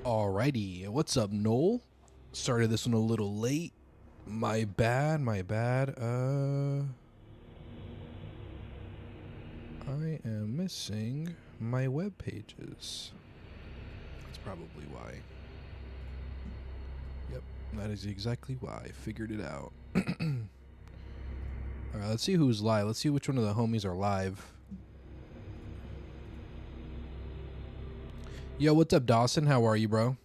Alrighty, what's up, Noel? Started this one a little late. My bad, my bad. I am missing my web pages. That's probably why. Yep, that is exactly why. I figured it out. Alright, let's see who's live. Let's see which one of the homies are live. Yo, what's up, Dawson? How are you, bro?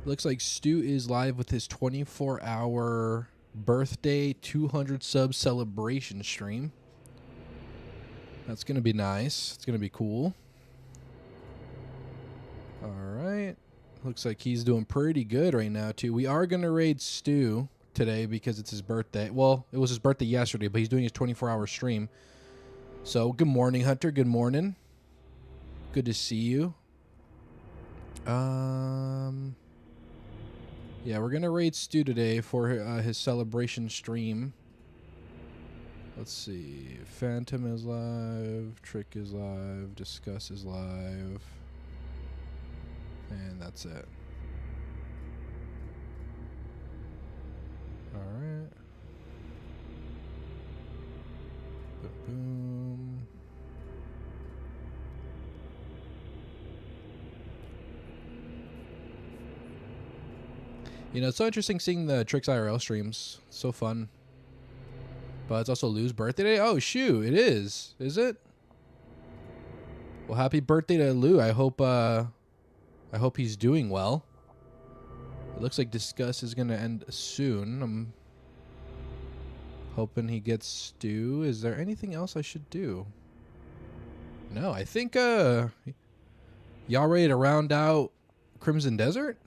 Looks like Stu is live with his 24-hour birthday 200 sub celebration stream. That's going to be nice. It's going to be cool. All right. Looks like he's doing pretty good right now, too. We are going to raid Stu today because it's his birthday. Well, it was his birthday yesterday, but he's doing his 24-hour stream. So, good morning, Hunter. Good morning. Good to see you. Yeah, we're gonna raid Stu today for his celebration stream. Let's see. Phantom is live. Trick is live. Discuss is live. And that's it. Alright. Boom. You know, it's so interesting seeing the Tricks IRL streams. It's so fun. But it's also Lou's birthday today. Oh, shoot. It is. Is it? Well, happy birthday to Lou. I hope he's doing well. It looks like Discuss is going to end soon. I'm hoping he gets Stu. Is there anything else I should do? No, I think y'all ready to round out Crimson Desert?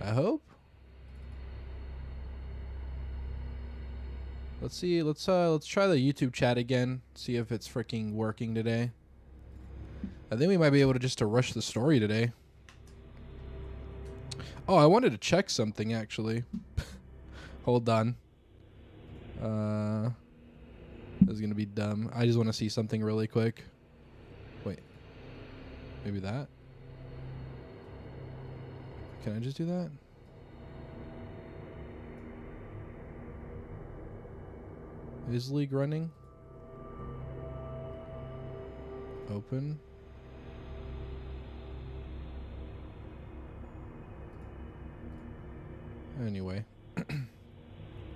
I hope. Let's see. Let's try the YouTube chat again. See if it's freaking working today. I think we might be able to just rush the story today. Oh, I wanted to check something actually. Hold on. This is gonna be dumb. I just want to see something really quick. Wait. Maybe that. Can I just do that? Is League running? Open. Anyway.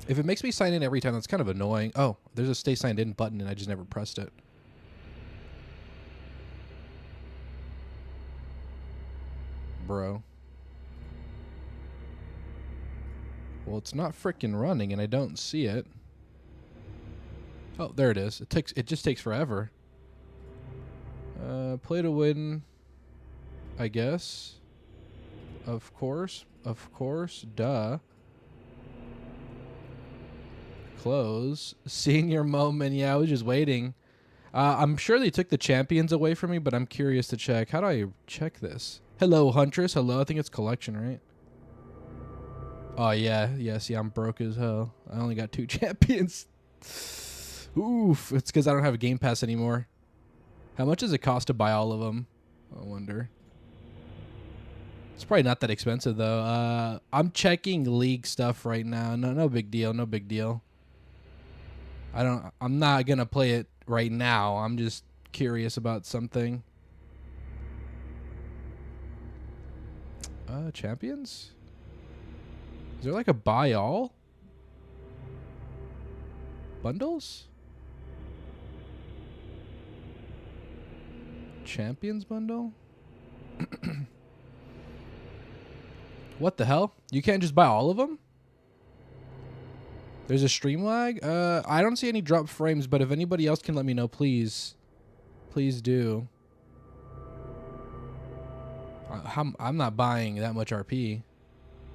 If it makes me sign in every time, that's kind of annoying. Oh, there's a stay signed in button and I just never pressed it. Bro. Well, it's not freaking running and I don't see it. Oh, there it is. It just takes forever. Play to win, I guess. Of course. Duh. Close. Seeing your moment. Yeah, I was just waiting. I'm sure they took the champions away from me, but I'm curious to check. How do I check this? Hello, Huntress. Hello. I think it's collection, right? Oh, yeah. Yeah, see, I'm broke as hell. I only got 2 champions. Oof. It's because I don't have a Game Pass anymore. How much does it cost to buy all of them? I wonder. It's probably not that expensive, though. I'm checking League stuff right now. No big deal. No big deal. I'm not going to play it right now. I'm just curious about something. Champions? Is there like a buy all? Bundles? Champions bundle? What the hell? You can't just buy all of them? There's a stream lag? I don't see any drop frames, but if anybody else can let me know, please. Please do. I'm not buying that much RP.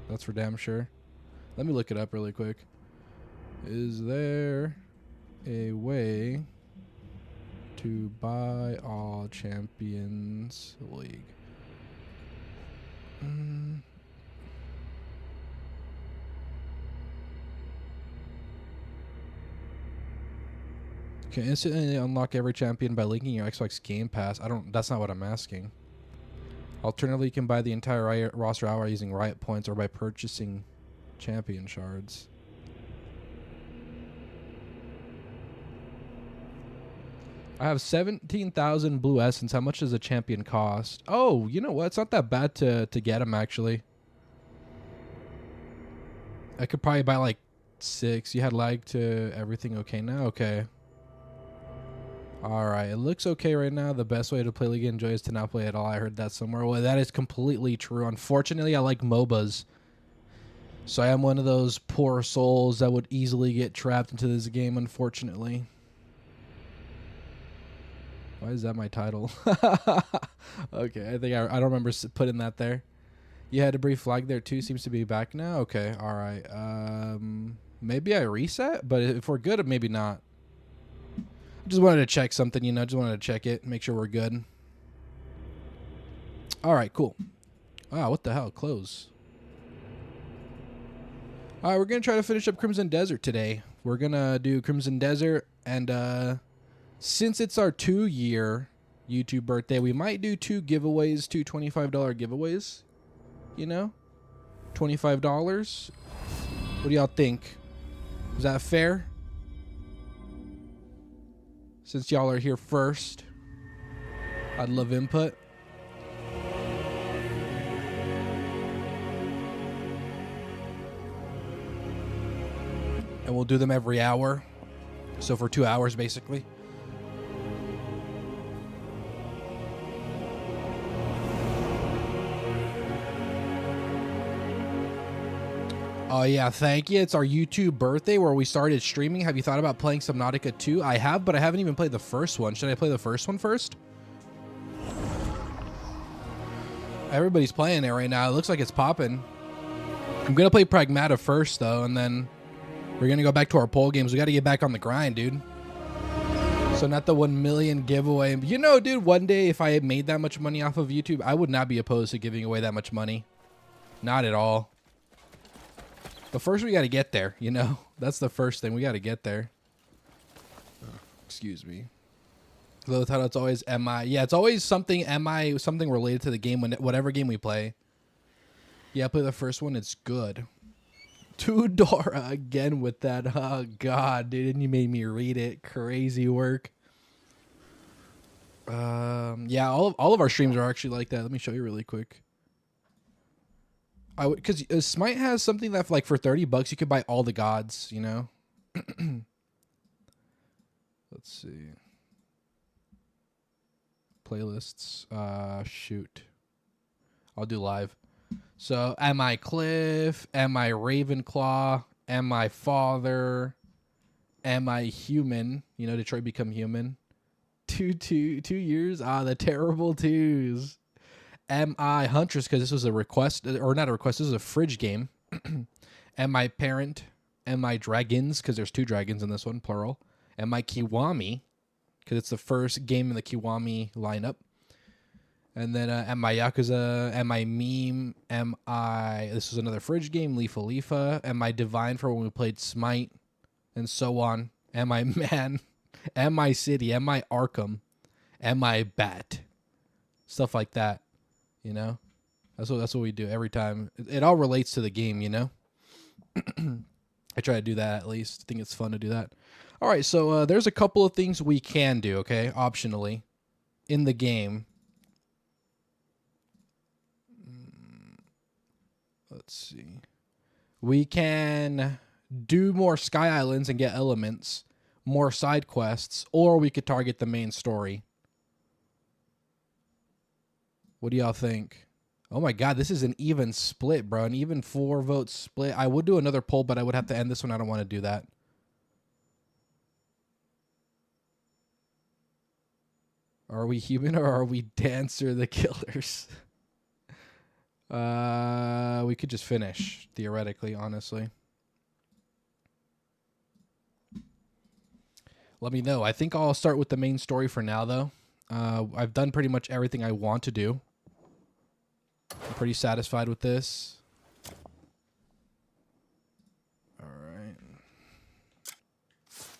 That's for damn sure. Let me look it up really quick. Is there a way to buy all Champions League? can instantly unlock every champion by linking your Xbox Game Pass. That's not what I'm asking. Alternatively, you can buy the entire roster outright using Riot points or by purchasing champion shards. I have 17,000 blue essence. How much does a champion cost? Oh, you know what? It's not that bad to get them, actually. I could probably buy like 6. You had lag to everything okay now? Okay. Alright, it looks okay right now. The best way to play League of Enjoy is to not play at all. I heard that somewhere. Well, that is completely true. Unfortunately, I like MOBAs. So I am one of those poor souls that would easily get trapped into this game, unfortunately. Why is that my title? Okay, I think I don't remember putting that there. You had a brief flag there too. Seems to be back now. Okay, all right. Maybe I reset, but if we're good, maybe not. Just wanted to check something, you know. Just wanted to check it, make sure we're good. All right, cool. Wow, what the hell? Close. All right, we're gonna try to finish up Crimson Desert today. We're gonna do Crimson Desert, and since it's our 2-year YouTube birthday, we might do 2 giveaways, 2 $25 giveaways. You know, $25. What do y'all think? Is that fair? Since y'all are here first, I'd love input. And we'll do them every hour. So for 2 hours, basically. Oh, yeah, thank you. It's our YouTube birthday where we started streaming. Have you thought about playing Subnautica 2? I have, but I haven't even played the first one. Should I play the first one first? Everybody's playing it right now. It looks like it's popping. I'm going to play Pragmata first, though, and then we're going to go back to our poll games. We got to get back on the grind, dude. So not the 1 million giveaway. You know, dude, one day if I had made that much money off of YouTube, I would not be opposed to giving away that much money. Not at all. But first we got to get there, you know? That's the first thing. We got to get there. Excuse me. Low title, it's always MI. Yeah, it's always something MI, something related to the game, whatever game we play. Yeah, play the first one. It's good. Dora again with that. Oh, God, dude. And you made me read it. Crazy work. Yeah, all of our streams are actually like that. Let me show you really quick. Because Smite has something that like for $30 you could buy all the gods, you know. Let's see. Playlists. Shoot. I'll do live. So, am I Cliff? Am I Ravenclaw? Am I Father? Am I Human? You know, Detroit Become Human. 2 years. Ah, the terrible 2s. Am I Huntress? Because this was a request, or not a request. This is a fridge game. Am I Parent? Am I Dragons? Because there's 2 dragons in this one, plural. Am I Kiwami? Because it's the first game in the Kiwami lineup. And then am I Yakuza? Am I Meme? Am I... This is another fridge game, Leafa Leafa. Am I Divine for when we played Smite? And so on. Am I Man? Am I City? Am I Arkham? Am I Bat? Stuff like that. You know, that's what we do every time. It all relates to the game, you know. I try to do that at least. I think it's fun to do that. All right, so there's a couple of things we can do, okay, optionally, in the game. Let's see. We can do more Sky Islands and get elements, more side quests, or we could target the main story. What do y'all think? Oh my God, this is an even split, bro. An even 4-vote split. I would do another poll, but I would have to end this one. I don't want to do that. Are we human or are we Dancer the Killers? We could just finish, theoretically, honestly. Let me know. I think I'll start with the main story for now, though. I've done pretty much everything I want to do. I'm pretty satisfied with this. All right.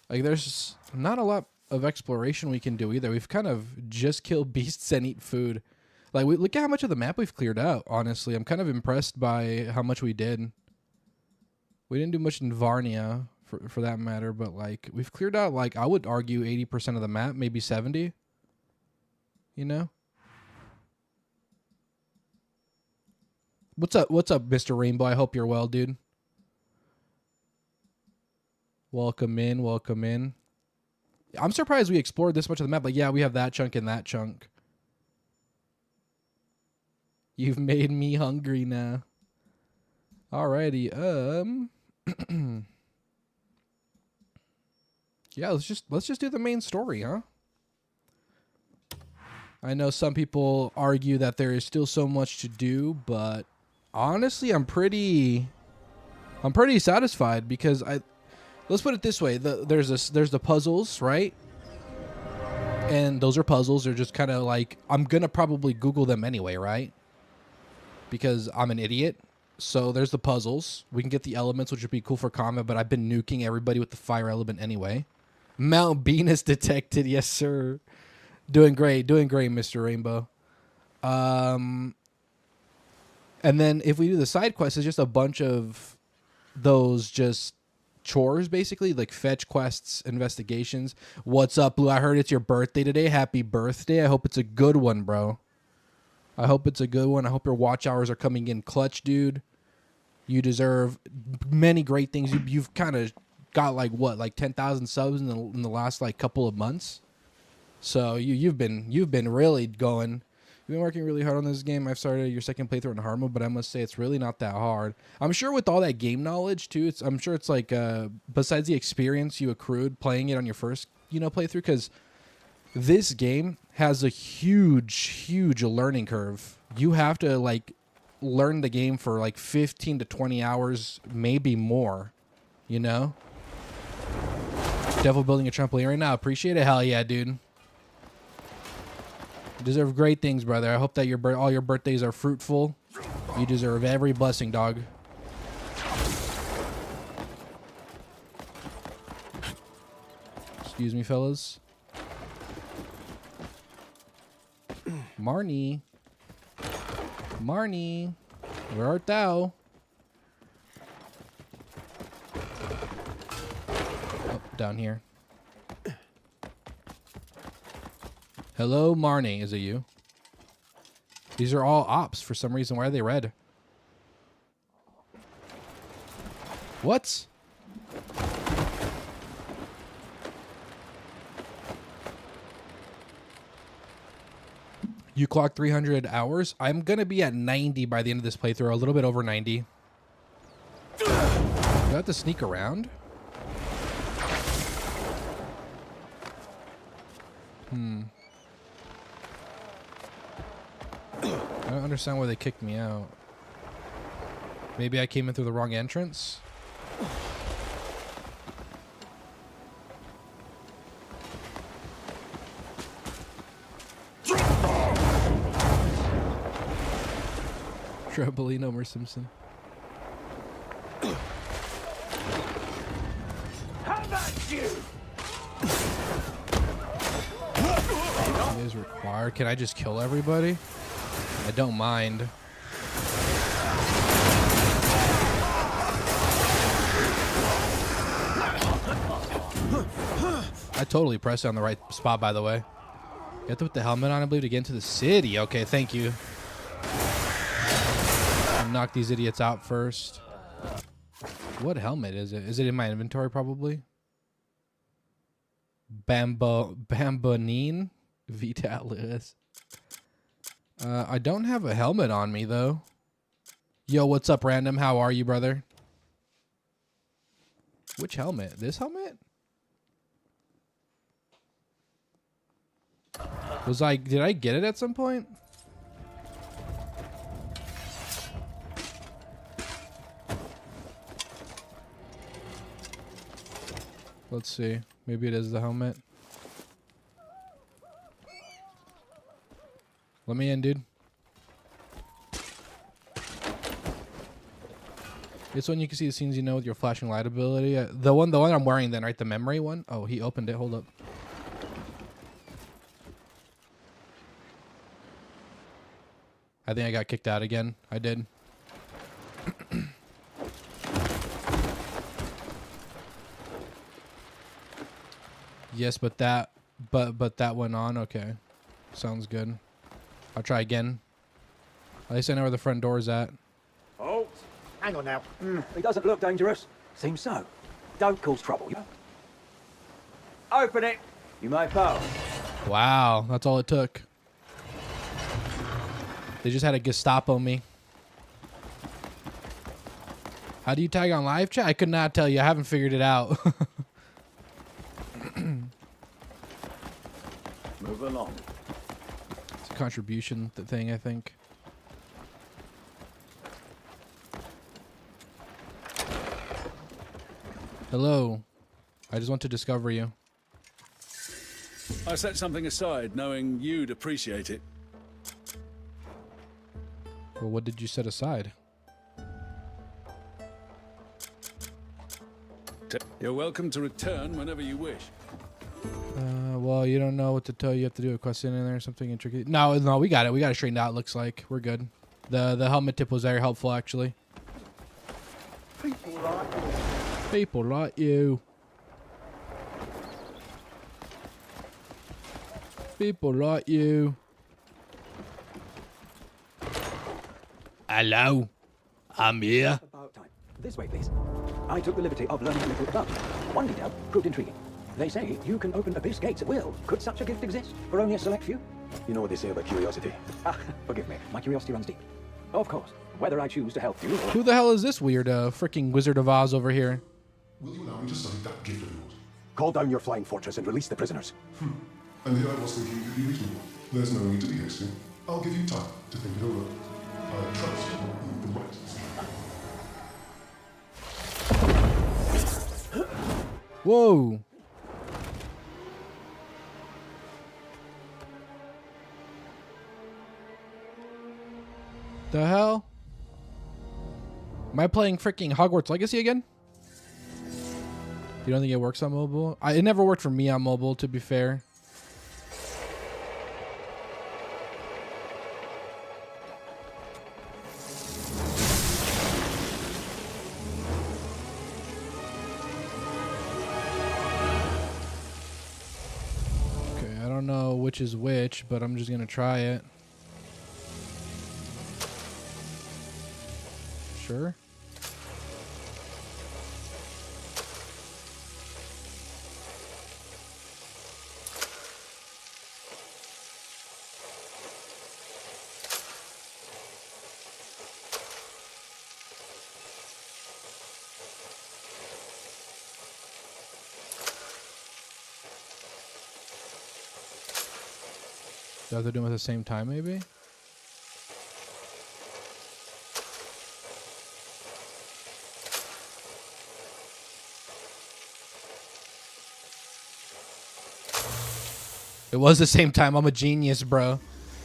Like, there's not a lot of exploration we can do either. We've kind of just killed beasts and eat food. Like, look at how much of the map we've cleared out, honestly. I'm kind of impressed by how much we did. We didn't do much in Varnia, for that matter, but, like, we've cleared out, like, I would argue 80% of the map, maybe 70. You know? What's up, Mr. Rainbow? I hope you're well, dude. Welcome in, welcome in. I'm surprised we explored this much of the map. Like, yeah, we have that chunk and that chunk. You've made me hungry now. Alrighty, yeah, let's just do the main story, huh? I know some people argue that there is still so much to do, but honestly, I'm pretty satisfied because let's put it this way: there's the puzzles, right? And those are puzzles. They're just kind of like, I'm gonna probably Google them anyway, right? Because I'm an idiot. So there's the puzzles. We can get the elements, which would be cool for combat, but I've been nuking everybody with the fire element anyway. Mount Venus detected, yes sir. Doing great, Mr. Rainbow. And then if we do the side quests, it's just a bunch of those just chores, basically, like fetch quests, investigations. What's up, Blue? I heard it's your birthday today. Happy birthday. I hope it's a good one, bro. I hope it's a good one. I hope your watch hours are coming in clutch, dude. You deserve many great things. You've kind of got like what, like 10,000 subs in the last like couple of months. So you've been really going. You've been working really hard on this game. I've started your second playthrough in hard mode, but I must say it's really not that hard. I'm sure with all that game knowledge too, I'm sure it's like besides the experience you accrued playing it on your first playthrough, because this game has a huge learning curve. You have to like learn the game for like 15 to 20 hours, maybe more, Devil building a trampoline right now. Appreciate it. Hell yeah, dude. You deserve great things, brother. I hope that all your birthdays are fruitful. You deserve every blessing, dog. Excuse me, fellas. Marnie, where art thou? Oh, down here. Hello, Marnie. Is it you? These are all ops for some reason. Why are they red? What? You clocked 300 hours. I'm going to be at 90 by the end of this playthrough. A little bit over 90. Do I have to sneak around? I don't understand why they kicked me out. Maybe I came in through the wrong entrance? Trampoline, Homer Simpson. How about you? It is required. Can I just kill everybody? I don't mind. I totally pressed it on the right spot, by the way. You have to put the helmet on, I believe, to get into the city. Okay, thank you. I'll knock these idiots out first. What helmet is it? Is it in my inventory, probably? Bambonine? Vitalis. I don't have a helmet on me, though. Yo, what's up, Random? How are you, brother? Which helmet? This helmet? Did I get it at some point? Let's see. Maybe it is the helmet. Let me in, dude. It's when you can see the scenes with your flashing light ability. The one I'm wearing then, right? The memory one? Oh, he opened it. Hold up. I think I got kicked out again. I did. Yes, but that went on. Okay. Sounds good. I'll try again. At least I know where the front door is at. Oh, hang on now. He doesn't look dangerous. Seems so. Don't cause trouble. Open it. You may pass. Wow, that's all it took. They just had a Gestapo me. How do you tag on live chat? I could not tell you. I haven't figured it out. Move along. It's a contribution thing, I think. Hello. I just want to discover you. I set something aside knowing you'd appreciate it. Well, what did you set aside? You're welcome to return whenever you wish. Well, you don't know what to tell you. You have to do a question in there or something intricate. No, we got it. We got it straightened out, looks like. We're good. The helmet tip was very helpful, actually. People like you. People like you. Hello. I'm here. About time. This way, please. I took the liberty of learning a little about it. One detail proved intriguing. They say you can open abyss gates at will. Could such a gift exist for only a select few? You know what they say about curiosity. Ah, forgive me. My curiosity runs deep. Of course. Whether I choose to help you or... Who the hell is this weird freaking Wizard of Oz over here? Will you allow me to study that gift of yours? Call down your flying fortress and release the prisoners. And here I was thinking you'd be reasonable. There's no need to be hasty. I'll give you time to think it over. I trust you will be the right decision. Whoa. The hell? Am I playing freaking Hogwarts Legacy again? You don't think it works on mobile? It never worked for me on mobile, to be fair. Okay, I don't know which is which, but I'm just gonna try it. Sure. Do I have to do them at the same time, maybe? It was the same time. I'm a genius, bro.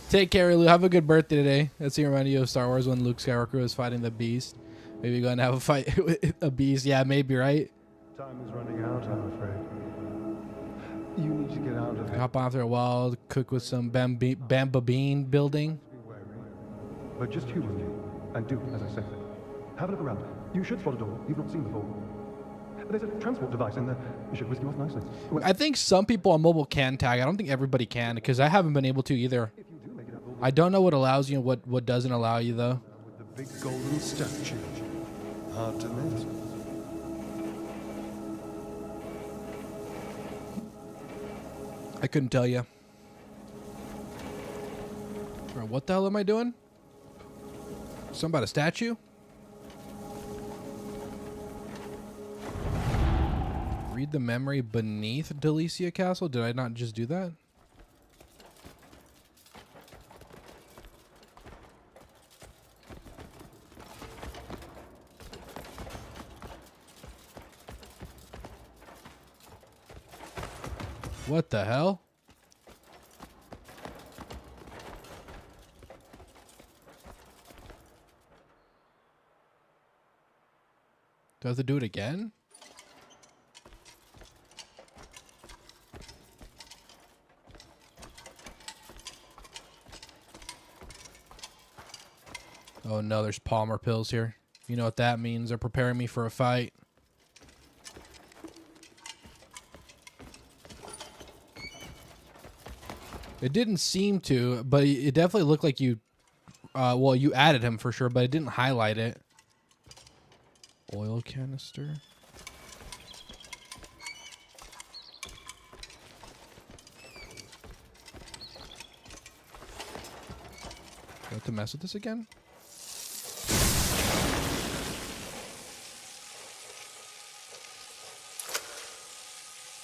Take care, Lou. Have a good birthday today. That's the remind you of Star Wars when Luke Skywalker was fighting the Beast. Maybe going to have a fight with a Beast. Yeah, maybe, right? Time is running out, I'm afraid. You need to get out of here. Hop on after a while, cook with some bamba bean building. Be wary. But just humor me, and do as I say. Have a look around. You should spot a door you've not seen before. There's a transport device in there. It should whisk you off nicely. I think some people on mobile can tag. I don't think everybody can, because I haven't been able to either. If you do make it up, I don't know what allows you and what doesn't allow you, though. with the big golden statue. Hard to miss. I couldn't tell you. Bro, what the hell am I doing? Something about a statue? Read the memory beneath Delicia Castle? Did I not just do that? What the hell? Do I have to do it again? Oh no, there's Palmer pills here. You know what that means. They're preparing me for a fight. It didn't seem to, but it definitely looked like you... well, you added him for sure, but it didn't highlight it. Oil canister. Do I have to mess with this again?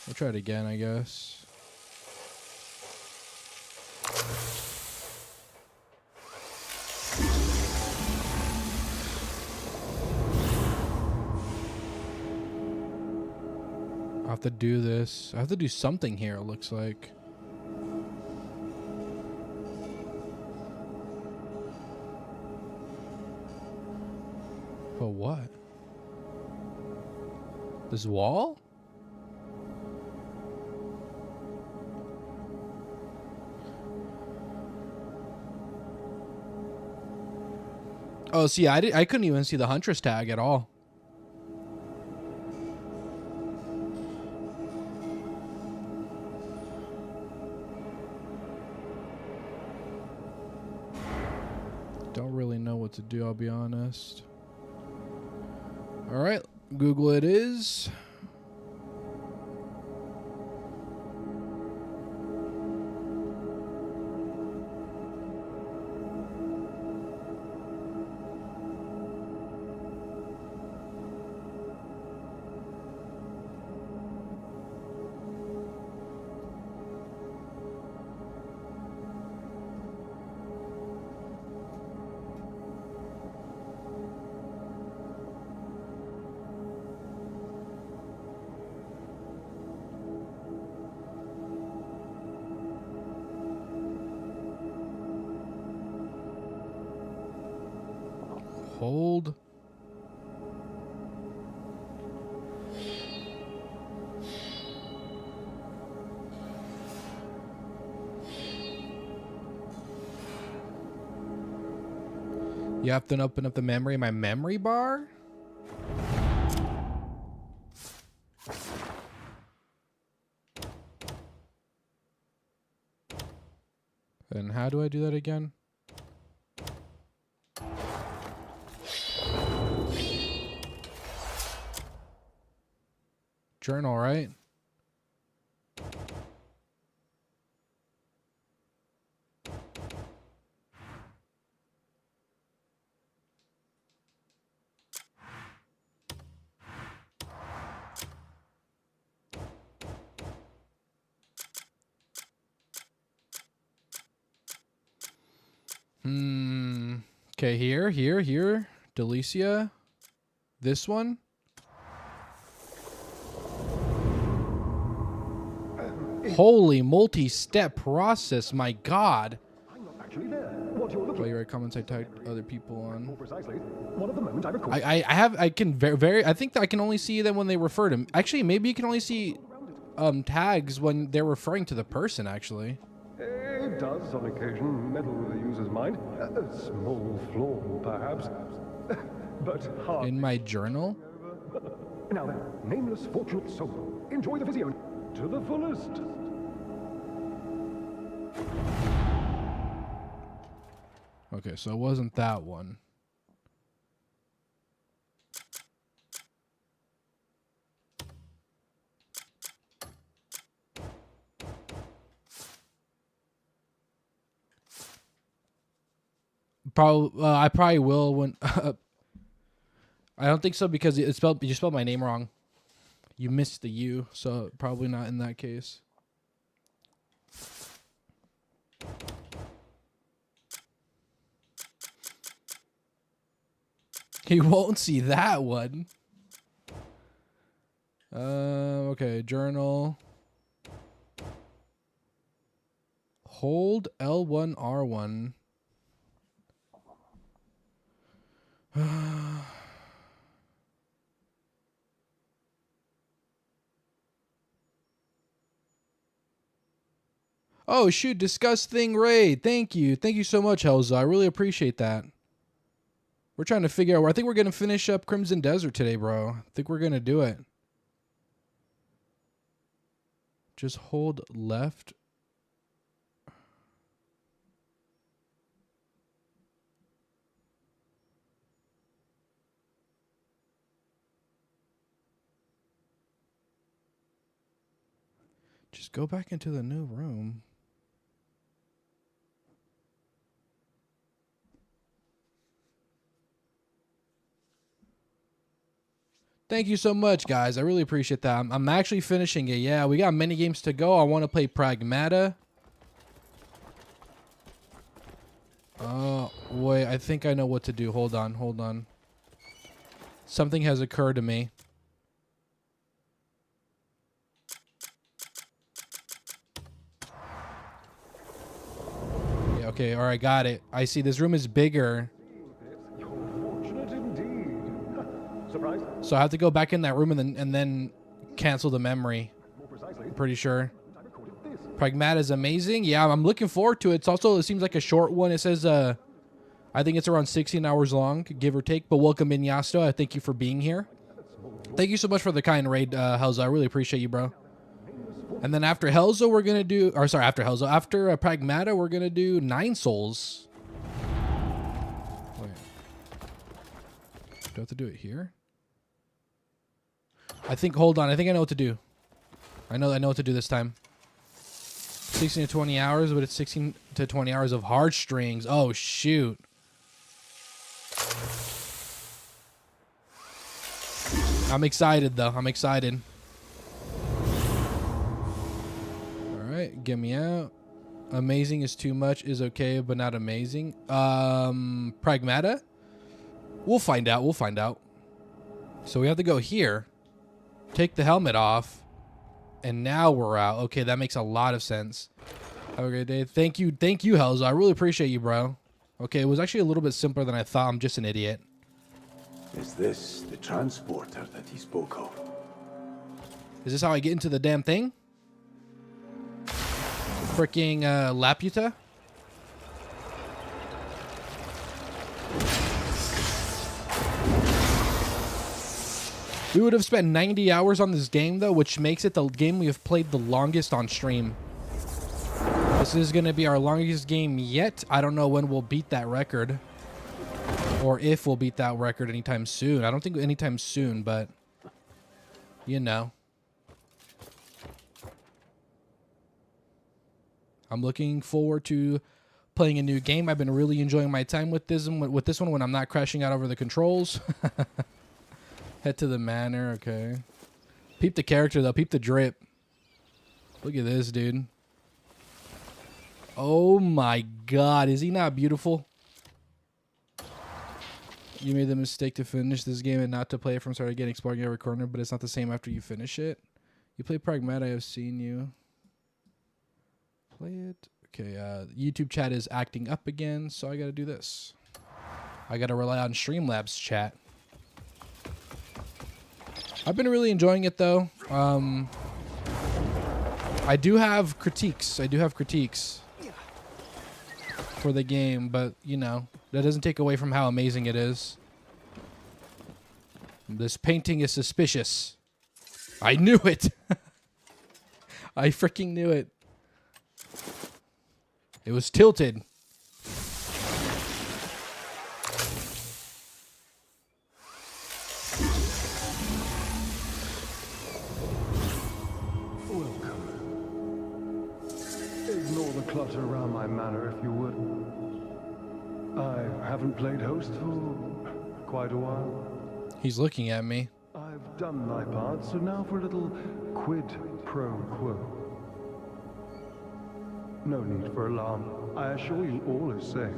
We'll try it again, I guess. I have to do this. I have to do something here, it looks like. But what? This wall? Oh, see, I couldn't even see the Huntress tag at all. Don't really know what to do, I'll be honest. All right, Google it is. Hold. You have to open up the memory in my memory bar? And how do I do that again? Journal, right? Okay, here. Delicia. This one. Holy multi-step process, my God. I'm not actually there. What you're looking While you write comments, I tagged other people more on. precisely, one of the moments I recall. I can very I think that I can only see them when they refer to. Actually, maybe you can only see tags when they're referring to the person. Actually, It does on occasion meddle with the user's mind. A small flaw, perhaps. But hard. in my journal. Now then, nameless fortunate soul, enjoy the physio to the fullest. Okay, so it wasn't that one. Probably, I probably will when. I don't think so because you spelled my name wrong. You missed the U, so probably not in that case. He won't see that one. Okay, journal. Hold L1R1. Oh shoot, discuss thing raid. Thank you so much, Helza. I really appreciate that. We're trying to figure out. I think we're gonna finish up Crimson Desert today, bro. I think we're gonna do it. Just hold left. Just go back into the new room. Thank you so much, guys. I really appreciate that. I'm actually finishing it. Yeah, we got many games to go. I want to play Pragmata. Wait, I think I know what to do. Hold on, hold on. Something has occurred to me. Yeah, okay, all right, got it. I see this room is bigger. You're fortunate indeed. Surprised? So I have to go back in that room and then cancel the memory. More precisely, I'm pretty sure. I recorded this. Pragmata is amazing. Yeah, I'm looking forward to it. It's also, it seems like a short one. It says, I think it's around 16 hours long, give or take. But welcome in, Yasto. I thank you for being here. Thank you so much for the kind raid, Helzo. I really appreciate you, bro. And then after Helzo, we're going to do, or sorry, after Helzo, after Pragmata, we're going to do 9 Souls. Wait. Do I have to do it here? I think, hold on. I think I know what to do. I know what to do this time. 16 to 20 hours, but it's 16 to 20 hours of heartstrings. Oh, shoot. I'm excited, though. I'm excited. All right, get me out. Amazing is too much, is okay, but not amazing. Pragmata? We'll find out. We'll find out. So we have to go here. Take the helmet off. And now we're out. Okay, that makes a lot of sense. Have a great day. Thank you, Helzo. I really appreciate you, bro. Okay, it was actually a little bit simpler than I thought. I'm just an idiot. Is this the transporter that he spoke of? Is this how I get into the damn thing? Freaking Laputa? We would have spent 90 hours on this game, though, which makes it the game we have played the longest on stream. This is going to be our longest game yet. I don't know when we'll beat that record. Or if we'll beat that record anytime soon. I don't think anytime soon, but... You know. I'm looking forward to playing a new game. I've been really enjoying my time with this one when I'm not crashing out over the controls. Head to the manor, okay. Peep the character, though. Peep the drip. Look at this, dude. Oh, my God. Is he not beautiful? You made the mistake to finish this game and not to play it from start again, exploring every corner, but it's not the same after you finish it. You play Pragmata, I have seen you. Play it. Okay, YouTube chat is acting up again, so I got to do this. I got to rely on Streamlabs chat. I've been really enjoying it, though. I do have critiques. For the game, but, you know, that doesn't take away from how amazing it is. This painting is suspicious. I knew it. I freaking knew it. It was tilted. Ignore the clutter around my manor, if you would. I haven't played host for quite a while. He's looking at me. I've done my part, so now for a little quid pro quo. No need for alarm. I assure you all is safe.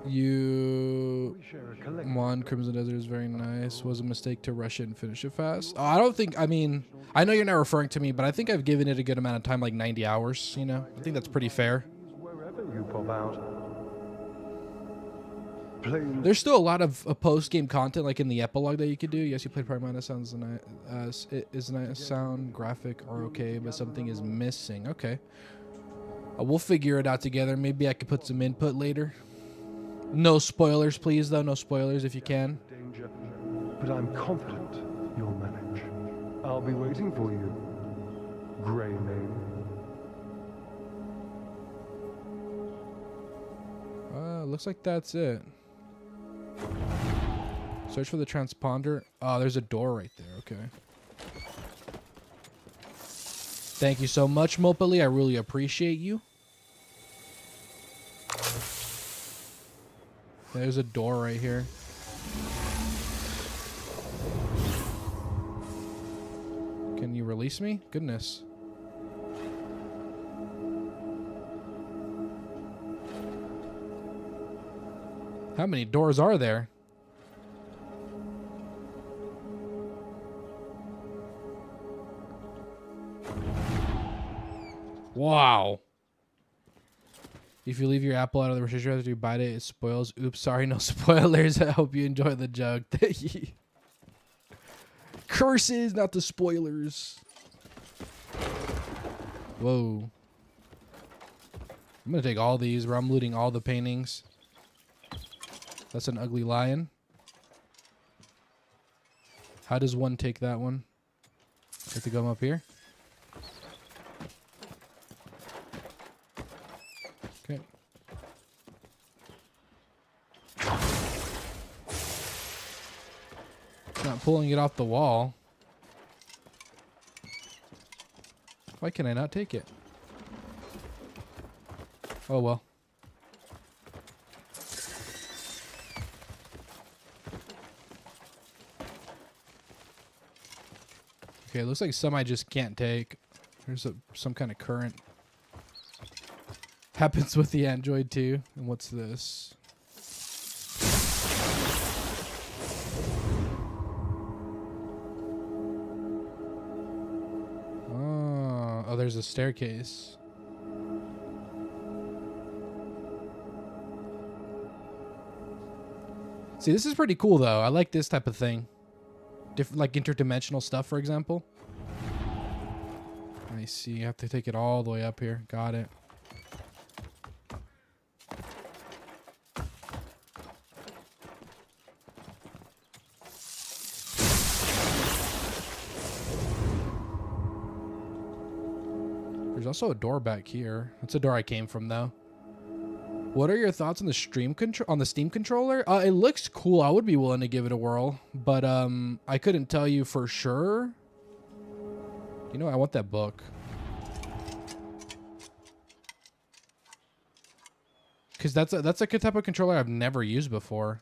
You We share a collective. won. Crimson Desert is very nice. Was a mistake to rush it and finish it fast. Oh, I don't think, I mean, I know you're not referring to me, but I think I've given it a good amount of time, like 90 hours, you know? I think that's pretty fair. Wherever you pop out. Plain There's still a lot of post-game content, like in the epilogue that you could do. Yes, you played Pragmata. Sounds nice. It is nice. Sound, graphic are okay, but something is missing. Okay. We'll figure it out together. Maybe I could put some input later. No spoilers, please, though. No spoilers if you can. Danger, but I'm confident you'll manage. I'll be waiting for you, Grey Mane. Looks like that's it. Search for the transponder. Oh, there's a door right there. Okay. Thank you so much, Mopali. I really appreciate you. There's a door right here. Can you release me? Goodness. How many doors are there? Wow. If you leave your apple out of the refrigerator after you bite it, it spoils. Oops, sorry, no spoilers. I hope you enjoy the joke. Curses, not the spoilers. Whoa. I'm gonna take all these, bro. I'm looting all the paintings. That's an ugly lion. How does one take that one? Have to go up here? Okay. Not pulling it off the wall. Why can I not take it? Oh well. Okay, it looks like some I just can't take. There's some kind of current. Happens with the Android too. And what's this? Oh, there's a staircase. See, this is pretty cool though. I like this type of thing. Different, like interdimensional stuff, for example. I see. You have to take it all the way up here. Got it. There's also a door back here. That's a door I came from, though. What are your thoughts on the Steam controller? It looks cool. I would be willing to give it a whirl, but I couldn't tell you for sure. You know, I want that book. Cause that's a good type of controller I've never used before.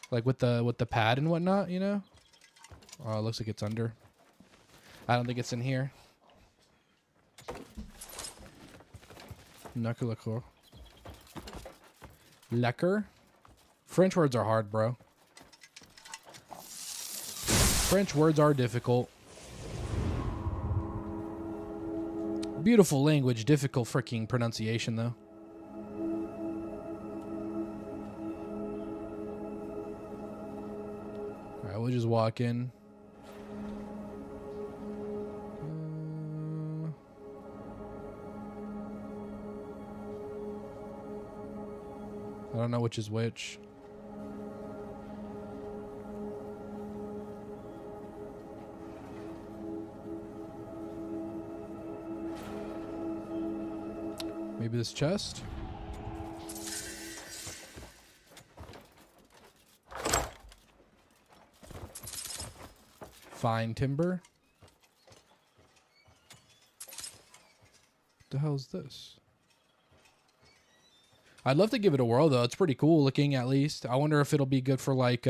Like with the pad and whatnot, you know? Oh, it looks like it's under. I don't think it's in here. Knuckle. Lecker. French words are hard, bro. French words are difficult. Beautiful language, difficult freaking pronunciation, though. Alright, we'll just walk in. I don't know which is which. Maybe this chest? Fine timber. What the hell is this? I'd love to give it a whirl, though. It's pretty cool looking, at least. I wonder if it'll be good for, like,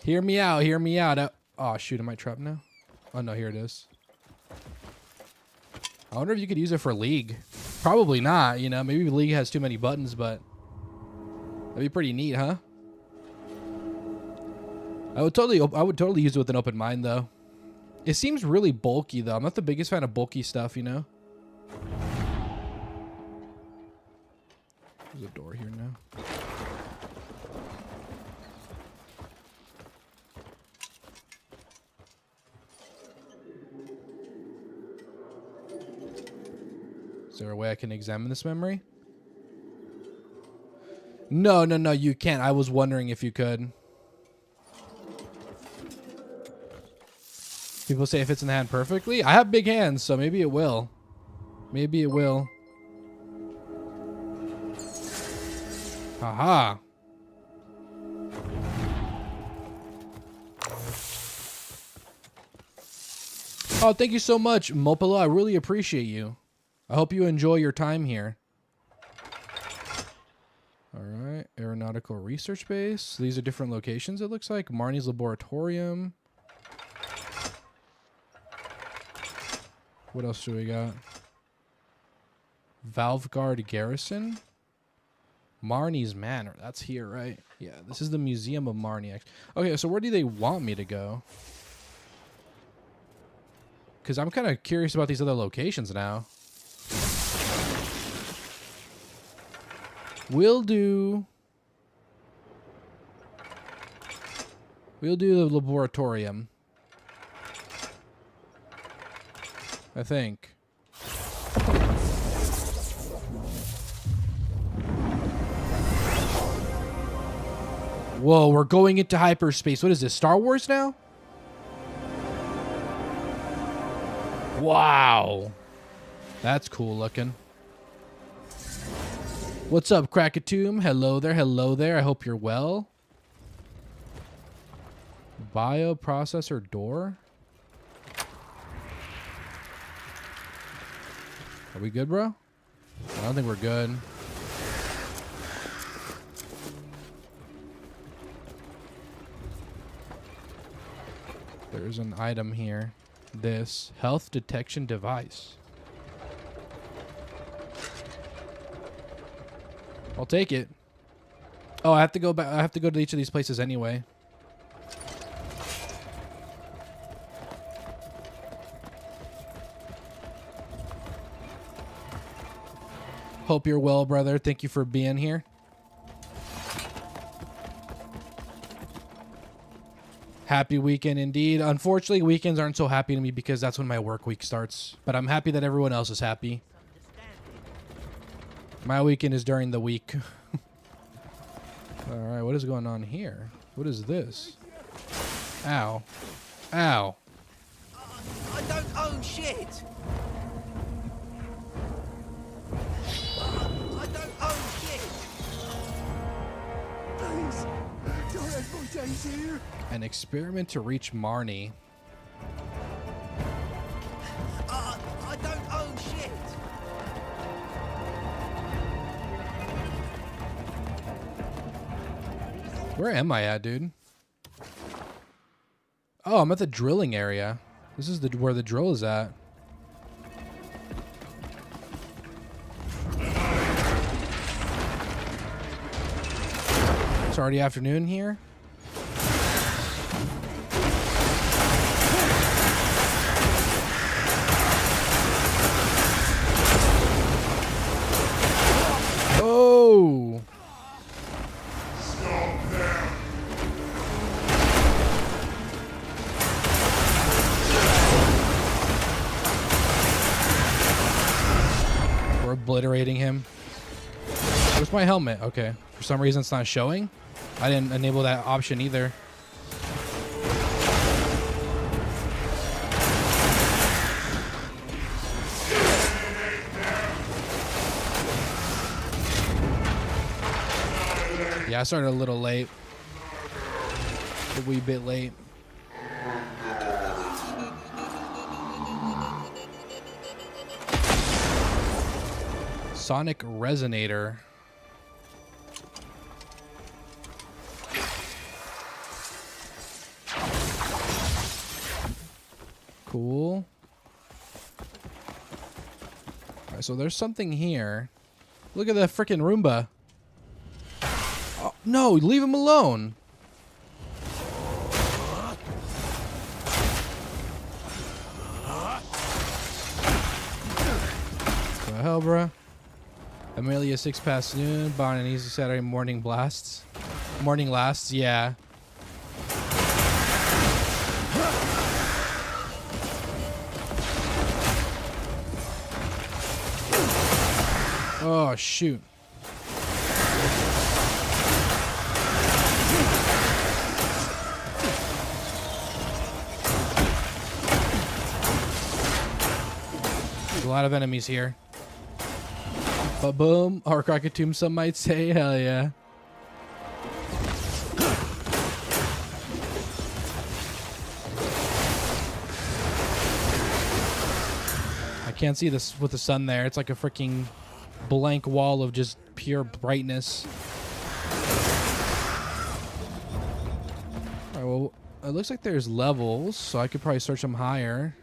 hear me out, hear me out. Oh, shoot, am I trapped now? Oh, no, here it is. I wonder if you could use it for League. Probably not, you know. Maybe League has too many buttons, but that'd be pretty neat, huh? I would totally use it with an open mind, though. It seems really bulky, though. I'm not the biggest fan of bulky stuff, you know? There's a door here now. Is there a way I can examine this memory? No, no, no, you can't. I was wondering if you could. People say it fits in the hand perfectly. I have big hands, so maybe it will. Maybe it will. Haha. Oh, thank you so much, Mopala. I really appreciate you. I hope you enjoy your time here. All right, aeronautical research base. These are different locations, it looks like. Marnie's laboratorium. What else do we got? Valve Guard Garrison. Marnie's Manor. That's here, right? Yeah, this is the Museum of Marnie. Okay, so where do they want me to go? Because I'm kind of curious about these other locations now. We'll do the laboratorium. I think. Whoa, we're going into hyperspace. What is this, Star Wars now? Wow. That's cool looking. What's up, Krakatoon? Hello there, hello there. I hope you're well. Bioprocessor door. Are we good, bro? I don't think we're good. There's an item here. This health detection device. I'll take it. Oh, I have to go back. I have to go to each of these places anyway. Hope you're well, brother. Thank you for being here. Happy weekend indeed. Unfortunately, weekends aren't so happy to me because that's when my work week starts. But I'm happy that everyone else is happy. My weekend is during the week. All right, what is going on here? What is this? Ow. Ow. I don't own shit. I don't own shit. Please, don't have my days here. An experiment to reach Marnie. I don't own shit. Where am I at, dude? Oh, I'm at the drilling area. This is where the drill is at. It's already afternoon here. Oh! We're obliterating him. Where's my helmet? Okay. For some reason it's not showing. I didn't enable that option either. Yeah, I started a little late. A wee bit late. Sonic Resonator. Cool. Alright, so there's something here. Look at that freaking Roomba. Oh, no, leave him alone. What the hell, bruh? Amelia 6 past noon. Bon and Easy Saturday morning blasts. Morning lasts, yeah. Oh, shoot. lot of enemies here. But boom, or Crocketomb, some might say. Hell yeah. I can't see this with the sun there. It's like a freaking blank wall of just pure brightness. Alright, well, it looks like there's levels, so I could probably search them higher.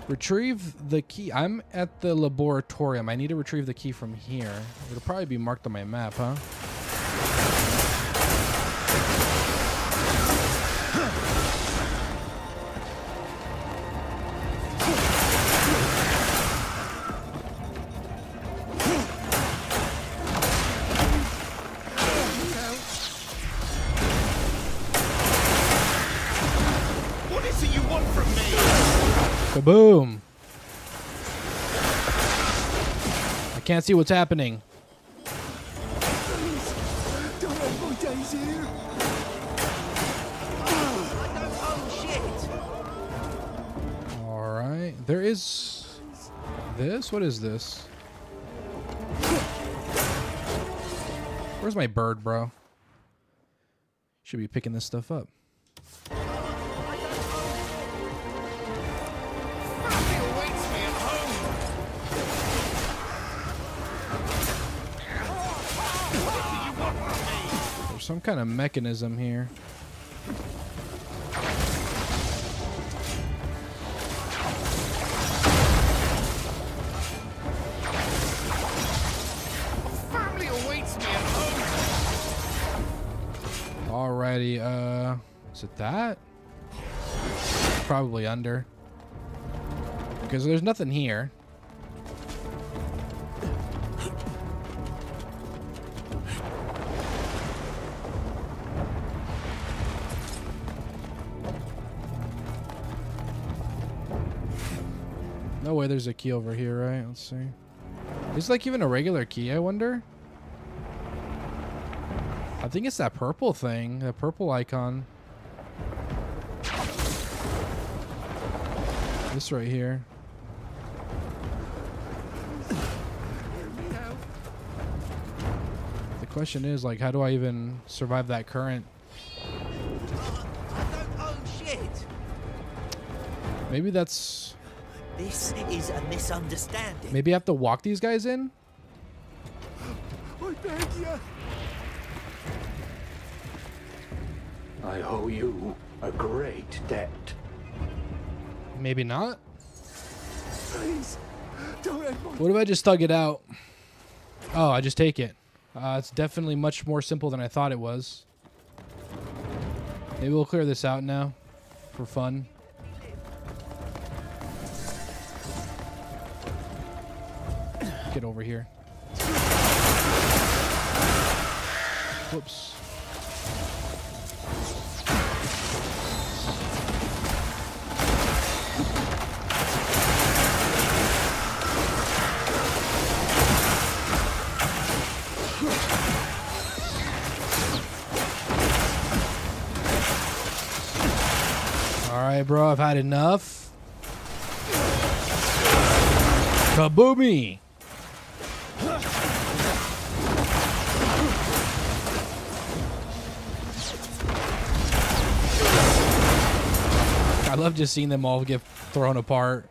Retrieve the key. I'm at the laboratorium. I need to retrieve the key from here. It'll probably be marked on my map, huh? What is it you want from me? Kaboom! I can't see what's happening. Don't have my days here. I don't own shit. Alright. There is this? What is this? Where's my bird, bro? Should be picking this stuff up. There's some kind of mechanism here. Family awaits me at home. Alrighty, is it that? Probably under. Because there's nothing here. No way there's a key over here, right? Let's see. Is like even a regular key, I wonder? I think it's that purple thing, that purple icon. This right here. The question is, like, how do I even survive that current? I don't own shit. Maybe that's... This is a misunderstanding. Maybe I have to walk these guys in? I beg you. I owe you a great debt. Maybe not. Please, don't have my... What if I just thug it out? Oh, I just take it. It's definitely much more simple than I thought it was. Maybe we'll clear this out now for fun. Get over here. Whoops. Alright, bro, I've had enough. Kaboomy! I love just seeing them all get thrown apart.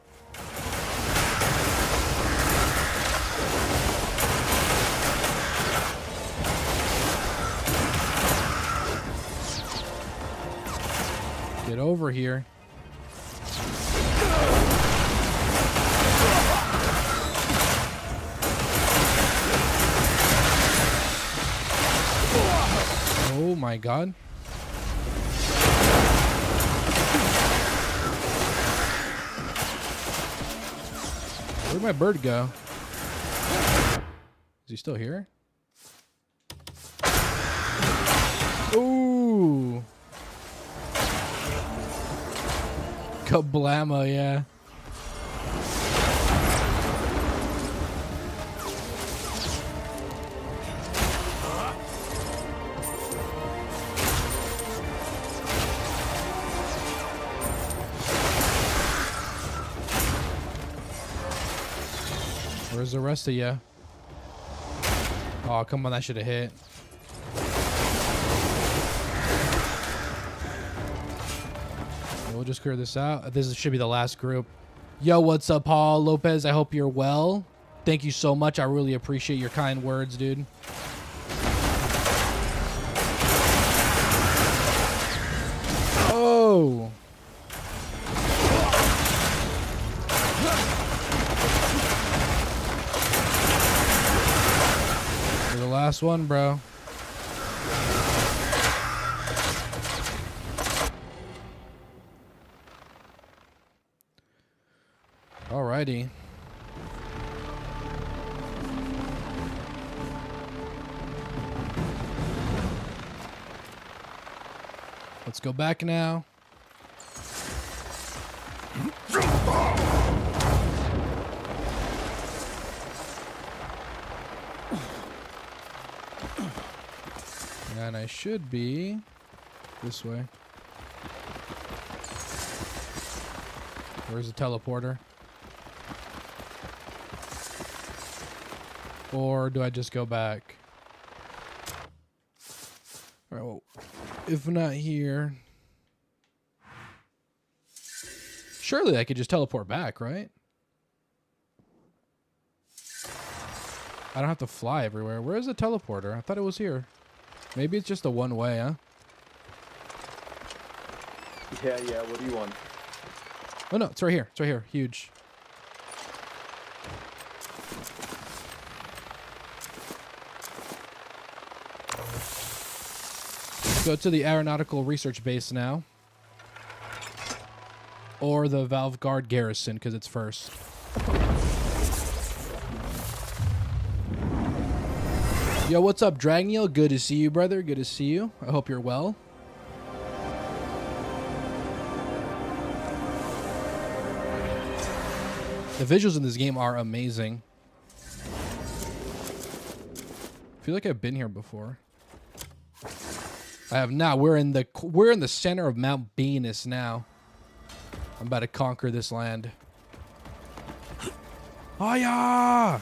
Get over here. Oh my god. Where'd my bird go? Is he still here? Ooh. Kablamo, yeah. Where's the rest of you? Oh, come on. That should have hit. We'll just clear this out. This should be the last group. Yo, what's up, Paul Lopez? I hope you're well. Thank you so much. I really appreciate your kind words, dude. Oh. You're the last one, bro. Alrighty. Let's go back now. And I should be this way. Where's the teleporter? Or do I just go back? All right, well, if not here, surely I could just teleport back, right? I don't have to fly everywhere. Where's the teleporter? I thought it was here. Maybe it's just a one way, huh? Yeah, what do you want? Oh no, it's right here. It's right here. Huge. Go to the aeronautical research base now. Or the Valve Guard garrison, because it's first. Yo, what's up, Dragneel? Good to see you, brother. Good to see you. I hope you're well. The visuals in this game are amazing. I feel like I've been here before. I have not. We're in the center of Mount Venus now. I'm about to conquer this land. Hiya!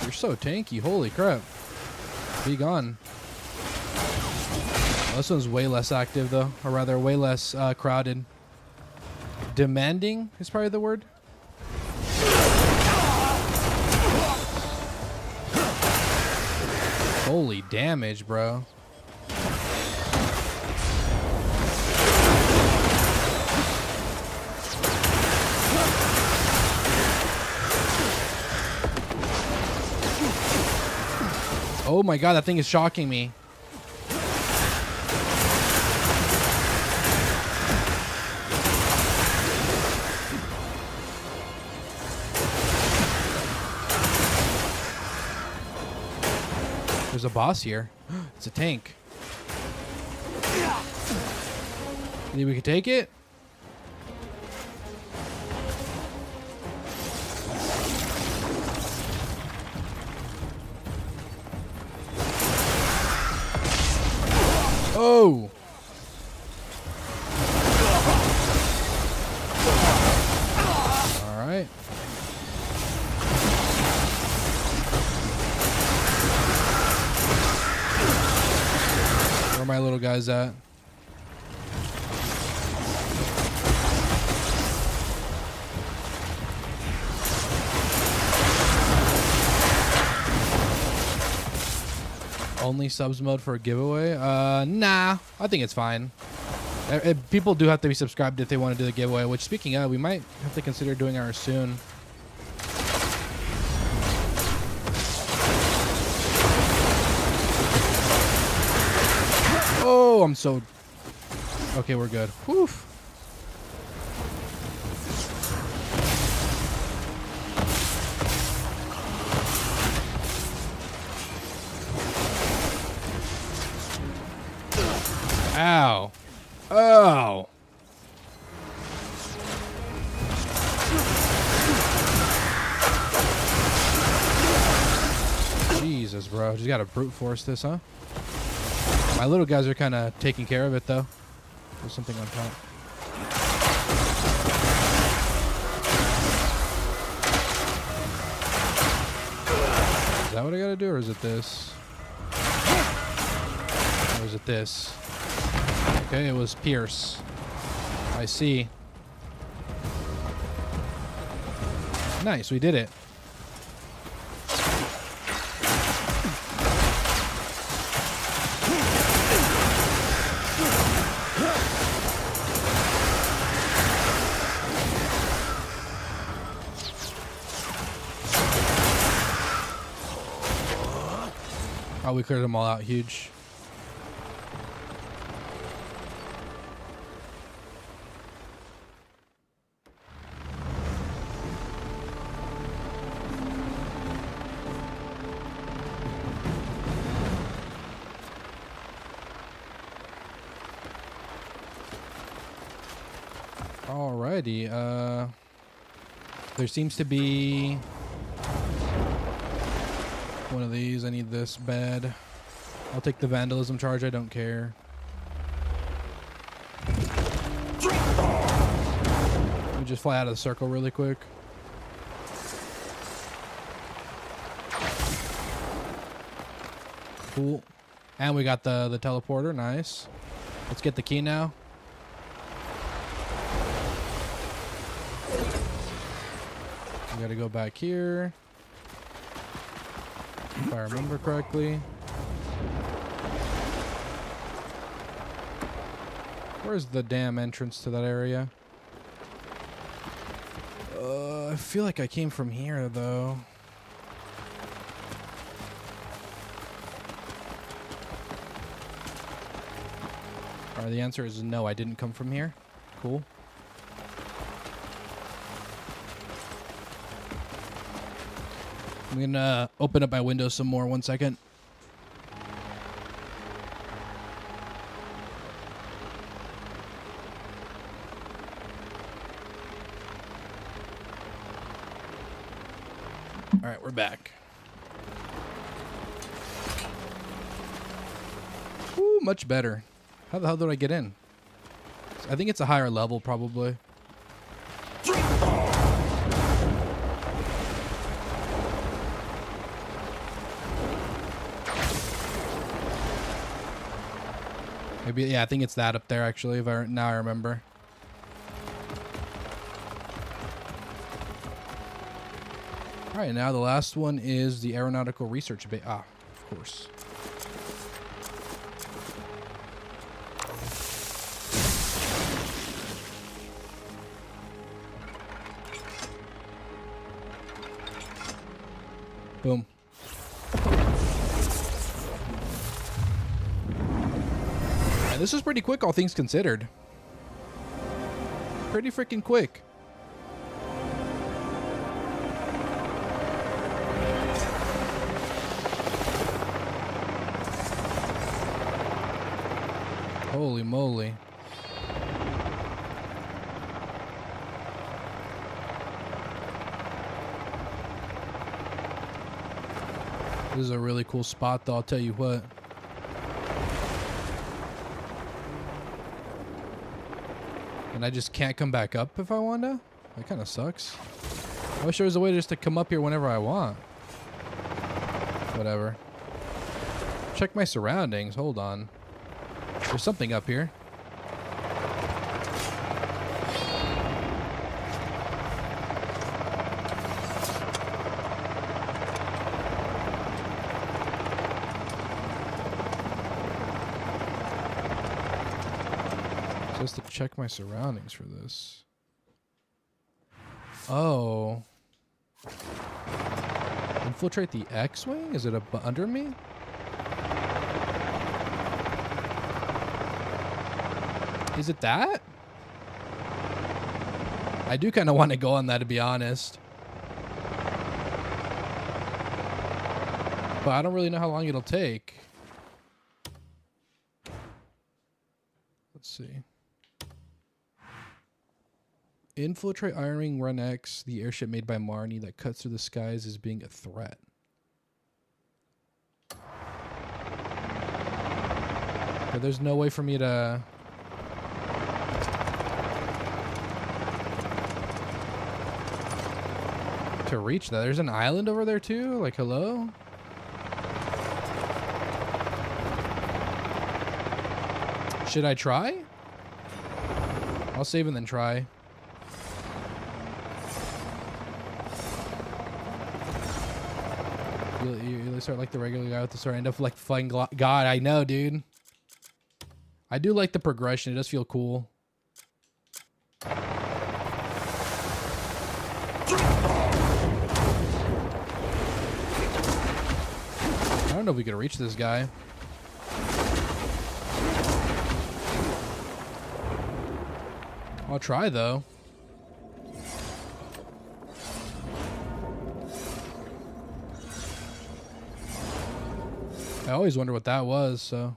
You're so tanky. Holy crap. Be gone. This one's way less active, though. Or rather, way less crowded. Demanding is probably the word. Holy damage, bro. Oh my god, that thing is shocking me. There's a boss here. It's a tank. Think we can take it? Oh! All right. Where are my little guys at? Only subs mode for a giveaway? Nah. I think it's fine. People do have to be subscribed if they want to do the giveaway, which, speaking of, we might have to consider doing ours soon. Oh, I'm so... Okay, we're good. Whew. Ow. Oh. Jeez, Jesus, bro. Just gotta brute force this, huh? My little guys are kind of taking care of it, though. There's something on top. Is that what I gotta do, or is it this? Or is it this? Okay, it was pierce. I see. Nice, we did it. Oh, we cleared them all out. Huge. Alrighty. There seems to be one of these. I need this bad. I'll take the vandalism charge. I don't care. Let me just fly out of the circle really quick. Cool. And we got the teleporter. Nice. Let's get the key now. We gotta go back here. If I remember correctly. Where's the damn entrance to that area? I feel like I came from here, though. Alright, the answer is no, I didn't come from here. Cool. I'm gonna open up my window some more. 1 second. All right, we're back. Ooh, much better. How the hell did I get in? I think it's a higher level, probably. Maybe, yeah, I think it's that up there, actually, if now I remember. All right, now the last one is the aeronautical research base. Ah, of course. Boom. And this is pretty quick, all things considered. Pretty freaking quick. Holy moly. This is a really cool spot, though, I'll tell you what. And I just can't come back up if I want to? That kind of sucks. I wish there was a way just to come up here whenever I want. Whatever. Check my surroundings. Hold on. There's something up here. Just to check my surroundings for this. Oh. Infiltrate the X-Wing? Is it under me? Is it that? I do kind of want to go on that, to be honest. But I don't really know how long it'll take. Let's see. Infiltrate Iron Ring Run X, the airship made by Marnie that cuts through the skies, is being a threat. But there's no way for me to... reach that. There's an island over there too? Like, hello? Should I try? I'll save and then try. You start like the regular guy with the sword, end up like fighting God. I know, dude. I do like the progression. It does feel cool. I don't know if we could reach this guy. I'll try though. I always wonder what that was, so.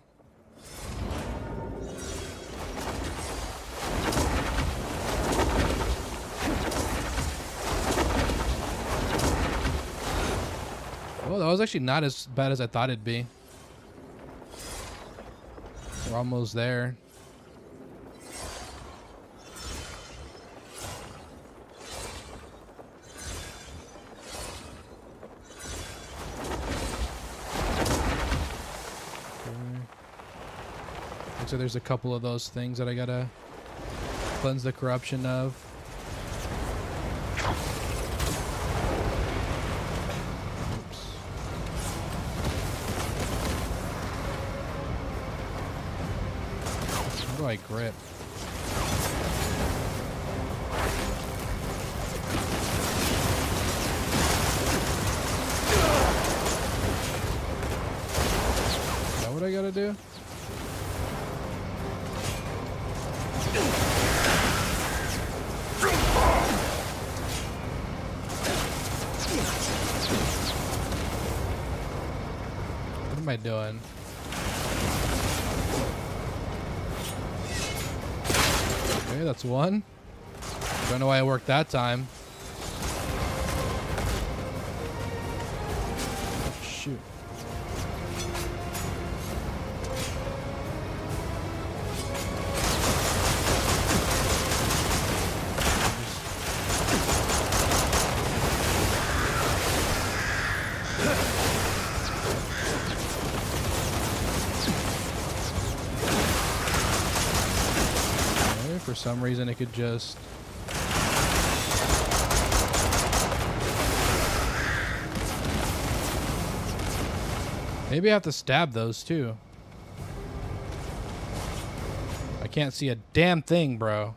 Oh, that was actually not as bad as I thought it'd be. We're almost there. So there's a couple of those things that I gotta cleanse the corruption of. Oops. How do I grip? Is that what I gotta do? What am I doing? Okay, that's one. Don't know why it worked that time. Oh, shoot. For some reason it could just... Maybe I have to stab those too. I can't see a damn thing, bro.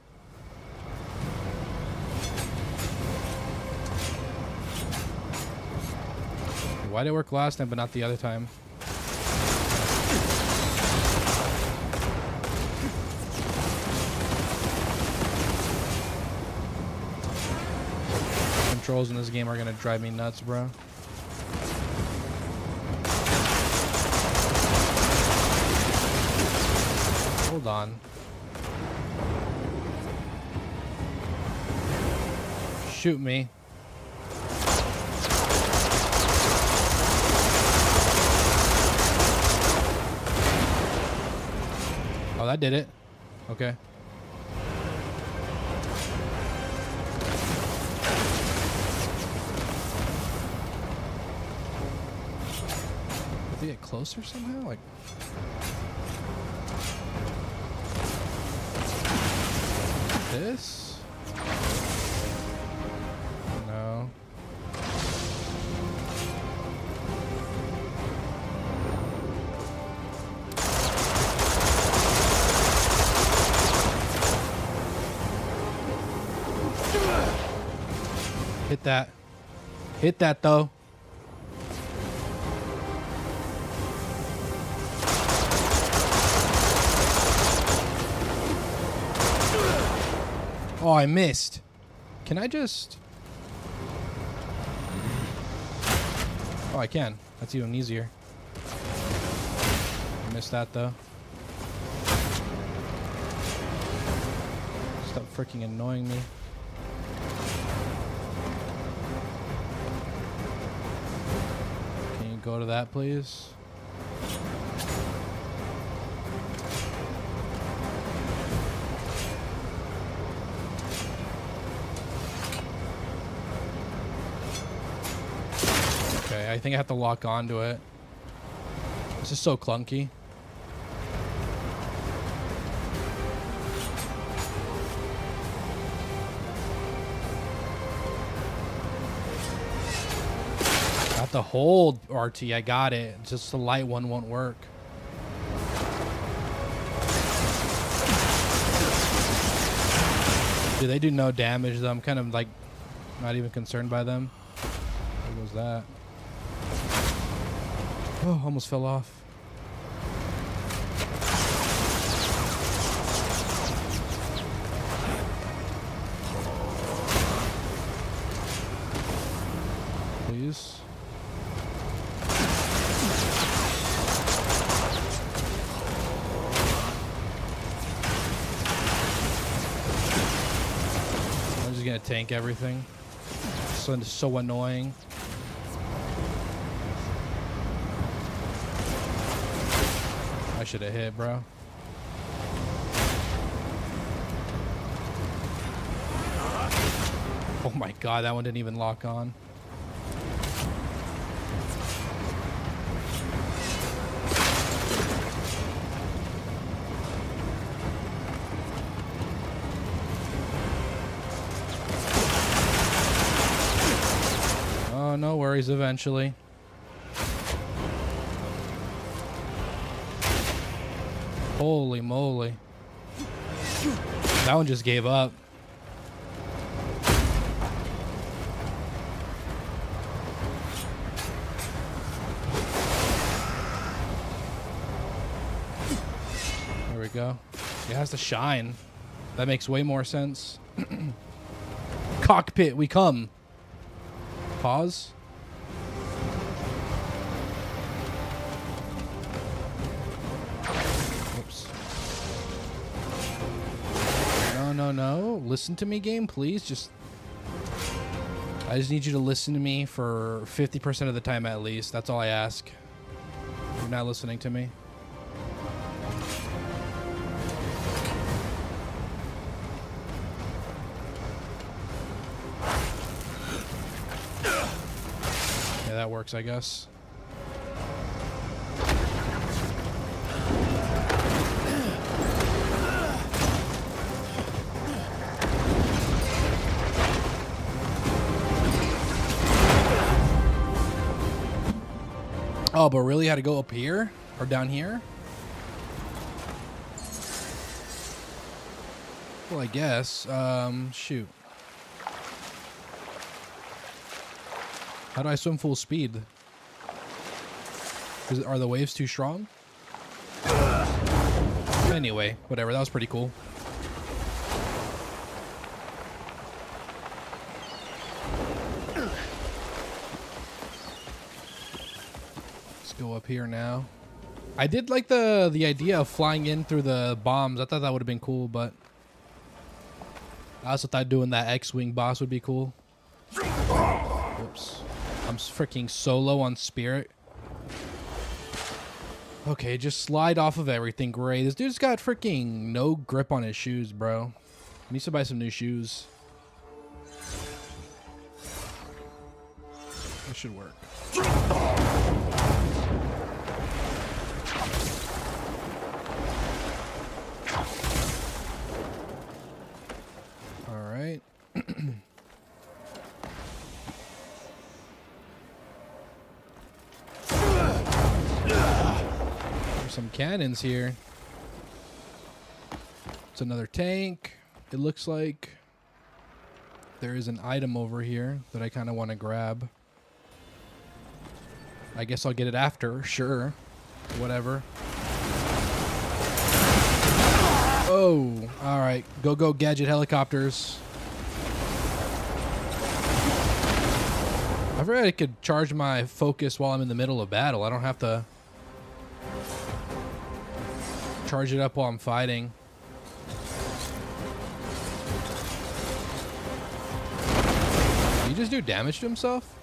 Why did it work last time but not the other time? Controls in this game are gonna drive me nuts, bro. Hold on. Shoot me. Oh, that did it. Okay. Get closer somehow? Like this? No. Hit that. Hit that though. Oh, I missed. Can I just... Oh, I can. That's even easier. I missed that, though. Stop freaking annoying me. Can you go to that, please? Okay, I think I have to lock onto it. This is so clunky. Got the hold RT, I got it. Just the light one won't work. Dude, they do no damage though. I'm kind of like not even concerned by them. What was that? Oh, almost fell off. Please. I'm just gonna tank everything. So annoying. I should have hit, bro. Oh my god, that one didn't even lock on. Oh, no worries eventually. Holy moly. That one just gave up. There we go. It has to shine. That makes way more sense. Cockpit, we come. Pause. Whoops. No. Listen to me, game, please. I just need you to listen to me for 50% of the time at least. That's all I ask. You're not listening to me. Yeah, that works, I guess. Oh, but really had to go up here or down here? Well, I guess. Shoot. How do I swim full speed? Are the waves too strong? Anyway, whatever. That was pretty cool. Go up here now. I did like the idea of flying in through the bombs. I thought that would have been cool, but I also thought doing that X-Wing boss would be cool. Whoops. I'm freaking solo on Spirit. Okay, just slide off of everything. Great. This dude's got freaking no grip on his shoes, bro. He needs to buy some new shoes. This should work. Alright. There's some cannons here. It's another tank. It looks like there is an item over here that I kind of want to grab. I guess I'll get it after. Sure. Whatever. Oh, all right. Go gadget helicopters. I forgot I could charge my focus while I'm in the middle of battle. I don't have to charge it up while I'm fighting. Did he just do damage to himself?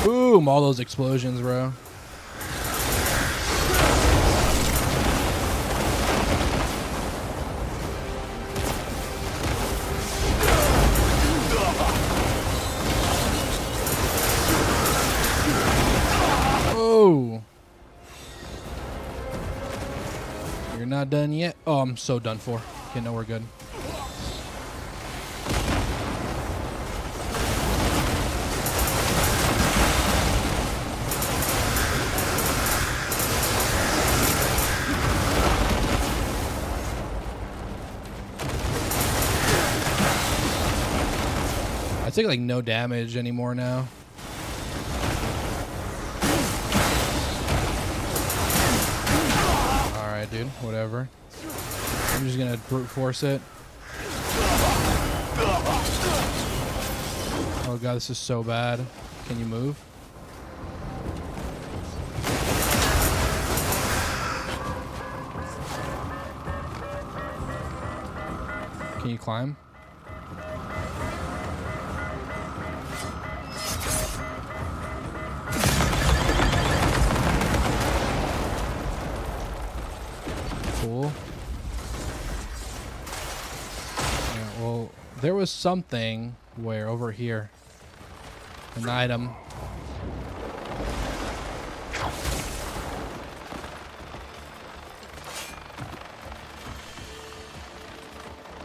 Boom, all those explosions, bro. not done yet. Oh, I'm so done for. Okay, no, we're good. I take like no damage anymore now. Alright, dude. Whatever. I'm just gonna brute force it. Oh god, this is so bad. Can you move? Can you climb? Cool. Yeah, well, there was something where over here. An item.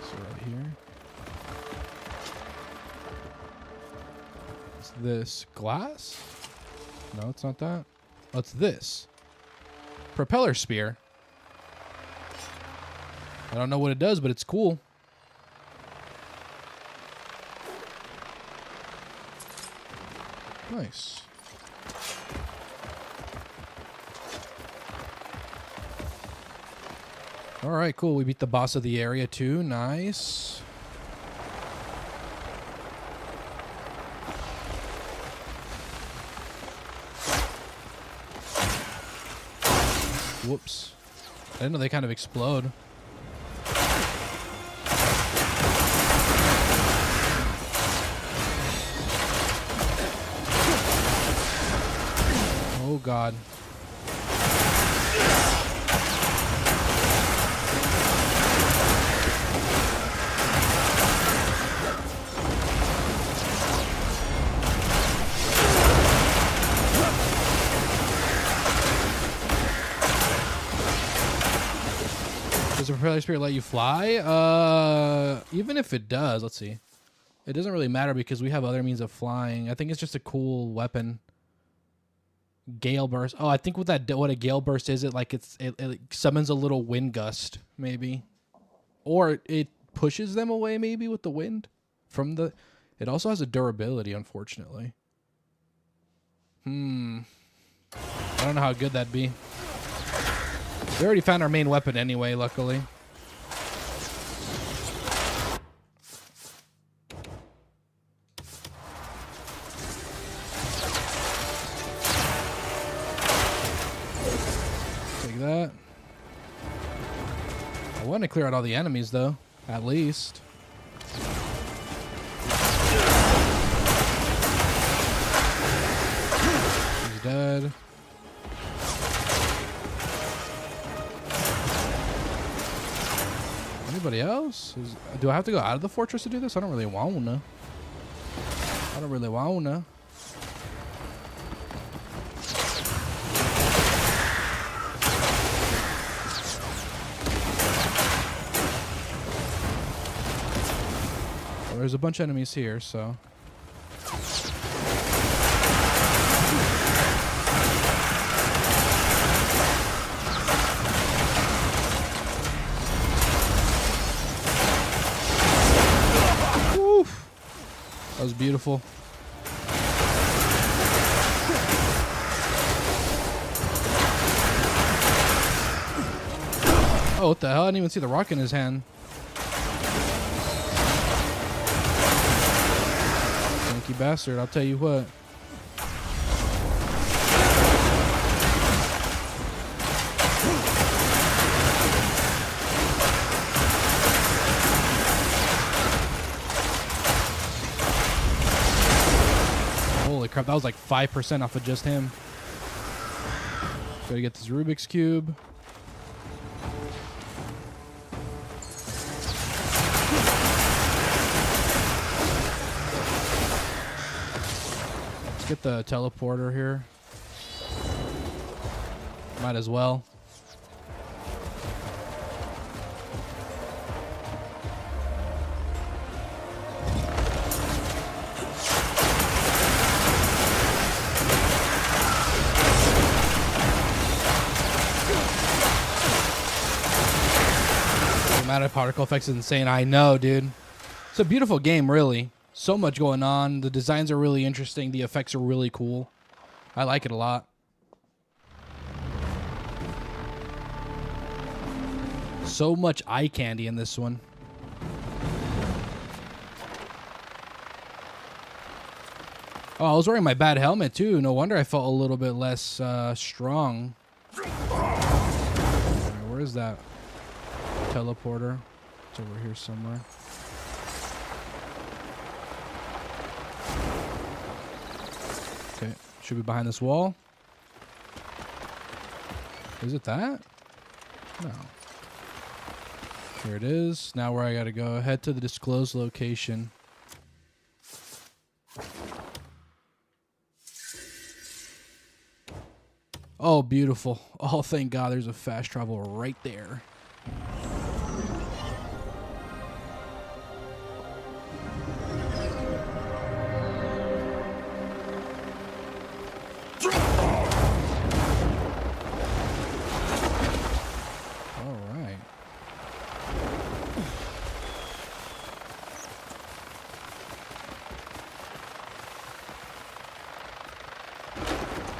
So right here. Is this glass? No, it's not that. Oh, it's this. Propeller spear. I don't know what it does, but it's cool. Nice. All right, cool. We beat the boss of the area too. Nice. Whoops. I didn't know they kind of explode. Oh god. Does the propeller spear let you fly? Even if it does, let's see. It doesn't really matter because we have other means of flying. I think it's just a cool weapon. Gale burst. Oh, I think what a gale burst is, it summons a little wind gust, maybe, or it pushes them away, maybe with the wind from the. It also has a durability, unfortunately. I don't know how good that'd be. We already found our main weapon anyway, luckily. That. I want to clear out all the enemies, though. At least. He's dead. Anybody else? Do I have to go out of the fortress to do this? I don't really wanna. I don't really wanna. There's a bunch of enemies here, so. Woof. That was beautiful. Oh, what the hell? I didn't even see the rock in his hand. Bastard, I'll tell you what. Holy crap, that was like 5% off of just him. Gotta get this Rubik's Cube. Get the teleporter here. Might as well. amount of particle effects is insane. I know, dude. It's a beautiful game, really. So much going on. The designs are really interesting. The effects are really cool. I like it a lot. So much eye candy in this one. Oh, I was wearing my bad helmet too. No wonder I felt a little bit less strong. Right, where is that teleporter? It's over here somewhere. Okay, should be behind this wall. Is it that? No. Here it is. Now where I gotta go. Head to the disclosed location. Oh, beautiful. Oh, thank God there's a fast travel right there.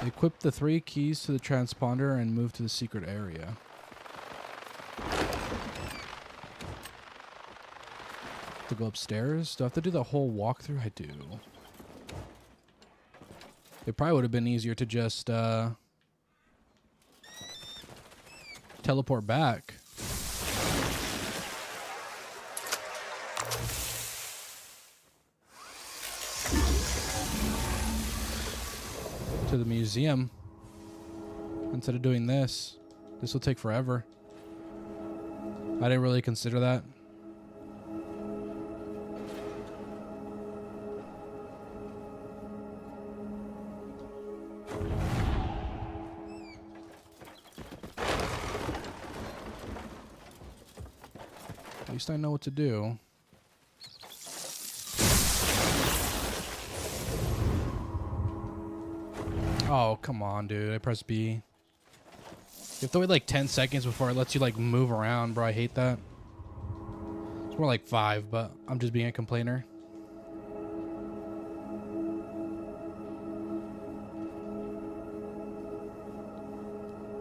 Equip the 3 keys to the transponder and move to the secret area. To go upstairs? Do I have to do the whole walkthrough? I do. It probably would have been easier to just teleport back. To the museum instead of doing this. This will take forever. I didn't really consider that. At least I know what to do. Oh, come on, dude. I pressed B. You have to wait like 10 seconds before it lets you like move around, bro. I hate that. It's more like 5, but I'm just being a complainer.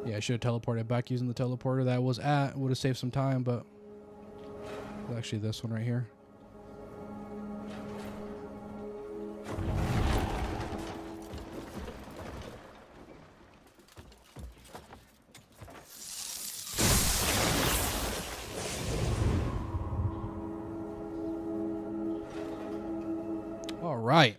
Yeah, I should have teleported back using the teleporter that I was at. Would have saved some time, but it's actually this one right here. All right.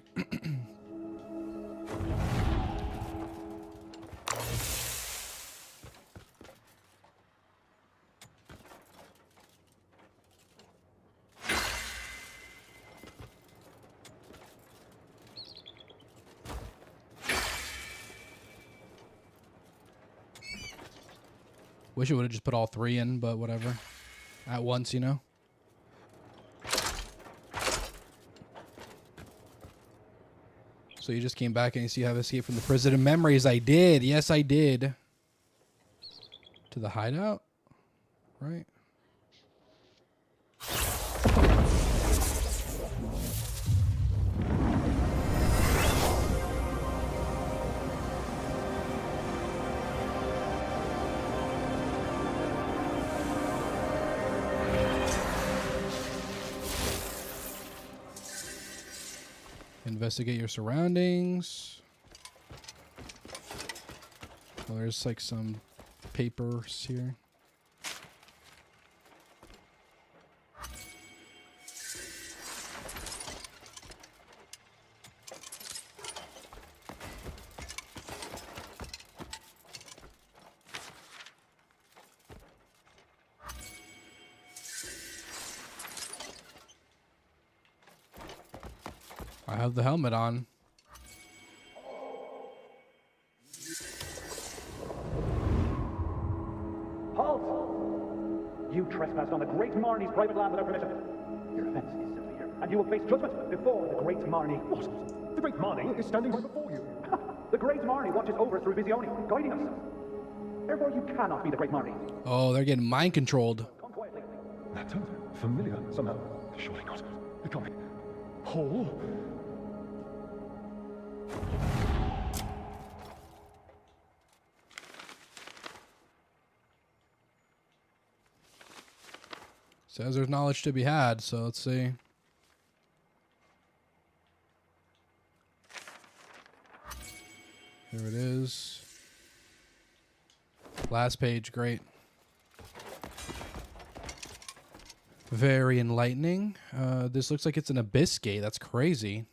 Wish it would have just put all 3 in, but whatever. At once, you know? So you just came back and you see how I escaped from the prison of memories. I did. Yes, I did. To the hideout? Right? Investigate your surroundings. Well, there's like some papers here. I have the helmet on. Halt! You trespassed on the Great Marnie's private land without permission. Your offense is severe, and you will face judgment before the Great Marnie. What? The Great Marnie is standing right before you. The Great Marnie watches over us through Visione, guiding us. Therefore, you cannot be the Great Marnie. Oh, they're getting mind controlled. Come quietly. That sounds familiar somehow. Surely not. It can't be. Hall? Says there's knowledge to be had, so let's see. Here it is. Last page, great. Very enlightening. This looks like it's an abyss gate. That's crazy.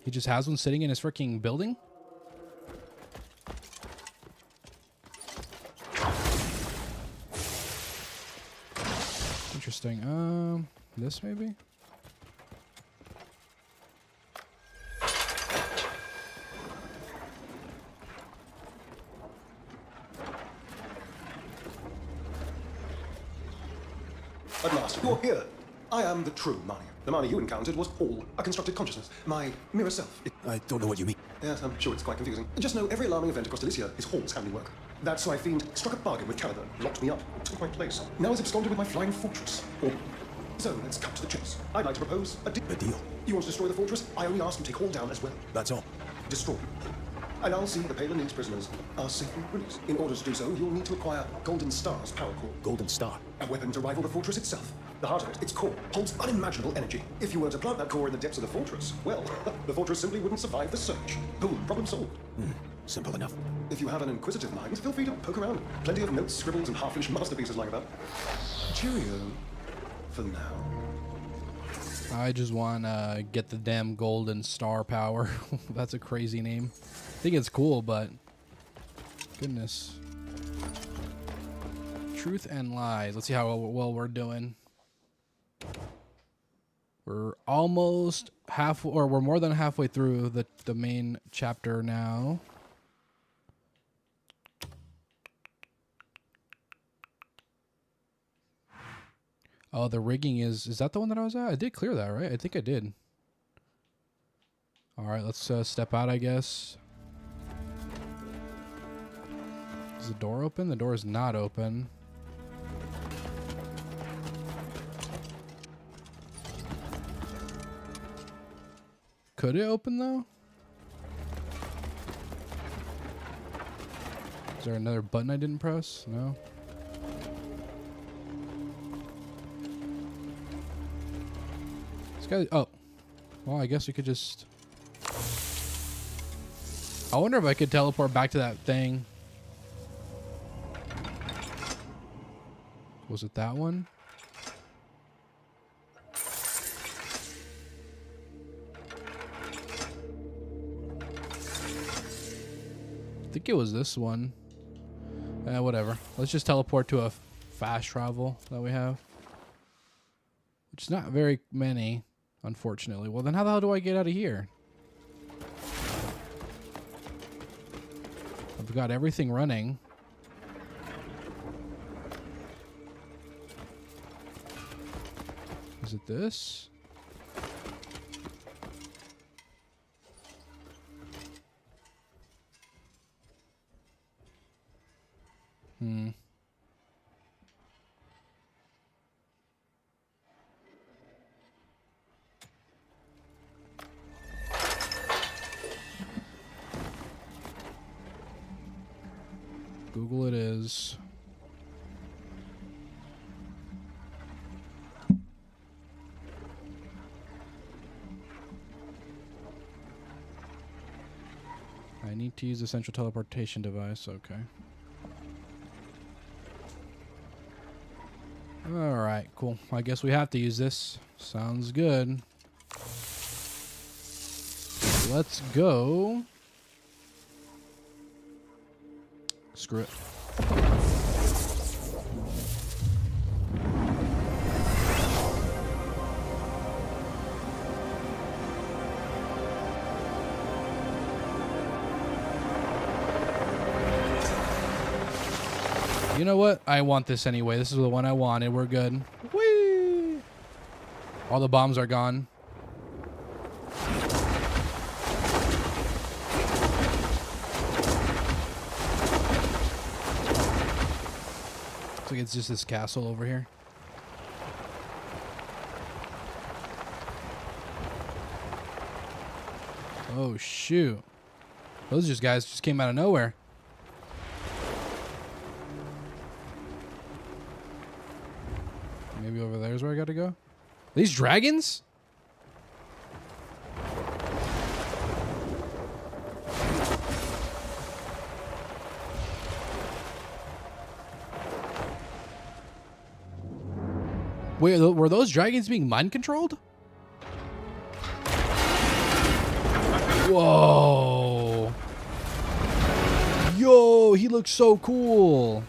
He just has one sitting in his freaking building? Interesting. This maybe? At last, you're here. I am the true Marnie. The Marnie you encountered was Hall, a constructed consciousness. My mirror self. I don't know what you mean. Yes, I'm sure it's quite confusing. Just know every alarming event across Delicia is Hall's handiwork. That sly fiend struck a bargain with Caliban, locked me up, took my place. Now has absconded with my flying fortress. So let's cut to the chase. I'd like to propose a deal. You want to destroy the fortress? I only ask you take Hall down as well. That's all. Destroy. And I'll see the Palin League's prisoners are safely released. In order to do so, you'll need to acquire Golden Star's power core. Golden Star. A weapon to rival the fortress itself. The heart of it, its core, holds unimaginable energy. If you were to plant that core in the depths of the fortress, well, the fortress simply wouldn't survive the search. Boom, problem solved. Simple enough. If you have an inquisitive mind, feel free to poke around. Plenty of notes, scribbles, and half-finished masterpieces lying about. Cheerio. For now. I just want to get the damn Golden Star power. That's a crazy name. I think it's cool, but goodness. Truth and lies. Let's see how well we're doing. We're almost or we're more than halfway through the main chapter now. Oh, the rigging is that the one that I was at? I did clear that, right? I think I did. All right, let's step out, I guess. Is the door open? The door is not open. Could it open, though? Is there another button I didn't press? No. This guy... Oh. Well, I guess we could just... I wonder if I could teleport back to that thing. Was it that one? I think it was this one. Whatever. Let's just teleport to a fast travel that we have. Which is not very many, unfortunately. Well, then how the hell do I get out of here? I've got everything running. Is it this? Google it is. I need to use the central teleportation device. Okay. All right, cool. I guess we have to use this. Sounds good. Let's go. Screw it. You know what? I want this anyway. This is the one I wanted. We're good. Whee! All the bombs are gone. Looks like it's just this castle over here. Oh, shoot. Those guys just came out of nowhere. Maybe over there is where I got to go. These dragons? Wait, were those dragons being mind controlled? Whoa. Yo, he looks so cool.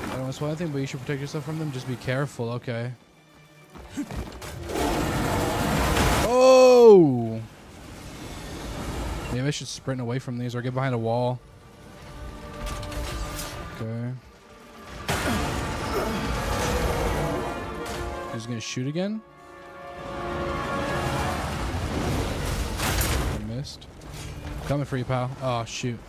I don't know, it's one thing, but you should protect yourself from them. Just be careful, okay. Oh! Maybe I should sprint away from these or get behind a wall. Okay. He's gonna shoot again. I missed. Coming for you, pal. Oh, shoot.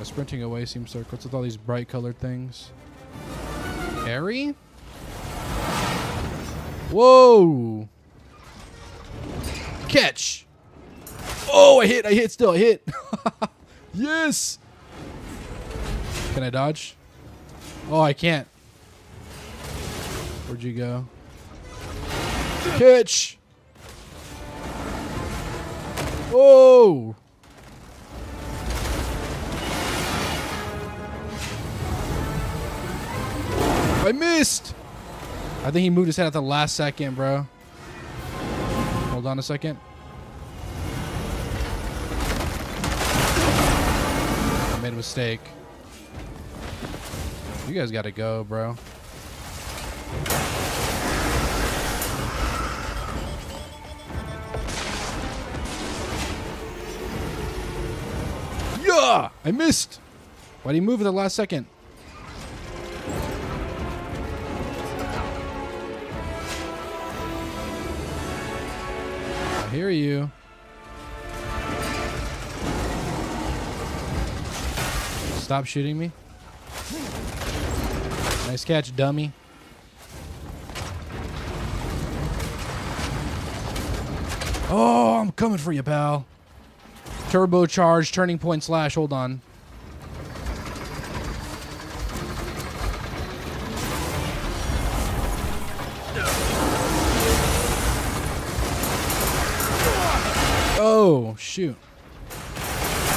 Sprinting away seems circles with all these bright colored things. Harry? Whoa! Catch! Oh, I hit still, I hit! Yes! Can I dodge? Oh, I can't. Where'd you go? Catch! Whoa! I missed! I think he moved his head at the last second, bro. Hold on a second. I made a mistake. You guys gotta go, bro. Yeah! I missed! Why'd he move at the last second? I hear you. Stop shooting me. Nice catch, dummy. Oh, I'm coming for you, pal. Turbocharge, turning point slash. Hold on. Oh, shoot.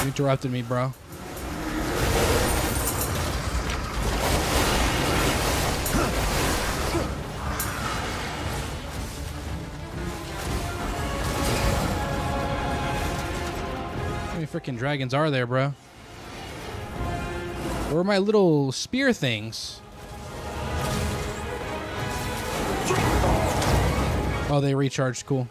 You interrupted me, bro. How many freaking dragons are there, bro? Where are my little spear things? Oh, they recharged. Cool.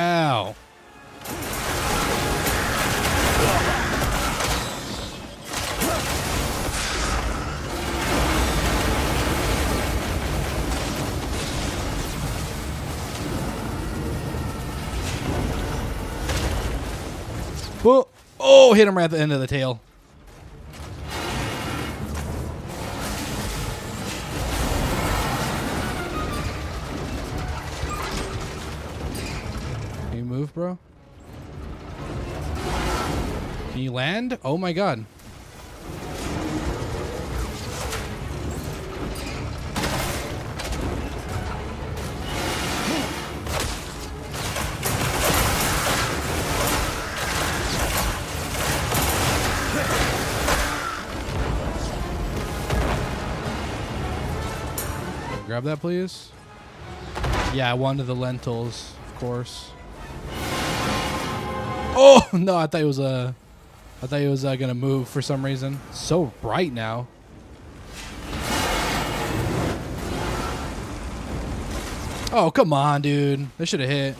Ow. Whoa. Oh, hit him right at the end of the tail. Can you move, bro? Can you land? Oh my god. Grab that, please. Yeah, one of the lentils, of course. Oh no! I thought he was gonna move for some reason. It's so bright now. Oh come on, dude! They should have hit.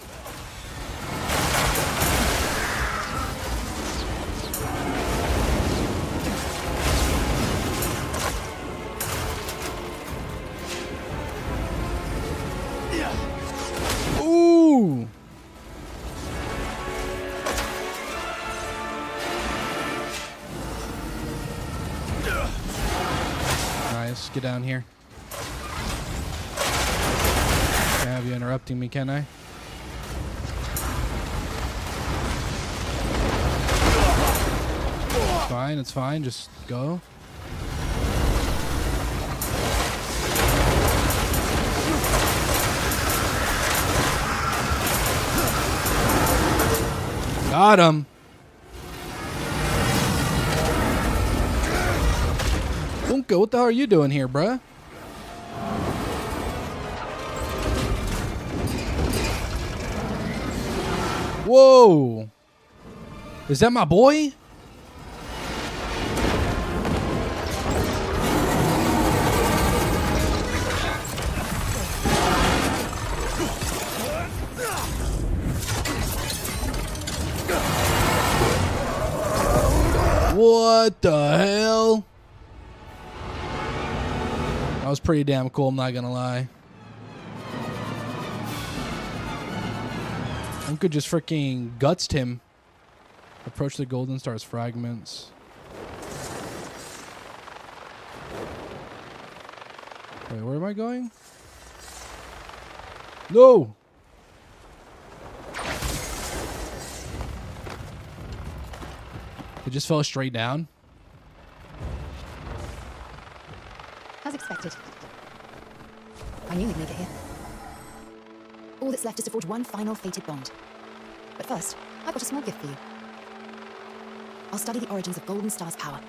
get down here. Can't have you interrupting me, can I? It's fine, it's fine. Just go. Got him. Unka, what the hell are you doing here, bruh? Whoa. Is that my boy? What the hell? That was pretty damn cool, I'm not gonna lie. Unka just freaking gutsed him. Approach the Golden Star's fragments. Wait, where am I going? No! It just fell straight down. As expected. I knew you'd make it here. All that's left is to forge one final fated bond. But first, I've got a small gift for you. I'll study the origins of Golden Star's power.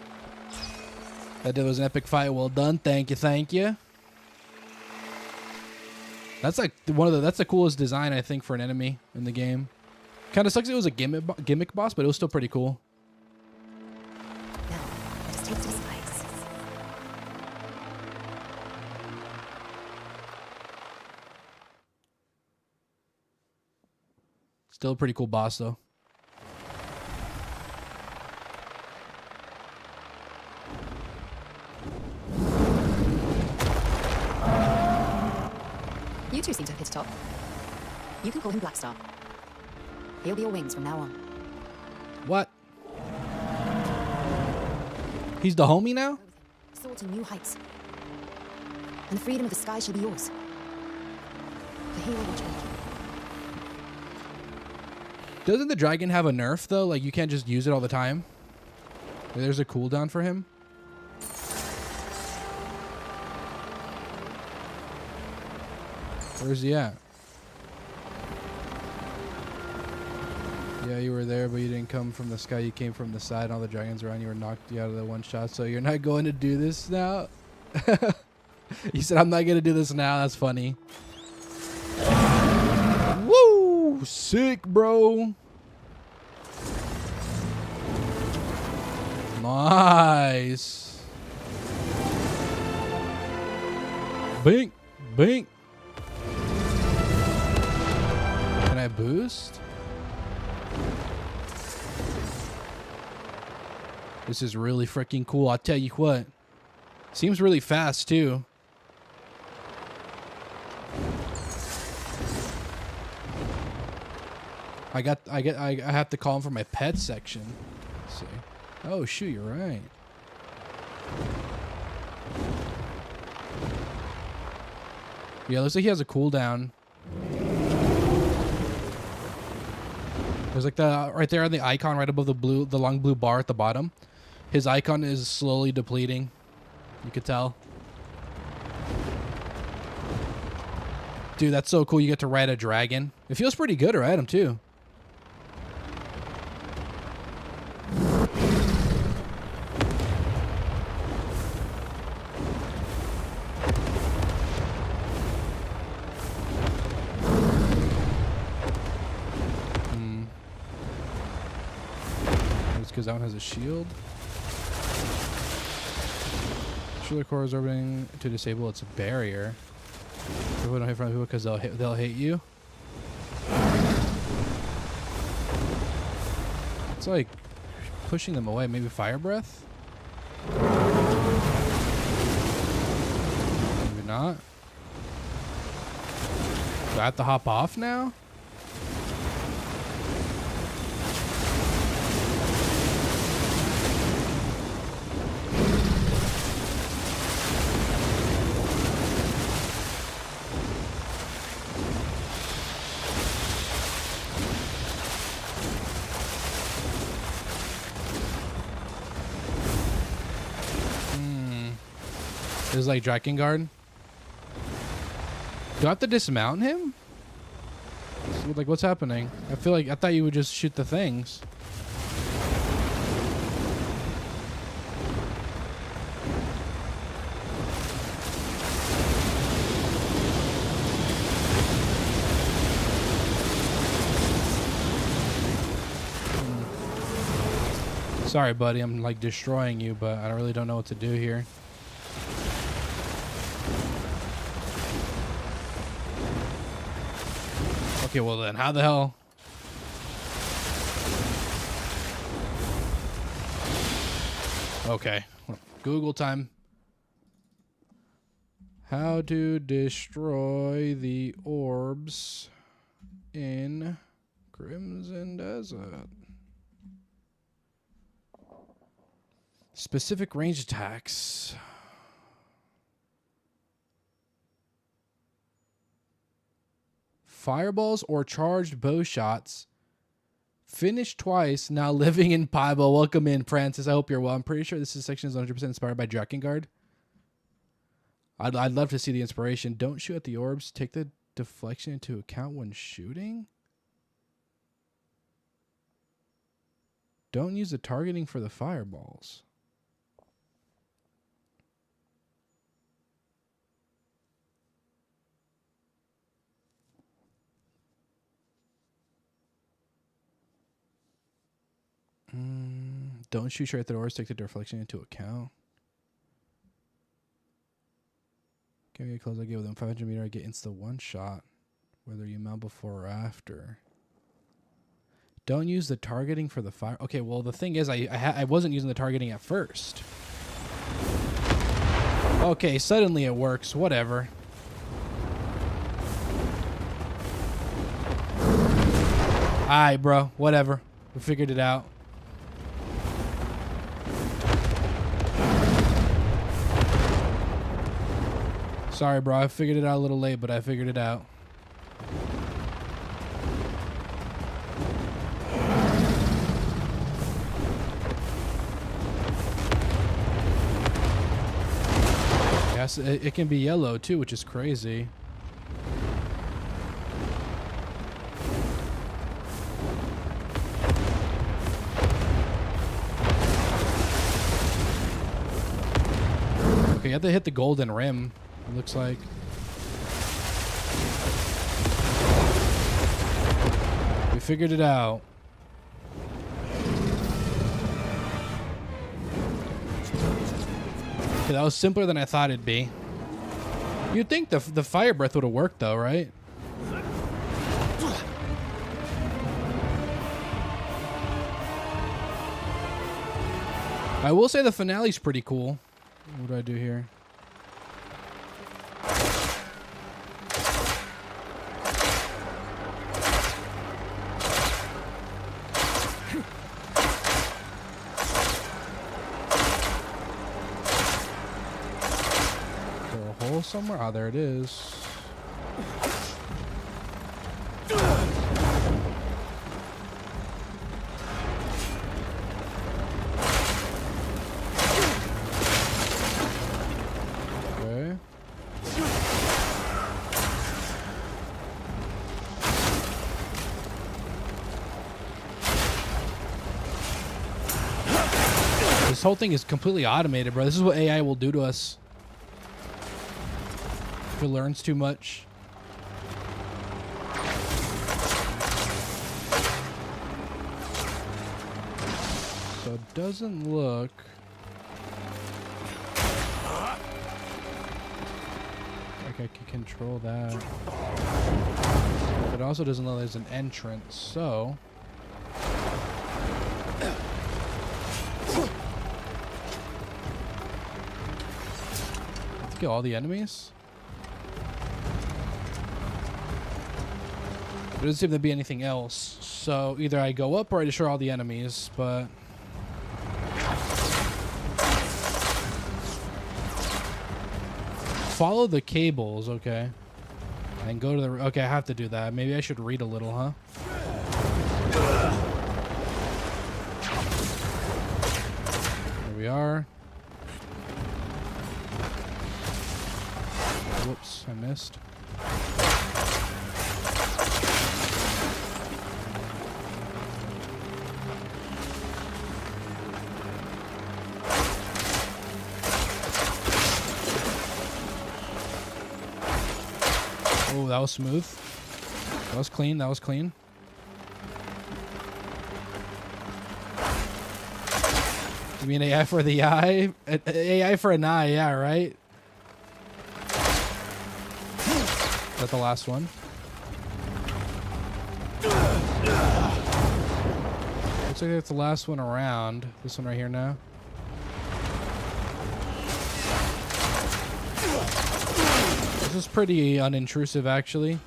That was an epic fight. Well done. Thank you. Thank you. That's like that's the coolest design I think for an enemy in the game. Kind of sucks it was a gimmick boss, but it was still pretty cool. Now, let us take to the skies. Still a pretty cool boss though. You two seem to have hit a top. You can call him Blackstar. He'll be your wings from now on. What? He's the homie now? Soar to new heights. And the freedom of the sky shall be yours. For he will watch over you. Doesn't the dragon have a nerf though? Like you can't just use it all the time? There's a cooldown for him? Where's he at? Yeah, you were there, but you didn't come from the sky. You came from the side, and all the dragons around you were knocked you out of the one shot. So you're not going to do this now? You said, I'm not going to do this now. That's funny. Woo! Sick, bro. Nice. Bink. Bink. Can I boost? This is really freaking cool. I'll tell you what. Seems really fast too. I have to call him for my pet section. Let's see. Oh shoot, you're right. Yeah, looks like he has a cooldown. There's like the right there on the icon right above the long blue bar at the bottom. His icon is slowly depleting. You could tell. Dude, that's so cool. You get to ride a dragon. It feels pretty good to ride him too. Because that one has a shield. Shield core is orbiting to disable its barrier. People don't hit front people because they'll hit you. It's like pushing them away. Maybe fire breath. Maybe not. Do I have to hop off now? This is like Drakengard. Do I have to dismount him? Like, what's happening? I feel like I thought you would just shoot the things. Sorry, buddy. I'm like destroying you, but I really don't know what to do here. Okay, well then, how the hell? Okay, Google time. How to destroy the orbs in Crimson Desert. Specific range attacks. Fireballs or charged bow shots. Finished twice, now living in Pybo. Welcome in, Francis. I hope you're well. I'm pretty sure this section is 100% inspired by Drakengard. I'd love to see the inspiration. Don't shoot at the orbs. Take the deflection into account when shooting. Don't use the targeting for the fireballs. Don't shoot straight at the doors. Take the deflection into account. Can we get close? I get within 500 meters. I get insta one shot, whether you mount before or after. Don't use the targeting for the fire. Okay, well the thing is, I wasn't using the targeting at first. Okay, suddenly it works. Whatever. Alright, bro. Whatever. We figured it out. Sorry, bro. I figured it out a little late, but I figured it out. Yes, it can be yellow too, which is crazy. Okay, you have to hit the golden rim. It looks like. We figured it out. Okay, that was simpler than I thought it'd be. You'd think the fire breath would have worked though, right? I will say the finale's pretty cool. What do I do here? Somewhere. Ah, there it is. Okay. This whole thing is completely automated, bro. This is what AI will do to us. If it learns too much. So it doesn't look... like I can control that. But it also doesn't look like there's an entrance, so... let's kill all the enemies. There doesn't seem to be anything else. So either I go up or I destroy all the enemies, but... follow the cables, okay. And go to the... okay, I have to do that. Maybe I should read a little, huh? There we are. Whoops, I missed. Oh, that was smooth. That was clean. That was clean. You mean AI for the eye? AI for an eye, yeah, right? Is that the last one? Looks like that's the last one around. This one right here now. This is pretty unintrusive, actually.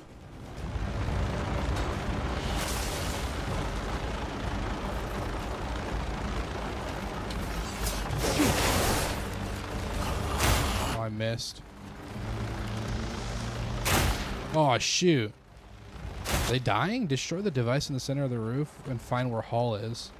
Oh, I missed. Oh, shoot. Are they dying? Destroy the device in the center of the roof and find where Hall is.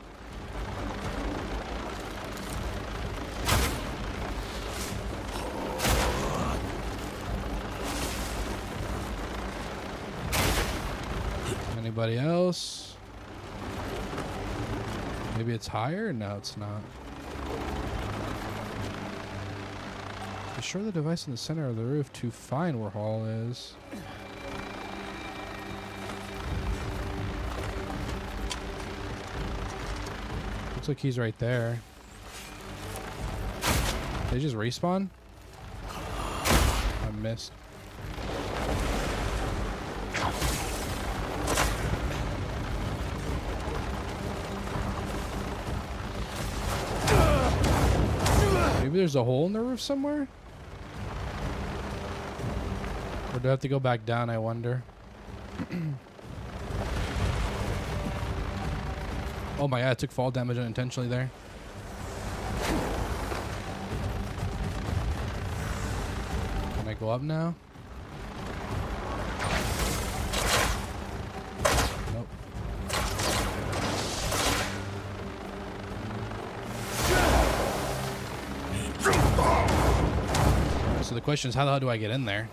Anybody else? Maybe it's higher? No, it's not. Destroy the device in the center of the roof to find where Hall is. Looks like he's right there. Did they just respawn? I missed. Maybe there's a hole in the roof somewhere? Or do I have to go back down, I wonder? Oh my god, I took fall damage unintentionally there. Can I go up now? Nope. So the question is, how the hell do I get in there?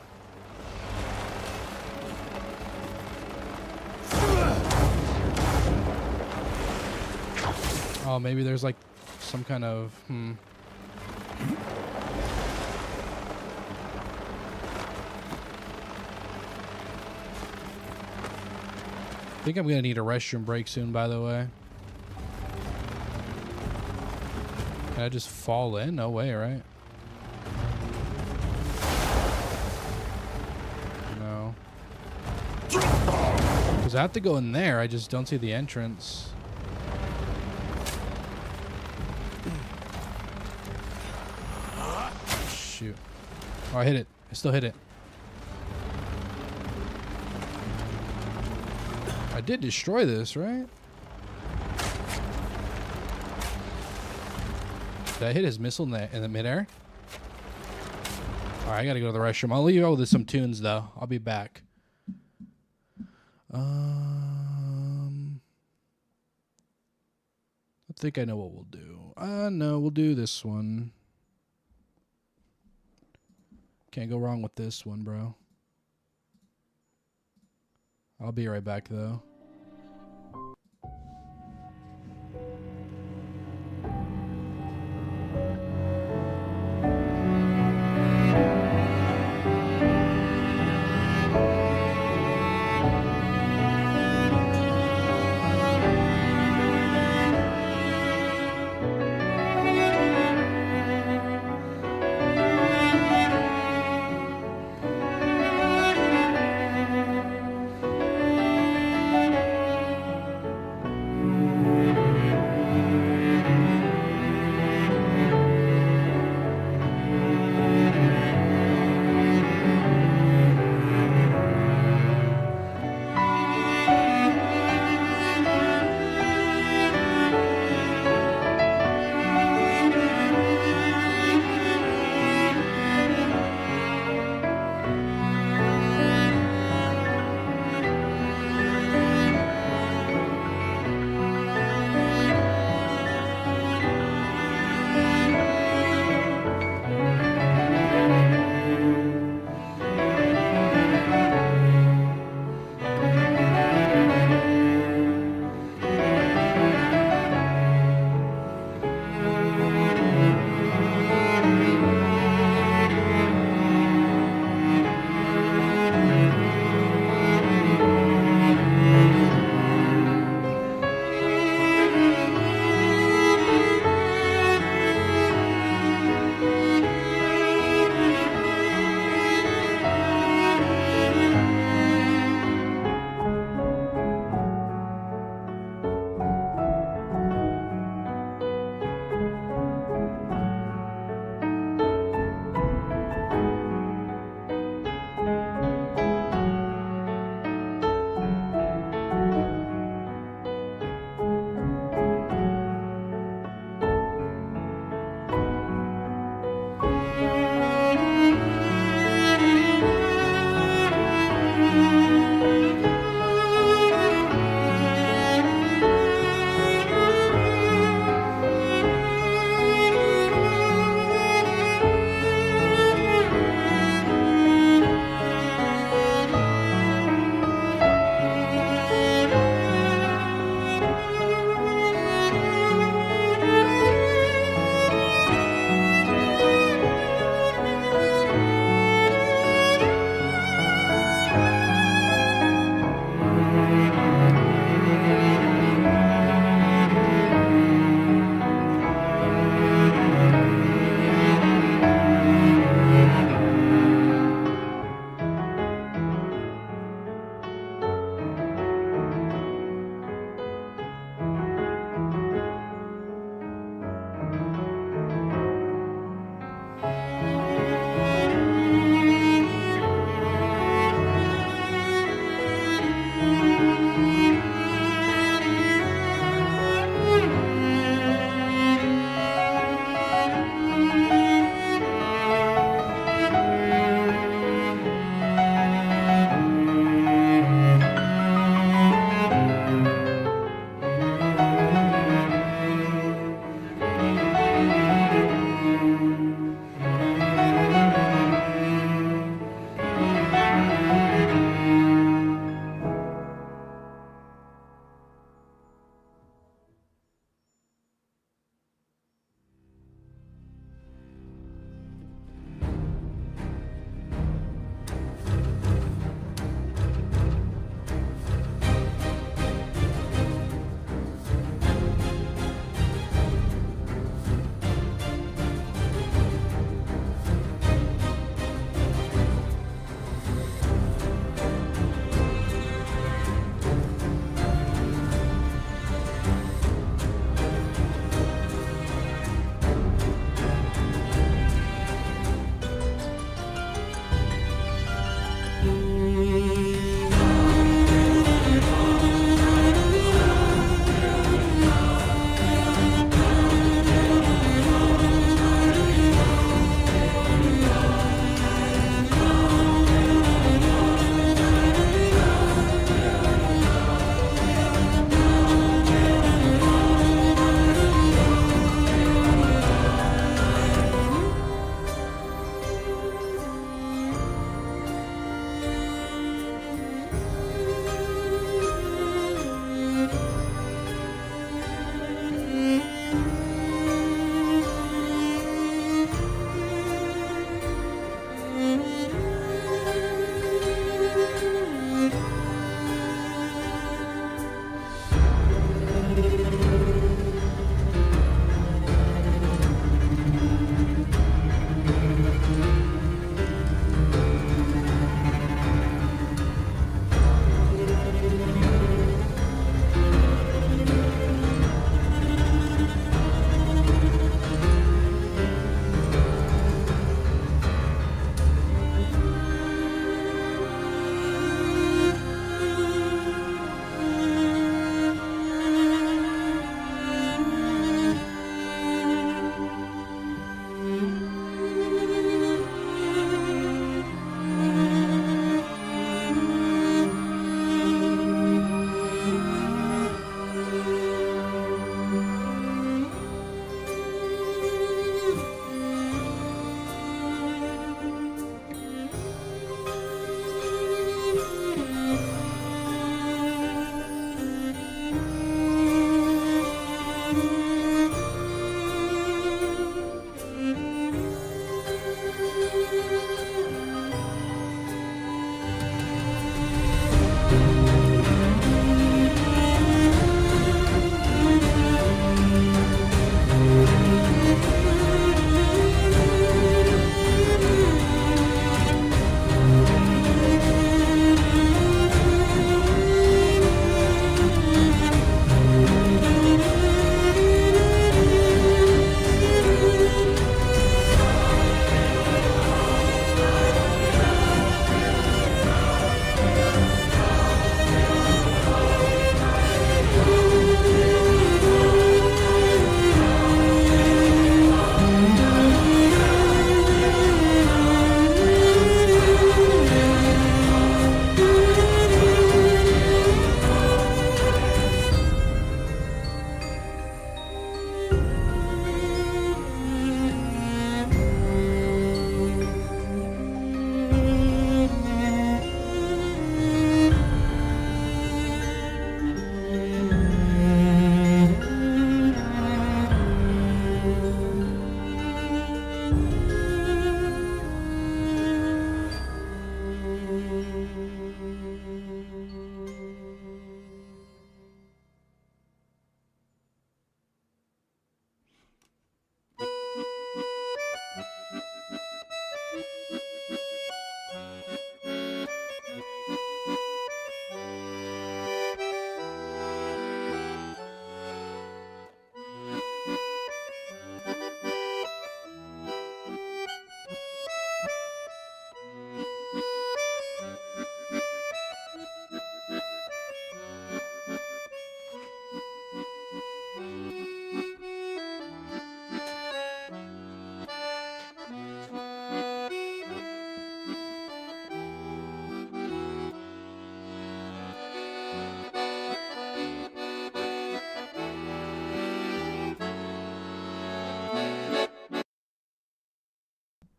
Oh, maybe there's like some kind of I think I'm gonna need a restroom break soon, by the way. Can I just fall in? No way, right? No. Because I have to go in there. I just don't see the entrance. Shoot. Oh, I hit it. I still hit it. I did destroy this, right? Did I hit his missile in the midair? Alright, I gotta go to the restroom. I'll leave you with some tunes, though. I'll be back. I think I know what we'll do. No, we'll do this one. Can't go wrong with this one, bro. I'll be right back, though.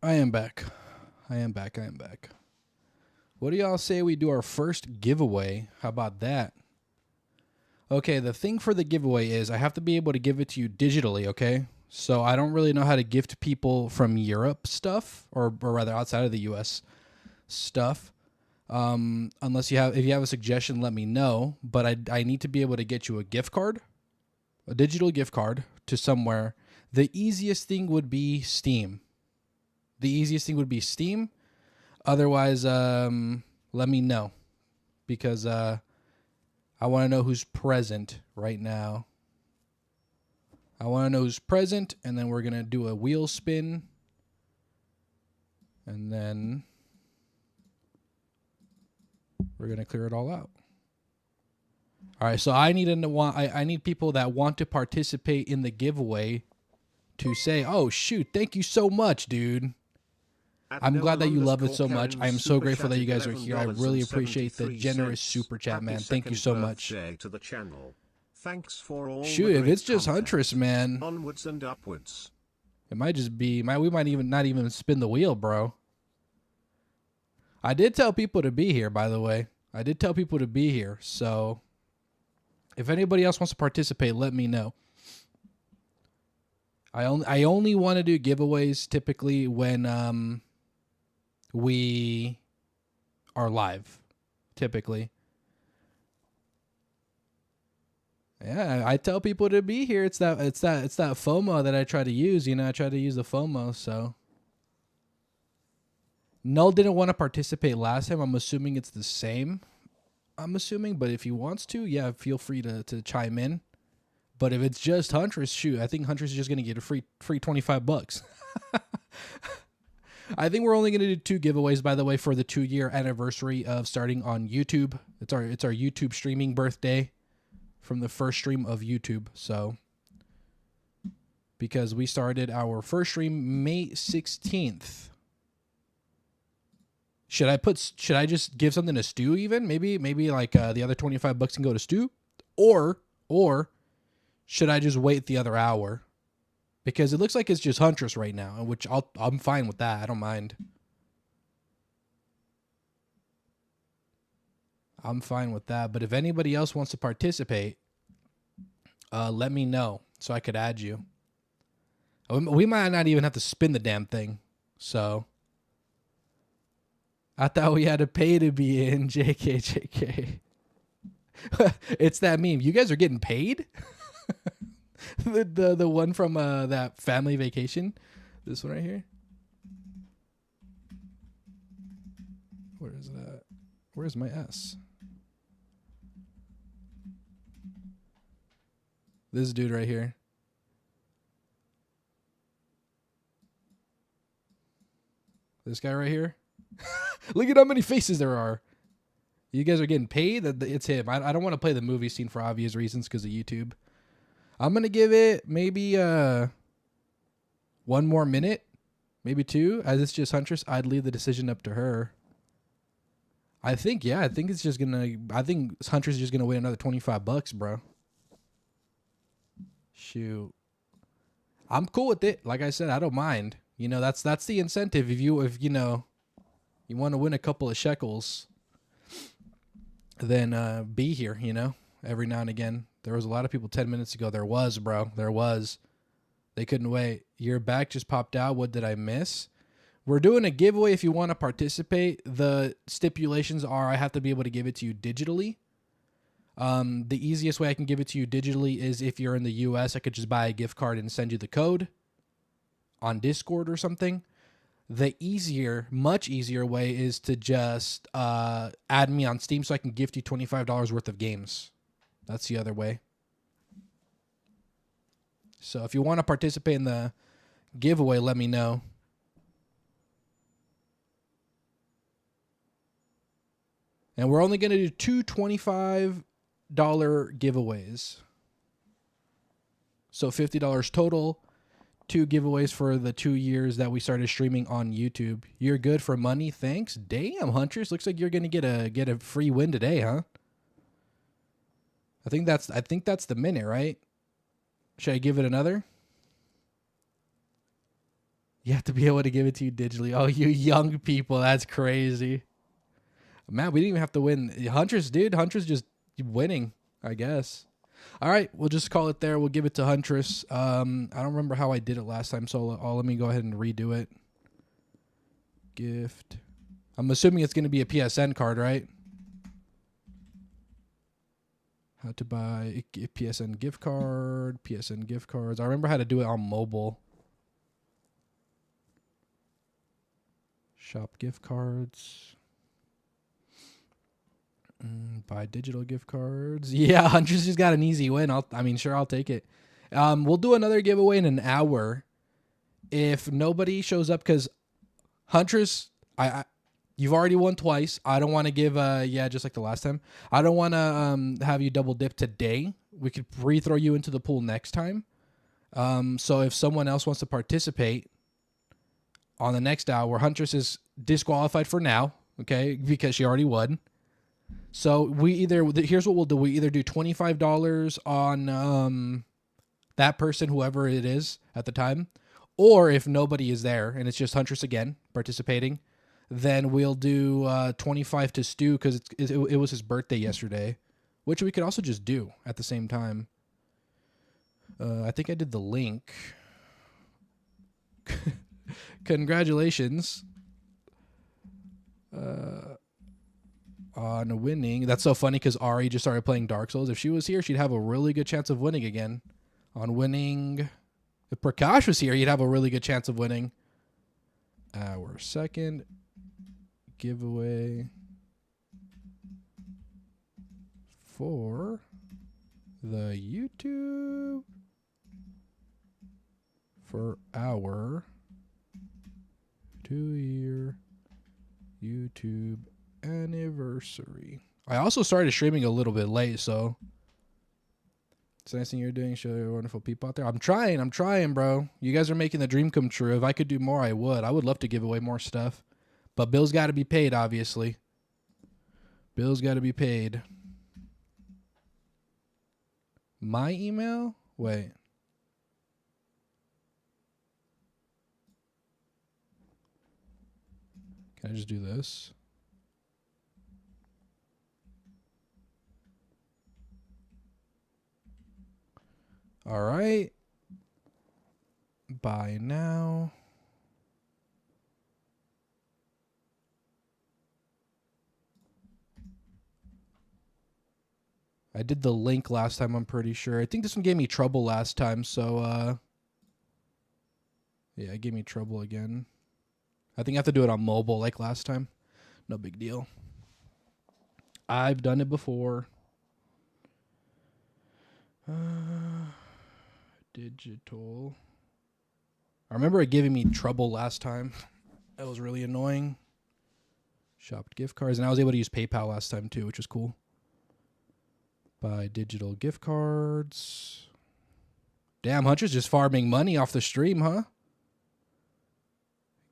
I am back. I am back. I am back. What do y'all say we do our first giveaway? How about that? Okay, the thing for the giveaway is I have to be able to give it to you digitally, okay? So I don't really know how to gift people from Europe stuff, or rather outside of the U.S. stuff. Unless if you have a suggestion, let me know. But I need to be able to get you a gift card, a digital gift card to somewhere. The easiest thing would be Steam. Otherwise, let me know, because I want to know who's present right now. I want to know who's present, and then we're going to do a wheel spin. And then we're going to clear it all out. All right, so I need people that want to participate in the giveaway to say, "Oh shoot, thank you so much, dude. I'm glad that you love it so much. I am so grateful that you guys are here. I really appreciate the generous super chat, man. Thank you so much." To the channel. Thanks for all. Shoot, if it's just Huntress, man, onwards and upwards. It might just be we might even not even spin the wheel, bro. I did tell people to be here, by the way. I did tell people to be here. So if anybody else wants to participate, let me know. I only want to do giveaways typically when we are live, typically. Yeah, I tell people to be here. It's that FOMO that I try to use. You know, I try to use the FOMO. So Null didn't want to participate last time. I'm assuming it's the same. But if he wants to, yeah, feel free to chime in. But if it's just Huntress, shoot, I think Huntress is just gonna get a free $25. I think we're only gonna do 2 giveaways, by the way, for the 2-year anniversary of starting on YouTube. It's our YouTube streaming birthday from the first stream of YouTube. So because we started our first stream May 16th. Should I just give something to Stu even? Maybe like the other $25 can go to Stu, or should I just wait the other hour? Because it looks like it's just Huntress right now, which I'm fine with that. I don't mind. I'm fine with that. But if anybody else wants to participate, let me know so I could add you. We might not even have to spin the damn thing. So I thought we had to pay to be in. JK. It's that meme. You guys are getting paid? the one from that family vacation. This one right here. Where is that? Where's my S? This dude right here. This guy right here. Look at how many faces there are. You guys are getting paid? It's him. I don't want to play the movie scene for obvious reasons because of YouTube. I'm going to give it maybe 1 more minute. Maybe 2. As it's just Huntress, I'd leave the decision up to her. I think Huntress is just going to win another $25, bro. Shoot. I'm cool with it. Like I said, I don't mind. You know, that's the incentive. If you want to win a couple of shekels, then be here, you know, every now and again. There was a lot of people 10 minutes ago. There was, bro. There was. They couldn't wait. Your back just popped out. What did I miss? We're doing a giveaway if you want to participate. The stipulations are I have to be able to give it to you digitally. The easiest way I can give it to you digitally is if you're in the US, I could just buy a gift card and send you the code on Discord or something. The much easier way is to just add me on Steam so I can gift you $25 worth of games. That's the other way. So if you want to participate in the giveaway, let me know. And we're only going to do 2 $25 giveaways. So $50 total. 2 giveaways for the 2 years that we started streaming on YouTube. You're good for money, thanks. Damn, Huntress, looks like you're gonna get a free win today, huh? I think that's the minute, right? Should I give it another? You have to be able to give it to you digitally. Oh, you young people, that's crazy. Man, we didn't even have to win. Huntress, dude. Huntress just winning, I guess. All right, we'll just call it there. We'll give it to Huntress. I don't remember how I did it last time, so let me go ahead and redo it. Gift. I'm assuming it's going to be a PSN card, right? How to buy a PSN gift card, PSN gift cards. I remember how to do it on mobile. Shop gift cards. Buy digital gift cards. Yeah, Huntress just got an easy win. I'll take it. We'll do another giveaway in an hour. If nobody shows up, because Huntress, you've already won twice. I don't want to give, just like the last time. I don't want to have you double dip today. We could re-throw you into the pool next time. So if someone else wants to participate on the next hour, Huntress is disqualified for now, okay, because she already won. So here's what we'll do. We either do $25 on that person, whoever it is at the time, or if nobody is there and it's just Huntress again participating, then we'll do 25 to Stu because it was his birthday yesterday, which we could also just do at the same time. I think I did the link. Congratulations on winning. That's so funny because Ari just started playing Dark Souls. If she was here, she'd have a really good chance of winning again. On winning. If Prakash was here, he'd have a really good chance of winning. Our second giveaway for the YouTube for our 2-year YouTube anniversary. I also started streaming a little bit late, so it's nice thing you're doing. Show your wonderful people out there. I'm trying, bro. You guys are making the dream come true. If I could do more, I would. I would love to give away more stuff. But bills got to be paid, obviously. Bills got to be paid. My email? Wait. Can I just do this? All right. Buy now. I did the link last time, I'm pretty sure. I think this one gave me trouble last time, so yeah, it gave me trouble again. I think I have to do it on mobile like last time. No big deal. I've done it before. Digital. I remember it giving me trouble last time. That was really annoying. Shopped gift cards. And I was able to use PayPal last time too, which was cool. Buy digital gift cards. Damn, Hunter's just farming money off the stream, huh?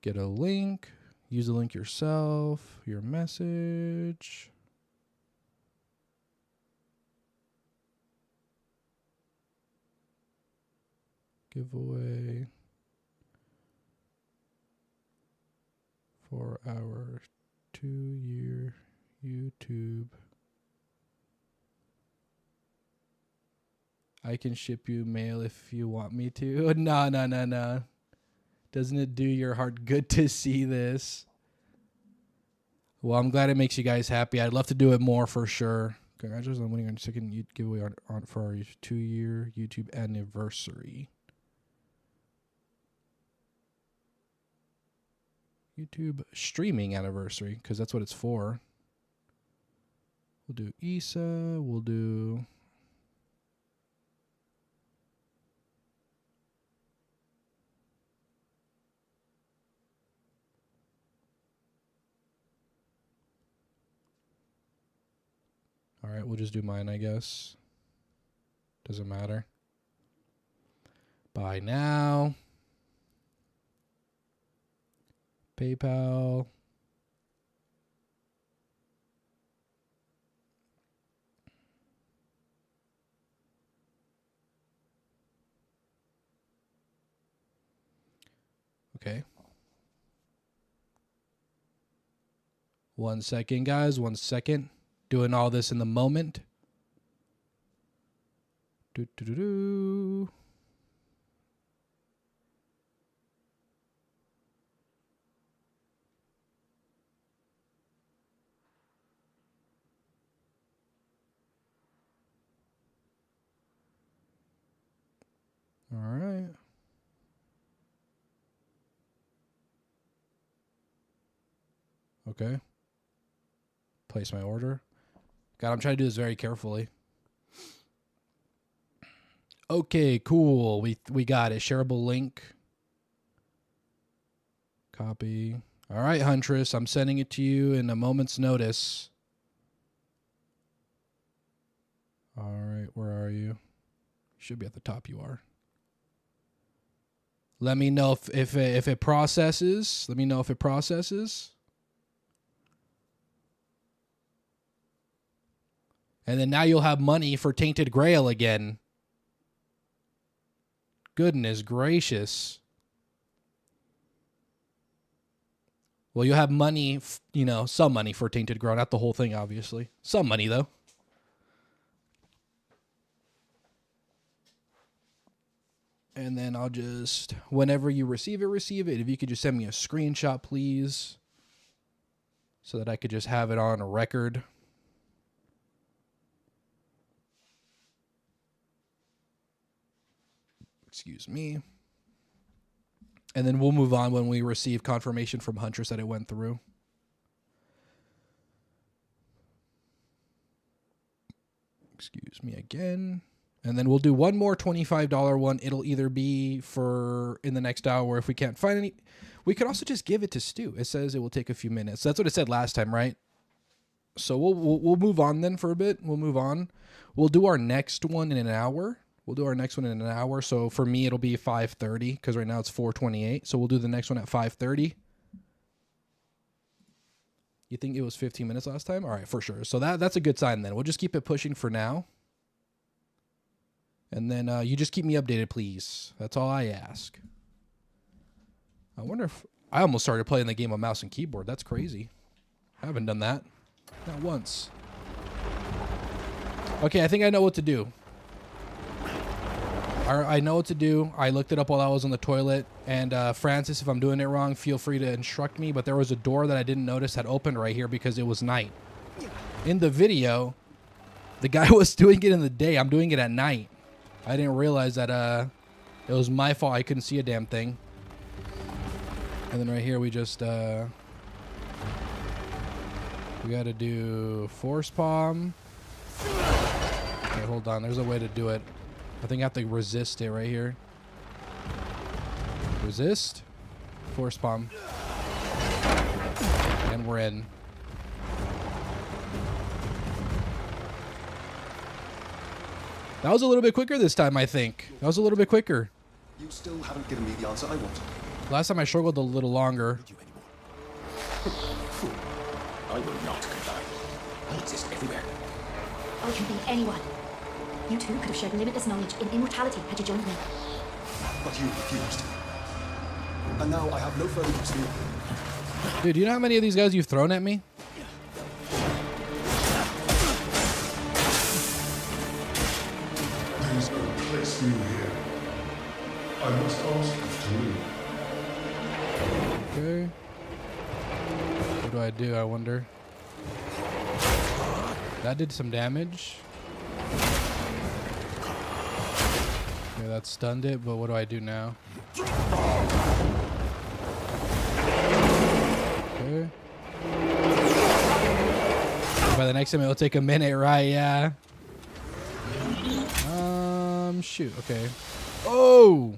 Get a link. Use the link yourself. Your message. Giveaway for our 2-year YouTube. I can ship you mail if you want me to. No. Doesn't it do your heart good to see this? Well, I'm glad it makes you guys happy. I'd love to do it more for sure. Congratulations on winning our second giveaway on for our 2-year YouTube anniversary. YouTube streaming anniversary, because that's what it's for. We'll do Issa. We'll do... All right, we'll just do mine, I guess. Doesn't matter. Buy now. PayPal. Okay. 1 second, guys. 1 second. Doing all this in the moment. Do. All right. Okay. Place my order. God, I'm trying to do this very carefully. Okay, cool. We got it. Shareable link. Copy. All right, Huntress. I'm sending it to you in a moment's notice. All right, where are you? Should be at the top. You are. Let me know if it processes. Let me know if it processes. And then now you'll have money for Tainted Grail again. Goodness gracious. Well, you'll have money, you know, some money for Tainted Grail. Not the whole thing, obviously. Some money, though. And then I'll just, whenever you receive it. If you could just send me a screenshot, please. So that I could just have it on a record. Excuse me. And then we'll move on when we receive confirmation from Huntress that it went through. Excuse me again. And then we'll do one more $25 one. It'll either be for in the next hour, or if we can't find any. We could also just give it to Stu. It says it will take a few minutes. That's what it said last time, right? So we'll move on then for a bit. We'll move on. We'll do our next one in an hour. So for me, it'll be 5:30 because right now it's 4:28. So we'll do the next one at 5:30. You think it was 15 minutes last time? All right, for sure. So that's a good sign then. We'll just keep it pushing for now. And then you just keep me updated, please. That's all I ask. I wonder if... I almost started playing the game on mouse and keyboard. That's crazy. I haven't done that. Not once. Okay, I think I know what to do. I know what to do. I looked it up while I was on the toilet. And Francis, if I'm doing it wrong, feel free to instruct me. But there was a door that I didn't notice that opened right here because it was night. In the video, the guy was doing it in the day. I'm doing it at night. I didn't realize that it was my fault. I couldn't see a damn thing. And then right here we just... we got to do Force Palm. Okay, hold on. There's a way to do it. I think I have to resist it right here. Resist. Force Palm. And we're in. That was a little bit quicker this time, I think. That was a little bit quicker. You still haven't given me the answer I want. Last time I struggled a little longer. I will not comply. I exist everywhere. I can be anyone. You too could have shared limitless knowledge in immortality had you joined me. But you refused. And now I have no further use for you. Dude, do you know how many of these guys you've thrown at me? There's no place for you here. I must ask you to leave. Okay. What do I do, I wonder? That did some damage. Okay, that stunned it, but what do I do now? Okay. By the next time it'll take a minute, right? Yeah. Shoot. Okay. Oh!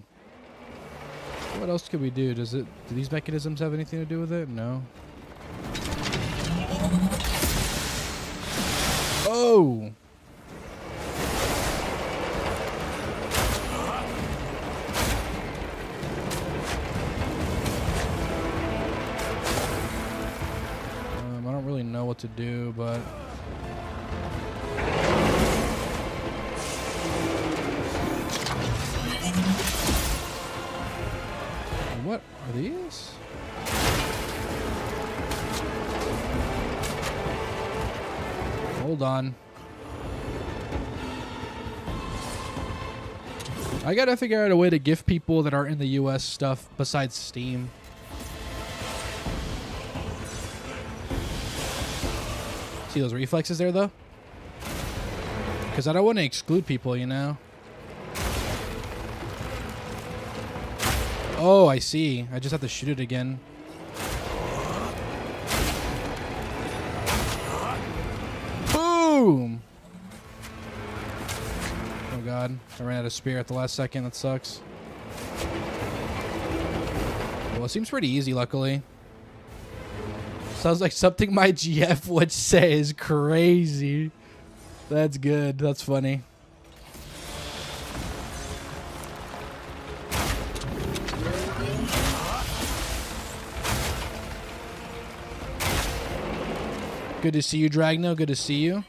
What else could we do? Do these mechanisms have anything to do with it? No. Oh! I don't really know what to do, but... What Are these? Hold on. I gotta figure out a way to gift people that are in the US stuff besides Steam. See those reflexes there, though? Because I don't want to exclude people, you know? Oh, I see. I just have to shoot it again. Boom! Oh, God. I ran out of spear at the last second. That sucks. Well, it seems pretty easy, luckily. Sounds like something my GF would say is crazy. That's good. That's funny. Good to see you, Dragno. Good to see you.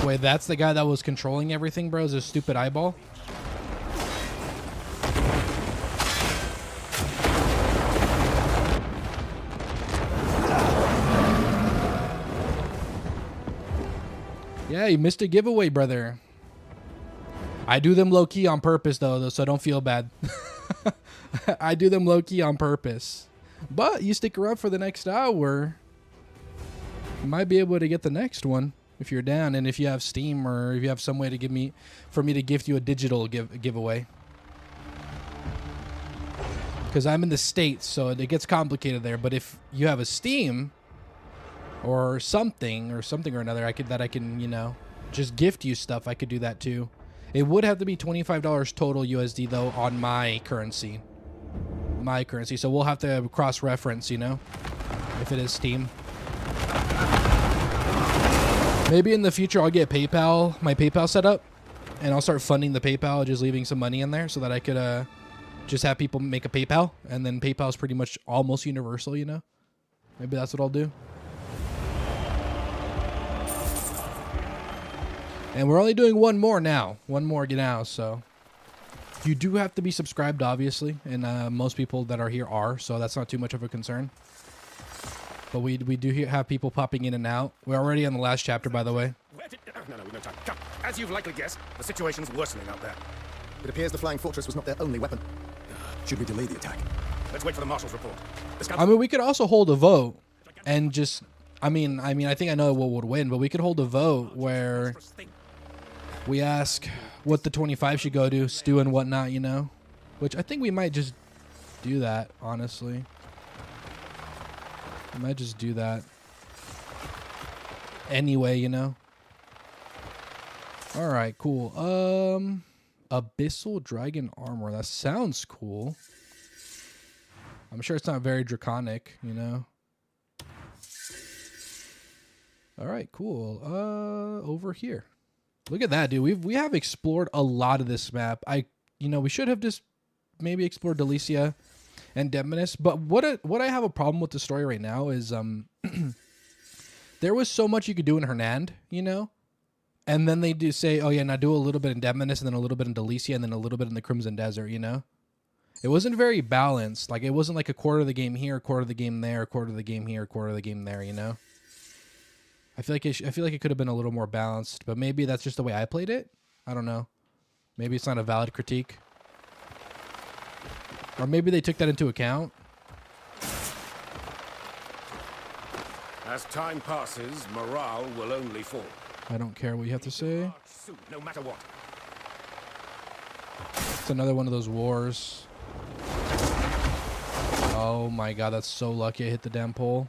Wait, that's the guy that was controlling everything, bro? Is a stupid eyeball? Yeah, you missed a giveaway, brother. I do them low-key on purpose, though, so don't feel bad. I do them low-key on purpose. But you stick around for the next hour, you might be able to get the next one if you're down, and if you have Steam or if you have some way to give me, for me to gift you a digital giveaway. Because I'm in the States, so it gets complicated there. But if you have a Steam or something or another, I can, you know, just gift you stuff. I could do that too. It would have to be $25 total USD though on my currency. So we'll have to cross-reference, you know, if it is Steam. Maybe in the future I'll get PayPal, my PayPal set up, and I'll start funding the PayPal, just leaving some money in there so that I could just have people make a PayPal, and then PayPal is pretty much almost universal, you know. Maybe that's what I'll do. And we're only doing one more now. One more now, so you do have to be subscribed, obviously, and most people that are here are, so that's not too much of a concern. But we do have people popping in and out. We're already on the last chapter, by the way. No, we've no time. Come. As you've likely guessed, the situation's worsening out there. It appears the flying fortress was not their only weapon. Should we delay the attack? Let's wait for the marshal's report. I mean, we could also hold a vote and just... I mean, I think I know what would win, but we could hold a vote where we ask what the 25 should go to, stew and whatnot, you know? Which I think we might just do that, honestly. I might just do that. Anyway, you know? Alright, cool. Abyssal Dragon Armor. That sounds cool. I'm sure it's not very draconic, you know? Alright, cool. Over here. Look at that, dude. We have explored a lot of this map. We should have just maybe explored Delicia and Demonis. But what I have a problem with the story right now is there was so much you could do in Hernand, you know? And then they do say, oh yeah, now do a little bit in Demonis and then a little bit in Delicia and then a little bit in the Crimson Desert, you know? It wasn't very balanced. Like, it wasn't like a quarter of the game here, a quarter of the game there, a quarter of the game here, a quarter of the game there, you know? I feel like it could have been a little more balanced, but maybe that's just the way I played it. I don't know. Maybe it's not a valid critique. Or maybe they took that into account. As time passes, morale will only fall. I don't care what you have to say. No matter what. It's another one of those wars. Oh my god, that's so lucky I hit the damn pole.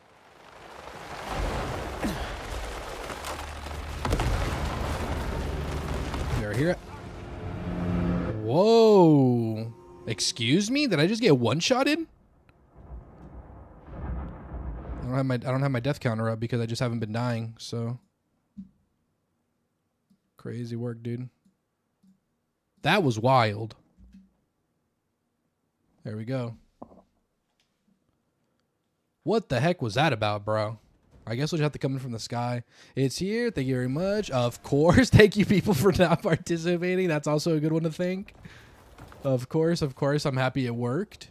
Here. Whoa. Excuse me? Did I just get one-shotted? I don't have my death counter up because I just haven't been dying, so crazy work, dude. That was wild. There we go. What the heck was that about, bro? I guess we'll just have to come in from the sky. It's here. Thank you very much. Of course. Thank you, people, for not participating. That's also a good one to thank. Of course. I'm happy it worked.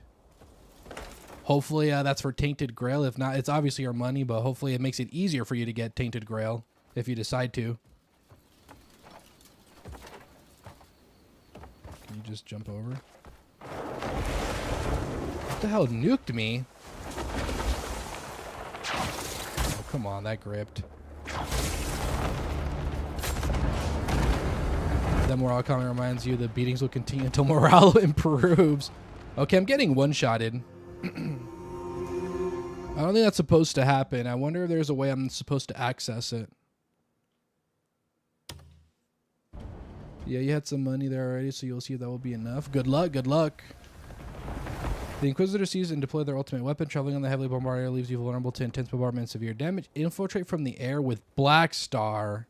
Hopefully that's for Tainted Grail. If not, it's obviously our money, but hopefully it makes it easier for you to get Tainted Grail if you decide to. Can you just jump over? What the hell nuked me? Oh, come on, that gripped. That morale comment reminds you the beatings will continue until morale improves. Okay, I'm getting one-shotted. I don't think that's supposed to happen. I wonder if there's a way I'm supposed to access it. Yeah, you had some money there already, so you'll see if that will be enough. Good luck, good luck. The Inquisitor sees and deploy their ultimate weapon. Traveling on the heavily bombarded air leaves you vulnerable to intense bombardment and severe damage. Infiltrate from the air with Black Star.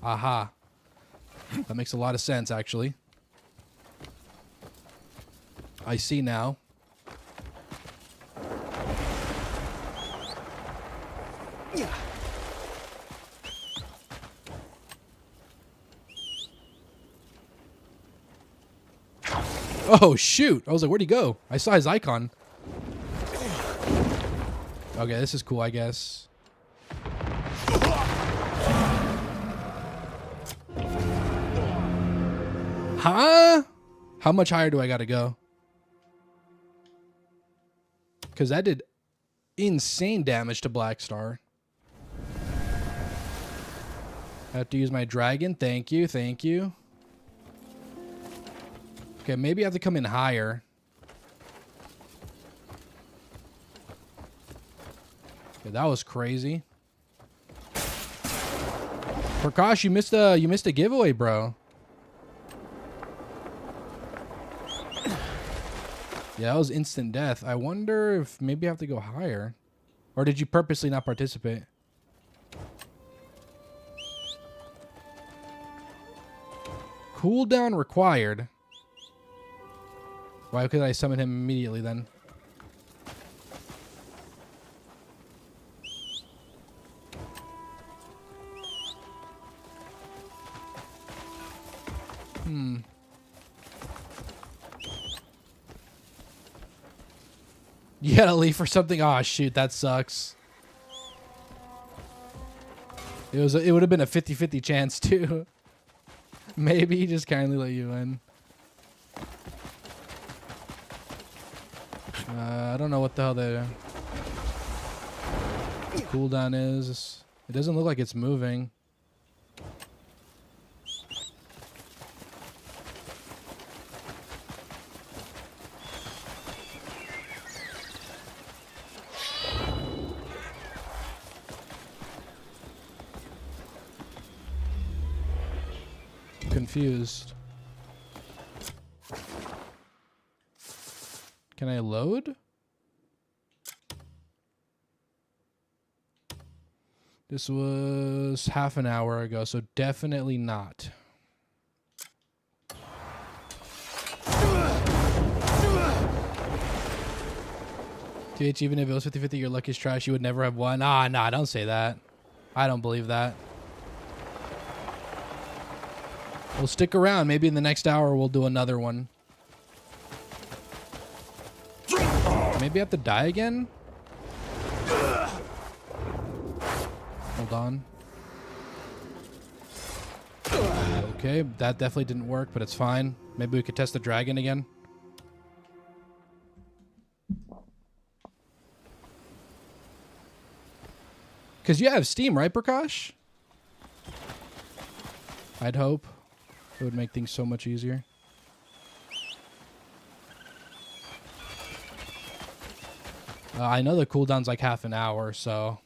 Aha. That makes a lot of sense, actually. I see now. Yeah. Oh, shoot. I was like, where'd he go? I saw his icon. Okay, this is cool, I guess. Huh? How much higher do I gotta go? Because that did insane damage to Black Star. I have to use my dragon. Thank you, thank you. Okay, maybe I have to come in higher. Okay, that was crazy. Prakash, you missed a giveaway, bro. Yeah, that was instant death. I wonder if maybe I have to go higher. Or did you purposely not participate? Cooldown required. Why could I summon him immediately then? You gotta leave for something. Oh shoot, that sucks. It would have been a 50-50 chance too. Maybe he just kindly let you in. I don't know what the hell the cooldown is. It doesn't look like it's moving. Confused. Can I load? This was half an hour ago, so definitely not. TH, even if it was 50-50, your luck is trash, you would never have won. Ah, nah, don't say that. I don't believe that. We'll stick around. Maybe in the next hour we'll do another one. Maybe I have to die again? Hold on. Okay, that definitely didn't work, but it's fine. Maybe we could test the dragon again. Because you have Steam, right, Prakash? I'd hope. It would make things so much easier. I know the cooldown's like half an hour, so...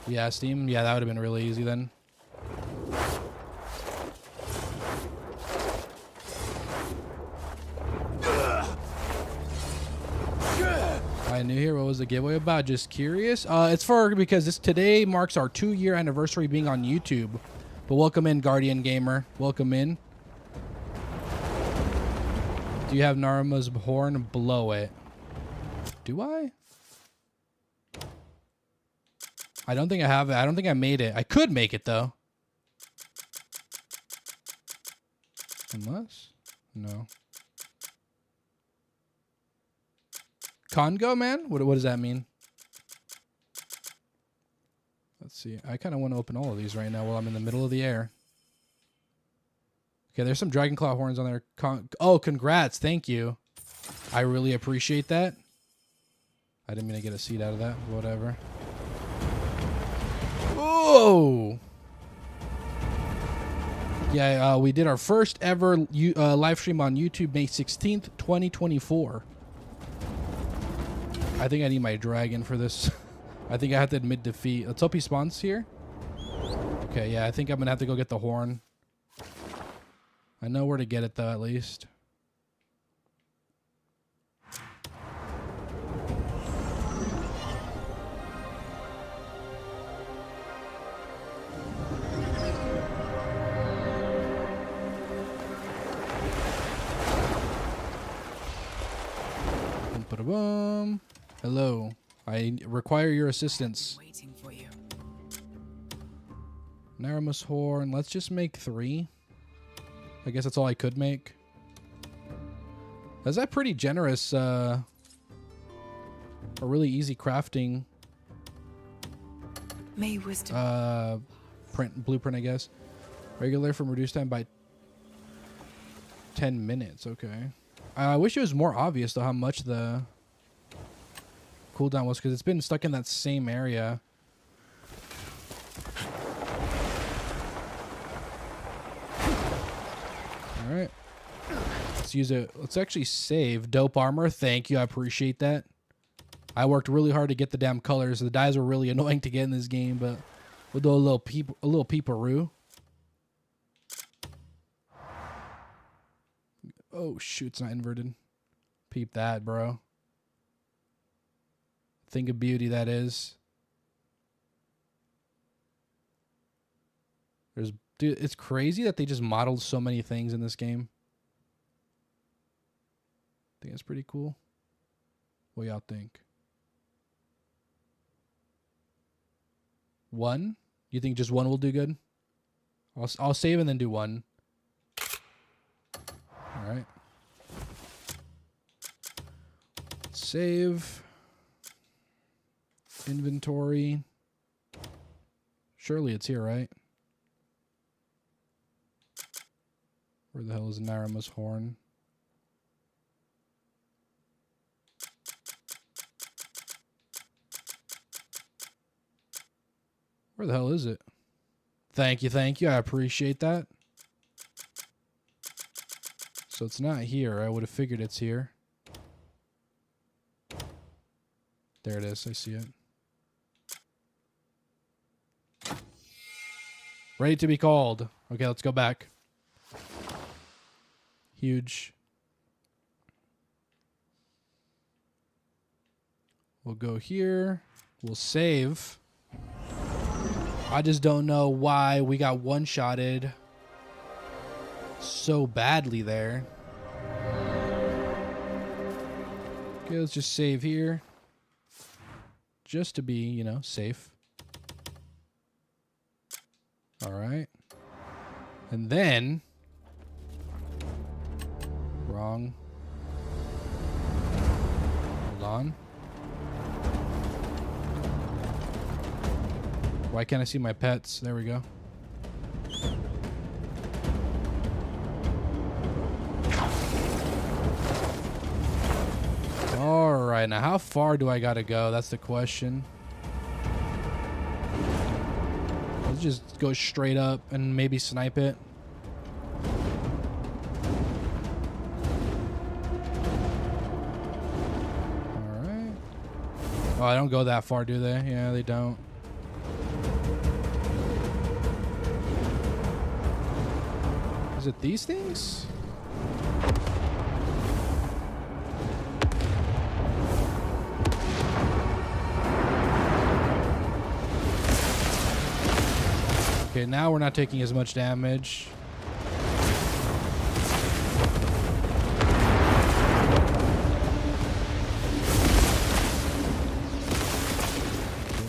Yeah, Steam. Yeah, that would have been really easy then. I knew here. What was the giveaway about? Just curious. It's for because today marks our 2-year anniversary being on YouTube. But welcome in, Guardian Gamer. Welcome in. Do you have Narma's horn? Blow it. Do I? I don't think I have it. I don't think I made it. I could make it, though. Unless? No. Congo, man? What does that mean? Let's see. I kind of want to open all of these right now while I'm in the middle of the air. Okay, there's some dragon claw horns on there. Oh, congrats. Thank you. I really appreciate that. I didn't mean to get a seed out of that. Whatever. Oh! Yeah, we did our first ever live stream on YouTube May 16th, 2024. I think I need my dragon for this. I think I have to admit defeat. Let's hope he spawns here. Okay, yeah, I think I'm going to have to go get the horn. I know where to get it, though, at least. Boom. Hello. I require your assistance. Waiting for you. Naramus horn. Let's just make 3. I guess that's all I could make. Is that pretty generous? A really easy crafting. May wisdom. Blueprint, I guess. Regular from reduced time by 10 minutes. Okay. I wish it was more obvious though how much the cooldown was, because it's been stuck in that same area. All right. Let's use it. Let's actually save. Dope armor. Thank you. I appreciate that. I worked really hard to get the damn colors. The dyes were really annoying to get in this game, but we'll do a little peeperoo. Oh, shoot. It's not inverted. Peep that, bro. Think of beauty, that is. Dude, it's crazy that they just modeled so many things in this game. I think that's pretty cool. What y'all think? 1? You think just 1 will do good? I'll save and then do 1. All right. Save. Inventory. Surely it's here, right? Where the hell is Naramus horn? Where the hell is it? Thank you, thank you. I appreciate that. So it's not here. I would have figured it's here. There it is. I see it. Ready to be called. Okay, let's go back. Huge. We'll go here. We'll save. I just don't know why we got one-shotted so badly there. Okay, let's just save here. Just to be, you know, safe. All right. And then... Wrong. Hold on. Why can't I see my pets? There we go. Alright, now how far do I gotta go? That's the question. Let's just go straight up and maybe snipe it. Alright. Oh, I don't go that far, do they? Yeah, they don't. Is it these things? Okay, now we're not taking as much damage. Okay.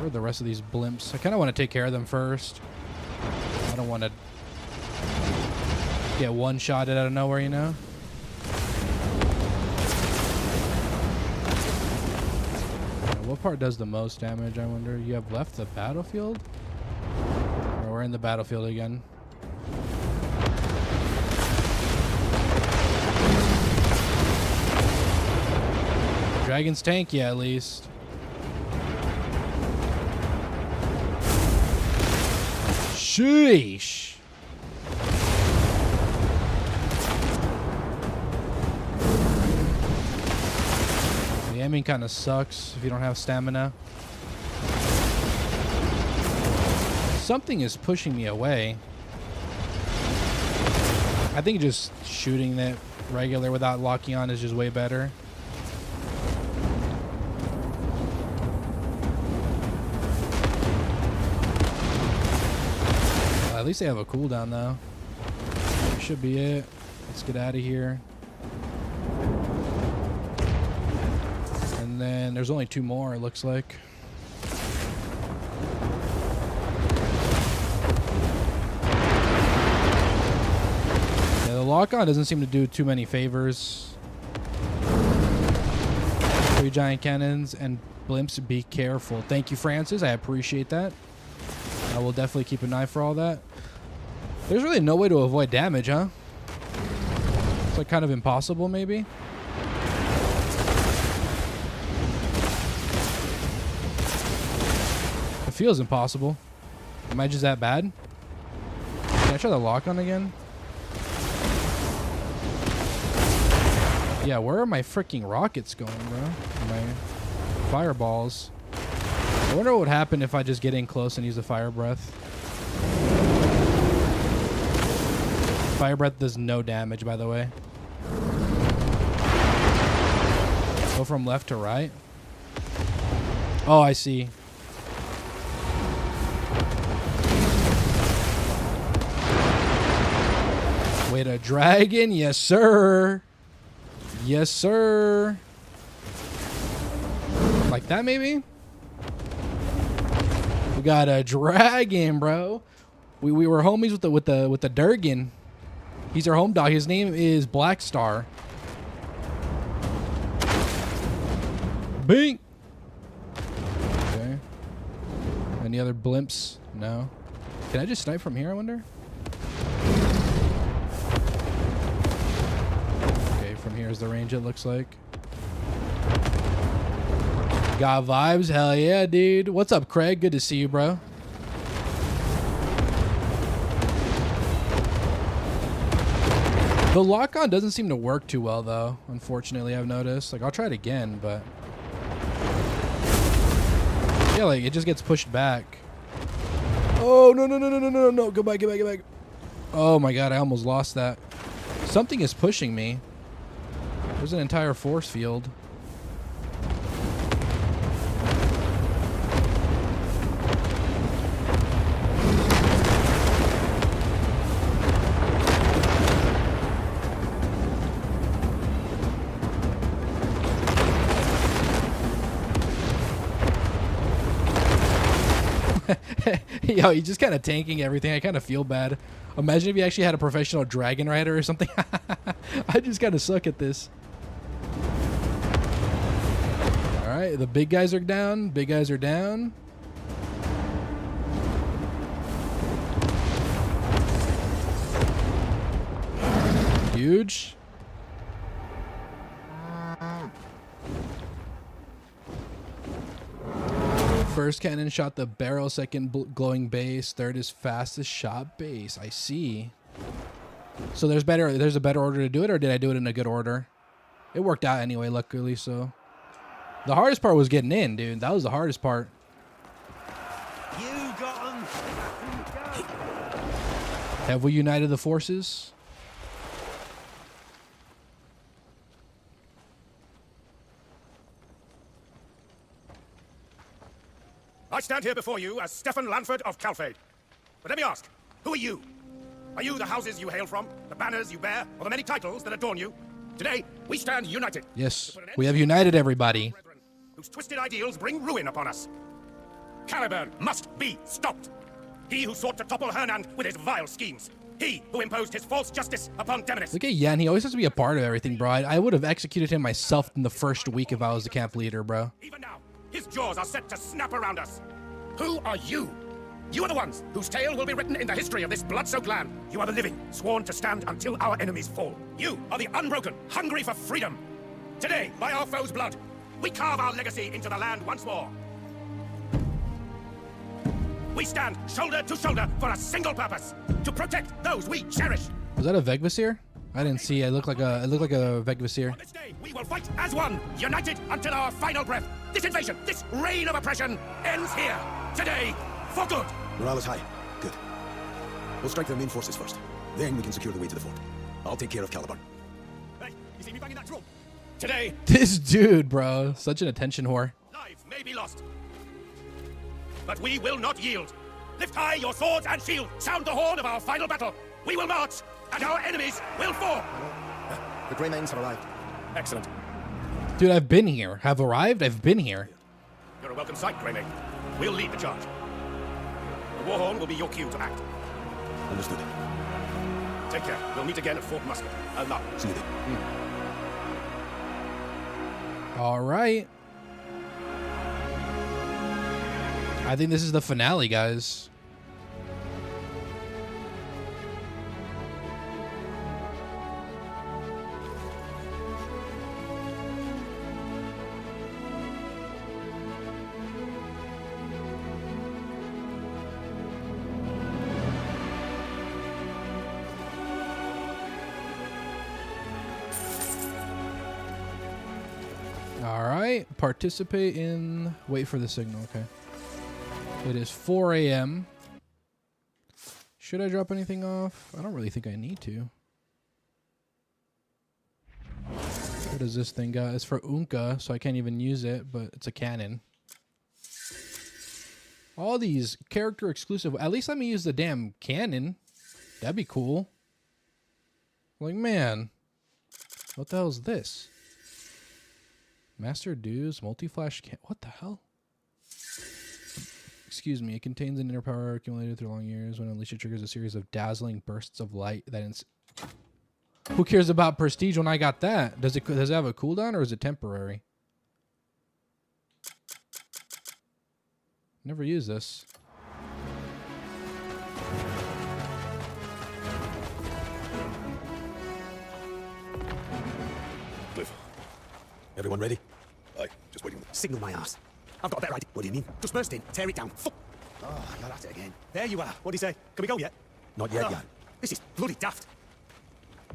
are the rest of these blimps? I kind of want to take care of them first. I don't want to get one-shotted out of nowhere, you know? What part does the most damage, I wonder? You have left the battlefield? Or we're in the battlefield again. Dragon's tank, yeah, at least. Sheesh. The aiming kind of sucks if you don't have stamina. Something is pushing me away. I think just shooting it regular without locking on is just way better. At least they have a cooldown though. Should be it. Let's get out of here. And then there's only 2 more, it looks like. Yeah, the lock-on doesn't seem to do too many favors. 3 giant cannons and blimps, be careful. Thank you, Francis. I appreciate that. I will definitely keep an eye for all that. There's really no way to avoid damage, huh? It's like kind of impossible, maybe? It feels impossible. Am I just that bad? Can I try the lock-on again? Yeah, where are my freaking rockets going, bro? My fireballs. I wonder what would happen if I just get in close and use a fire breath. Fire breath does no damage, by the way. Go from left to right. Oh, I see. Wait, a dragon? Yes, sir. Yes, sir. Like that, maybe? We got a dragon, bro. We were homies with the Durgan. He's our home dog. His name is Black Star. Bing. Okay. Any other blimps? No. Can I just snipe from here, I wonder? Okay, from here is the range, it looks like. Got vibes? Hell yeah, dude. What's up, Craig? Good to see you, bro. The lock-on doesn't seem to work too well, though. Unfortunately, I've noticed. Like, I'll try it again, but... yeah, like, it just gets pushed back. Oh, no, no, no, no, no, no, no. Go back, get back, get back. Oh, my God. I almost lost that. Something is pushing me. There's an entire force field. Yo, he's just kind of tanking everything. I kind of feel bad. Imagine if you actually had a professional dragon rider or something. I just kind of suck at this. All right, the big guys are down. Big guys are down. Huge. First cannon shot the barrel, second glowing base, third is fastest shot base. I see. So there's a better order to do it, or did I do it in a good order? It worked out anyway, luckily, so. The hardest part was getting in, dude. That was the hardest part. You got him. Have we united the forces? I stand here before you as Stefan Lanford of Calfade. But let me ask, who are you? Are you the houses you hail from, the banners you bear, or the many titles that adorn you? Today, we stand united. Yes, we have united everybody. Whose twisted ideals bring ruin upon us. Caliburn must be stopped. He who sought to topple Hernand with his vile schemes. He who imposed his false justice upon Demonis. Look at Yen. He always has to be a part of everything, bro. I would have executed him myself in the first week if I was the camp leader, bro. Even now, his jaws are set to snap around us. Who are you? You are the ones whose tale will be written in the history of this blood-soaked land. You are the living, sworn to stand until our enemies fall. You are the unbroken, hungry for freedom. Today, by our foes' blood, we carve our legacy into the land once more. We stand shoulder to shoulder for a single purpose: to protect those we cherish. Was that a Vegvasir? I didn't see. It looked like a Vegvasir. On this day, we will fight as one, united until our final breath. This invasion, this reign of oppression, ends here today for good. Morale is high. Good. We'll strike their main forces first. Then we can secure the way to the fort. I'll take care of Caliburn. Hey, you see me banging that drum? Today, This dude, bro, such an attention whore. lives may be lost, but we will not yield. Lift high your swords and shield. Sound the horn of our final battle. We will march, and our enemies will fall. The Grey Mains have arrived. Excellent. Dude, I've been here. Have arrived? I've been here. You're a welcome sight, Greymane. We'll lead the charge. The war horn will be your cue to act. Understood. Take care. We'll meet again at Fort Musket. Allah. See you then. All right. I think this is the finale, guys. All right, participate in, wait for the signal, okay. It is 4 a.m. Should I drop anything off? I don't really think I need to. What does this thing got? It's for Unka, so I can't even use it, but it's a cannon. All these character exclusive, at least let me use the damn cannon. That'd be cool. Like, man, what the hell is this? Master Dues, multi-flash can. What the hell? Excuse me. It contains an inner power accumulated through long years. When unleashed, it triggers a series of dazzling bursts of light that Who cares about prestige when I got that? Does it have a cooldown or is it temporary? Never use this. Kliff. Everyone ready? Aye, just waiting. Signal my ass. I've got a better idea. What do you mean? Just burst in, tear it down. Oh, you're at it again. There you are. What do you say? Can we go yet? Not yet, Jan. This is bloody daft.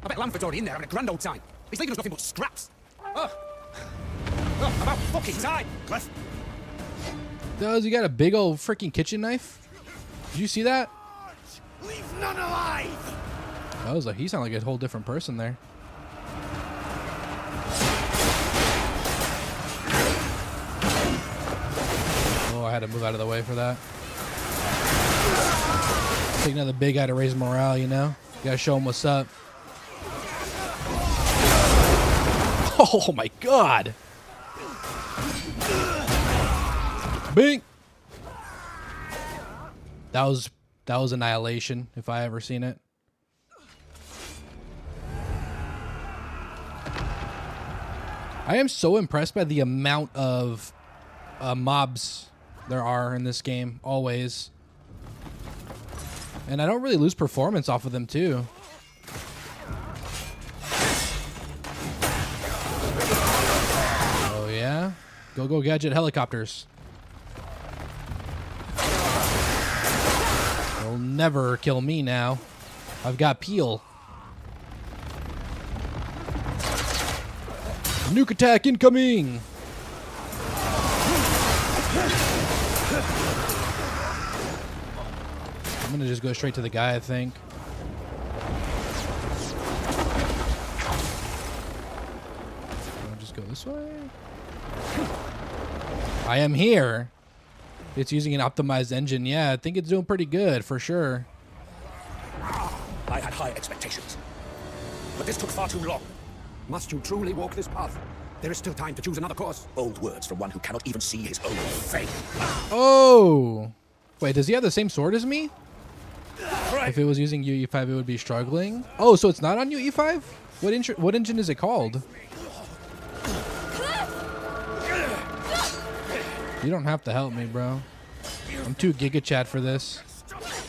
I bet Lamford's already in there having a grand old time. He's leaving us nothing but scraps. About fucking time, Kliff. Does he got a big old freaking kitchen knife? Did you see that? Leave none alive. That was like, he sounded like a whole different person there. Oh, I had to move out of the way for that. Take another big guy to raise morale, you know? You gotta show him what's up. Oh my god! Bing! That was annihilation, if I ever seen it. I am so impressed by the amount of mobs there are in this game, always. And I don't really lose performance off of them, too. Oh, yeah? Go gadget helicopters. They'll never kill me now. I've got Peel. Nuke attack incoming! I'm gonna just go straight to the guy, I think. I'll just go this way. I am here. It's using an optimized engine. Yeah, I think it's doing pretty good, for sure. I had high expectations, but this took far too long. Must you truly walk this path? There is still time to choose another course. Bold words from one who cannot even see his own fate. Oh! Wait, does he have the same sword as me? If it was using UE5, it would be struggling. Oh, so it's not on UE5? What engine is it called? You don't have to help me, bro. I'm too Giga Chad for this.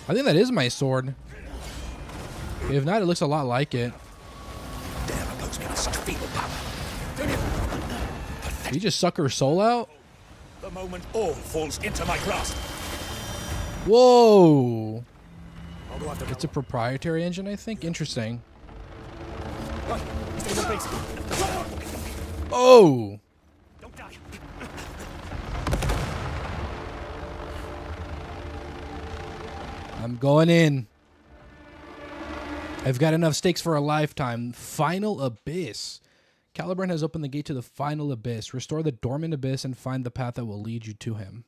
I think that is my sword. If not, it looks a lot like it. Dare oppose me with such feeble power. Did you just suck her soul out? The moment all falls into my grasp. Whoa! It's a proprietary engine, I think. Interesting. Oh! I'm going in. I've got enough stakes for a lifetime. Final Abyss. Caliburn has opened the gate to the Final Abyss. Restore the dormant abyss and find the path that will lead you to him.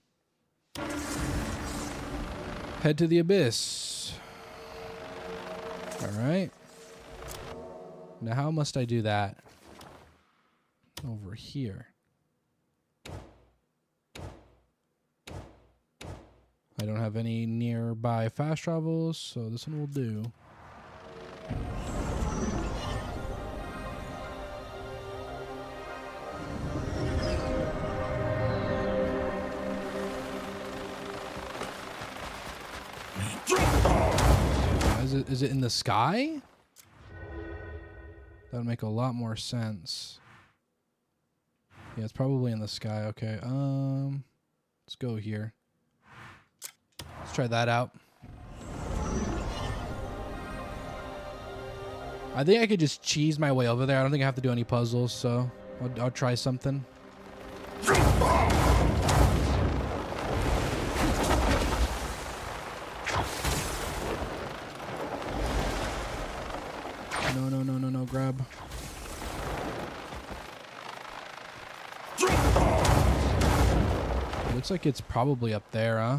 Head to the abyss. Alright. Now how must I do that? Over here. I don't have any nearby fast travels, so this one will do. Is it in the sky? That would make a lot more sense. Yeah, it's probably in the sky. Okay. Let's go here. Let's try that out. I think I could just cheese my way over there. I don't think I have to do any puzzles, so I'll try something. No, grab. It looks like it's probably up there, huh?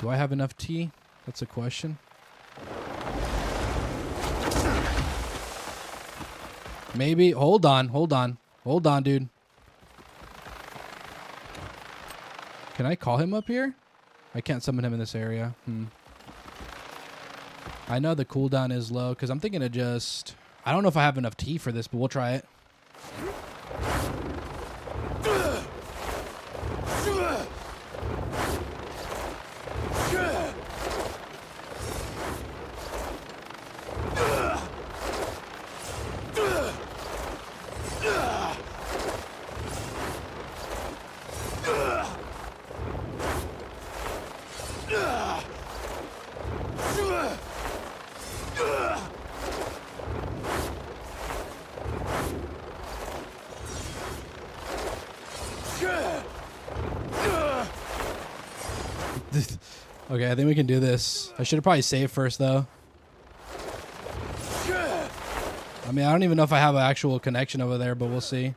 Do I have enough tea? That's a question. Maybe. Hold on, dude. Can I call him up here? I can't summon him in this area. I know the cooldown is low because I'm thinking of just... I don't know if I have enough tea for this, but we'll try it. Okay, I think we can do this. I should have probably saved first, though. I mean, I don't even know if I have an actual connection over there, but we'll see.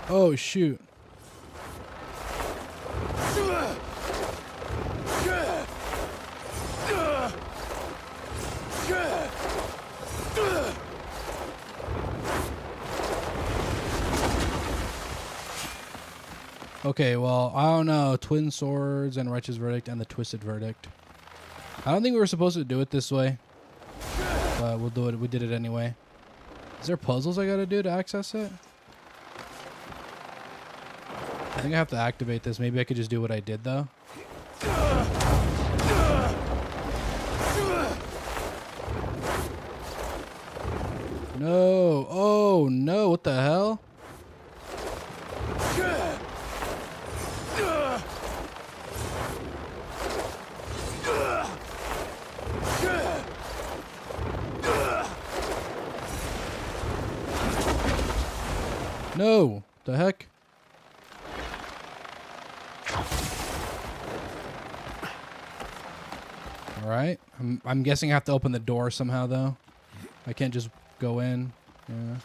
Oh, shoot. Okay, well, I don't know. Twin Swords and Righteous Verdict and the Twisted Verdict. I don't think we were supposed to do it this way. But we'll do it. We did it anyway. Is there puzzles I gotta do to access it? I think I have to activate this. Maybe I could just do what I did, though. No. Oh, no. What the hell? No. The All right. I'm guessing I have to open the door somehow, though. I can't just go in. Yeah.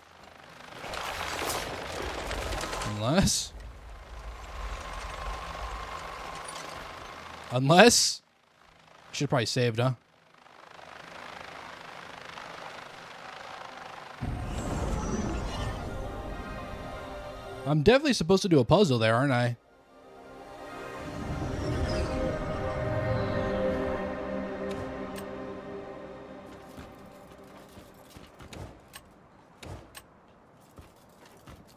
Unless. Should probably saved, huh? I'm definitely supposed to do a puzzle there, aren't I?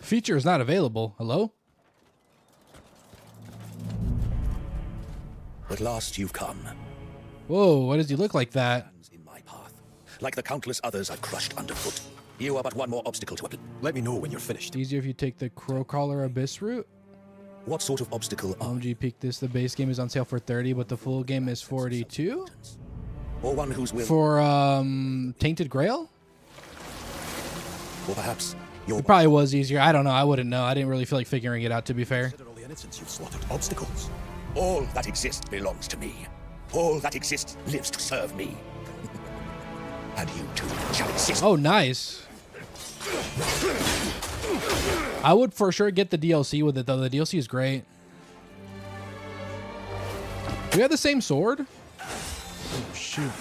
Feature is not available. Hello? At last you've come. Whoa, why does he look like that? In my path. Like the countless others I've crushed underfoot. You are but one more obstacle to... Let me know when you're finished. Easier if you take the Crowcaller Abyss route. What sort of obstacle are OMG peak this. The base game is on sale for 30, but the full game is 42? Or one whose will... For, Tainted Grail? Or perhaps... It probably was easier. I don't know. I wouldn't know. I didn't really feel like figuring it out, to be fair. Consider all the innocents you've slaughtered. Obstacles. All that exists belongs to me. All that exists lives to serve me. And you too shall exist. Oh, nice. I would for sure get the DLC with it, though. The DLC is great. Do we have the same sword? Oh, shoot.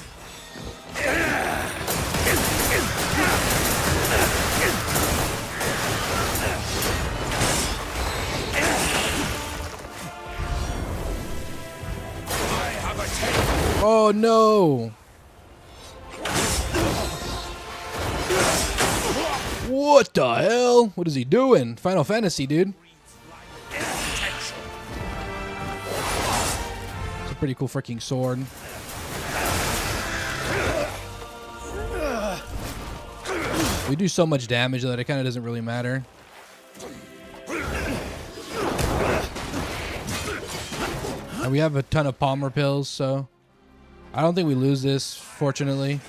Oh, no. What the hell? What is he doing? Final Fantasy, dude. It's a pretty cool freaking sword. We do so much damage that it kind of doesn't really matter. And we have a ton of Palmer pills, so I don't think we lose this, fortunately.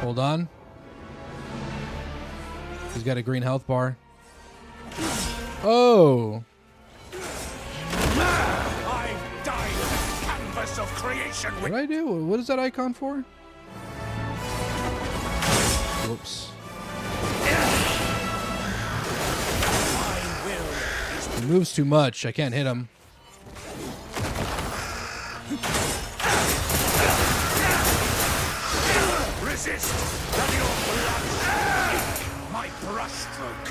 Hold on. He's got a green health bar. Oh. I've died in the canvas of creation. What did I do? What is that icon for? Whoops. He moves too much. I can't hit him. Resist. Let your blood. My brushstroke.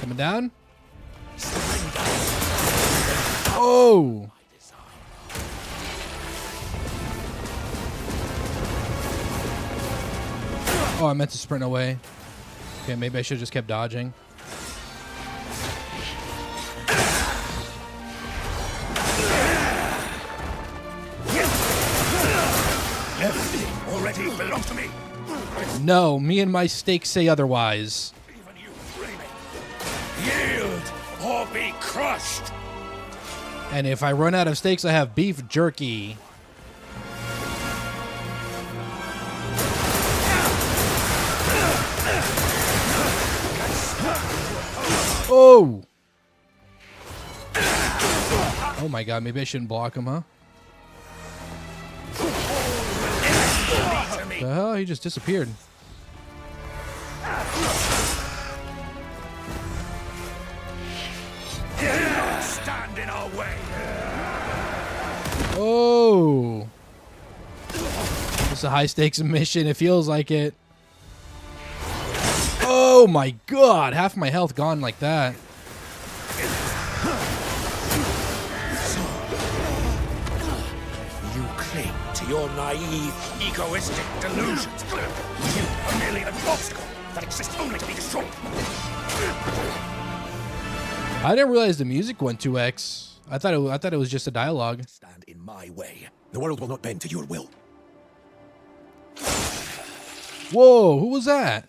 Coming down. Oh. Oh, I meant to sprint away. Okay, maybe I should have just kept dodging. Everything already belongs to me. No, me and my stakes say otherwise. Even you, Raymond. Yield or be crushed. And if I run out of steaks, I have beef jerky. Oh! Oh my god, maybe I shouldn't block him, huh? The hell? He just disappeared. Stand in our way. Oh! It's a high stakes mission. It feels like it. Oh my god! Half my health gone like that. You cling to your naive, egoistic delusions. You are merely an obstacle that exists only to be destroyed. I didn't realize the music went 2x. I thought it was just a dialogue. Stand in my way. The world will not bend to your will. Whoa, who was that?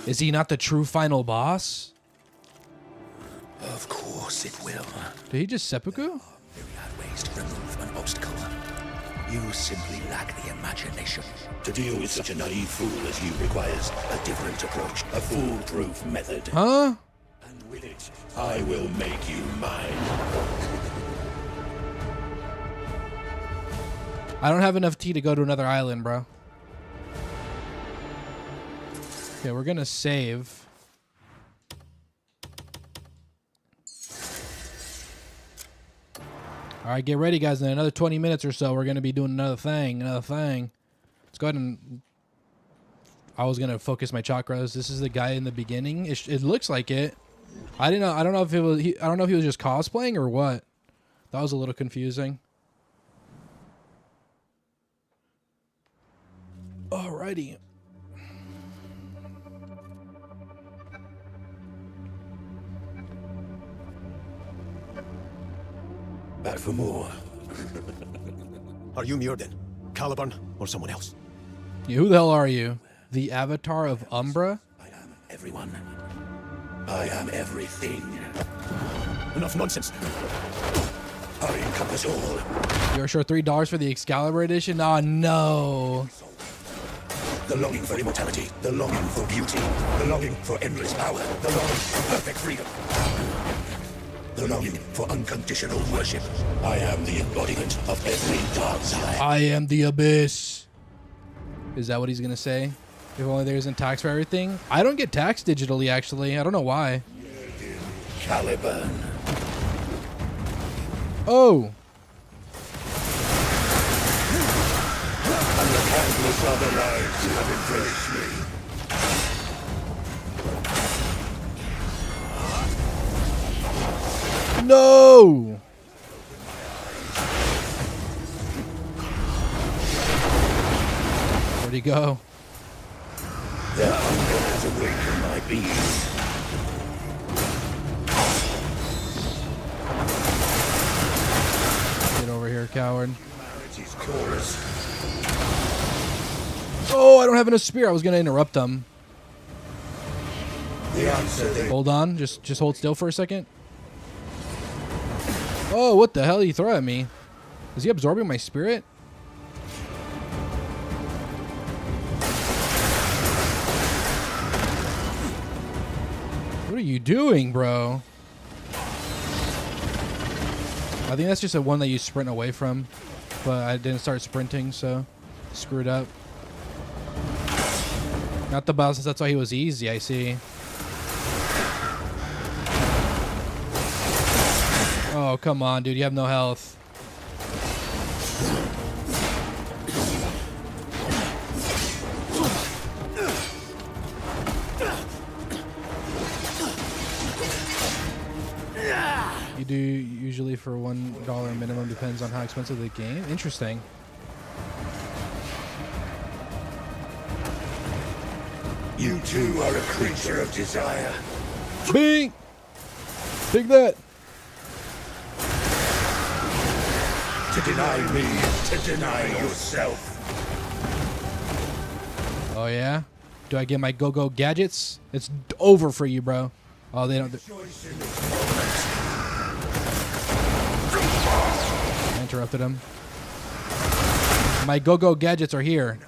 Is he not the true final boss? Of course it will. Did he just seppuku? Myriad ways to remove an obstacle. You simply lack the imagination. To deal with such a naive fool as you requires a different approach, a foolproof method. Huh? And with it, I will make you mine. I don't have enough tea to go to another island, bro. Okay, we're gonna save. All right, get ready, guys. In another 20 minutes or so, we're gonna be doing another thing. Let's go ahead and. I was gonna focus my chakras. This is the guy in the beginning. It looks like it. I didn't know. I don't know if it was. I don't know if he was just cosplaying or what. That was a little confusing. Alrighty. Back for more. Are you Muirden, Caliburn, or someone else? Yeah, who the hell are you? The Avatar of Umbra? I am everyone. I am everything. Enough nonsense. I encompass all. You're sure $3 for the Excalibur edition? Oh no. The longing for immortality, the longing for beauty, the longing for endless power, the longing for perfect freedom, the longing for unconditional worship. I am the embodiment of every dark side. I am the abyss. Is that what he's gonna say? If only there isn't tax for everything? I don't get taxed digitally, actually. I don't know why. Caliburn. Oh. And the countless other lives have embraced me. No! Where'd he go? Their hunger has awakened my being. Get over here, coward. Humanity's chorus. Oh, I don't have enough spear. I was gonna interrupt them. The answer they... Hold on. Just hold still for a second. Oh, what the hell did he throw at me? Is he absorbing my spirit? What are you doing, bro? I think that's just a one that you sprint away from. But I didn't start sprinting, so screwed up. Not the boss, that's why he was easy, I see. Oh, come on, dude. You have no health. You do usually for $1 minimum, depends on how expensive the game. Interesting. You too are a creature of desire. Bing! Take that! To deny me is to deny yourself. Oh, yeah? Do I get my go-go gadgets? It's over for you, bro. Oh, they don't... I interrupted him. My go-go gadgets are here.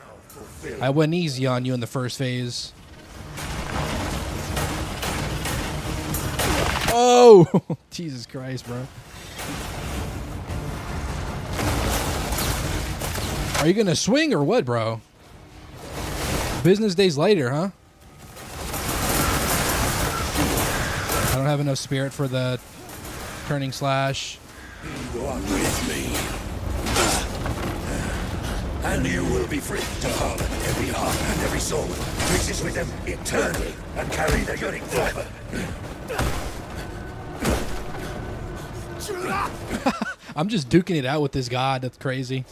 I went easy on you in the first phase. Oh! Jesus Christ, bro. Are you gonna swing or what, bro? Business days later, huh? I don't have enough spirit for the turning slash. Walk with me, and you will be free to harden every heart and every soul, to exist with them eternally and carry their yearning forever. I'm just duking it out with this god. That's crazy.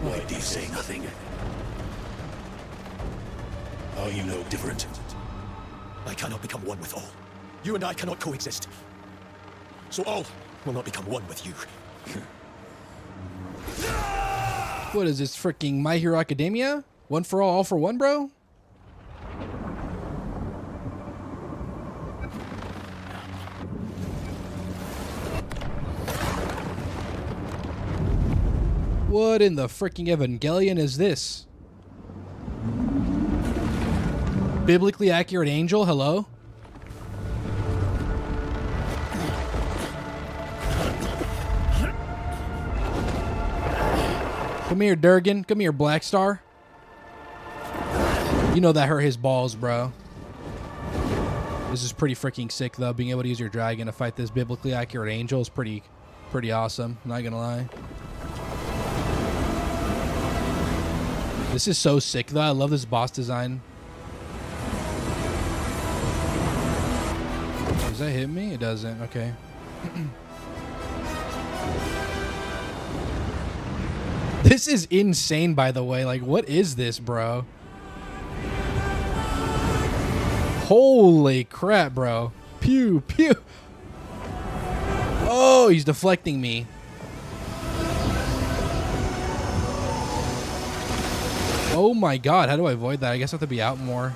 Why do you say nothing? Are you no different? I cannot become one with all. You and I cannot coexist. So all will not become one with you. What is this, freaking My Hero Academia? One for all for one, bro? What in the freaking Evangelion is this? biblically accurate angel. Hello? Come here, Durgan. Come here, Black Star. You know that hurt his balls, bro. This is pretty freaking sick, though. Being able to use your dragon to fight this biblically accurate angel is pretty awesome. Not gonna lie. This is so sick, though. I love this boss design. Does that hit me? It doesn't. Okay. This is insane, by the way. Like, what is this, bro? Holy crap, bro. Pew, pew. Oh, he's deflecting me. Oh my god, how do I avoid that? I guess I have to be out more.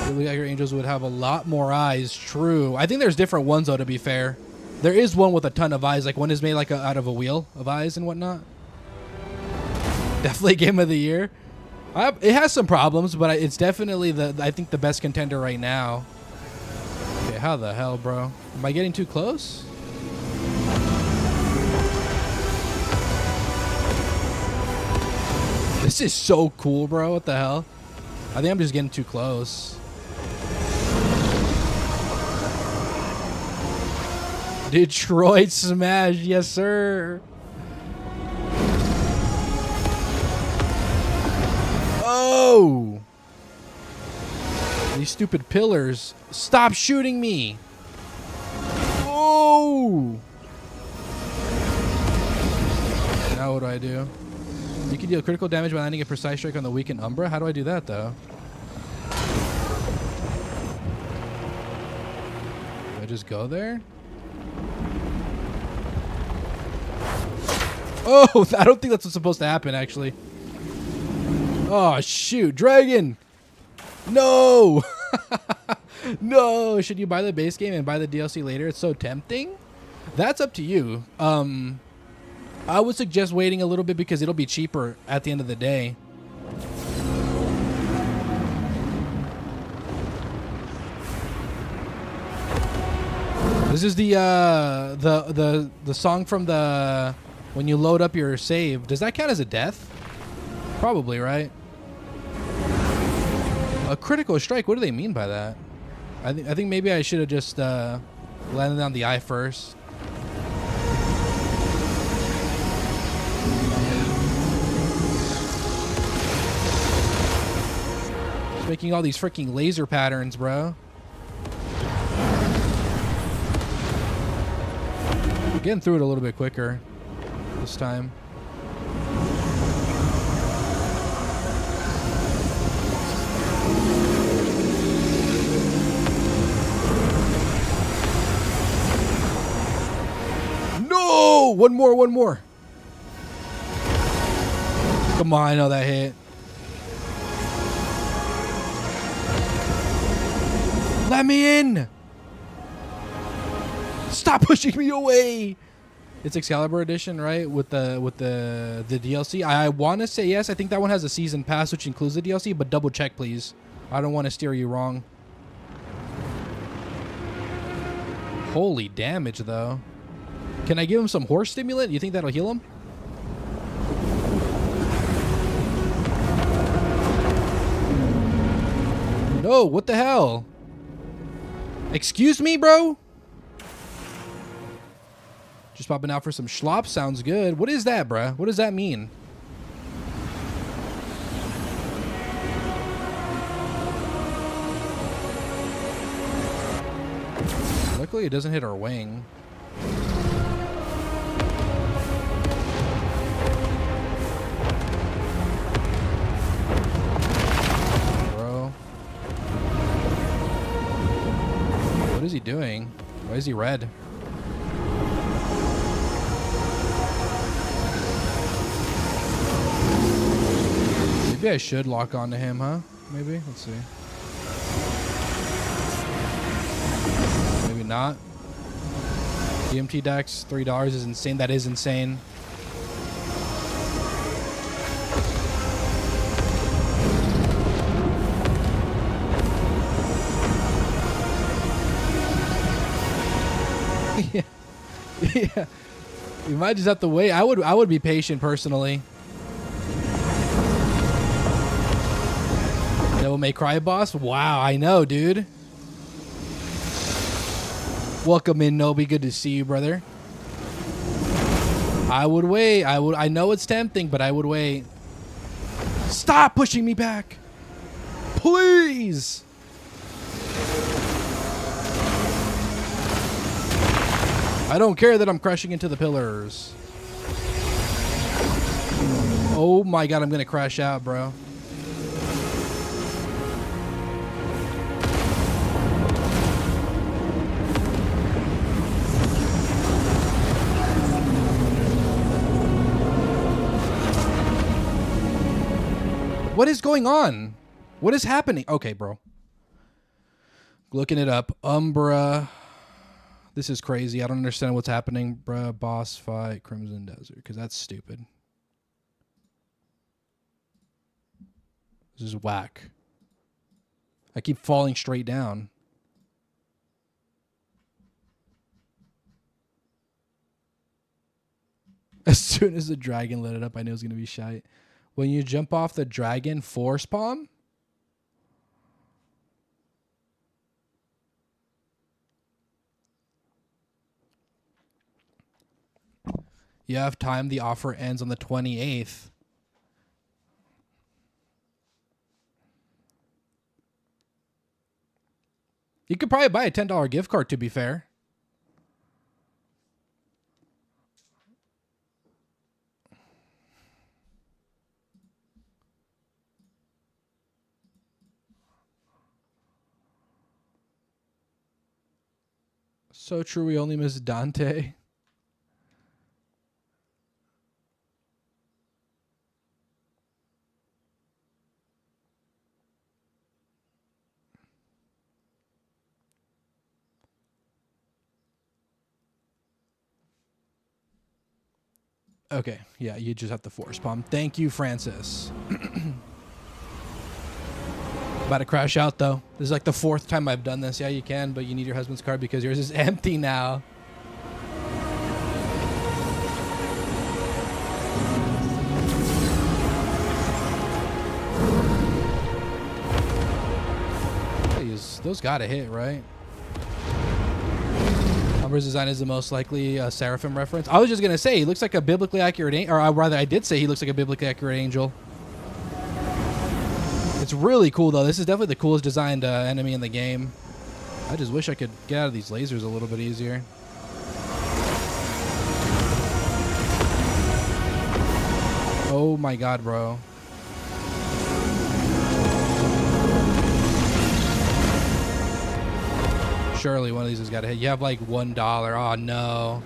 Really, your angels would have a lot more eyes. True. I think there's different ones, though, to be fair. There is one with a ton of eyes. Like, one is made like out of a wheel of eyes and whatnot. Definitely game of the year. It has some problems, but it's definitely I think the best contender right now. Okay, how the hell, bro? Am I getting too close? This is so cool, bro. What the hell? I think I'm just getting too close. Detroit smash, yes sir. Oh! These stupid pillars. Stop shooting me. Oh! Now what do I do? You can deal critical damage by landing a precise strike on the weakened Umbra. How do I do that, though? Do I just go there? Oh, I don't think that's what's supposed to happen, actually. Oh, shoot. Dragon! No! No! Should you buy the base game and buy the DLC later? It's so tempting. That's up to you. I would suggest waiting a little bit because it'll be cheaper at the end of the day. This is the song from the when you load up your save. Does that count as a death? Probably, right? A critical strike. What do they mean by that? I think maybe I should have just landed on the eye first. Making all these freaking laser patterns, bro. Getting through it a little bit quicker this time. No! One more. Come on, I know that hit. Let me in! Stop pushing me away! It's Excalibur edition, right? With the DLC. I want to say yes. I think that one has a season pass, which includes the DLC. But double check, please. I don't want to steer you wrong. Holy damage, though. Can I give him some horse stimulant? You think that'll heal him? No, what the hell? Excuse me, bro? Just popping out for some schlop. Sounds good. What is that, bruh? What does that mean? Luckily, it doesn't hit our wing. Bro. What is he doing? Why is he red? Maybe I should lock onto him, huh? Maybe? Let's see. Maybe not. DMT Dex, $3 is insane. That is insane. Yeah. Yeah. You might just have to wait. I would be patient personally. Devil May Cry boss? Wow, I know, dude. Welcome in, Nobi. Good to see you, brother. I would wait. I know it's tempting, but I would wait. Stop pushing me back. Please. I don't care that I'm crashing into the pillars. Oh my god, I'm gonna crash out, bro. What is going on? What is happening? Okay, bro. Looking it up. Umbra. This is crazy. I don't understand what's happening. Bruh, boss fight, Crimson Desert. Because that's stupid. This is whack. I keep falling straight down. As soon as the dragon lit it up, I knew it was going to be shite. When you jump off the dragon, force palm? You have time. The offer ends on the 28th. You could probably buy a $10 gift card, to be fair. So true, we only miss Dante. Okay, yeah, you just have to force palm. Thank you, Francis. About to crash out, though. This is like the 4th time I've done this. Yeah, you can, but you need your husband's card because yours is empty now. Those gotta hit, right? Umbra's design is the most likely Seraphim reference. I was just gonna say he looks like a biblically accurate or rather I did say he looks like a biblically accurate angel. It's really cool though. This is definitely the coolest designed enemy in the game. I just wish I could get out of these lasers a little bit easier. Oh my god, bro. Surely one of these has got to hit. You have like $1. Oh no.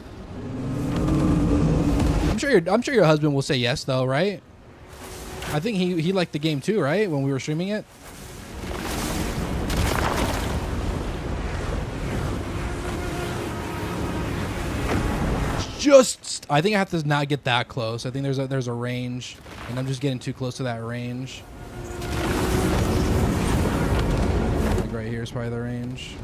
I'm sure your husband will say yes though, right? I think he liked the game too, right? When we were streaming it. I think I have to not get that close. I think there's a range, and I'm just getting too close to that range. Like right here is probably the range.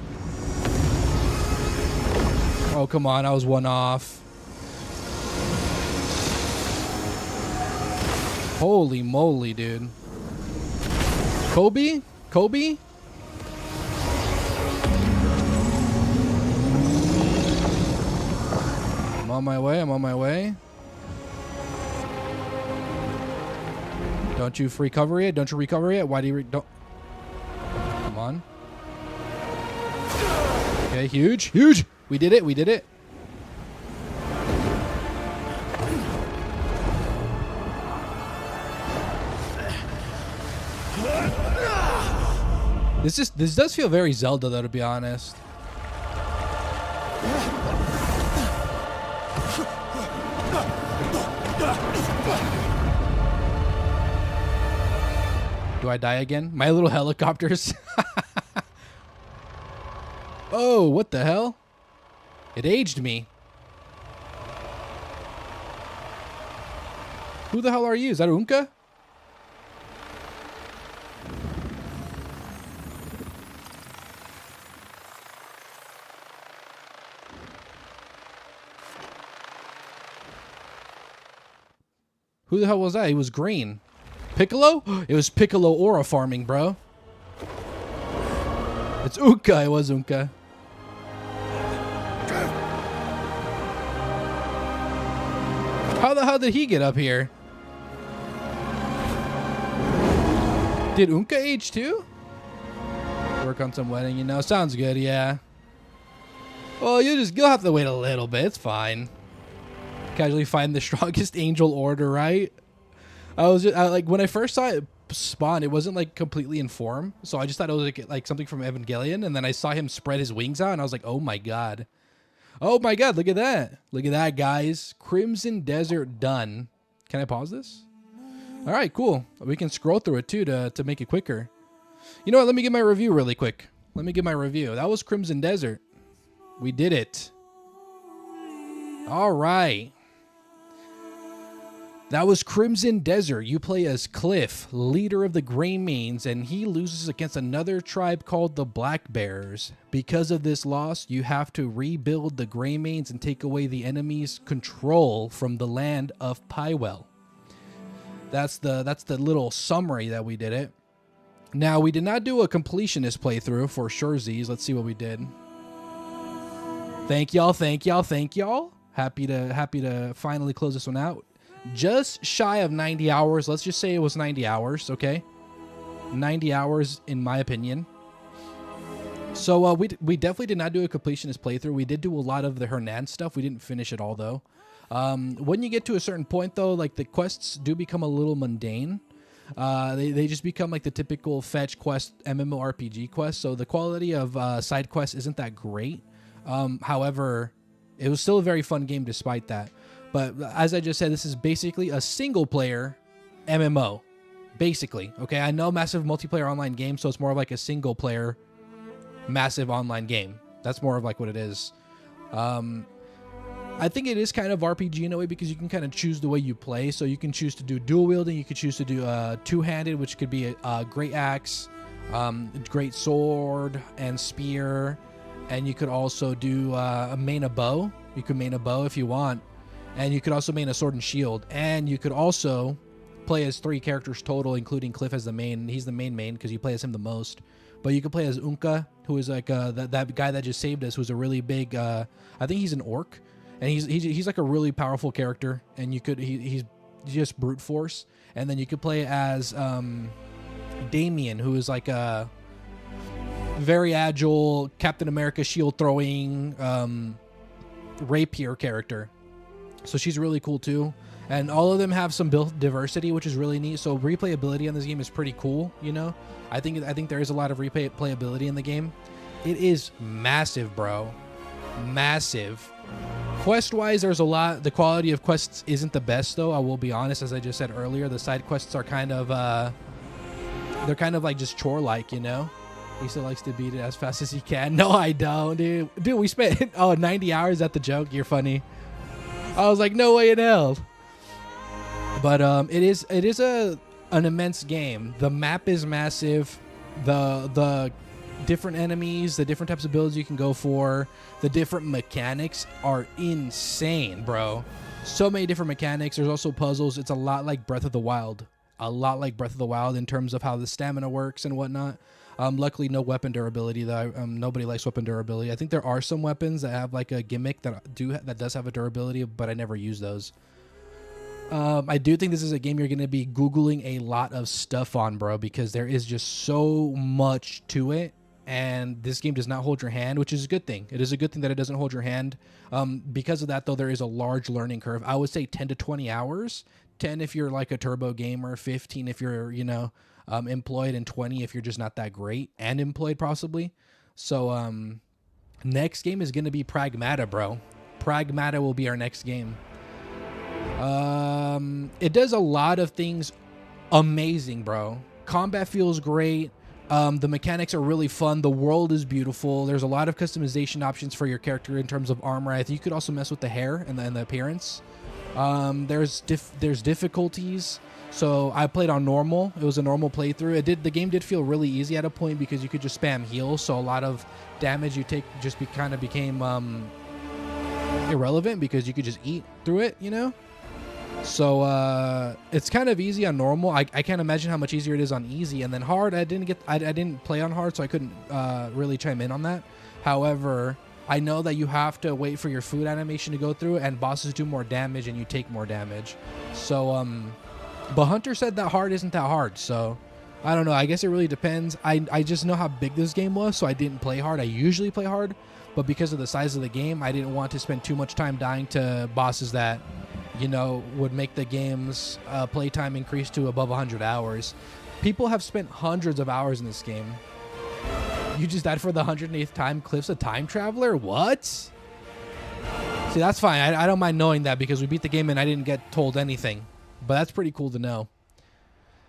Oh, come on. I was one off. Holy moly, dude. Kobe? Kobe? I'm on my way. I'm on my way. Don't you recover it? Don't you recover it? Why do you don't? Come on. Okay, huge. Huge. We did it. We did it. This does feel very Zelda though, to be honest. Do I die again? My little helicopters. Oh, what the hell? It aged me. Who the hell are you? Is that Unka? Who the hell was that? He was green. Piccolo? It was Piccolo aura farming, bro. It's Unka. It was Unka. How the hell did he get up here? Did Unka age too? Work on some wedding, you know. Sounds good, yeah. Well, you'll have to wait a little bit. It's fine. Casually find the strongest angel order, right? Like when I first saw it spawn, it wasn't like completely in form, so I just thought it was like something from Evangelion, and then I saw him spread his wings out, and I was like, oh my god. Oh my god, look at that. Look at that, guys. Crimson Desert done. Can I pause this? All right, cool. We can scroll through it too to make it quicker. You know what? Let me give my review really quick. Let me give my review. That was Crimson Desert. We did it. All right. That was Crimson Desert. You play as Kliff, leader of the Greymanes, and he loses against another tribe called the Black Bears. Because of this loss, you have to rebuild the Greymanes and take away the enemy's control from the land of Pywell. That's the little summary that we did it. Now, we did not do a completionist playthrough for surezies. Let's see what we did. Thank y'all, thank y'all, thank y'all. Happy to finally close this one out. Just shy of 90 hours. Let's just say it was 90 hours, okay? 90 hours in my opinion. So we definitely did not do a completionist playthrough. We did do a lot of the Hernan stuff. We didn't finish it all though. When you get to a certain point though, like the quests do become a little mundane. They just become like the typical fetch quest MMORPG quest. So the quality of side quests isn't that great. However, it was still a very fun game despite that. But as I just said, this is basically a single player MMO. Basically, okay? I know massive multiplayer online game, so it's more of like a single player massive online game. That's more of like what it is. I think it is kind of RPG in a way because you can kind of choose the way you play. So you can choose to do dual wielding. You could choose to do two-handed, which could be a great axe, great sword, and spear. And you could also do main a bow. You could main a bow if you want. And you could also main a sword and shield. And you could also play as 3 characters total, including Kliff as the main. He's the main because you play as him the most. But you could play as Unka, who is like that guy that just saved us, who's a really big, I think he's an orc. And he's like a really powerful character. And you could, he's just brute force. And then you could play as Damien, who is like a very agile Captain America shield throwing rapier character. So she's really cool too. And all of them have some build diversity, which is really neat. So replayability on this game is pretty cool, you know? I think there is a lot of replayability in the game. It is massive, bro. Massive. Quest-wise, there's a lot. The quality of quests isn't the best, though. I will be honest, as I just said earlier. The side quests are kind of, they're kind of like just chore-like, you know? He still likes to beat it as fast as he can. No, I don't, dude. Dude, we spent 90 hours at the joke. You're funny. I was like, no way in hell. But it is an immense game. The map is massive. The different enemies, the different types of builds you can go for, the different mechanics are insane, bro. So many different mechanics. There's also puzzles. It's a lot like Breath of the Wild. A lot like Breath of the Wild in terms of how the stamina works and whatnot. Luckily, no weapon durability. Nobody likes weapon durability. I think there are some weapons that have like a gimmick that does have a durability, but I never use those. I do think this is a game you're going to be Googling a lot of stuff on, bro, because there is just so much to it. And this game does not hold your hand, which is a good thing. It is a good thing that it doesn't hold your hand. Because of that, though, there is a large learning curve. I would say 10 to 20 hours. 10 if you're like a turbo gamer, 15 if you're, employed, and 20 if you're just not that great and employed possibly. So next game is going to be Pragmata, bro. Pragmata will be our next game. It does a lot of things amazing, bro. Combat feels great. The mechanics are really fun. The world is beautiful. There's a lot of customization options for your character in terms of armor. I think you could also mess with the hair and the appearance. There's difficulties. So I played on normal. It was a normal playthrough. The game did feel really easy at a point because you could just spam heal. So a lot of damage you take just became irrelevant because you could just eat through it, you know? So it's kind of easy on normal. I can't imagine how much easier it is on easy. And then hard, I didn't play on hard, so I couldn't really chime in on that. However, I know that you have to wait for your food animation to go through, and bosses do more damage and you take more damage. So but Hunter said that hard isn't that hard, so I don't know. I guess it really depends. I just know how big this game was, so I didn't play hard. I usually play hard, but because of the size of the game, I didn't want to spend too much time dying to bosses that, you know, would make the game's playtime increase to above 100 hours. People have spent hundreds of hours in this game. You just died for the 108th time. Kliff's a time traveler? What? See, that's fine. I don't mind knowing that because we beat the game and I didn't get told anything. But that's pretty cool to know.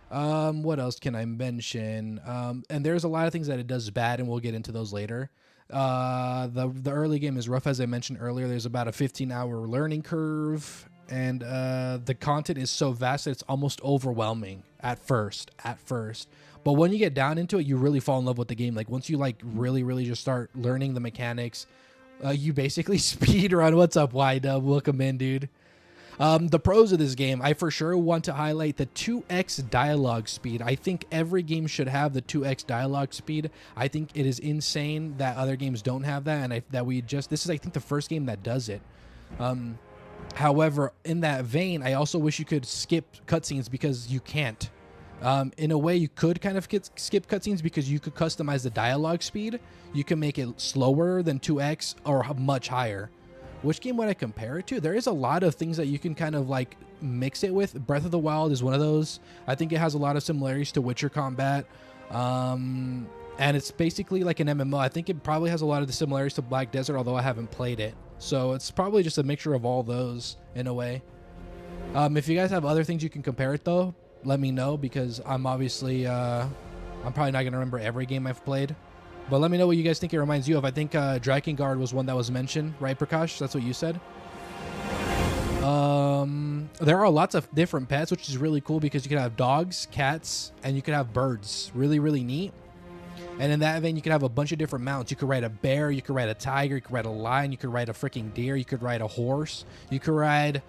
What else can I mention? And there's a lot of things that it does bad, and we'll get into those later. The early game is rough, as I mentioned earlier. There's about a 15-hour learning curve. And the content is so vast that it's almost overwhelming at first. But when you get down into it, you really fall in love with the game. Like once you like really just start learning the mechanics, you basically speed run. What's up, Y-Dub? Welcome in, dude. The pros of this game, I for sure want to highlight the 2x dialogue speed. I think every game should have the 2x dialogue speed. I think it is insane that other games don't have that, and this is I think the first game that does it. However, in that vein, I also wish you could skip cutscenes because you can't. In a way, you could kind of skip cutscenes because you could customize the dialogue speed. You can make it slower than 2x or much higher. Which game would I compare it to? There is a lot of things that you can kind of like mix it with. Breath of the Wild is one of those. I think it has a lot of similarities to Witcher combat. And it's basically like an MMO. I think it probably has a lot of the similarities to Black Desert, although I haven't played it. So it's probably just a mixture of all those in a way. If you guys have other things you can compare it though, let me know, because I'm obviously I'm probably not gonna remember every game I've played. But let me know what you guys think it reminds you of. I think Drakengard was one that was mentioned, right, Prakash? That's what you said. There are lots of different pets, which is really cool because you can have dogs, cats, and you can have birds. Really neat. And in that vein, you could have a bunch of different mounts. You could ride a bear, you could ride a tiger, you could ride a lion, you could ride a freaking deer, you could ride a horse, you could ride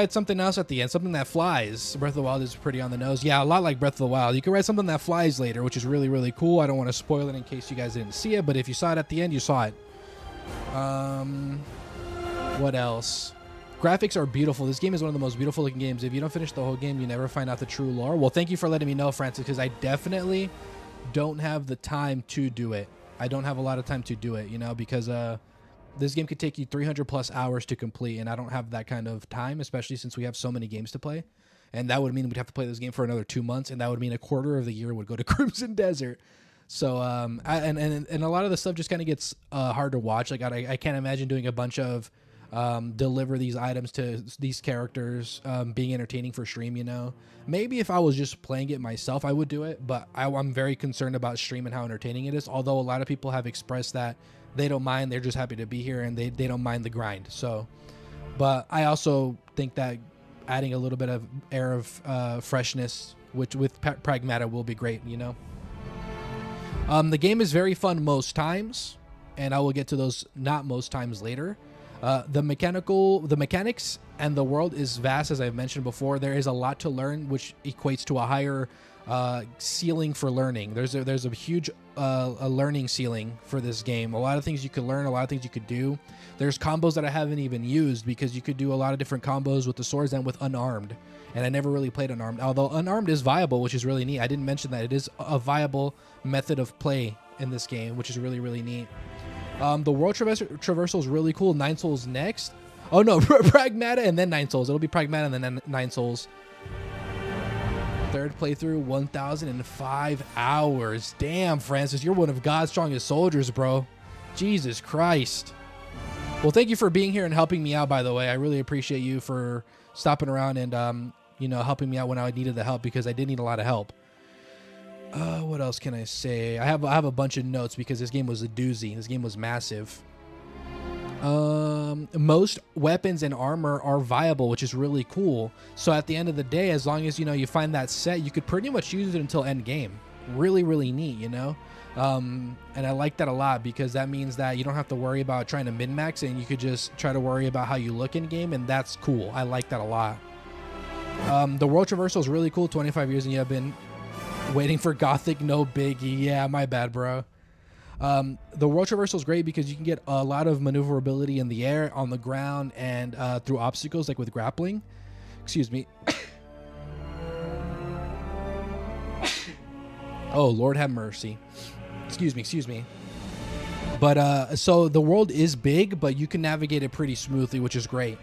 something else at the end, something that flies. Breath of the Wild is pretty on the nose. Yeah, a lot like Breath of the Wild. You could ride something that flies later, which is really cool. I don't want to spoil it in case you guys didn't see it, but if you saw it at the end, you saw it. What else? Graphics are beautiful. This game is one of the most beautiful looking games. If you don't finish the whole game, you never find out the true lore. Well, thank you for letting me know, Francis, because I definitely don't have the time to do it. I don't have a lot of time to do it, you know, because this game could take you 300 plus hours to complete, and I don't have that kind of time, especially since we have so many games to play. And that would mean we'd have to play this game for another 2 months, and that would mean a quarter of the year would go to Crimson Desert. So and a lot of the stuff just kind of gets hard to watch. Like I can't imagine doing a bunch of deliver these items to these characters, being entertaining for stream, you know. Maybe if I was just playing it myself, I would do it, but I'm very concerned about stream and how entertaining it is, although a lot of people have expressed that they don't mind. They're just happy to be here, and they don't mind the grind. So, but I also think that adding a little bit of air of freshness, which with Pragmata will be great, you know. The game is very fun most times, and I will get to those not most times later. The mechanics and the world is vast, as I've mentioned before. There is a lot to learn, which equates to a higher ceiling for learning. There's a huge a learning ceiling for this game. A lot of things you could learn, a lot of things you could do. There's combos that I haven't even used because you could do a lot of different combos with the swords and with unarmed. And I never really played unarmed, although unarmed is viable, which is really neat. I didn't mention that. It is a viable method of play in this game, which is really neat. The world traversal is really cool. 9 souls next. Oh no, Pragmata and then 9 souls. It'll be Pragmata and then 9 souls. Third playthrough, 1,005 hours. Damn, Francis, you're one of God's strongest soldiers, bro. Jesus Christ. Well, thank you for being here and helping me out, by the way. I really appreciate you for stopping around and, you know, helping me out when I needed the help, because I did need a lot of help. What else can I say? I have a bunch of notes because this game was a doozy. This game was massive. Most weapons and armor are viable, which is really cool. So at the end of the day, as long as, you know, you find that set, you could pretty much use it until end game, really, really neat, you know? And I like that a lot because that means that you don't have to worry about trying to min-max and you could just try to worry about how you look in game, and that's cool. I like that a lot. The world traversal is really cool. 25 years and you have been waiting for Gothic, no biggie. Yeah, my bad, bro. The world traversal is great because you can get a lot of maneuverability in the air, on the ground, and through obstacles, like with grappling. Excuse me. Oh, Lord have mercy. Excuse me. But so the world is big, but you can navigate it pretty smoothly, which is great.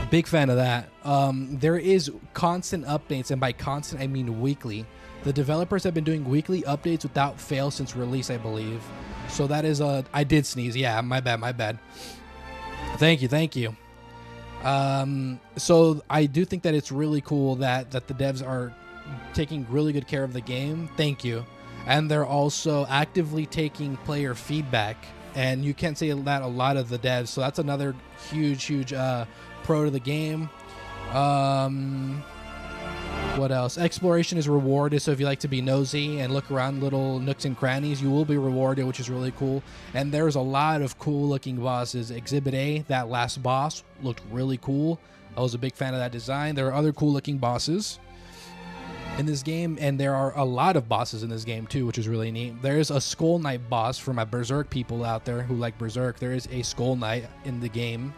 Big fan of that. There is constant updates, and by constant I mean weekly. The developers have been doing weekly updates without fail since release, I believe. So that is I did sneeze. Yeah, my bad. Thank you. So I do think that it's really cool that the devs are taking really good care of the game. Thank you. And they're also actively taking player feedback, and you can't say that a lot of the devs. So that's another huge pro to the game. What else? Exploration is rewarded, so if you like to be nosy and look around little nooks and crannies, you will be rewarded, which is really cool. And there's a lot of cool looking bosses. Exhibit A, that last boss, looked really cool. I was a big fan of that design. There are other cool looking bosses in this game, and there are a lot of bosses in this game too, which is really neat. There's a Skull Knight boss for my Berserk people out there who like Berserk. There is a Skull Knight in the game.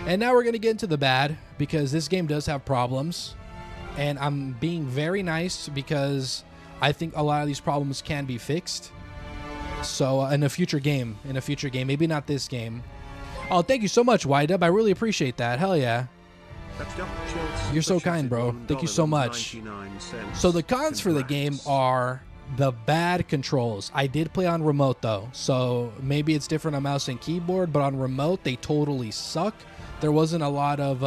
And now we're going to get into the bad, because this game does have problems. And I'm being very nice because I think a lot of these problems can be fixed. So in a future game, maybe not this game. Oh, thank you so much, YDub. I really appreciate that. Hell yeah. You're so kind, bro. Thank you so much. So the cons for the game are the bad controls. I did play on remote though, so maybe it's different on mouse and keyboard, but on remote they totally suck. There wasn't a lot of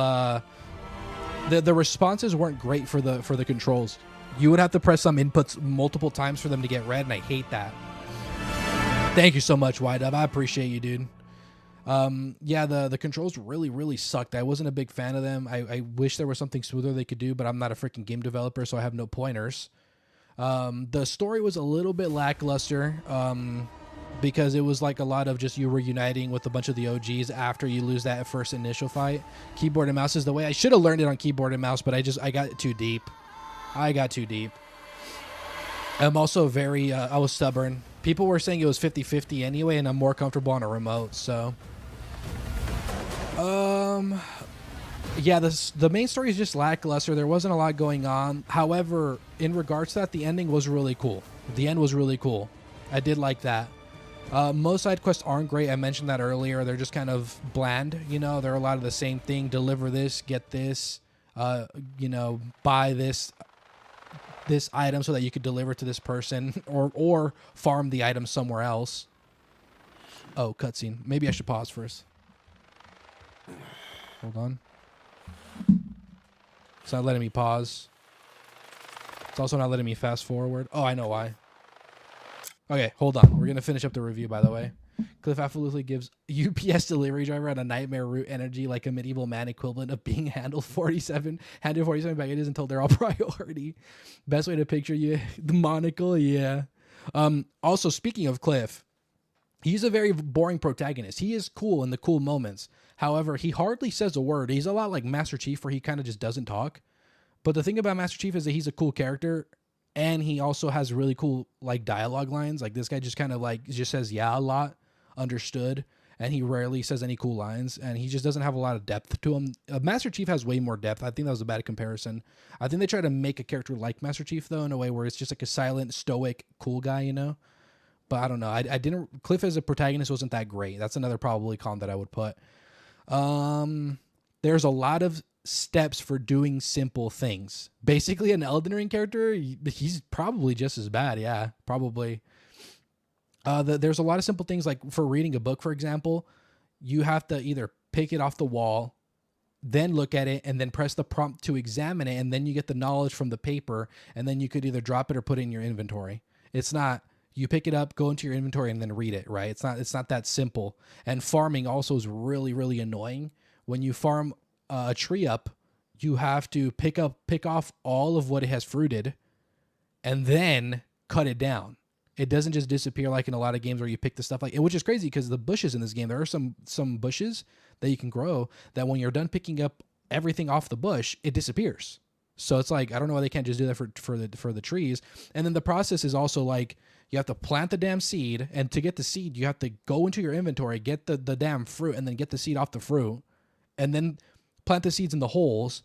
the responses weren't great for the controls. You would have to press some inputs multiple times for them to get read, and I hate that. Thank you so much, YDub. I appreciate you, dude. Yeah, the controls really sucked. I wasn't a big fan of them. I wish there was something smoother they could do, but I'm not a freaking game developer, so I have no pointers. The story was a little bit lackluster, because it was like a lot of just you reuniting with a bunch of the OGs after you lose that first initial fight. Keyboard and mouse is the way. I should have learned it on keyboard and mouse, but I got too deep. I'm also very, I was stubborn. People were saying it was 50-50 anyway, and I'm more comfortable on a remote, so. Yeah, the main story is just lackluster. There wasn't a lot going on. However, in regards to that, the ending was really cool. The end was really cool. I did like that. Most side quests aren't great. I mentioned that earlier. They're just kind of bland, you know. They're a lot of the same thing. Deliver this, get this, you know, buy this item so that you could deliver to this person, or farm the item somewhere else. Oh, cutscene. Maybe I should pause first. Hold on. It's not letting me pause. It's also not letting me fast forward. Oh, I know why. Okay, hold on. We're going to finish up the review, by the way. Kliff absolutely gives UPS delivery driver on a nightmare route energy like a medieval man equivalent of being handed 47 packages until they're all priority. Best way to picture you. The monocle, yeah. Also, speaking of Kliff, he's a very boring protagonist. He is cool in the cool moments. However, he hardly says a word. He's a lot like Master Chief, where he kind of just doesn't talk. But the thing about Master Chief is that he's a cool character, and he also has really cool like dialogue lines. Like this guy just kind of like just says yeah a lot, understood, and he rarely says any cool lines, and he just doesn't have a lot of depth to him. Master Chief has way more depth. I think that was a bad comparison. I think they try to make a character like Master Chief though in a way where it's just like a silent, stoic, cool guy, you know. But I don't know. I didn't. Kliff as a protagonist wasn't that great. That's another probably con that I would put. There's a lot of steps for doing simple things. Basically, an Elden Ring character, he's probably just as bad. Yeah, probably. There's a lot of simple things, like for reading a book, for example, you have to either pick it off the wall, then look at it, and then press the prompt to examine it, and then you get the knowledge from the paper, and then you could either drop it or put it in your inventory. It's not you pick it up, go into your inventory, and then read it, right? It's not that simple. And farming also is really annoying. When you farm a tree up, you have to pick off all of what it has fruited, and then cut it down. It doesn't just disappear like in a lot of games where you pick the stuff which is crazy because the bushes in this game, there are some bushes that you can grow that when you're done picking up everything off the bush, it disappears. So it's like, I don't know why they can't just do that for the trees. And then the process is also like, you have to plant the damn seed, and to get the seed, you have to go into your inventory, get the damn fruit, and then get the seed off the fruit, and then plant the seeds in the holes,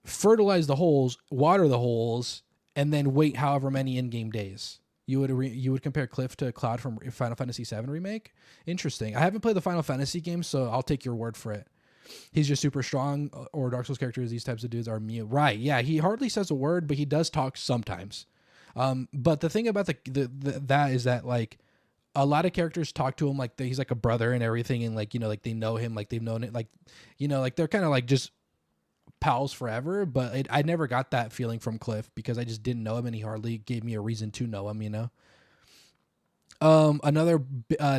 fertilize the holes, water the holes, and then wait however many in-game days. You would compare Cliff to Cloud from Final Fantasy VII Remake? Interesting. I haven't played the Final Fantasy game, so I'll take your word for it. He's just super strong, or Dark Souls characters, these types of dudes are mute. Right, yeah, he hardly says a word, but he does talk sometimes. But the thing about that is that, like, a lot of characters talk to him like he's like a brother and everything, and like, you know, like they know him, like they've known it, like, you know, like they're kind of like just pals forever. But I never got that feeling from Cliff because I just didn't know him, and he hardly gave me a reason to know him, you know. Another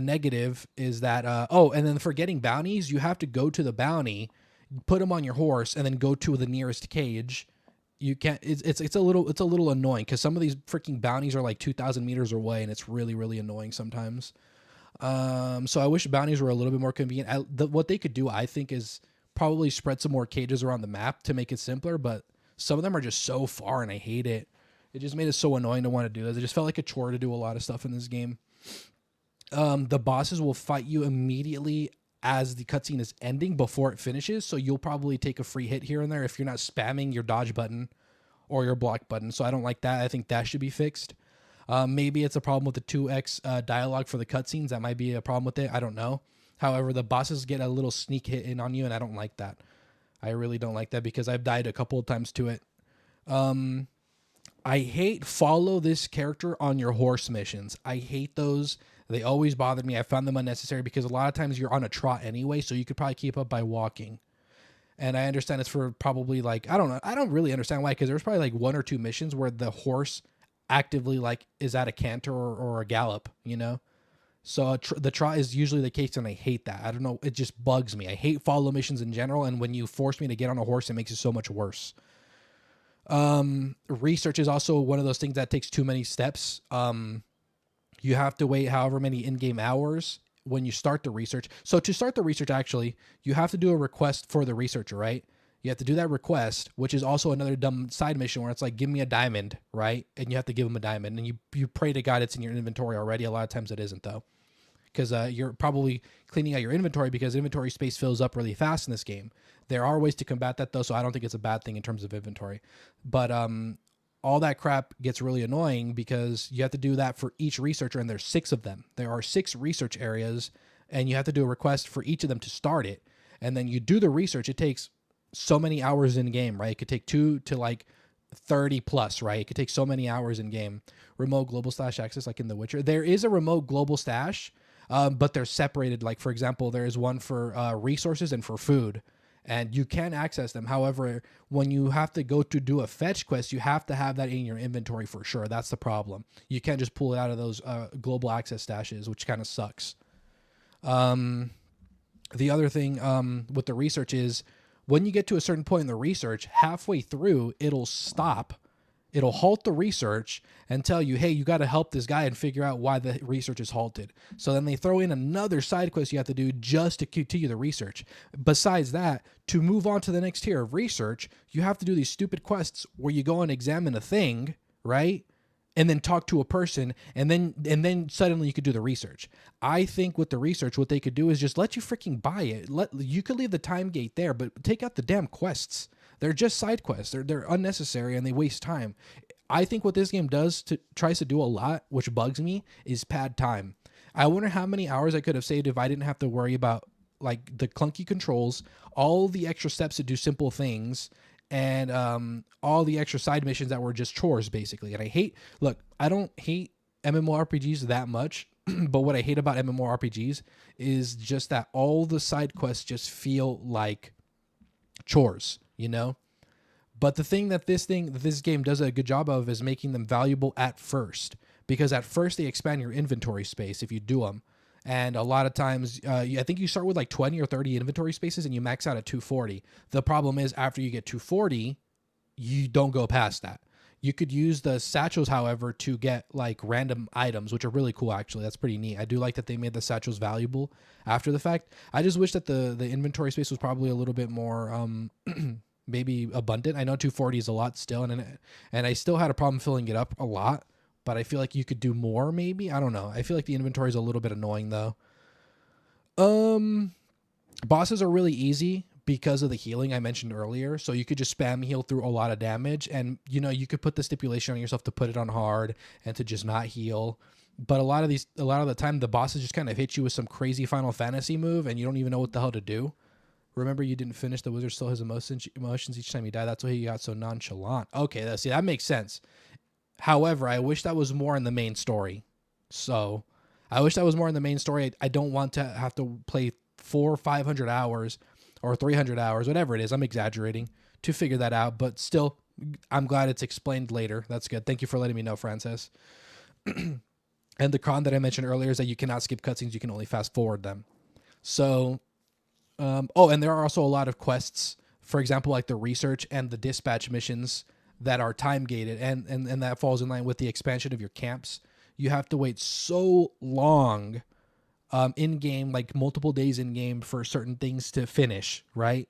negative is that and then for getting bounties, you have to go to the bounty, put them on your horse, and then go to the nearest cage. You can't. It's a little annoying because some of these freaking bounties are like 2,000 meters away, and it's really, really annoying sometimes. So I wish bounties were a little bit more convenient. What they could do, I think, is probably spread some more cages around the map to make it simpler. But some of them are just so far, and I hate it. It just made it so annoying to want to do this. It just felt like a chore to do a lot of stuff in this game. The bosses will fight you immediately as the cutscene is ending before it finishes, so you'll probably take a free hit here and there if you're not spamming your dodge button or your block button. So I don't like that. I think that should be fixed. Maybe it's a problem with the 2x dialogue for the cutscenes. That might be a problem with it. I don't know. However, the bosses get a little sneak hit in on you, and I don't like that. I really don't like that because I've died a couple of times to it. I hate follow this character on your horse missions. I hate those. They always bothered me. I found them unnecessary because a lot of times you're on a trot anyway, so you could probably keep up by walking. And I understand it's for probably like, I don't know. I don't really understand why, because there's probably like 1 or 2 missions where the horse actively like is at a canter or a gallop, you know? So the trot is usually the case, and I hate that. I don't know. It just bugs me. I hate follow missions in general, and when you force me to get on a horse, it makes it so much worse. Research is also one of those things that takes too many steps. You have to wait however many in-game hours when you start the research. So to start the research, actually, you have to do a request for the researcher, right? You have to do that request, which is also another dumb side mission where it's like, give me a diamond, right? And you have to give them a diamond, and you pray to God it's in your inventory already. A lot of times it isn't, though, because you're probably cleaning out your inventory because inventory space fills up really fast in this game. There are ways to combat that, though, so I don't think it's a bad thing in terms of inventory. But all that crap gets really annoying because you have to do that for each researcher, and there's 6 of them. There are 6 research areas, and you have to do a request for each of them to start it. And then you do the research. It takes so many hours in game, right? It could take 2 to like 30 plus, right? It could take so many hours in game. Remote global stash access, like in The Witcher. There is a remote global stash, but they're separated. Like, for example, there is one for resources and for food, and you can access them. However, when you have to go to do a fetch quest, you have to have that in your inventory for sure. That's the problem. You can't just pull it out of those global access stashes, which kind of sucks. The other thing with the research is when you get to a certain point in the research, halfway through, it'll stop. It'll halt the research and tell you, hey, you got to help this guy and figure out why the research is halted. So then they throw in another side quest you have to do just to continue the research. Besides that, to move on to the next tier of research, you have to do these stupid quests where you go and examine a thing, right? And then talk to a person, and then suddenly you could do the research. I think with the research, what they could do is just let you freaking buy it. You could leave the time gate there, but take out the damn quests. They're just side quests. They're unnecessary, and they waste time. I think what this game tries to do a lot, which bugs me, is pad time. I wonder how many hours I could have saved if I didn't have to worry about like the clunky controls, all the extra steps to do simple things, and all the extra side missions that were just chores, basically. And I don't hate MMORPGs that much, but what I hate about MMORPGs is just that all the side quests just feel like chores, you know? But the thing that this game does a good job of is making them valuable at first, because at first they expand your inventory space if you do them. And a lot of times, I think you start with like 20 or 30 inventory spaces and you max out at 240. The problem is after you get 240, you don't go past that. You could use the satchels, however, to get like random items, which are really cool. Actually, that's pretty neat. I do like that they made the satchels valuable after the fact. I just wish that the inventory space was probably a little bit more maybe abundant. I know 240 is a lot still, and I still had a problem filling it up a lot. But I feel like you could do more. Maybe, I don't know. I feel like the inventory is a little bit annoying though. Bosses are really easy because of the healing I mentioned earlier. So you could just spam heal through a lot of damage, and you know, you could put the stipulation on yourself to put it on hard and to just not heal. But a lot of the time the bosses just kind of hit you with some crazy Final Fantasy move and you don't even know what the hell to do. Remember, you didn't finish. The wizard still has emotions each time you die. That's why he got so nonchalant. Okay, see, that makes sense. However, I wish that was more in the main story. So I wish that was more in the main story. I don't want to have to play 400 or 500 hours or 300 hours, whatever it is. I'm exaggerating to figure that out, but still, I'm glad it's explained later. That's good. Thank you for letting me know, Francis. And the con that I mentioned earlier is that you cannot skip cutscenes. You can only fast forward them. So, and there are also a lot of quests, for example, like the research and the dispatch missions that are time gated, and that falls in line with the expansion of your camps. You have to wait so long in game, like multiple days in game, for certain things to finish, right?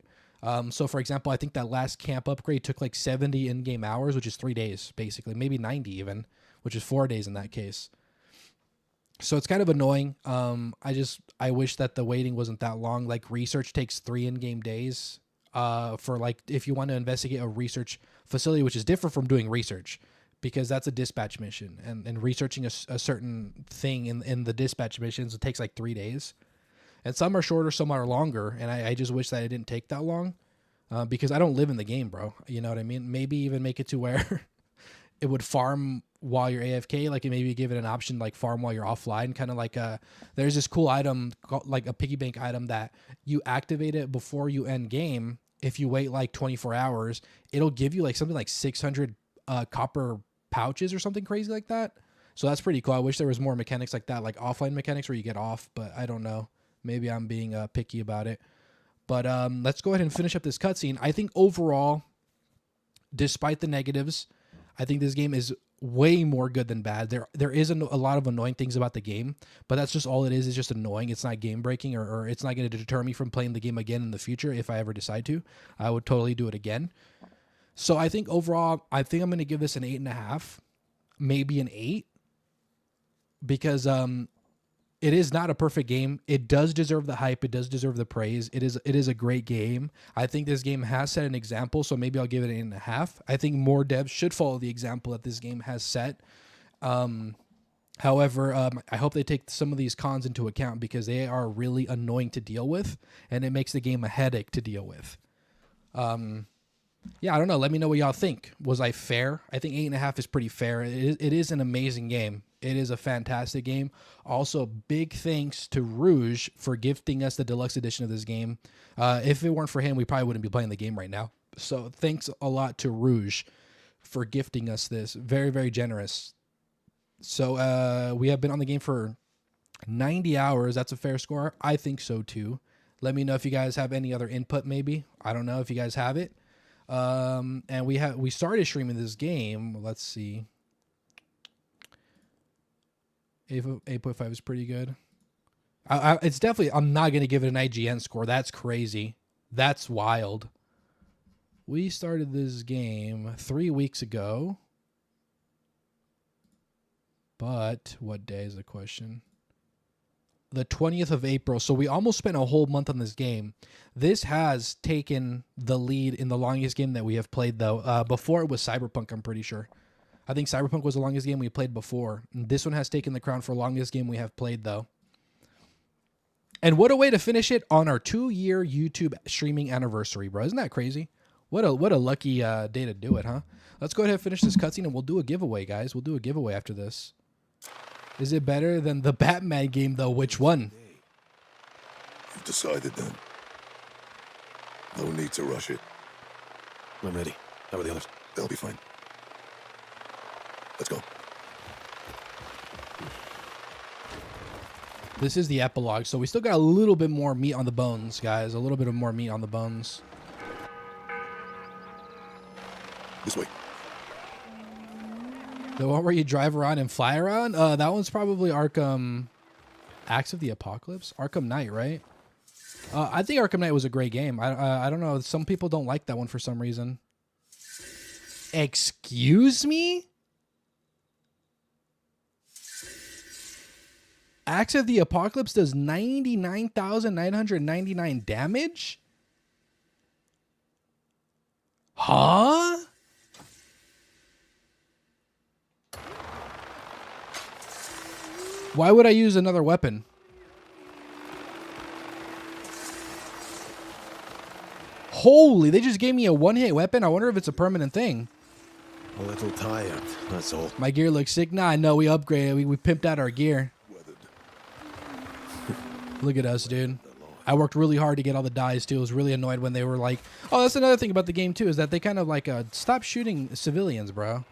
So for example, I think that last camp upgrade took like 70 in-game hours, which is 3 days basically, maybe 90 even, which is 4 days in that case. So it's kind of annoying. I wish that the waiting wasn't that long. Like research takes 3 in-game days for like if you want to investigate a research facility, which is different from doing research, because that's a dispatch mission, and researching a certain thing in the dispatch missions, it takes like 3 days. And some are shorter, some are longer, and I just wish that it didn't take that long because I don't live in the game, bro. You know what I mean? Maybe even make it to where it would farm while you're AFK, like maybe give it an option like farm while you're offline, kind of like there's this cool item called like a piggy bank item that you activate it before you end game. If you wait like 24 hours, it'll give you like something like 600 copper pouches or something crazy like that. So that's pretty cool. I wish there was more mechanics like that, like offline mechanics where you get off, but I don't know. Maybe I'm being picky about it. But let's go ahead and finish up this cutscene. I think overall, despite the negatives, I think this game is way more good than bad. There is a lot of annoying things about the game, but that's just all it is just annoying. It's not game breaking, or it's not going to deter me from playing the game again in the future. If I ever decide to, I would totally do it again. So I think overall, I think I'm going to give this an 8.5, maybe an 8, because it is not a perfect game. It does deserve the hype. It does deserve the praise. It is a great game. I think this game has set an example, so maybe I'll give it an 8.5. I think more devs should follow the example that this game has set. However, I hope they take some of these cons into account because they are really annoying to deal with, and it makes the game a headache to deal with. Yeah, I don't know. Let me know what y'all think. Was I fair? I think 8.5 is pretty fair. It is an amazing game. It is a fantastic game. Also, big thanks to Rouge for gifting us the deluxe edition of this game. If it weren't for him, we probably wouldn't be playing the game right now. So thanks a lot to Rouge for gifting us this. Very, very generous. So we have been on the game for 90 hours. That's a fair score. I think so too. Let me know if you guys have any other input maybe. I don't know if you guys have it. And we started streaming this game. Let's see. 8.5 is pretty good. It's definitely, I'm not going to give it an IGN score. That's crazy. That's wild. We started this game 3 weeks ago. But what day is the question? The 20th of April. So we almost spent a whole month on this game. This has taken the lead in the longest game that we have played, though. Before it was Cyberpunk, I'm pretty sure. I think Cyberpunk was the longest game we played before. This one has taken the crown for longest game we have played, though. And what a way to finish it on our 2-year YouTube streaming anniversary, bro. Isn't that crazy? What a lucky day to do it, huh? Let's go ahead and finish this cutscene, and we'll do a giveaway, guys. We'll do a giveaway after this. Is it better than the Batman game, though? Which one? You've decided, then. No need to rush it. I'm ready. How are the others? They'll be fine. Let's go. This is the epilogue, so we still got a little bit more meat on the bones, guys. A little bit of more meat on the bones. This way. The one where you drive around and fly around? That one's probably Arkham... Acts of the Apocalypse? Arkham Knight, right? I think Arkham Knight was a great game. I don't know. Some people don't like that one for some reason. Excuse me? Acts of the Apocalypse does 99,999 damage? Huh? Why would I use another weapon? Holy, they just gave me a one-hit weapon? I wonder if it's a permanent thing. A little tired, that's all. My gear looks sick. Nah, no, we upgraded. We pimped out our gear. Look at us, dude. I worked really hard to get all the dyes, too. I was really annoyed when they were like... Oh, that's another thing about the game, too, is that they kind of like... stop shooting civilians, bro.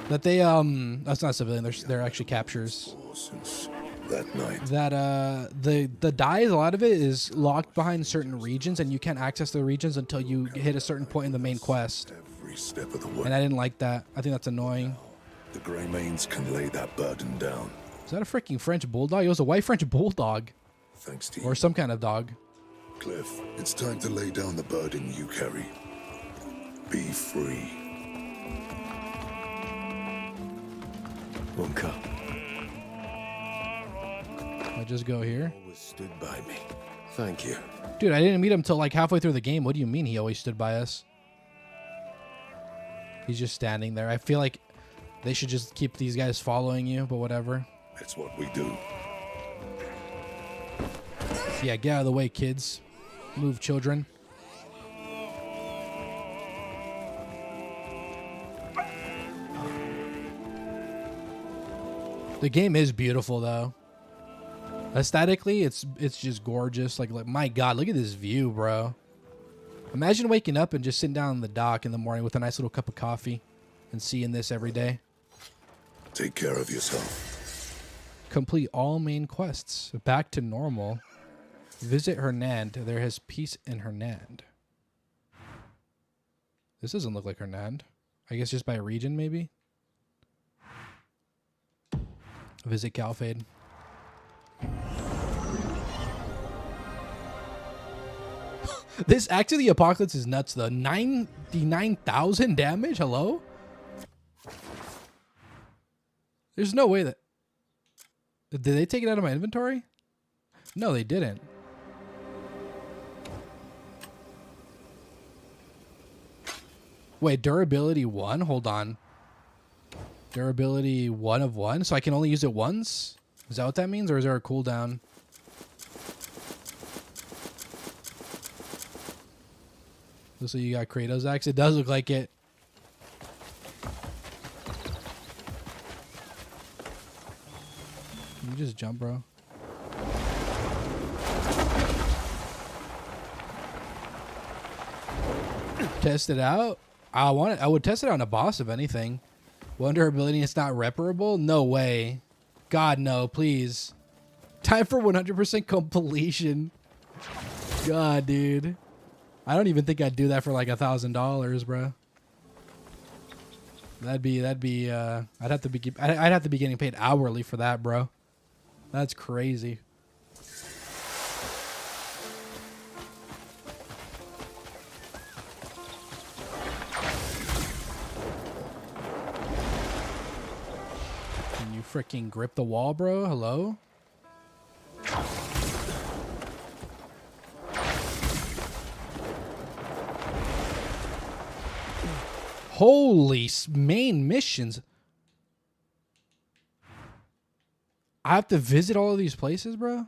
That they, That's not civilian. They're actually captures. That night. That, the dyes, a lot of it is locked behind certain regions, and you can't access the regions until you hit a certain point in the main quest. Every step of the way. And I didn't like that. I think that's annoying. The Greymanes can lay that burden down. Is that a freaking French bulldog? It was a white French bulldog. Thanks to you. Or some kind of dog. Cliff, it's time to lay down the burden you carry. Be free. Wonka. I just go here. Always stood by me. Thank you. Dude, I didn't meet him till like halfway through the game. What do you mean he always stood by us? He's just standing there. I feel like they should just keep these guys following you, but whatever. It's what we do. Yeah, get out of the way, kids. Move, children. The game is beautiful, though. Aesthetically, it's just gorgeous. Like my God, look at this view, bro. Imagine waking up and just sitting down on the dock in the morning with a nice little cup of coffee and seeing this every day. Take care of yourself. Complete all main quests. Back to normal. Visit Hernand. There has peace in Hernand. This doesn't look like Hernand. I guess just by region, maybe? Visit Calfade. This Act of the Apocalypse is nuts, though. 99,000 damage? Hello? There's no way that... Did they take it out of my inventory? No, they didn't. Wait, durability 1? Hold on. Durability 1 of 1? So I can only use it once? Is that what that means? Or is there a cooldown? Looks like you got Kratos axe. It does look like it. Can you just jump, bro? Test it out? I would test it on a boss, if anything. One durability, it's not reparable? No way. God, no, please. Time for 100% completion. God, dude. I don't even think I'd do that for like $1,000, bro. I'd have to be getting paid hourly for that, bro. That's crazy. Can you freaking grip the wall, bro? Hello? Holy main missions. I have to visit all of these places, bro?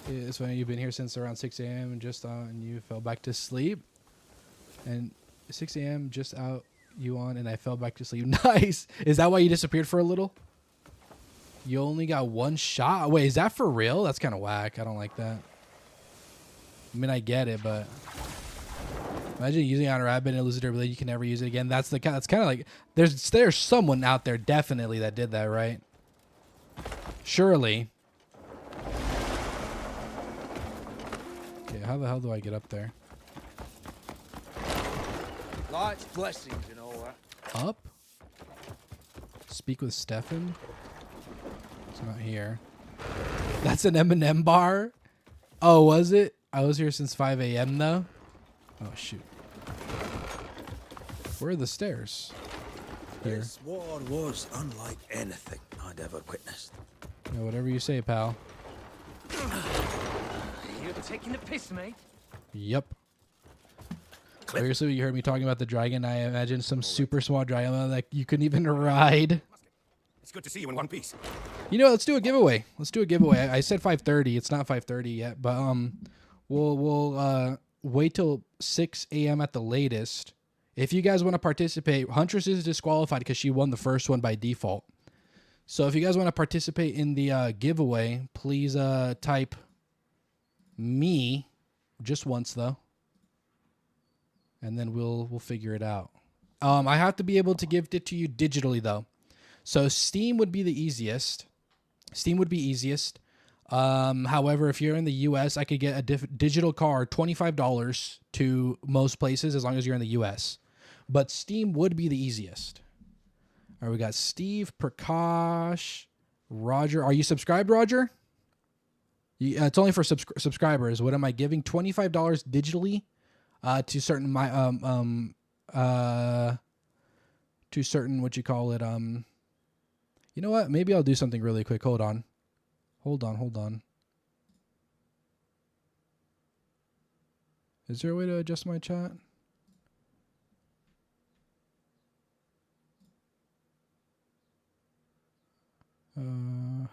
It's funny, you've been here since around 6 a.m. and just and you fell back to sleep. And 6 a.m. just out you on and I fell back to sleep. Nice. Is that why you disappeared for a little? You only got one shot? Wait, is that for real? That's kind of whack. I don't like that. I mean, I get it, but imagine using it on a rabbit and losing durability. You can never use it again. That's kind of like there's someone out there definitely that did that, right? Surely. Okay, how the hell do I get up there? Life's blessings and all that. Up? Speak with Stefan? It's not here. That's an M&M bar? Oh, was it? I was here since 5 a.m. though. Oh, shoot. Where are the stairs? Here. This war was unlike anything I'd ever witnessed. Yeah, whatever you say, pal. You're taking the piss, mate? Yep. Previously, you heard me talking about the dragon. I imagine some super small dragon that you couldn't even ride. It's good to see you in one piece. You know, let's do a giveaway. Let's do a giveaway. I said 5:30. It's not 5:30 yet, but we'll wait till 6 a.m. at the latest. If you guys want to participate, Huntress is disqualified because she won the first one by default. So if you guys want to participate in the giveaway, please type me just once though, and then we'll figure it out. I have to be able to gift it to you digitally though. So Steam would be the easiest. However, if you're in the U.S., I could get a digital card, $25 to most places as long as you're in the U.S. But Steam would be the easiest. All right, we got Steve, Prakash, Roger. Are you subscribed, Roger? It's only for subscribers. What am I giving? $25 digitally to certain to certain what you call it. You know what? Maybe I'll do something really quick. Hold on. Is there a way to adjust my chat?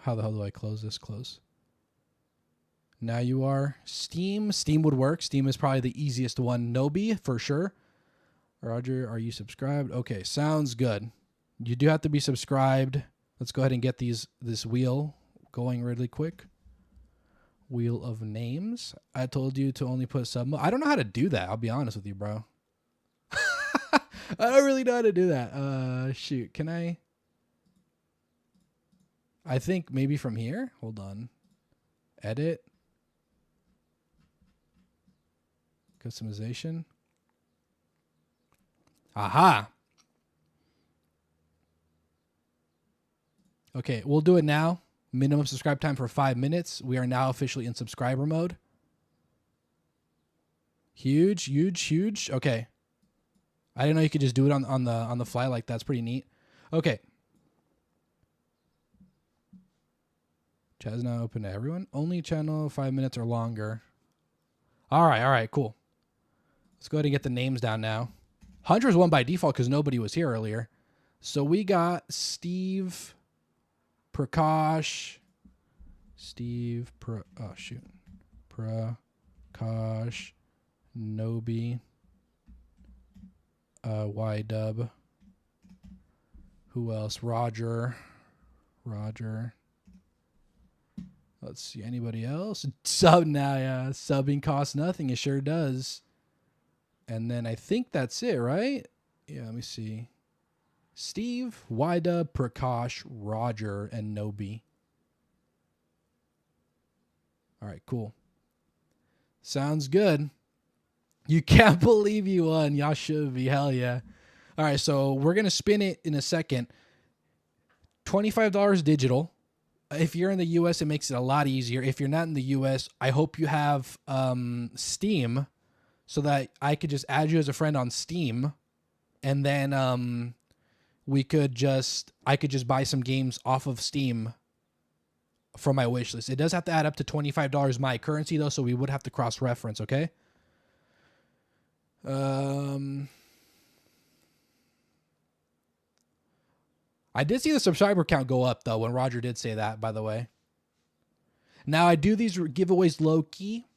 How the hell do I close this? Close. Now you are. Steam would work. Steam is probably the easiest one. Nobi, for sure. Roger, are you subscribed? Okay, sounds good. You do have to be subscribed. Let's go ahead and get this wheel going really quick. Wheel of names. I told you to only put sub. I don't know how to do that. I'll be honest with you, bro. I don't really know how to do that. Shoot. Can I? I think maybe from here. Hold on. Edit. Customization. Aha. Okay, we'll do it now. Minimum subscribe time for 5 minutes. We are now officially in subscriber mode. Huge. Okay. I didn't know you could just do it on the fly like that. That's pretty neat. Okay. Chat is now open to everyone. Only channel 5 minutes or longer. All right, cool. Let's go ahead and get the names down now. Hunter's won by default because nobody was here earlier. So we got Steve, Prakash, Prakash, Nobi, Y-Dub. Who else? Roger. Let's see, anybody else? Sub now, yeah. Subbing costs nothing. It sure does. And then I think that's it, right? Yeah, let me see. Steve, Y-Dub, Prakash, Roger, and Nobi. All right, cool. Sounds good. You can't believe you won. Y'all should be. Hell yeah. All right, so we're going to spin it in a second. $25 digital. If you're in the U.S., it makes it a lot easier. If you're not in the U.S., I hope you have Steam so that I could just add you as a friend on Steam. And then I could just buy some games off of Steam from my wish list. It does have to add up to $25 my currency, though, so we would have to cross-reference, okay? I did see the subscriber count go up, though, when Roger did say that, by the way. Now, I do these giveaways low-key.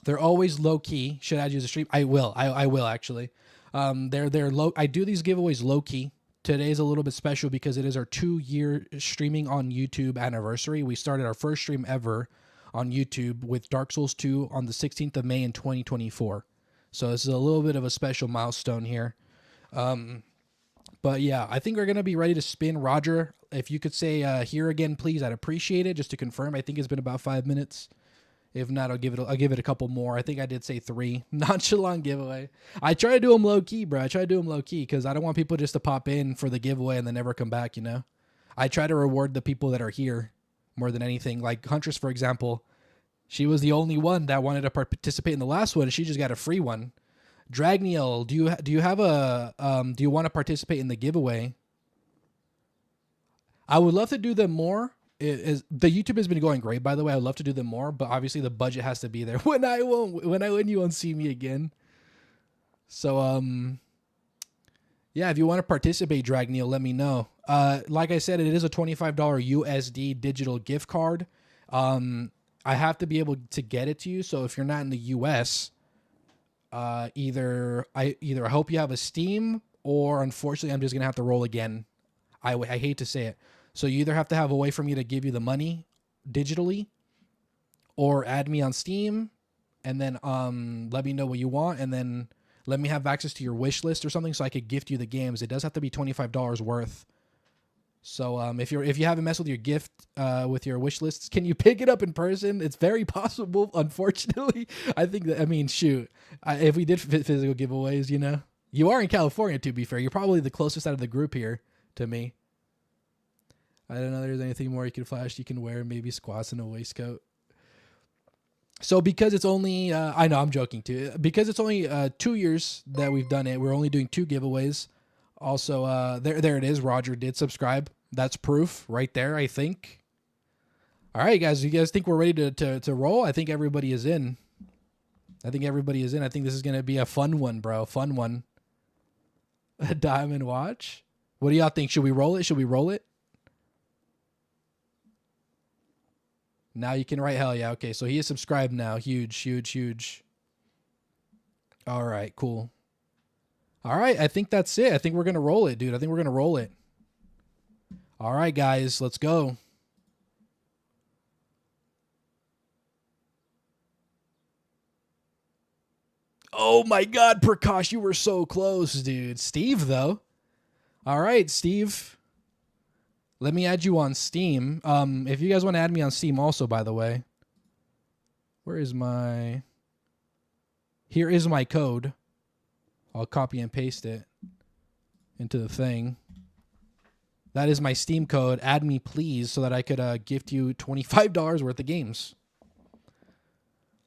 They're always low-key. Should I use a stream? I will. I will, actually. They're low. I do these giveaways low-key. Today's a little bit special because it is our 2-year streaming on YouTube anniversary. We started our first stream ever on YouTube with Dark Souls 2 on the 16th of May in 2024. So this is a little bit of a special milestone here. But yeah, I think we're going to be ready to spin. Roger, if you could say here again, please, I'd appreciate it. Just to confirm, I think it's been about 5 minutes. If not, I'll give it a couple more. I think I did say 3. Nonchalant giveaway. I try to do them low key, bro. I try to do them low key because I don't want people just to pop in for the giveaway and then never come back, you know? I try to reward the people that are here more than anything. Like Huntress, for example, she was the only one that wanted to participate in the last one, and she just got a free one. Dragneil, do you have a do you want to participate in the giveaway? I would love to do them more. The YouTube has been going great, by the way. I would love to do them more, but obviously the budget has to be there. When I win, you won't see me again. So yeah, if you want to participate, Dragneil, let me know. Like I said, it is a $25 USD digital gift card. I have to be able to get it to you. So if you're not in the US, either I hope you have a Steam, or unfortunately I'm just gonna have to roll again. I hate to say it. So you either have to have a way for me to give you the money digitally, or add me on Steam, and then let me know what you want, and then let me have access to your wish list or something so I could gift you the games. It does have to be $25 worth. So if you haven't messed with your gift with your wish lists, can you pick it up in person? It's very possible, unfortunately. I think that, I mean, shoot, if we did physical giveaways, you know, you are in California, to be fair. You're probably the closest out of the group here to me. I don't know if there's anything more you can flash. You can wear maybe squats and a waistcoat. So because it's only, I know I'm joking too. Because it's only 2 years that we've done it, we're only doing 2 giveaways. Also, there it is. Roger did subscribe. That's proof right there, I think. All right, guys. You guys think we're ready to roll? I think everybody is in. I think this is going to be a fun one, bro. Fun one. A diamond watch. What do y'all think? Should we roll it? Now you can write hell yeah. Okay, so he is subscribed now. Huge. All right, cool. All right, I think that's it. I think we're going to roll it, dude. I think we're going to roll it. All right, guys, let's go. Oh my God, Prakash, you were so close, dude. Steve, though. All right, Steve. Let me add you on Steam. If you guys want to add me on Steam also, by the way. Here is my code. I'll copy and paste it into the thing. That is my Steam code. Add me, please, so that I could gift you $25 worth of games.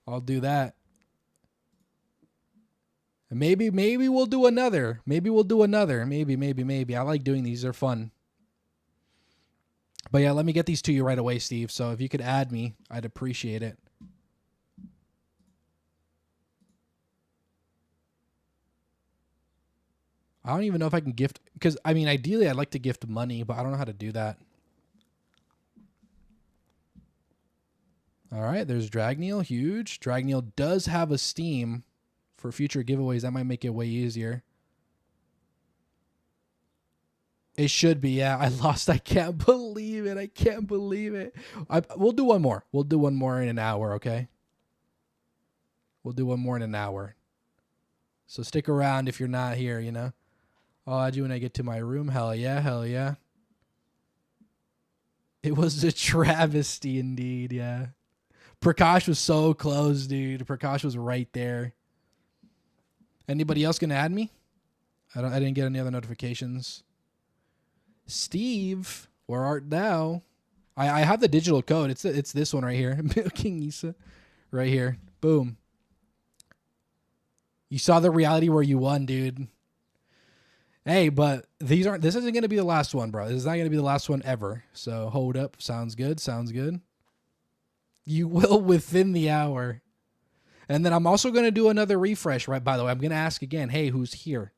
I'll do that. And maybe we'll do another. Maybe. I like doing these. They're fun. But yeah, let me get these to you right away, Steve. So if you could add me, I'd appreciate it. I don't even know if I can gift, because I mean, ideally I'd like to gift money, but I don't know how to do that. All right, there's Dragneil, huge. Dragneil does have a Steam for future giveaways. That might make it way easier. It should be, yeah. I lost. I can't believe it. We'll do one more. We'll do one more in an hour, okay? We'll do one more in an hour. So stick around if you're not here, you know? I'll add you when I get to my room. Hell yeah. It was a travesty indeed, yeah. Prakash was so close, dude. Prakash was right there. Anybody else gonna add me? I didn't get any other notifications. Steve, where art thou? I have the digital code. It's this one right here. King Issa. Right here. Boom. You saw the reality where you won, dude. Hey, but this isn't gonna be the last one, bro. This is not gonna be the last one ever. So hold up. Sounds good. You will within the hour. And then I'm also gonna do another refresh, right? By the way, I'm gonna ask again, hey, who's here?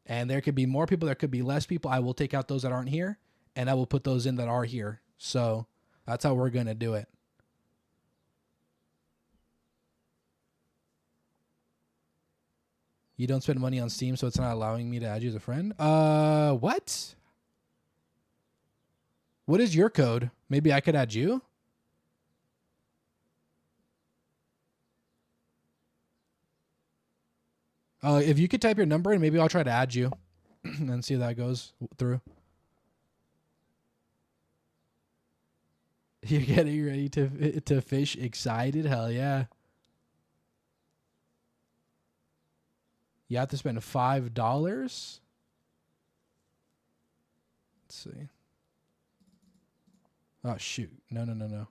And there could be more people, there could be less people. I will take out those that aren't here, and I will put those in that are here. So that's how we're going to do it. You don't spend money on Steam, so it's not allowing me to add you as a friend? What? What is your code? Maybe I could add you? If you could type your number in, maybe I'll try to add you and see if that goes through. You're getting ready to fish excited? Hell yeah. You have to spend $5? Let's see. Oh, shoot. No.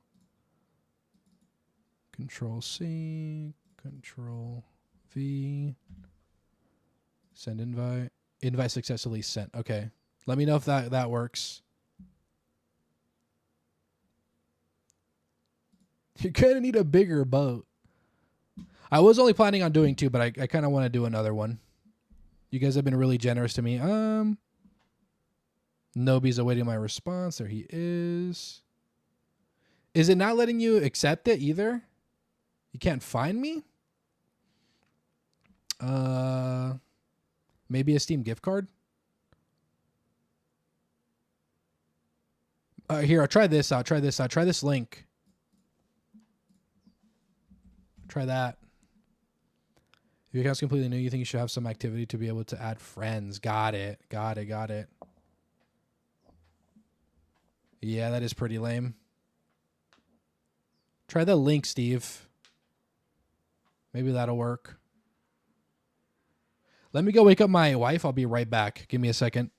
Control C, Control V. Send invite. Invite successfully sent. Okay. Let me know if that works. You're going to need a bigger boat. I was only planning on doing 2, but I kind of want to do another one. You guys have been really generous to me. Nobi's awaiting my response. There he is. Is it not letting you accept it either? You can't find me? Maybe a Steam gift card? Here, I'll try this out. Try this link. Try that. If your account's completely new, you think you should have some activity to be able to add friends. Got it. Yeah, that is pretty lame. Try the link, Steve. Maybe that'll work. Let me go wake up my wife. I'll be right back. Give me a second.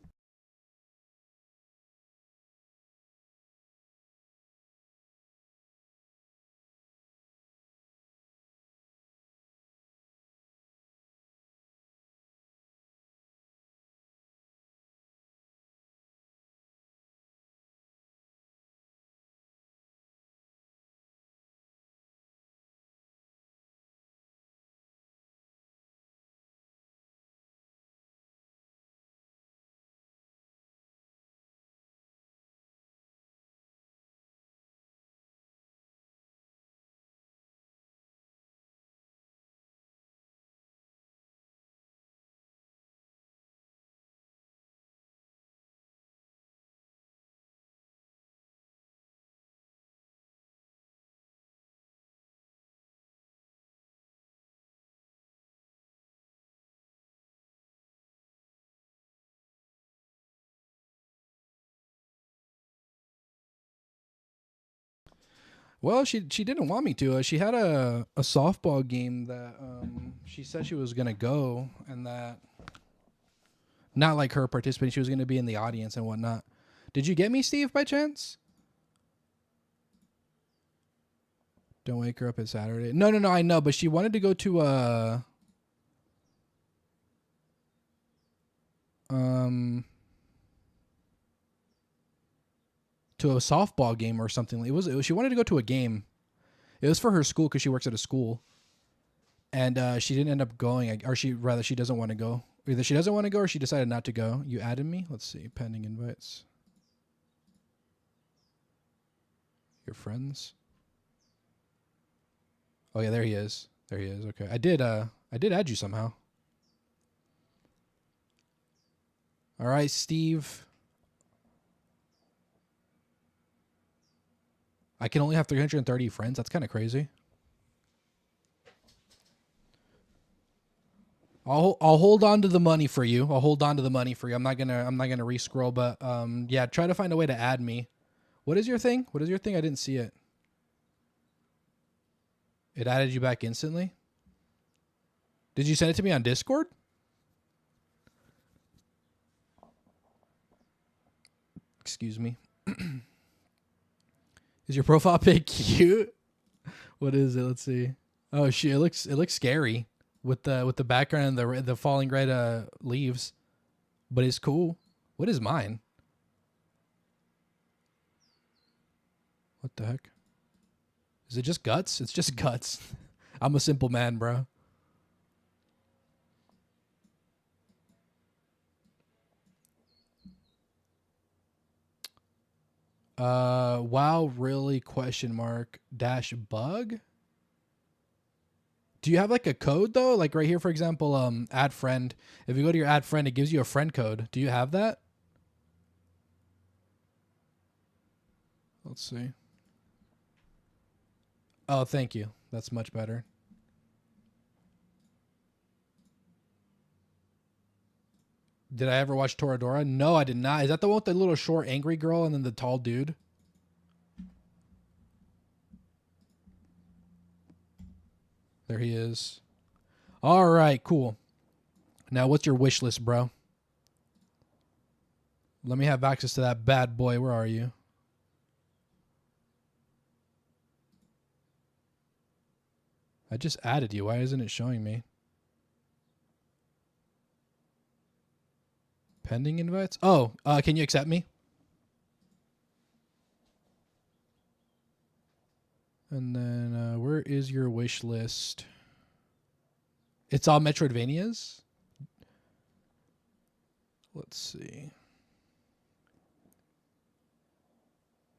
Well, she didn't want me to. She had a softball game that she said she was gonna go, and that not like her participating. She was gonna be in the audience and whatnot. Did you get me, Steve, by chance? Don't wake her up at Saturday. No, I know, but she wanted to go to a softball game or something. It was she wanted to go to a game. It was for her school because she works at a school, and she didn't end up going, or she doesn't want to go. Either she doesn't want to go or she decided not to go. You added me. Let's see, pending invites. Your friends. Oh yeah, there he is. Okay, I did add you somehow. All right, Steve. I can only have 330 friends. That's kind of crazy. I'll hold on to the money for you. I'm not gonna re-scroll, but yeah, try to find a way to add me. What is your thing? I didn't see it. It added you back instantly? Did you send it to me on Discord? Excuse me. Is your profile pic cute? What is it? Let's see. Oh shit, it looks scary with the background and the falling red leaves. But it's cool. What is mine? What the heck? Is it just guts? It's just guts. I'm a simple man, bro. Wow, really? Question mark dash bug. Do you have like a code though? Like right here, for example, add friend. If you go to your add friend, it gives you a friend code. Do you have that? Let's see. Oh, thank you. That's much better. Did I ever watch Toradora? No, I did not. Is that the one with the little short angry girl and then the tall dude? There he is. All right, cool. Now, what's your wish list, bro? Let me have access to that bad boy. Where are you? I just added you. Why isn't it showing me? Pending invites? Oh, can you accept me? And then where is your wish list? It's all Metroidvanias? Let's see.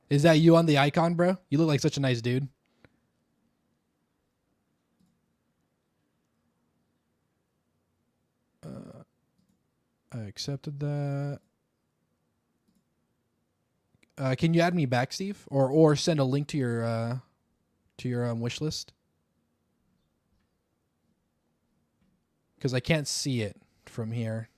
Is that you on the icon, bro? You look like such a nice dude. I accepted that. Can you add me back, Steve? Or send a link to your wish list? Because I can't see it from here.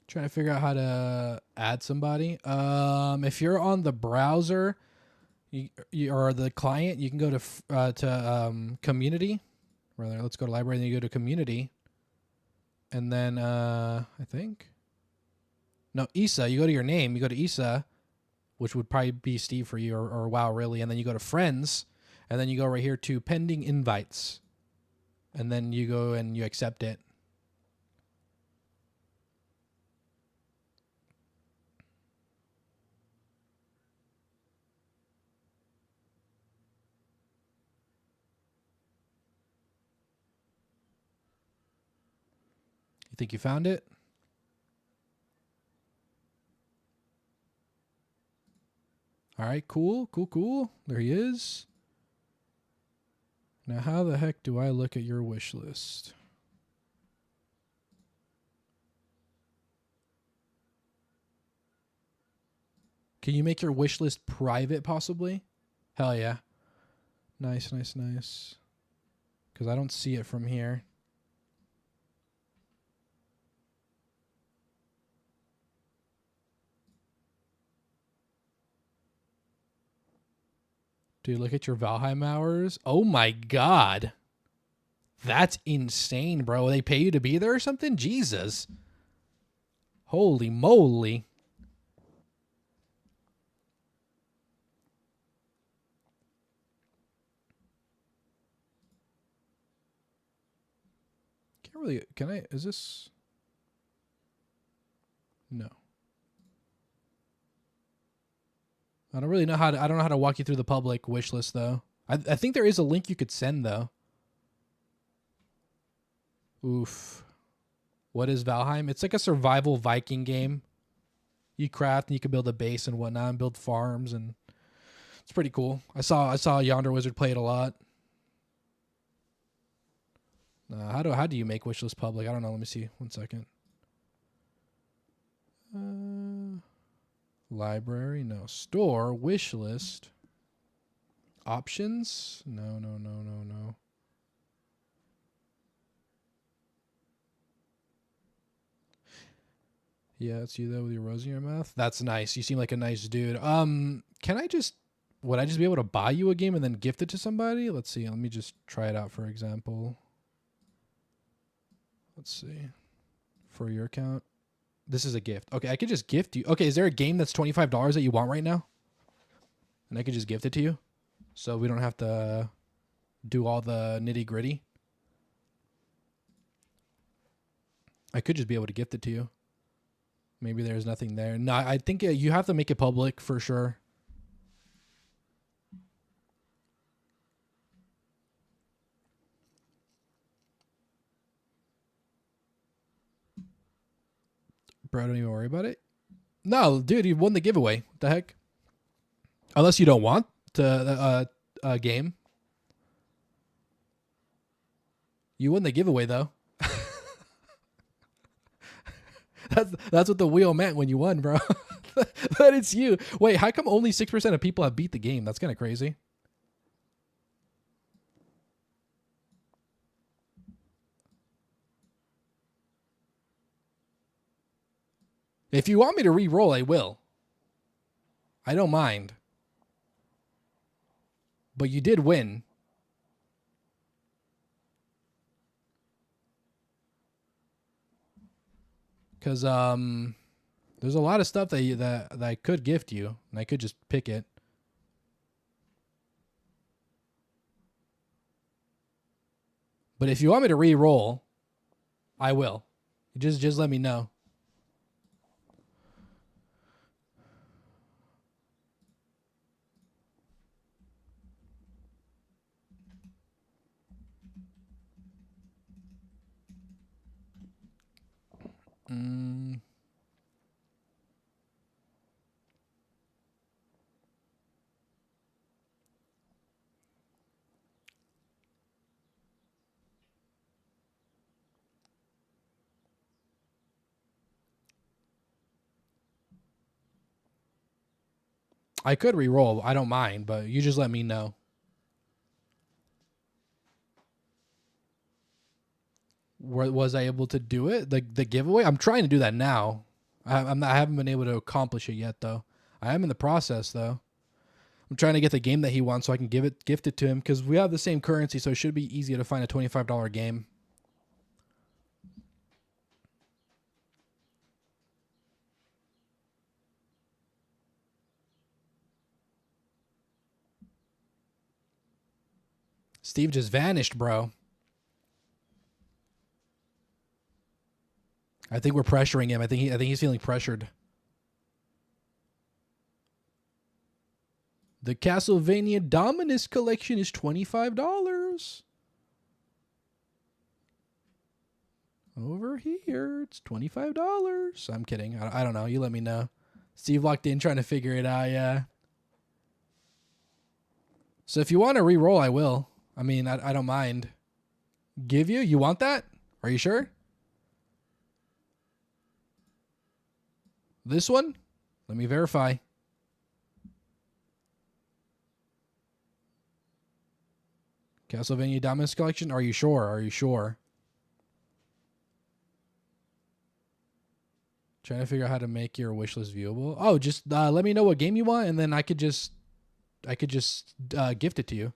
Trying to figure out how to add somebody. If you're on the browser, you or the client, you can go to community. Rather, let's go to library. And you go to community, and then I think no Issa. You go to your name. You go to Issa, which would probably be Steve for you, or WoW really. And then you go to friends, and then you go right here to pending invites, and then you go and you accept it. You think you found it? All right, cool. There he is. Now, how the heck do I look at your wish list? Can you make your wish list private, possibly? Hell yeah. Nice. Because I don't see it from here. Dude, look at your Valheim hours. Oh my god. That's insane, bro. They pay you to be there or something? Jesus. Holy moly. Can't really, can I, is this? No. I don't really know how to, I don't know how to walk you through the public wish list though. I think there is a link you could send though. Oof. What is Valheim? It's like a survival Viking game. You craft and you can build a base and whatnot and build farms, and it's pretty cool. I saw Yonder Wizard play it a lot. How do you make wish list public? I don't know. Let me see. 1 second. Library, no. Store, wish list. Options? No. Yeah, it's you though with your rose in your mouth. That's nice. You seem like a nice dude. Would I just be able to buy you a game and then gift it to somebody? Let's see. Let me just try it out for example. Let's see. For your account. This is a gift. Okay, I could just gift you. Okay, is there a game that's $25 that you want right now? And I could just gift it to you? So we don't have to do all the nitty gritty? I could just be able to gift it to you. Maybe there's nothing there. No, I think you have to make it public for sure. Bro, don't even worry about it. No, dude, you won the giveaway. What the heck? Unless you don't want a game. You won the giveaway, though. That's what the wheel meant when you won, bro. But it's you. Wait, how come only 6% of people have beat the game? That's kind of crazy. If you want me to re-roll, I will. I don't mind. But you did win. Because there's a lot of stuff that I could gift you, and I could just pick it. But if you want me to re-roll, I will. Just let me know. I could re-roll. I don't mind, but you just let me know. Was I able to do it? The giveaway? I'm trying to do that now. I haven't been able to accomplish it yet, though. I am in the process, though. I'm trying to get the game that he wants so I can gift it to him, because we have the same currency, so it should be easier to find a $25 game. Steve just vanished, bro. I think we're pressuring him. I think he's feeling pressured. The Castlevania Dominus collection is $25. Over here, it's $25. I'm kidding. I don't know. You let me know. Steve locked in trying to figure it out, yeah. So if you want to re-roll, I will. I mean, I don't mind. Give you? You want that? Are you sure? This one? Let me verify. Castlevania Dominus Collection? Are you sure? Are you sure? Trying to figure out how to make your wish list viewable. Oh, just let me know what game you want, and then I could just gift it to you.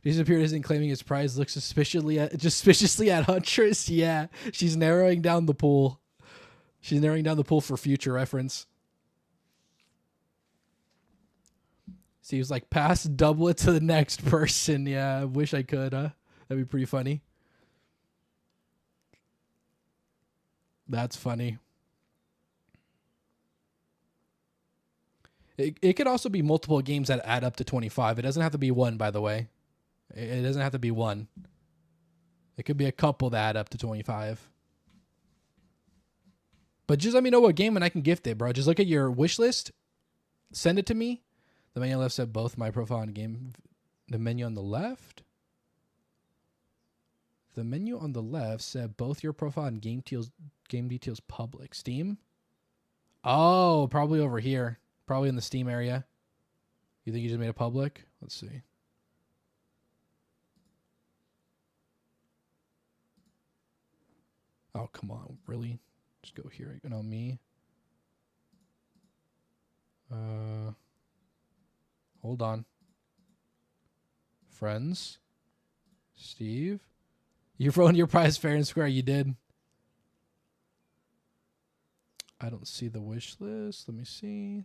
Disappeared isn't claiming his prize. Looks suspiciously at Huntress. Yeah, she's narrowing down the pool. She's narrowing down the pool for future reference. Seems like pass, double it to the next person. Yeah, I wish I could. That'd be pretty funny. That's funny. It could also be multiple games that add up to 25. It doesn't have to be one, by the way. It doesn't have to be one. It could be a couple that add up to 25. But just let me know what game and I can gift it, bro. Just look at your wish list. Send it to me. The menu on the left said both my profile and game. The menu on the left? The menu on the left said both your profile and game details public. Steam? Oh, probably over here. Probably in the Steam area. You think you just made it public? Let's see. Oh, come on. Really? Just go here. You know me. Hold on. Friends. Steve. You've ruined your prize fair and square. You did. I don't see the wish list. Let me see.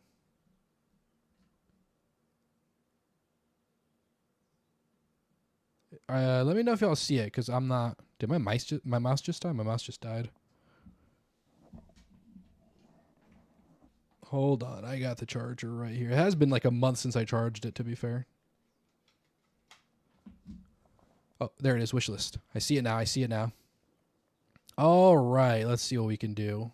Let me know if y'all see it, because I'm not. Did my mouse just die? My mouse just died. Hold on, I got the charger right here. It has been like a month since I charged it, to be fair. Oh, there it is, wish list. I see it now. I see it now. All right, let's see what we can do.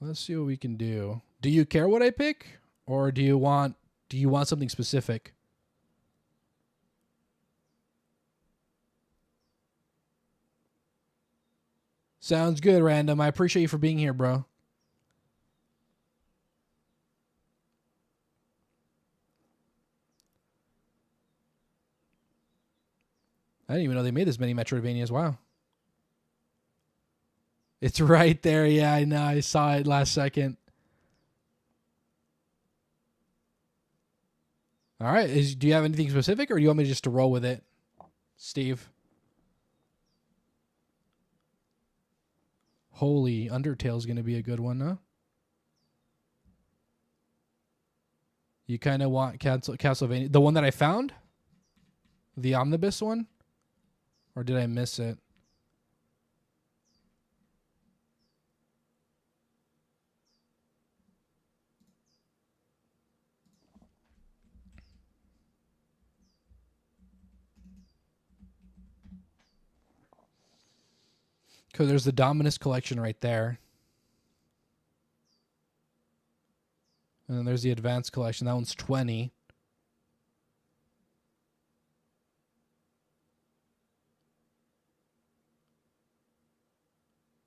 Let's see what we can do. Do you care what I pick, or do you want something specific? Sounds good, Random. I appreciate you for being here, bro. I didn't even know they made this many Metroidvanias. Wow. It's right there. Yeah, I know. I saw it last second. All right. Do you have anything specific, or do you want me just to roll with it, Steve? Holy, Undertale's going to be a good one, huh? You kind of want Castlevania. The one that I found? The omnibus one? Or did I miss it? Because there's the Dominus collection right there. And then there's the Advanced collection. That one's 20.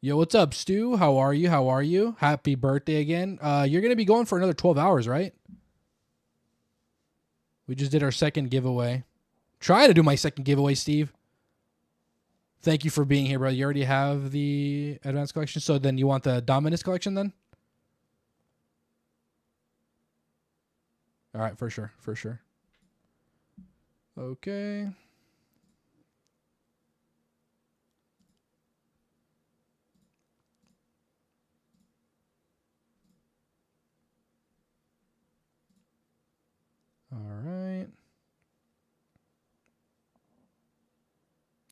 Yo, what's up, Stu? How are you? How are you? Happy birthday again. You're going to be going for another 12 hours, right? We just did our second giveaway. Trying to do my second giveaway, Steve. Thank you for being here, bro. You already have the Advanced collection, so then you want the Dominus collection then? All right, for sure, for sure. Okay. All right.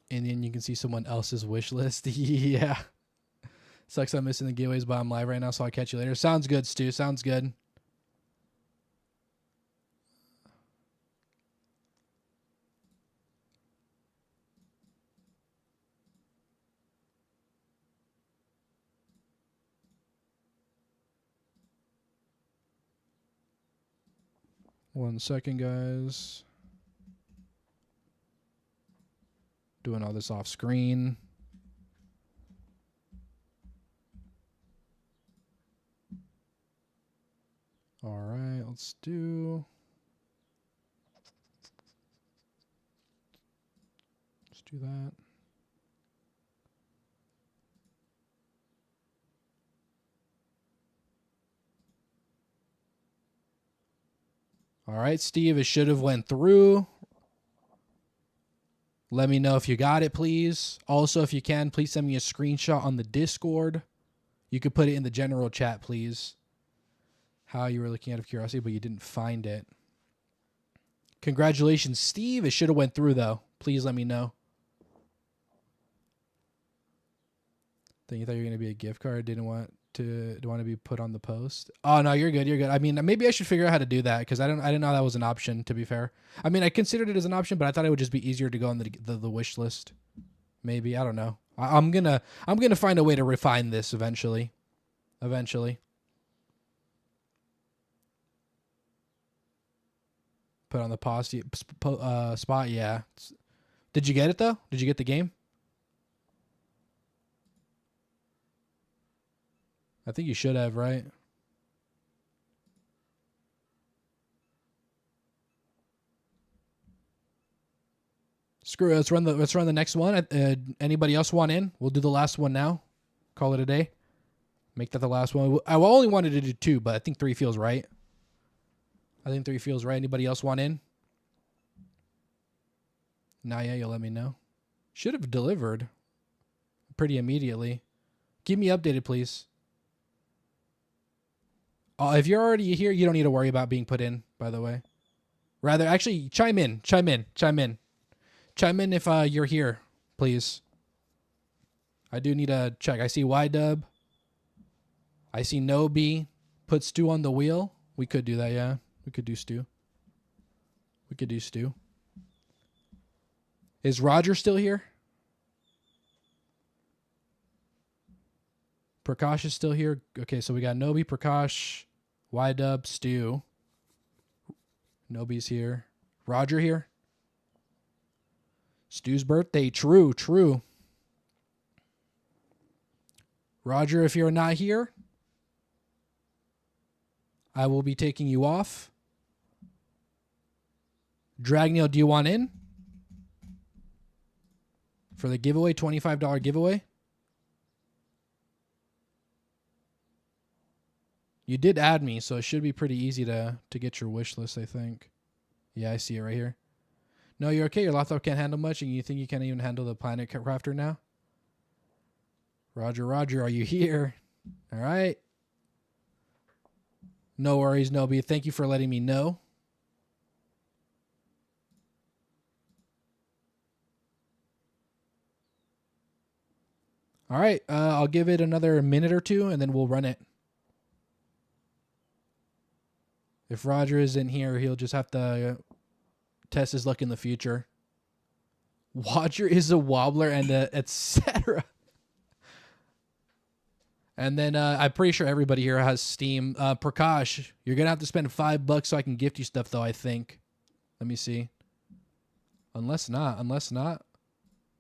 And then you can see someone else's wish list. Yeah. Sucks I'm missing the giveaways, but I'm live right now, so I'll catch you later. Sounds good, Stu. Sounds good. One second, guys. Doing all this off screen. All right, let's do that. All right, Steve, it should have went through. Let me know if you got it, please. Also, if you can, please send me a screenshot on the Discord. You could put it in the general chat, please. How you were looking out of curiosity, but you didn't find it. Congratulations, Steve. It should have went through, though. Please let me know. Then you thought you were going to be a gift card. Didn't want to be put on the post. Oh, no, you're good. You're good. I mean, maybe I should figure out how to do that because I didn't know that was an option, to be fair. I mean, I considered it as an option, but I thought it would just be easier to go on the wish list. Maybe. I don't know. I'm gonna find a way to refine this eventually. Eventually. Put on the pause spot, yeah. Did you get it, though? Did you get the game? I think you should have, right? Screw it. Let's run the next one. Anybody else want in? We'll do the last one now. Call it a day. Make that the last one. I only wanted to do 2, but I think 3 feels right. Anybody else want in? Nah, yeah, you'll let me know. Should have delivered pretty immediately. Keep me updated, please. If you're already here, you don't need to worry about being put in, by the way. Rather, actually, chime in if you're here, please. I do need to check. I see YDub. I see Nobi. Put Stu on the wheel. We could do that, yeah. We could do Stu. Is Roger still here? Prakash is still here. Okay, so we got Nobi, Prakash, YDub, Stu. Nobi's here. Roger here. Stu's birthday. True. Roger, if you're not here, I will be taking you off. Dragneel, do you want in? For the giveaway, $25 giveaway? You did add me, so it should be pretty easy to get your wish list, I think. Yeah, I see it right here. No, you're okay. Your laptop can't handle much, and you think you can't even handle the Planet Crafter now? Roger, Roger, are you here? All right. No worries, Nobi. Thank you for letting me know. All right, I'll give it another minute or two, and then we'll run it. If Roger isn't here, he'll just have to test his luck in the future. Roger is a wobbler and etc. And then I'm pretty sure everybody here has Steam. Prakash, you're going to have to spend $5 so I can gift you stuff, though, I think. Let me see. Unless not.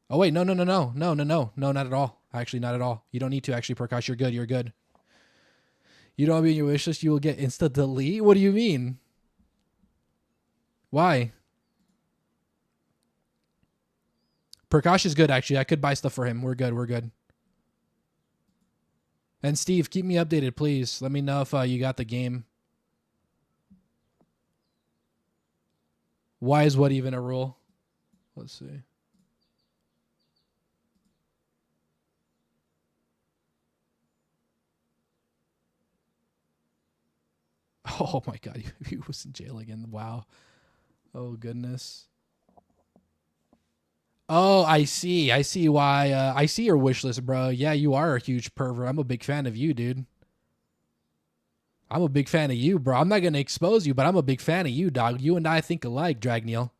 Oh, wait, no, not at all. Actually, not at all. You don't need to, actually, Prakash. You're good. You don't be in your wish list, you will get insta delete? What do you mean? Why? Prakash is good, actually. I could buy stuff for him. We're good. And Steve, keep me updated, please. Let me know if you got the game. Why is what even a rule? Let's see. Oh my God, he was in jail again. Wow. Oh goodness. Oh, I see why. I see your wish list, bro. Yeah, you are a huge pervert. I'm a big fan of you, dude. I'm a big fan of you, bro. I'm not going to expose you, but I'm a big fan of you, dog. You and I think alike, Dragneel.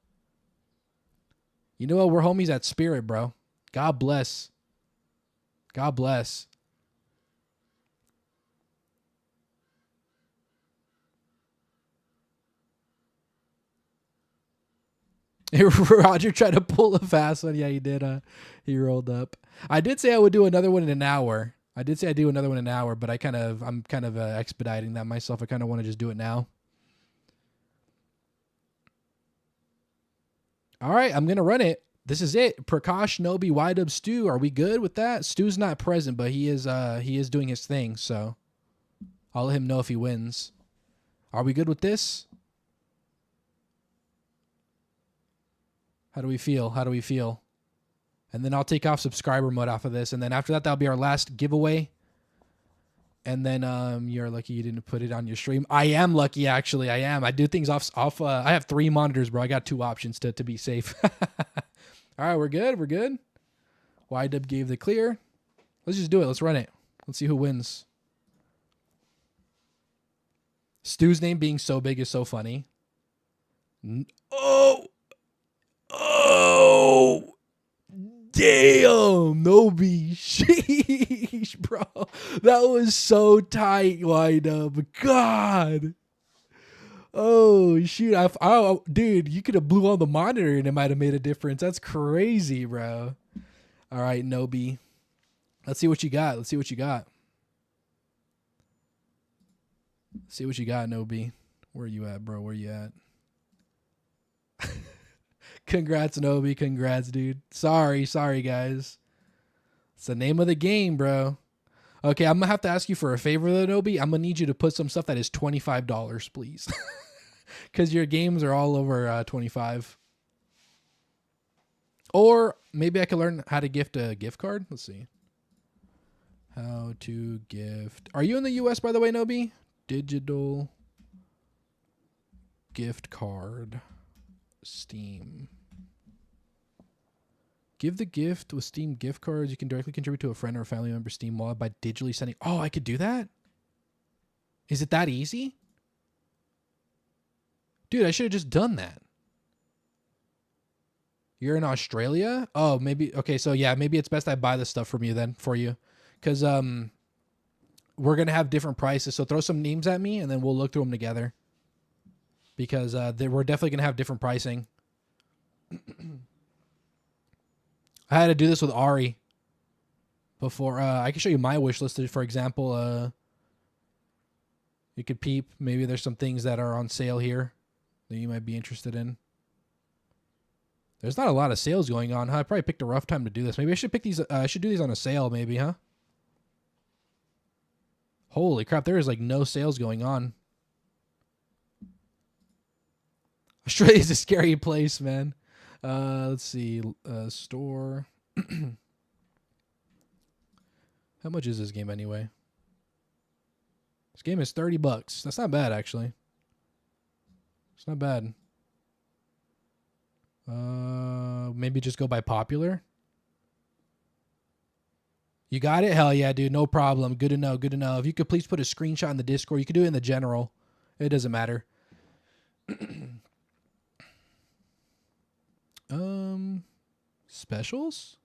You know what? We're homies at Spirit, bro. God bless. God bless. Roger tried to pull a fast one. Yeah, he did. He rolled up. I did say I would do another one in an hour. But I'm kind of expediting that myself. I kind of want to just do it now. All right, I'm gonna run it. This is it. Prakash, Nobi, Ydub, Stu. Are we good with that? Stu's not present, but he is doing his thing. So I'll let him know if he wins. Are we good with this? How do we feel? And then I'll take off subscriber mode off of this. And then after that, that'll be our last giveaway. And then you're lucky you didn't put it on your stream. I am lucky, actually. I am. I do things off. I have 3 monitors, bro. I got 2 options to be safe. All right, we're good. YW gave the clear. Let's just do it. Let's run it. Let's see who wins. Stu's name being so big is so funny. Oh, damn, Nobi, sheesh, bro, that was so tight, YW, God, oh, shoot, dude, you could have blew on the monitor and it might have made a difference. That's crazy, bro. All right, Nobi, let's see what you got, Nobi. Where are you at, bro? Where you at? Congrats, Nobi. Congrats, dude. Sorry, guys. It's the name of the game, bro. Okay, I'm going to have to ask you for a favor, though, Nobi. I'm going to need you to put some stuff that is $25, please. Because your games are all over $25. Or maybe I could learn how to gift a gift card. Let's see. How to gift. Are you in the U.S., by the way, Nobi? Digital gift card. Steam. Give the gift with Steam gift cards. You can directly contribute to a friend or a family member Steam wallet by digitally sending. Oh, I could do that? Is it that easy? Dude, I should have just done that. You're in Australia? Oh, maybe. Okay, so yeah, maybe it's best I buy the stuff from you then for you. Because we're going to have different prices. So throw some names at me and then we'll look through them together. Because we're definitely going to have different pricing. I had to do this with Ari. before. I can show you my wish list. For example, you could peep. Maybe there's some things that are on sale here that you might be interested in. There's not a lot of sales going on, huh? I probably picked a rough time to do this. Maybe I should pick these. I should do these on a sale, maybe, huh? Holy crap! There is like no sales going on. Australia's a scary place, man. Let's see. Store. How much is this game anyway? This game is $30. That's not bad, actually. It's not bad. Maybe just go by popular. You got it? Hell yeah, dude. No problem. Good to know. Good to know. If you could please put a screenshot in the Discord. You could do it in the general. It doesn't matter. Specials?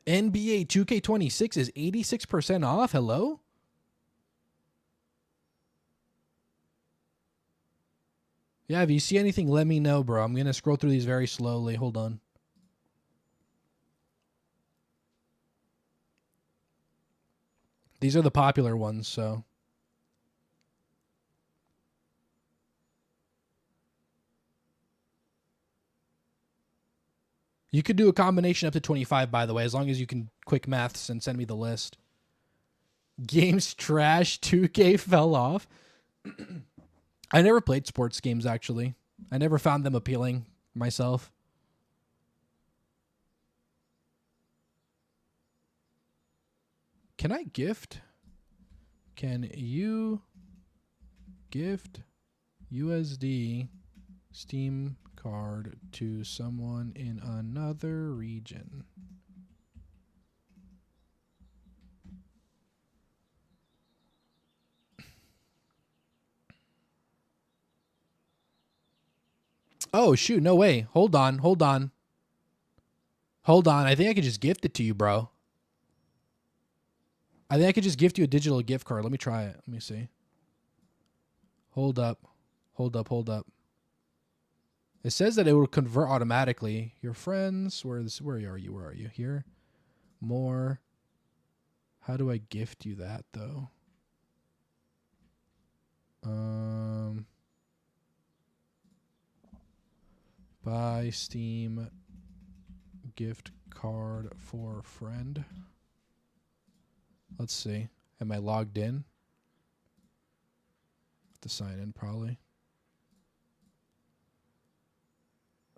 NBA 2K26 is 86% off. Hello? Yeah, if you see anything, let me know, bro. I'm going to scroll through these very slowly. Hold on. These are the popular ones, so. You could do a combination up to 25, by the way, as long as you can quick maths and send me the list. Games trash. 2K fell off. I never played sports games, actually. I never found them appealing myself. Can I gift? Can you gift USD Steam card to someone in another region? Oh, shoot. No way. Hold on. Hold on. Hold on. I think I could just gift it to you, bro. I think I could just gift you a digital gift card. Let me try it. Let me see. Hold up. Hold up. Hold up. It says that it will convert automatically. Your friends. Where are you? Where are you? Here. More. How do I gift you that, though? Buy Steam gift card for friend. Let's see. Am I logged in? Have to sign in probably.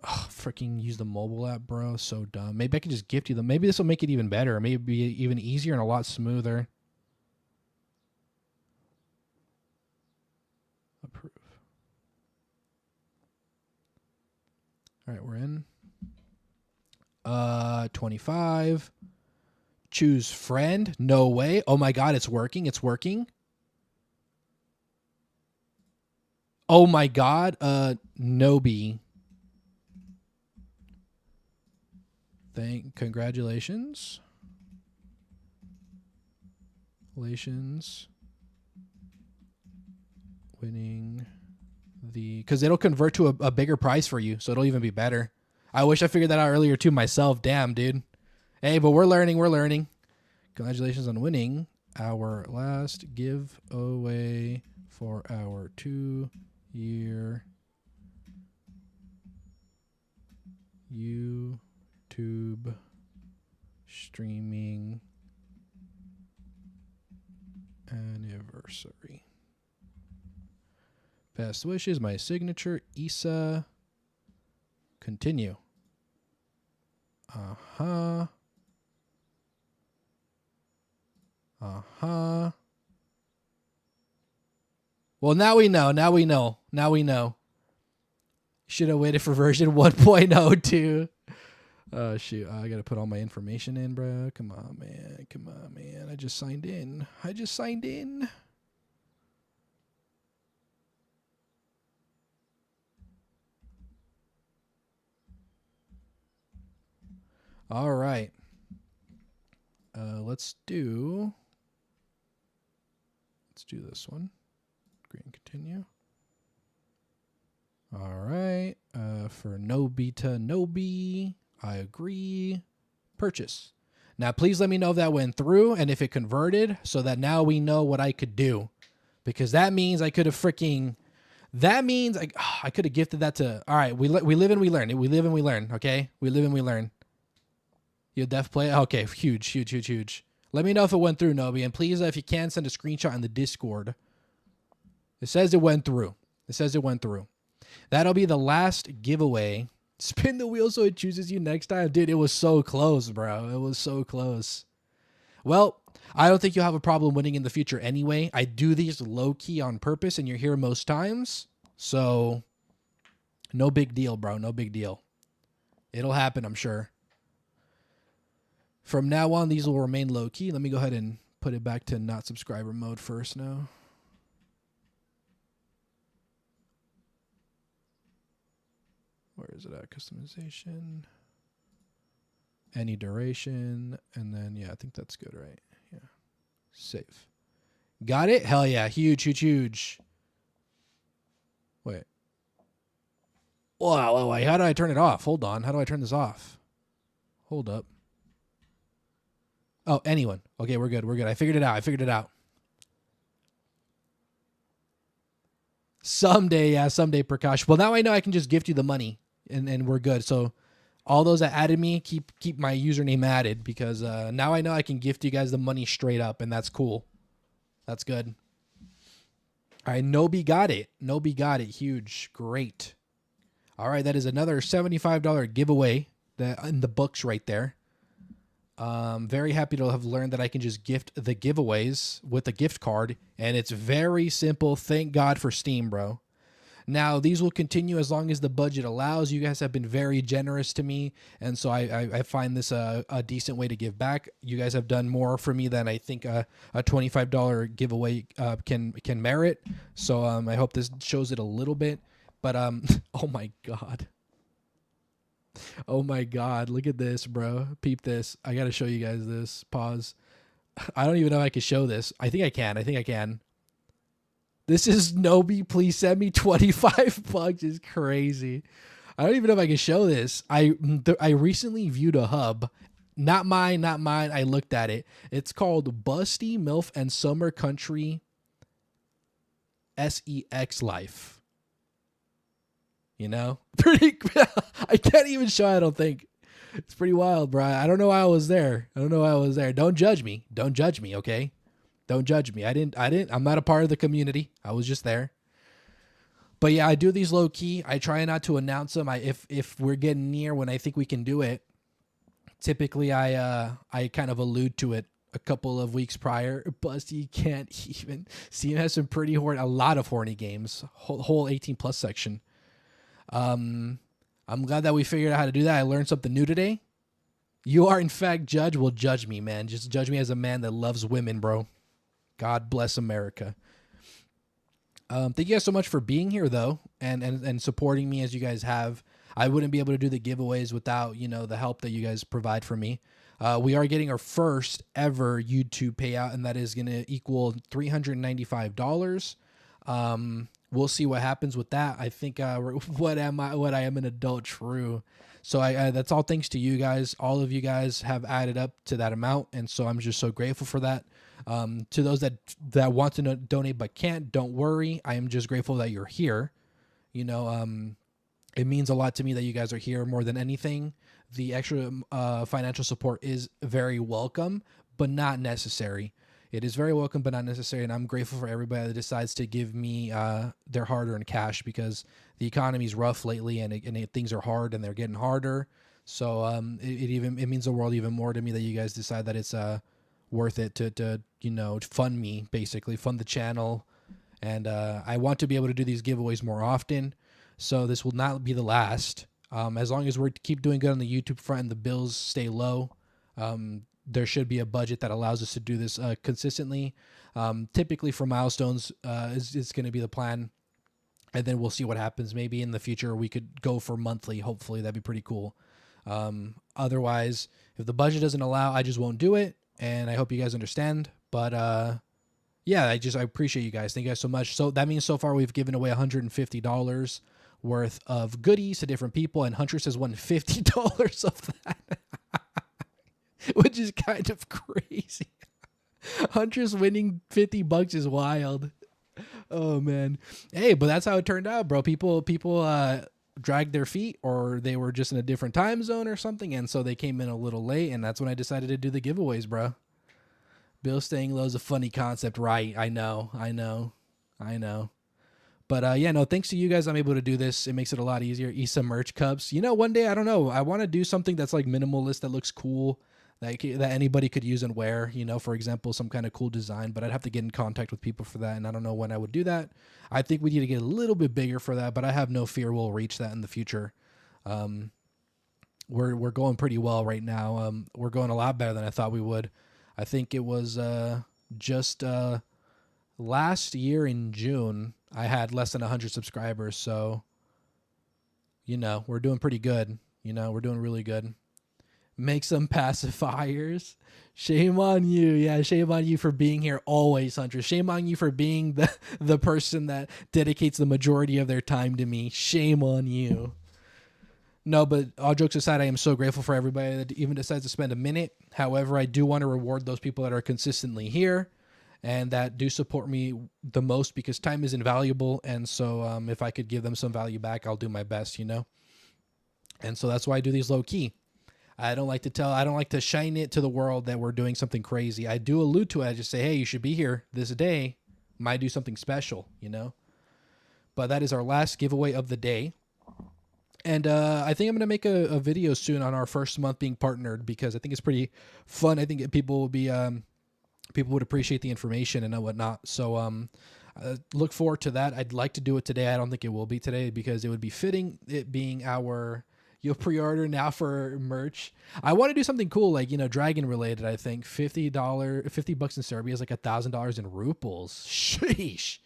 Oh, freaking use the mobile app, bro. So dumb. Maybe I can just gift you them. Maybe this will make it even better. Maybe even easier and a lot smoother. Approve. All right, we're in. 25. Choose friend. No way. Oh my God, it's working. It's working. Oh my God. Nobi. Congratulations. Winning the, because it'll convert to a bigger price for you, so it'll even be better. I wish I figured that out earlier too myself. Damn, dude. Hey, but we're learning. We're learning. Congratulations on winning our last giveaway for our 2-year YouTube streaming anniversary. Best wishes, my signature, Issa. Continue. Uh-huh. Uh-huh. Well, now we know. Now we know. Now we know. Should have waited for version 1.02. Oh, shoot. I got to put all my information in, bro. Come on, man. Come on, man. I just signed in. All right. Let's do this one. Green continue. All right. For no beta, no B. I agree. Purchase. Now, please let me know if that went through and if it converted so that now we know what I could do. Because that means I could have freaking... That means I could have gifted that to... All right, we live and we learn. We live and we learn, okay? We live and we learn. You a deaf player? Okay, huge, huge, huge, huge. Let me know if it went through, Nobi. And please, if you can, send a screenshot in the Discord. It says it went through. It says it went through. That'll be the last giveaway. Spin the wheel so it chooses you next time. Dude, it was so close, bro. It was so close. Well, I don't think you'll have a problem winning in the future anyway. I do these low-key on purpose, and you're here most times. So, no big deal, bro. No big deal. It'll happen, I'm sure. From now on, these will remain low-key. Let me go ahead and put it back to not subscriber mode first now. Where is it at? Customization. Any duration. And then, yeah, I think that's good, right? Yeah. Save. Got it? Hell yeah. Huge, huge, huge. Wait. Wow, wait. How do I turn it off? Hold on. How do I turn this off? Hold up. Oh, anyone. Okay, we're good. We're good. I figured it out. I figured it out. Someday, yeah, someday, Prakash. Well, now I know I can just gift you the money, and we're good. So all those that added me, keep my username added, because now I know I can gift you guys the money straight up, and that's cool. That's good. All right, Nobi got it. Nobi got it. Huge. Great. All right, that is another $75 giveaway in the books right there. Very happy to have learned that I can just gift the giveaways with a gift card, and it's very simple. Thank God for Steam, bro. Now, these will continue as long as the budget allows. You guys have been very generous to me, and so I find this a decent way to give back. You guys have done more for me than I think a $25 giveaway can merit. So I hope this shows it a little bit. But oh my God. Oh my God, look at this, bro. Peep this. I got to show you guys this. Pause. I don't even know if I can show this. I think I can. This is Nobi. Please send me 25 bucks. It's crazy. I don't even know if I can show this. I recently viewed a hub. Not mine. I looked at it. It's called Busty MILF and Summer Country SEX Life. You know? Pretty. I can't even show it, I don't think. It's pretty wild, bro. I don't know why I was there. Don't judge me. Okay? Don't judge me. I'm not a part of the community. I was just there. But yeah, I do these low key. I try not to announce them. If we're getting near when I think we can do it, typically I kind of allude to it a couple of weeks prior. Busty can't even. Steam has some pretty a lot of horny games. Whole 18 plus section. I'm glad that we figured out how to do that. I learned something new today. You are in fact judge. Well, judge me, man. Just judge me as a man that loves women, bro. God bless America. Thank you guys so much for being here, though, and supporting me as you guys have. I wouldn't be able to do the giveaways without, the help that you guys provide for me. We are getting our first ever YouTube payout, and that is going to equal $395. We'll see what happens with that. I think what I am an adult, true. So that's all thanks to you guys. All of you guys have added up to that amount, and so I'm just so grateful for that. To those that want to donate but can't, don't worry. I am just grateful that you're here. It means a lot to me that you guys are here more than anything. The extra financial support is very welcome, but not necessary. It is very welcome, but not necessary, and I'm grateful for everybody that decides to give me their hard-earned cash, because the economy is rough lately, and things are hard, and they're getting harder. So it means the world even more to me that you guys decide that it's worth it to fund me, basically fund the channel, and I want to be able to do these giveaways more often. So this will not be the last. As long as we keep doing good on the YouTube front and the bills stay low, there should be a budget that allows us to do this consistently. Typically for milestones is going to be the plan. And then we'll see what happens. Maybe in the future we could go for monthly. Hopefully that'd be pretty cool. Otherwise, if the budget doesn't allow, I just won't do it. And I hope you guys understand. But yeah, I appreciate you guys. Thank you guys so much. So that means so far we've given away $150 worth of goodies to different people. And Huntress has won $50 of that. which is kind of crazy. Huntress winning $50 is wild. Oh man. Hey, but that's how it turned out, bro. People dragged their feet, or they were just in a different time zone or something, and so they came in a little late, and that's when I decided to do the giveaways, bro. Bill staying low is a funny concept, right? I know. But yeah, no, thanks to you guys, I'm able to do this. It makes it a lot easier. Eat some merch cups. You know, one day, I don't know, I want to do something that's like minimalist, that looks cool, that anybody could use and wear, you know, for example, some kind of cool design, but I'd have to get in contact with people for that, and I don't know when I would do that. I think we need to get a little bit bigger for that, but I have no fear we'll reach that in the future. We're going pretty well right now. We're going a lot better than I thought we would. I think it was just last year in June, I had less than 100 subscribers, so, you know, we're doing pretty good. You know, we're doing really good. Make some pacifiers. Shame on you. Yeah, shame on you for being here always, Hunter. Shame on you for being the person that dedicates the majority of their time to me. Shame on you. No, but all jokes aside, I am so grateful for everybody that even decides to spend a minute. However, I do want to reward those people that are consistently here and that do support me the most, because time is invaluable. And so if I could give them some value back, I'll do my best, you know? And so that's why I do these low key. I don't like to shine it to the world that we're doing something crazy. I do allude to it. I just say, hey, you should be here this day. Might do something special, you know? But that is our last giveaway of the day. And I think I'm going to make a video soon on our first month being partnered, because I think it's pretty fun. I think people will be, people would appreciate the information and whatnot. So look forward to that. I'd like to do it today. I don't think it will be today, because it would be fitting, it being you'll pre-order now for merch. I want to do something cool, like, you know, dragon related. I think $50 in Serbia is like $1,000 in rubles. Sheesh.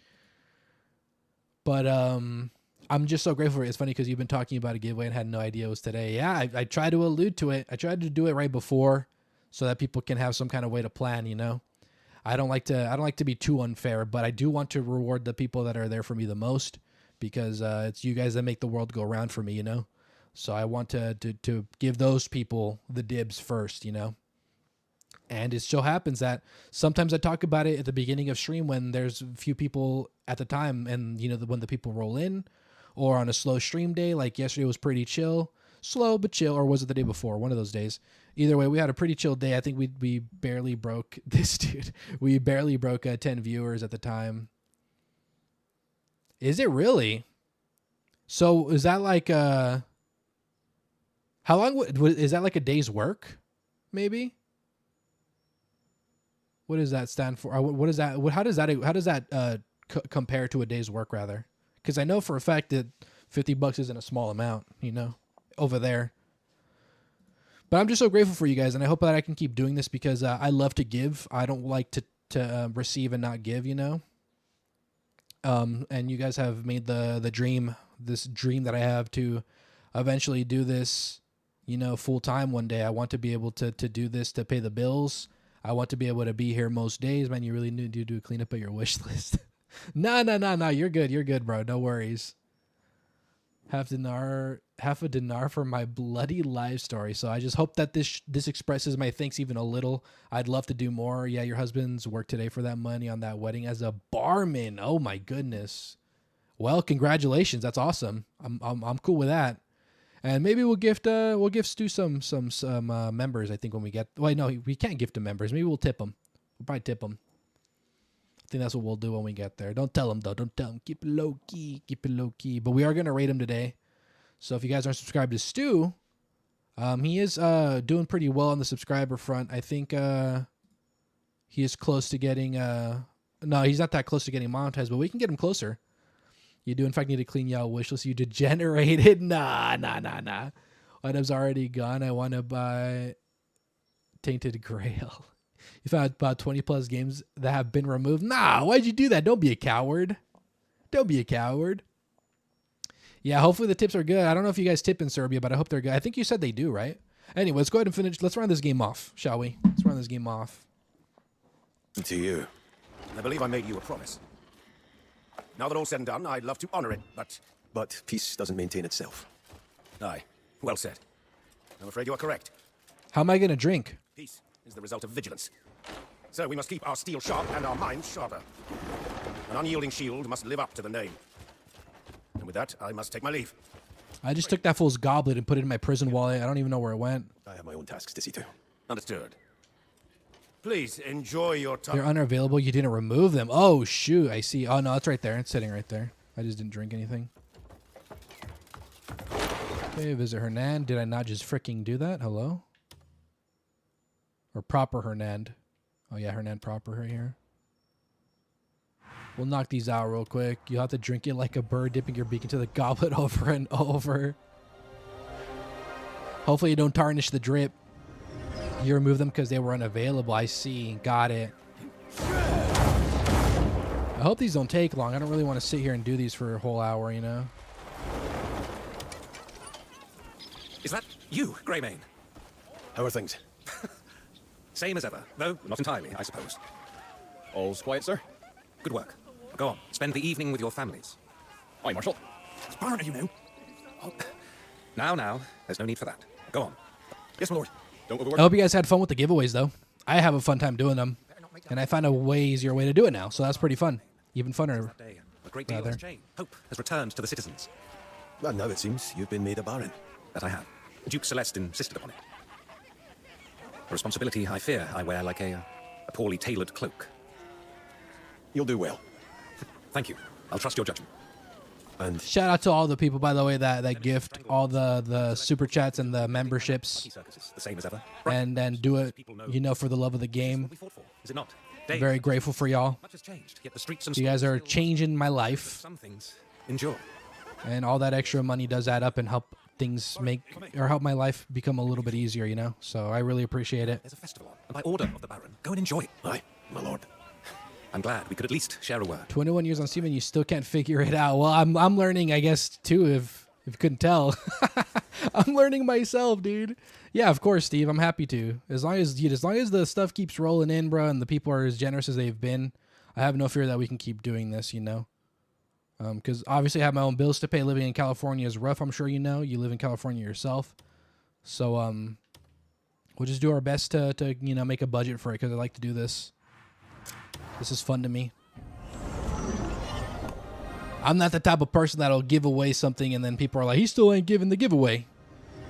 But I'm just so grateful for it. It's funny because you've been talking about a giveaway and had no idea it was today. Yeah, I tried to allude to it. I tried to do it right before so that people can have some kind of way to plan, you know. I don't like to be too unfair, but I do want to reward the people that are there for me the most, because it's you guys that make the world go round for me, you know. So I want to give those people the dibs first, you know. And it so happens that sometimes I talk about it at the beginning of stream when there's a few people at the time, and, you know, when the people roll in, or on a slow stream day, like yesterday was pretty chill, slow but chill, or was it the day before? One of those days. Either way, we had a pretty chill day. I think we barely broke this dude. We barely broke 10 viewers at the time. Is it really? So is that like how long is that, like a day's work? Maybe. What does that stand for? What is that? How does that compare to a day's work, rather? Because I know for a fact that $50 isn't a small amount, you know, over there. But I'm just so grateful for you guys, and I hope that I can keep doing this, because I love to give. I don't like to receive and not give, you know. And you guys have made this dream that I have to eventually do this, you know, full time one day. I want to be able to do this to pay the bills. I want to be able to be here most days. Man, you really need to do a cleanup of your wish list. No. You're good, bro. No worries. Half a dinar for my bloody life story. So I just hope that this expresses my thanks even a little. I'd love to do more. Yeah, your husband's worked today for that money on that wedding as a barman. Oh my goodness. Well, congratulations. That's awesome. I'm cool with that. And maybe we'll gift Stu some members. I think when we get. Well, no, we can't gift to members. Maybe we'll tip them. We'll probably tip them. I think that's what we'll do when we get there. Don't tell them, though. Don't tell them. Keep it low key. Keep it low key. But we are going to rate him today. So if you guys aren't subscribed to Stu, he is doing pretty well on the subscriber front. I think he is close to getting... no, he's not that close to getting monetized, but we can get him closer. You do, in fact, need to clean y'all wish list. You degenerated. Nah. Items already gone. I want to buy Tainted Grail. You found about 20 plus games that have been removed. Nah, why'd you do that? Don't be a coward. Yeah, hopefully the tips are good. I don't know if you guys tip in Serbia, but I hope they're good. I think you said they do, right? Anyway, let's go ahead and finish. Let's round this game off, shall we? Let's round this game off. To you. I believe I made you a promise. Now that all's said and done, I'd love to honor it, but... But peace doesn't maintain itself. Aye, well said. I'm afraid you are correct. How am I going to drink? Peace is the result of vigilance. So we must keep our steel sharp and our minds sharper. An unyielding shield must live up to the name. And with that, I must take my leave. I just took that fool's goblet and put it in my prison wallet. I don't even know where it went. I have my own tasks to see to. Understood. Please enjoy your time. They're unavailable. You didn't remove them. Oh, shoot. I see. Oh, no, it's right there. It's sitting right there. I just didn't drink anything. Okay, visit Hernan. Did I not just freaking do that? Hello? Or proper Hernan. Oh, yeah, Hernan proper right here. We'll knock these out real quick. You'll have to drink it like a bird, dipping your beak into the goblet over and over. Hopefully you don't tarnish the drip. You remove them because they were unavailable. I see. Got it. I hope these don't take long. I don't really want to sit here and do these for a whole hour, you know? Is that you, Greymane? How are things? Same as ever, though not entirely, I suppose. All's quiet, sir? Good work. Go on, spend the evening with your families. Aye, Marshal. Sparring, you know. Oh. Now, there's no need for that. Go on. Yes, my lord. Don't overwork. I hope you guys had fun with the giveaways, though. I have a fun time doing them. And I found a way easier way to do it now, so that's pretty fun. Even funner. A great deal has changed. Hope has returned to the citizens. Well, now it seems you've been made a baron. That I have. Duke Celeste insisted upon it. A responsibility, I fear, I wear like a poorly tailored cloak. You'll do well. Thank you. I'll trust your judgment. And shout out to all the people, by the way, that gift all the super chats and the memberships. The same as ever. And then do it, you know, for the love of the game. Is it not? I'm very grateful for y'all. Much has changed, yet the streets and You guys are changing my life. Some things endure. And all that extra money does add up and help things help my life become a little bit easier, you know? So I really appreciate it. There's a festival, and by order of the Baron, go and enjoy it. Aye, my lord. I'm glad we could at least share a word. 21 years on Steam and you still can't figure it out. Well, I'm learning, I guess, too, if you couldn't tell. I'm learning myself, dude. Yeah, of course, Steve. I'm happy to. As long as the stuff keeps rolling in, bro, and the people are as generous as they've been, I have no fear that we can keep doing this, you know? Because obviously I have my own bills to pay. Living in California is rough, I'm sure you know. You live in California yourself. So we'll just do our best to you know, make a budget for it because I like to do this. This is fun to me. I'm not the type of person that'll give away something and then people are like, he still ain't giving the giveaway.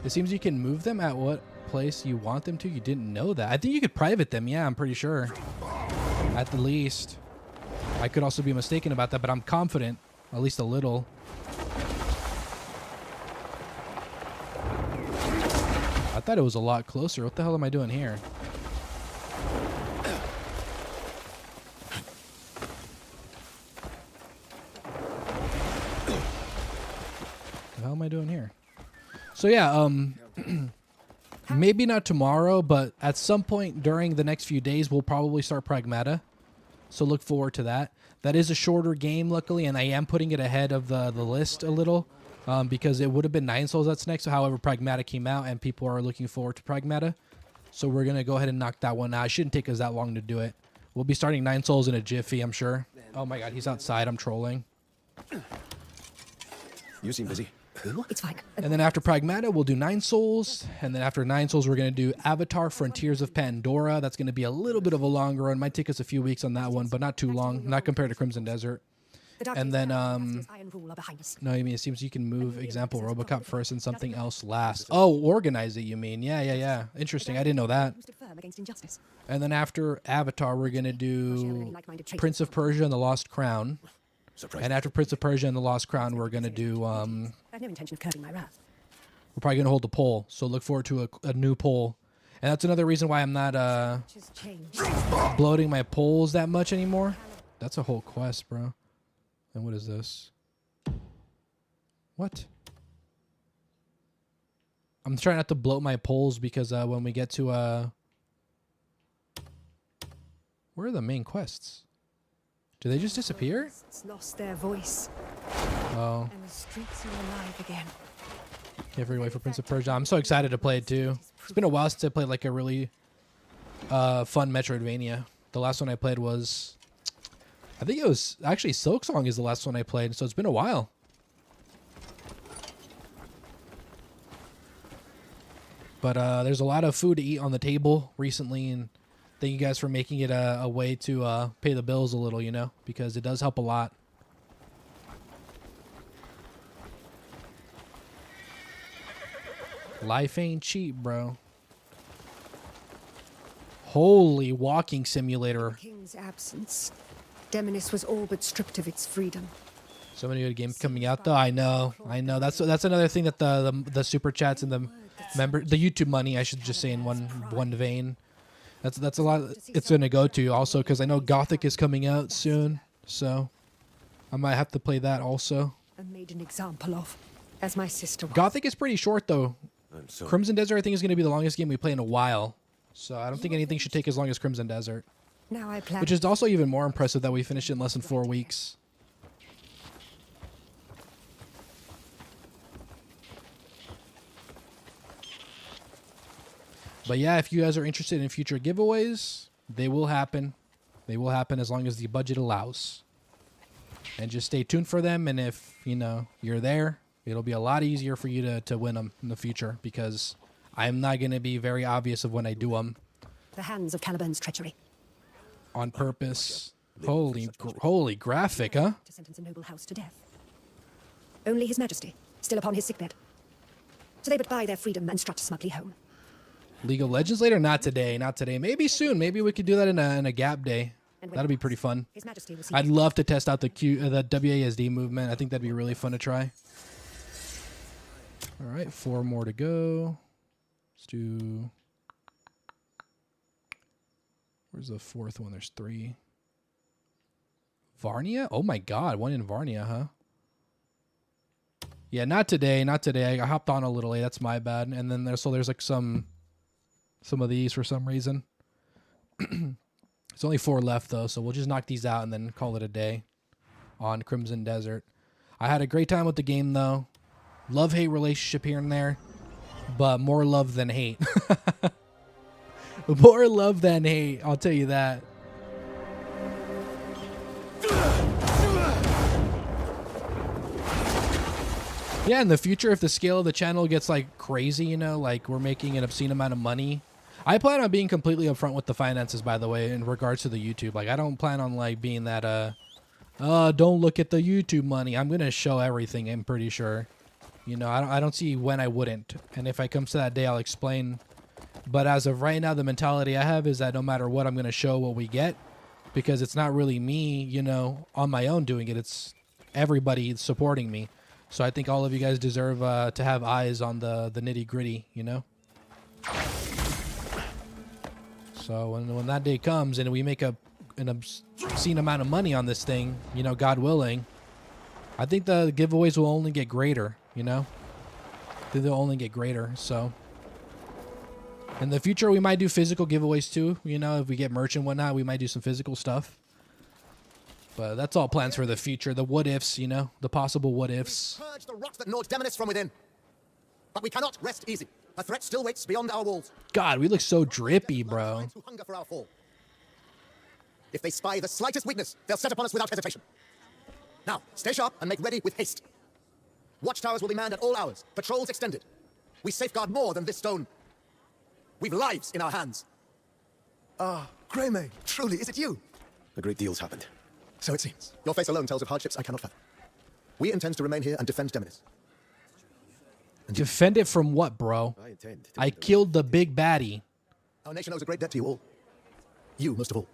It seems you can move them at what place you want them to. You didn't know that. I think you could private them. Yeah, I'm pretty sure. At the least. I could also be mistaken about that, but I'm confident. At least a little. I thought it was a lot closer. What the hell am I doing here? What the hell am I doing here? So yeah, maybe not tomorrow, but at some point during the next few days, we'll probably start Pragmata. So look forward to that. That is a shorter game, luckily, and I am putting it ahead of the list a little because it would have been 9 Souls that's next. However, Pragmata came out, and people are looking forward to Pragmata. So we're going to go ahead and knock that one out. It shouldn't take us that long to do it. We'll be starting 9 Souls in a jiffy, I'm sure. Oh my god, he's outside. I'm trolling. You seem busy. Who? It's fine. And then after Pragmata, we'll do 9 Souls. And then after 9 Souls, we're going to do Avatar Frontiers of Pandora. That's going to be a little bit of a longer run. Might take us a few weeks on that one, but not too long. Not compared to Crimson Desert. And then, no, I mean, it seems you can move, example, Robocop first and something else last. Oh, organize it, you mean. Yeah. Interesting. I didn't know that. And then after Avatar, we're going to do Prince of Persia and the Lost Crown. And after Prince of Persia and the Lost Crown, we're going to do... I have no intention of curbing my wrath. We're probably going to hold a poll, so look forward to a new poll. And that's another reason why I'm not bloating my polls that much anymore. That's a whole quest, bro. And what is this? What? I'm trying not to bloat my polls because when we get to... where are the main quests? Do they just disappear? Lost their voice. Oh. And the streets are alive again. Can't wait for Prince of Persia. I'm so excited to play it too. It's been a while since I played like a really fun Metroidvania. The last one I played was... I think it was... Actually, Silksong is the last one I played, so it's been a while. But there's a lot of food to eat on the table recently, and thank you guys for making it a way to pay the bills a little, you know, because it does help a lot. Life ain't cheap, bro. Holy walking simulator. King's absence. Demonis was all but stripped of its freedom. So many good games coming out, though. I know. That's another thing that the super chats and the YouTube money, I should just say in one vein. That's a lot. It's gonna go to also because I know Gothic is coming out soon, so I might have to play that also. And made an example of, as my sister was. Gothic is pretty short though. Crimson Desert I think is gonna be the longest game we play in a while, so I don't think anything should take as long as Crimson Desert. Now I plan. Which is also even more impressive that we finished it in less than 4 weeks. But yeah, if you guys are interested in future giveaways, they will happen. They will happen as long as the budget allows. And just stay tuned for them. And if, you know, you're there, it'll be a lot easier for you to win them in the future because I'm not going to be very obvious of when I do them. The hands of Caliburn's treachery. On purpose. Holy graphic, huh? To sentence a noble house to death. Only His Majesty, still upon his sickbed. So they but buy their freedom and strut smugly home. League of Legends later? Not today. Not today. Maybe soon. Maybe we could do that in a gap day. That'd be pretty fun. His Majesty will see. I'd love to test out the WASD movement. I think that'd be really fun to try. All right, 4 more to go. Let's do... Where's the 4th one? There's 3. Varnia? Oh my god, one in Varnia, huh? Yeah, not today. Not today. I hopped on a little late. That's my bad. And then there's like some of these for some reason. It's only 4 left though, so we'll just knock these out and then call it a day on Crimson Desert. I had a great time with the game though. Love-hate relationship here and there, but more love than hate. More love than hate, I'll tell you that. Yeah, in the future, if the scale of the channel gets like crazy, you know, like we're making an obscene amount of money. I plan on being completely upfront with the finances, by the way, in regards to the YouTube. Like, I don't plan on like being that, don't look at the YouTube money. I'm going to show everything, I'm pretty sure. You know, I don't see when I wouldn't. And if it comes to that day, I'll explain. But as of right now, the mentality I have is that no matter what, I'm going to show what we get. Because it's not really me, you know, on my own doing it. It's everybody supporting me. So I think all of you guys deserve to have eyes on the nitty gritty, you know? So when that day comes and we make an obscene amount of money on this thing, you know, God willing, I think the giveaways will only get greater, you know? I think they'll only get greater, so... In the future, we might do physical giveaways too, you know? If we get merch and whatnot, we might do some physical stuff. But that's all plans for the future. The what-ifs, you know? The possible what-ifs. Purge the rot that gnawed Demonis from within. But we cannot rest easy. A threat still waits beyond our walls. God, we look so drippy, bro. Who hunger for our fall. If they spy the slightest weakness, they'll set upon us without hesitation. Now, stay sharp and make ready with haste. Watchtowers will be manned at all hours. Patrols extended. We safeguard more than this stone. We've lives in our hands. Greymane, truly, is it you? A great deal's happened. So it seems. Your face alone tells of hardships I cannot fathom. We intend to remain here and defend Demonis. Defend it from what, bro? I killed the big baddie. Our nation owes a great debt to you all. You, most of all.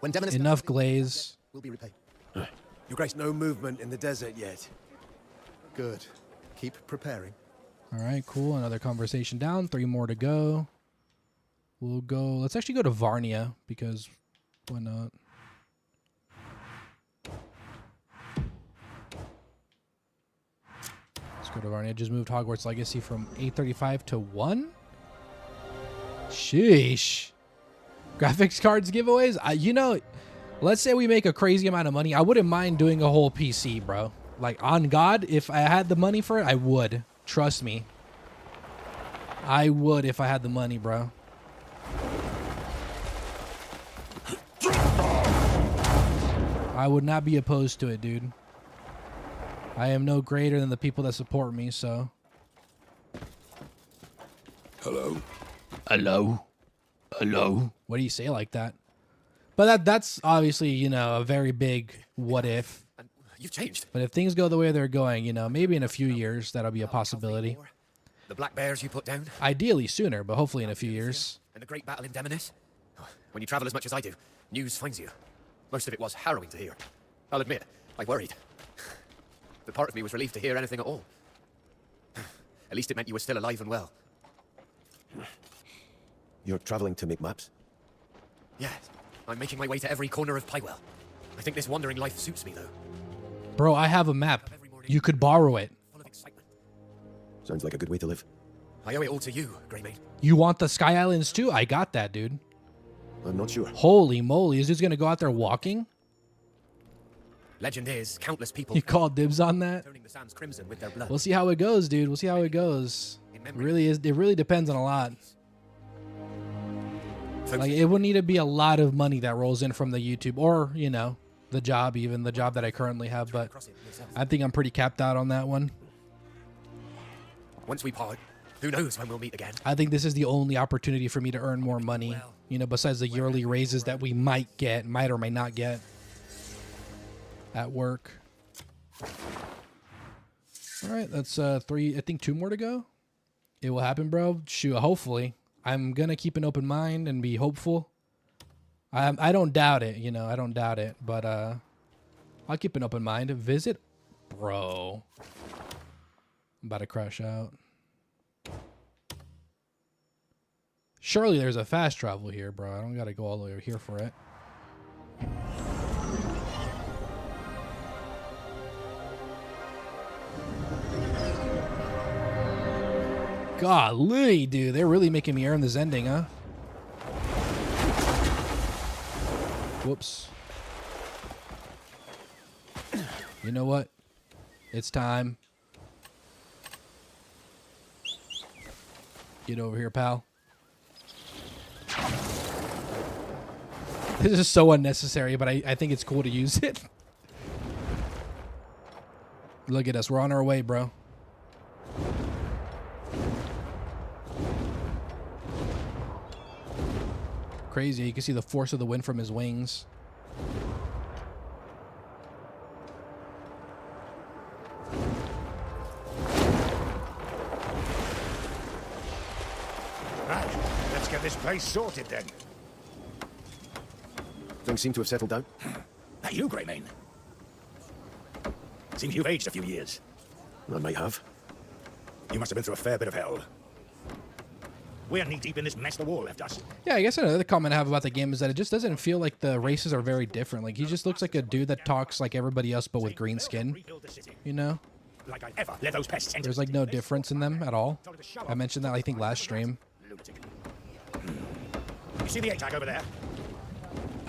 When Demonis... Enough glaze. Will be repaid. Your Grace, no movement in the desert yet. Good. Keep preparing. All right, cool. Another conversation down. 3 more to go. We'll go... Let's actually go to Varnia, because why not? Let's go to Varnia. Just moved Hogwarts Legacy from 835 to 1? Sheesh. Graphics cards giveaways? You know, let's say we make a crazy amount of money. I wouldn't mind doing a whole PC, bro. Like, on God, if I had the money for it, I would. Trust me. I would if I had the money, bro. I would not be opposed to it, dude. I am no greater than the people that support me, so... Hello? Hello? Hello? What do you say like that? But that's obviously, you know, a very big what if. You've changed. But if things go the way they're going, you know, maybe in a few years that'll be a possibility. The black bears you put down. Ideally sooner, but hopefully in a few years. And the great battle in Demonis. When you travel as much as I do, news finds you. Most of it was harrowing to hear. I'll admit, I worried. But part of me was relieved to hear anything at all. At least it meant you were still alive and well. You're traveling to make maps? Yes, I'm making my way to every corner of Pywell. I think this wandering life suits me, though. Bro, I have a map. You could borrow it. Sounds like a good way to live. I owe it all to you, Greymane. You want the Sky Islands too? I got that, dude. I'm not sure. Holy moly, is this gonna go out there walking? Legend is, countless people... You called dibs on that? ...turning the sands crimson with their blood. We'll see how it goes, dude. We'll see how it goes. It really depends on a lot. Like, it would need to be a lot of money that rolls in from the YouTube or, you know, the job that I currently have, but I think I'm pretty capped out on that one. Once we part, who knows when we'll meet again. I think this is the only opportunity for me to earn more money, you know, besides the yearly raises that we might or might not get at work. All right, that's 3, I think 2 more to go. It will happen, bro. Shoot, hopefully. I'm going to keep an open mind and be hopeful. I don't doubt it, you know, I don't doubt it, but I'll keep an open mind. Visit, bro. I'm about to crash out. Surely there's a fast travel here, bro. I don't got to go all the way over here for it. Golly, dude. They're really making me earn this ending, huh? Whoops. You know what? It's time. Get over here, pal. This is so unnecessary, but I think it's cool to use it. Look at us. We're on our way, bro. Crazy. You can see the force of the wind from his wings. Right. Let's get this place sorted then. Things seem to have settled down. That you, Greymane? Seems you've aged a few years. I might have. You must have been through a fair bit of hell. We're knee-deep in this mess the war left us. Yeah, I guess another comment I have about the game is that it just doesn't feel like the races are very different. Like, he just looks like a dude that talks like everybody else, but with green skin. You know? Like I ever let those pests enter. There's like no difference in them at all. I mentioned that, I think, last stream. You see the A-tag over there?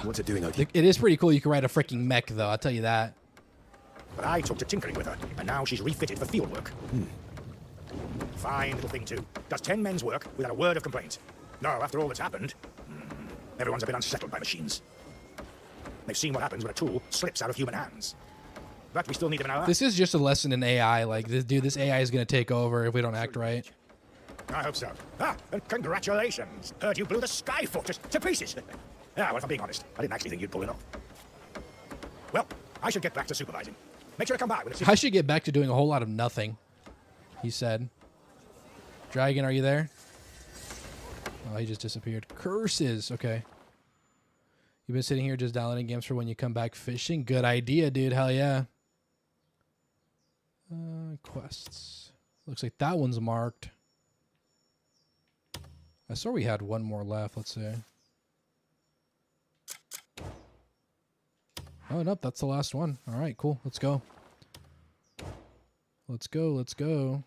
What's it doing out here? It is pretty cool you can ride a freaking mech, though. I'll tell you that. But I took to tinkering with her, and now she's refitted for field work. Fine little thing, too. Does 10 men's work without a word of complaint. No, after all that's happened, everyone's a bit unsettled by machines. They've seen what happens when a tool slips out of human hands. But we still need them in our... This is just a lesson in AI. Like, this AI is going to take over if we don't act right. I hope so. Ah, and congratulations. Heard you blew the Sky Fortress to pieces. Yeah, well, if I'm being honest, I didn't actually think you'd pull it off. Well, I should get back to supervising. Make sure to come back with a... I should get back to doing a whole lot of nothing, he said. Dragon, are you there? Oh, he just disappeared. Curses. Okay. You've been sitting here just downloading games for when you come back fishing? Good idea, dude. Hell yeah. Quests. Looks like that one's marked. I saw we had one more left. Let's see. Oh, nope. That's the last one. All right, cool. Let's go. Let's go. Let's go.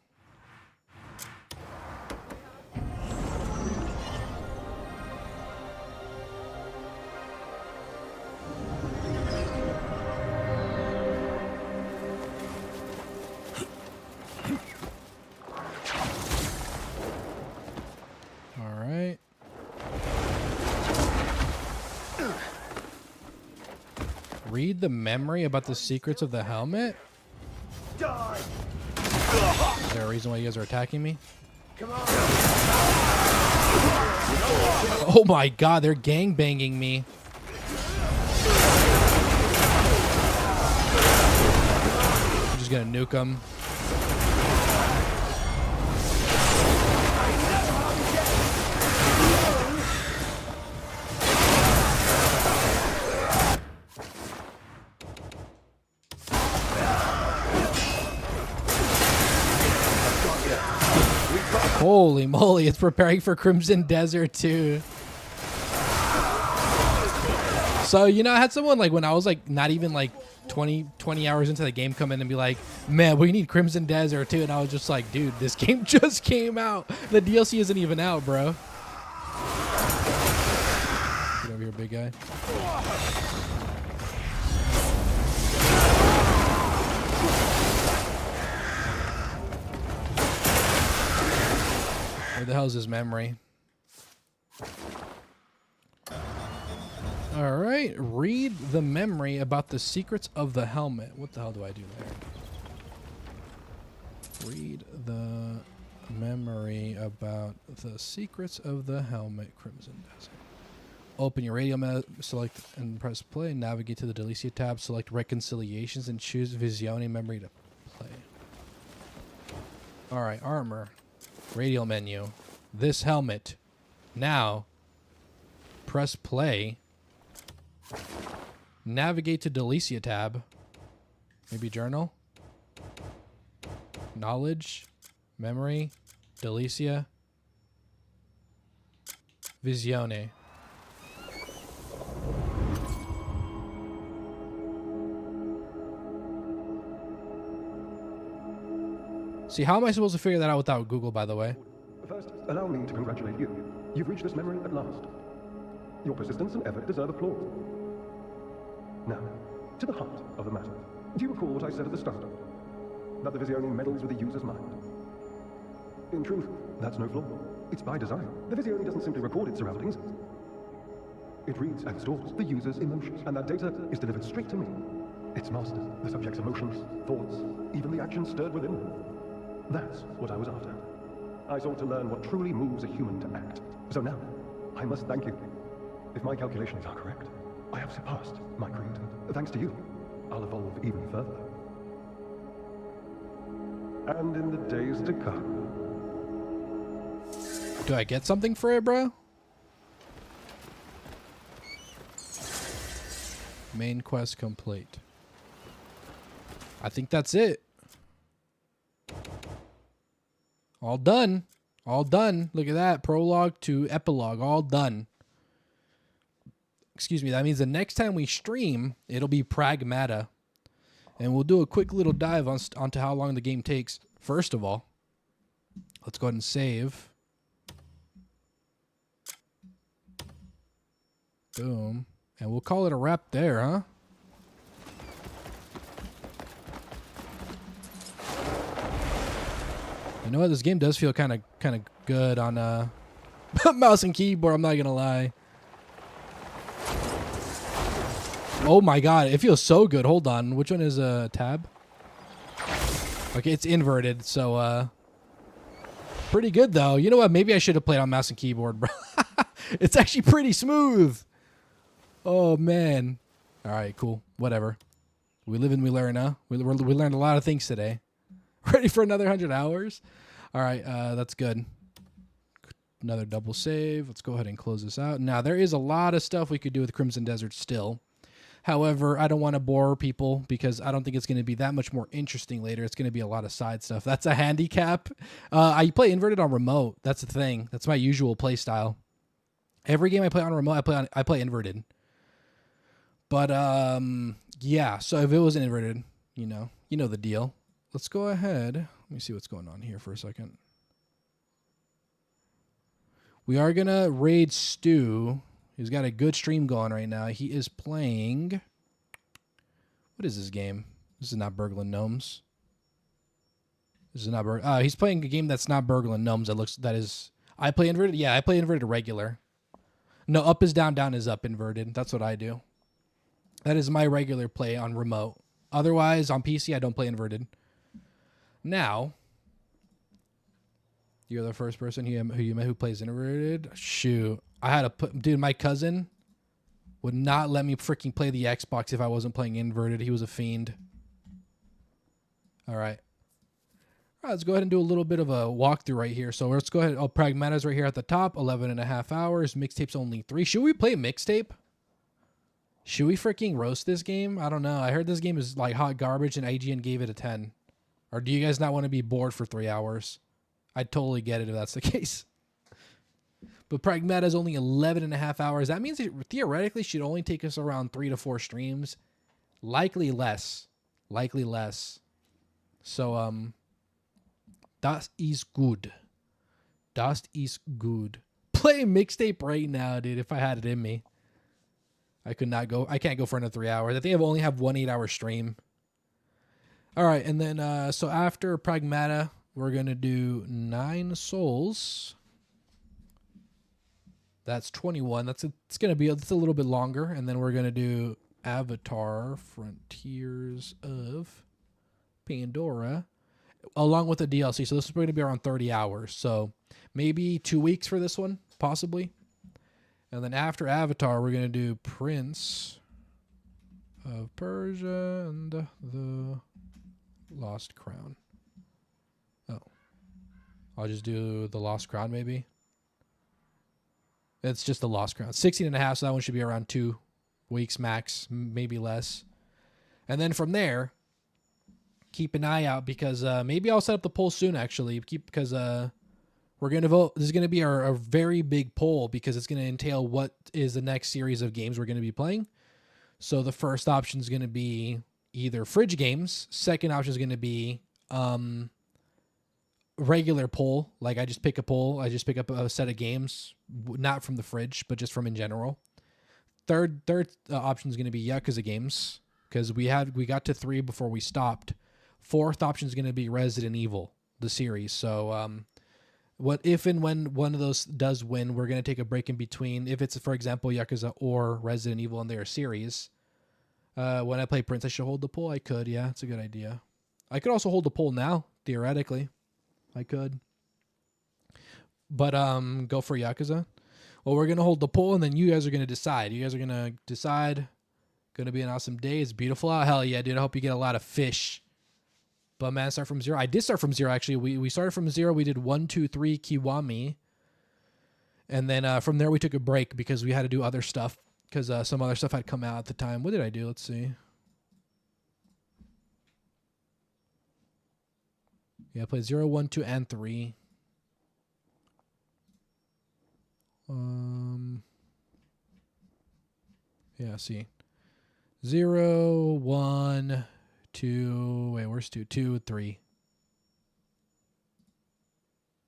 Read the memory about the secrets of the helmet? Is there a reason why you guys are attacking me? Come on. Oh my god, they're gangbanging me. I'm just gonna nuke them. Holy moly, it's preparing for Crimson Desert too. So, you know, I had someone like when I was like not even like 20 hours into the game come in and be like, man, we need Crimson Desert too. And I was just like, dude, this game just came out. The DLC isn't even out, bro. Get over here, big guy. Where the hell is his memory? All right, read the memory about the secrets of the helmet. What the hell do I do there? Read the memory about the secrets of the helmet, Crimson Desert. Open your radio, select and press play. Navigate to the Delicia tab, select Reconciliations, and choose Visione memory to play. All right, armor. Radial menu. This helmet. Now, press play. Navigate to Delicia tab. Maybe journal. Knowledge. Memory. Delicia. Visione. See, how am I supposed to figure that out without Google, by the way? First, allow me to congratulate you. You've reached this memory at last. Your persistence and effort deserve applause. Now, to the heart of the matter. Do you recall what I said at the start? That the Visione meddles with the user's mind. In truth, that's no flaw. It's by design. The Visione doesn't simply record its surroundings. It reads and stores the user's emotions, and that data is delivered straight to me. It's masters the subject's emotions, thoughts, even the actions stirred within them. That's what I was after. I sought to learn what truly moves a human to act. So now, I must thank you. If my calculations are correct, I have surpassed my creed. Thanks to you, I'll evolve even further. And in the days to come... Do I get something for it, bro? Main quest complete. I think that's it. All done. All done. Look at that. Prologue to epilogue. All done. Excuse me. That means the next time we stream, it'll be Pragmata. And we'll do a quick little dive onto how long the game takes. First of all, let's go ahead and save. Boom. And we'll call it a wrap there, huh? You know what? This game does feel kind of good on mouse and keyboard. I'm not gonna lie. Oh my god, it feels so good. Hold on, which one is a tab? Okay, it's inverted, so pretty good though. You know what? Maybe I should have played on mouse and keyboard, bro. It's actually pretty smooth. Oh man. All right, cool. Whatever. We live and we learn, huh? We learned a lot of things today. Ready for another 100 hours? All right, that's good. Another double save. Let's go ahead and close this out. Now, there is a lot of stuff we could do with Crimson Desert still. However, I don't want to bore people because I don't think it's going to be that much more interesting later. It's going to be a lot of side stuff. That's a handicap. I play inverted on remote. That's the thing. That's my usual play style. Every game I play on remote, I play inverted. But yeah, so if it wasn't inverted, you know the deal. Let's go ahead. Let me see what's going on here for a second. We are going to raid Stu. He's got a good stream going right now. He is playing... What is this game? This is not Burgling Gnomes. This is not he's playing a game that's not Burgling Gnomes. That is... I play inverted? Yeah, I play inverted regular. No, up is down, down is up inverted. That's what I do. That is my regular play on remote. Otherwise, on PC, I don't play inverted. Now, You're the first person who you met who plays inverted? Shoot. I had to put... Dude, my cousin would not let me freaking play the Xbox if I wasn't playing inverted. He was a fiend. All right. All right, let's go ahead and do a little bit of a walkthrough right here. So let's go ahead. Oh, Pragmata's right here at the top. 11.5 hours. Mixtape's only 3. Should we play mixtape? Should we freaking roast this game? I don't know. I heard this game is like hot garbage and IGN gave it a 10. Or do you guys not want to be bored for 3 hours? I'd totally get it if that's the case. But Pragmata is only 11.5 hours. That means it theoretically should only take us around 3 to 4 streams. Likely less. Likely less. So, that is good. That is good. Play mixtape right now, dude, if I had it in me. I could not go. I can't go for another 3 hours. I think I only have 1 8-hour stream. All right, and then, so after Pragmata... We're going to do 9 souls. That's 21. It's going to be it's a little bit longer. And then we're going to do Avatar Frontiers of Pandora along with the DLC. So this is going to be around 30 hours. So maybe 2 weeks for this one, possibly. And then after Avatar, we're going to do Prince of Persia and the Lost Crown. I'll just do the Lost Crown, maybe. It's just the Lost Crown. 16.5, so that one should be around 2 weeks max, maybe less. And then from there, keep an eye out because maybe I'll set up the poll soon, actually. Because we're going to vote. This is going to be a very big poll because it's going to entail what is the next series of games we're going to be playing. So the first option is going to be either fridge games. Second option is going to be... regular poll, like I just pick a poll. I just pick up a set of games, not from the fridge, but just from in general. Third option is going to be Yakuza games because we got to 3 before we stopped. Fourth option is going to be Resident Evil, the series. So, what if and when one of those does win, we're going to take a break in between. If it's, for example, Yakuza or Resident Evil in their series. When I play Prince, I should hold the poll. I could, yeah, it's a good idea. I could also hold the poll now, theoretically. I could. But go for Yakuza. Well, we're going to hold the poll, and then you guys are going to decide. You guys are going to decide. Going to be an awesome day. It's beautiful out. Hell yeah, dude. I hope you get a lot of fish. But, man, start from 0. I did start from 0, actually. We started from 0. We did 1, 2, 3 Kiwami. And then from there, we took a break because we had to do other stuff. Because some other stuff had come out at the time. What did I do? Let's see. Yeah, I played 0, 1, 2, and 3. Yeah, see. 0, 1, 2. Wait, where's 2? 2, 3.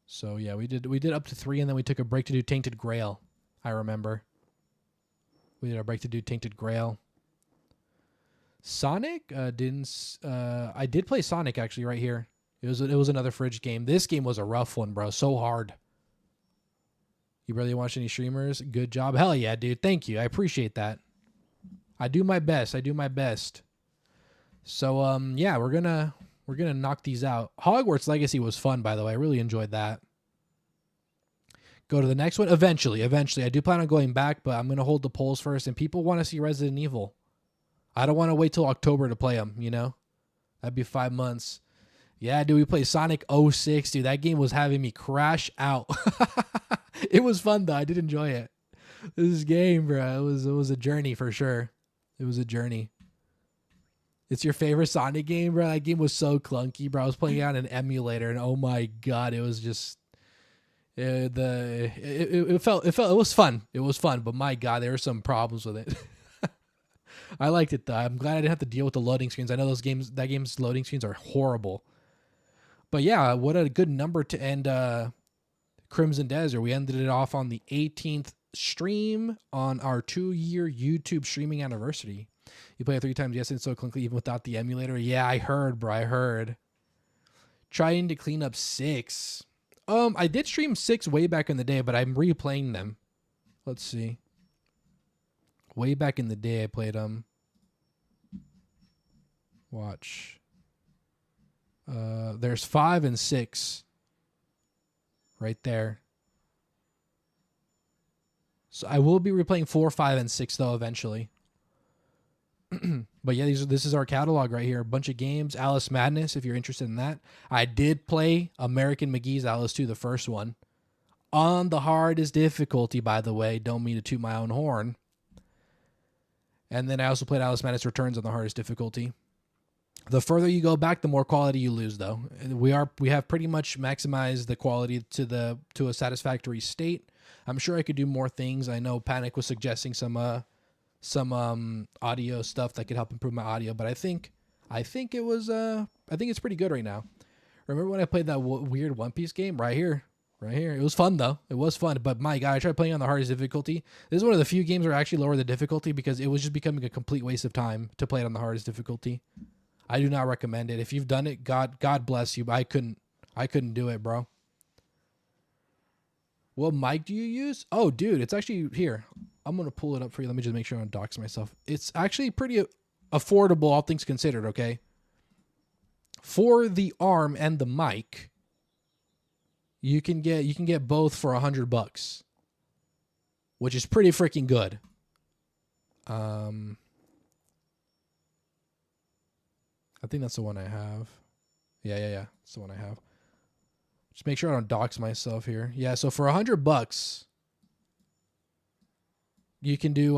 So yeah, we did up to 3, and then we took a break to do Tainted Grail. I remember. We did a break to do Tainted Grail. Sonic didn't. I did play Sonic actually right here. It was another fridge game. This game was a rough one, bro. So hard. You barely watch any streamers? Good job. Hell yeah, dude. Thank you. I appreciate that. I do my best. I do my best. So yeah, we're gonna knock these out. Hogwarts Legacy was fun, by the way. I really enjoyed that. Go to the next one eventually. I do plan on going back, but I'm gonna hold the polls first. And people want to see Resident Evil. I don't want to wait till October to play them. You know, that'd be 5 months. Yeah, dude, we played Sonic 06, dude. That game was having me crash out. It was fun, though. I did enjoy it. This game, bro, it was a journey for sure. It was a journey. It's your favorite Sonic game, bro? That game was so clunky, bro. I was playing it on an emulator, and oh my god, it was just... It was fun. It was fun, but my god, there were some problems with it. I liked it, though. I'm glad I didn't have to deal with the loading screens. I know that game's loading screens are horrible. But yeah, what a good number to end Crimson Desert. We ended it off on the 18th stream on our 2-year YouTube streaming anniversary. You played it 3 times yesterday, so clunky even without the emulator. Yeah, I heard, bro. I heard. Trying to clean up 6. I did stream 6 way back in the day, but I'm replaying them. Let's see. Way back in the day, I played them. Watch. There's 5 and 6. right there. So I will be replaying 4, 5, and 6 though eventually. But yeah, this is our catalog right here. A bunch of games. Alice Madness, if you're interested in that. I did play American McGee's Alice 2, the first one, on the hardest difficulty, by the way. Don't mean to toot my own horn. And then I also played Alice Madness Returns on the hardest difficulty. The further you go back, the more quality you lose, though. We have pretty much maximized the quality to a satisfactory state. I'm sure I could do more things. I know Panic was suggesting some audio stuff that could help improve my audio, but I think it's pretty good right now. Remember when I played that weird One Piece game right here? It was fun though. It was fun, but my God, I tried playing on the hardest difficulty. This is one of the few games where I actually lower the difficulty because it was just becoming a complete waste of time to play it on the hardest difficulty. I do not recommend it. If you've done it, God bless you. But I couldn't do it, bro. What mic do you use? Oh, dude, it's actually here. I'm going to pull it up for you. Let me just make sure I don't dox myself. It's actually pretty affordable, all things considered, okay? For the arm and the mic, you can get both for $100, which is pretty freaking good. I think that's the one I have. Yeah. That's the one I have. Just make sure I don't dox myself here. Yeah, so for $100, you can do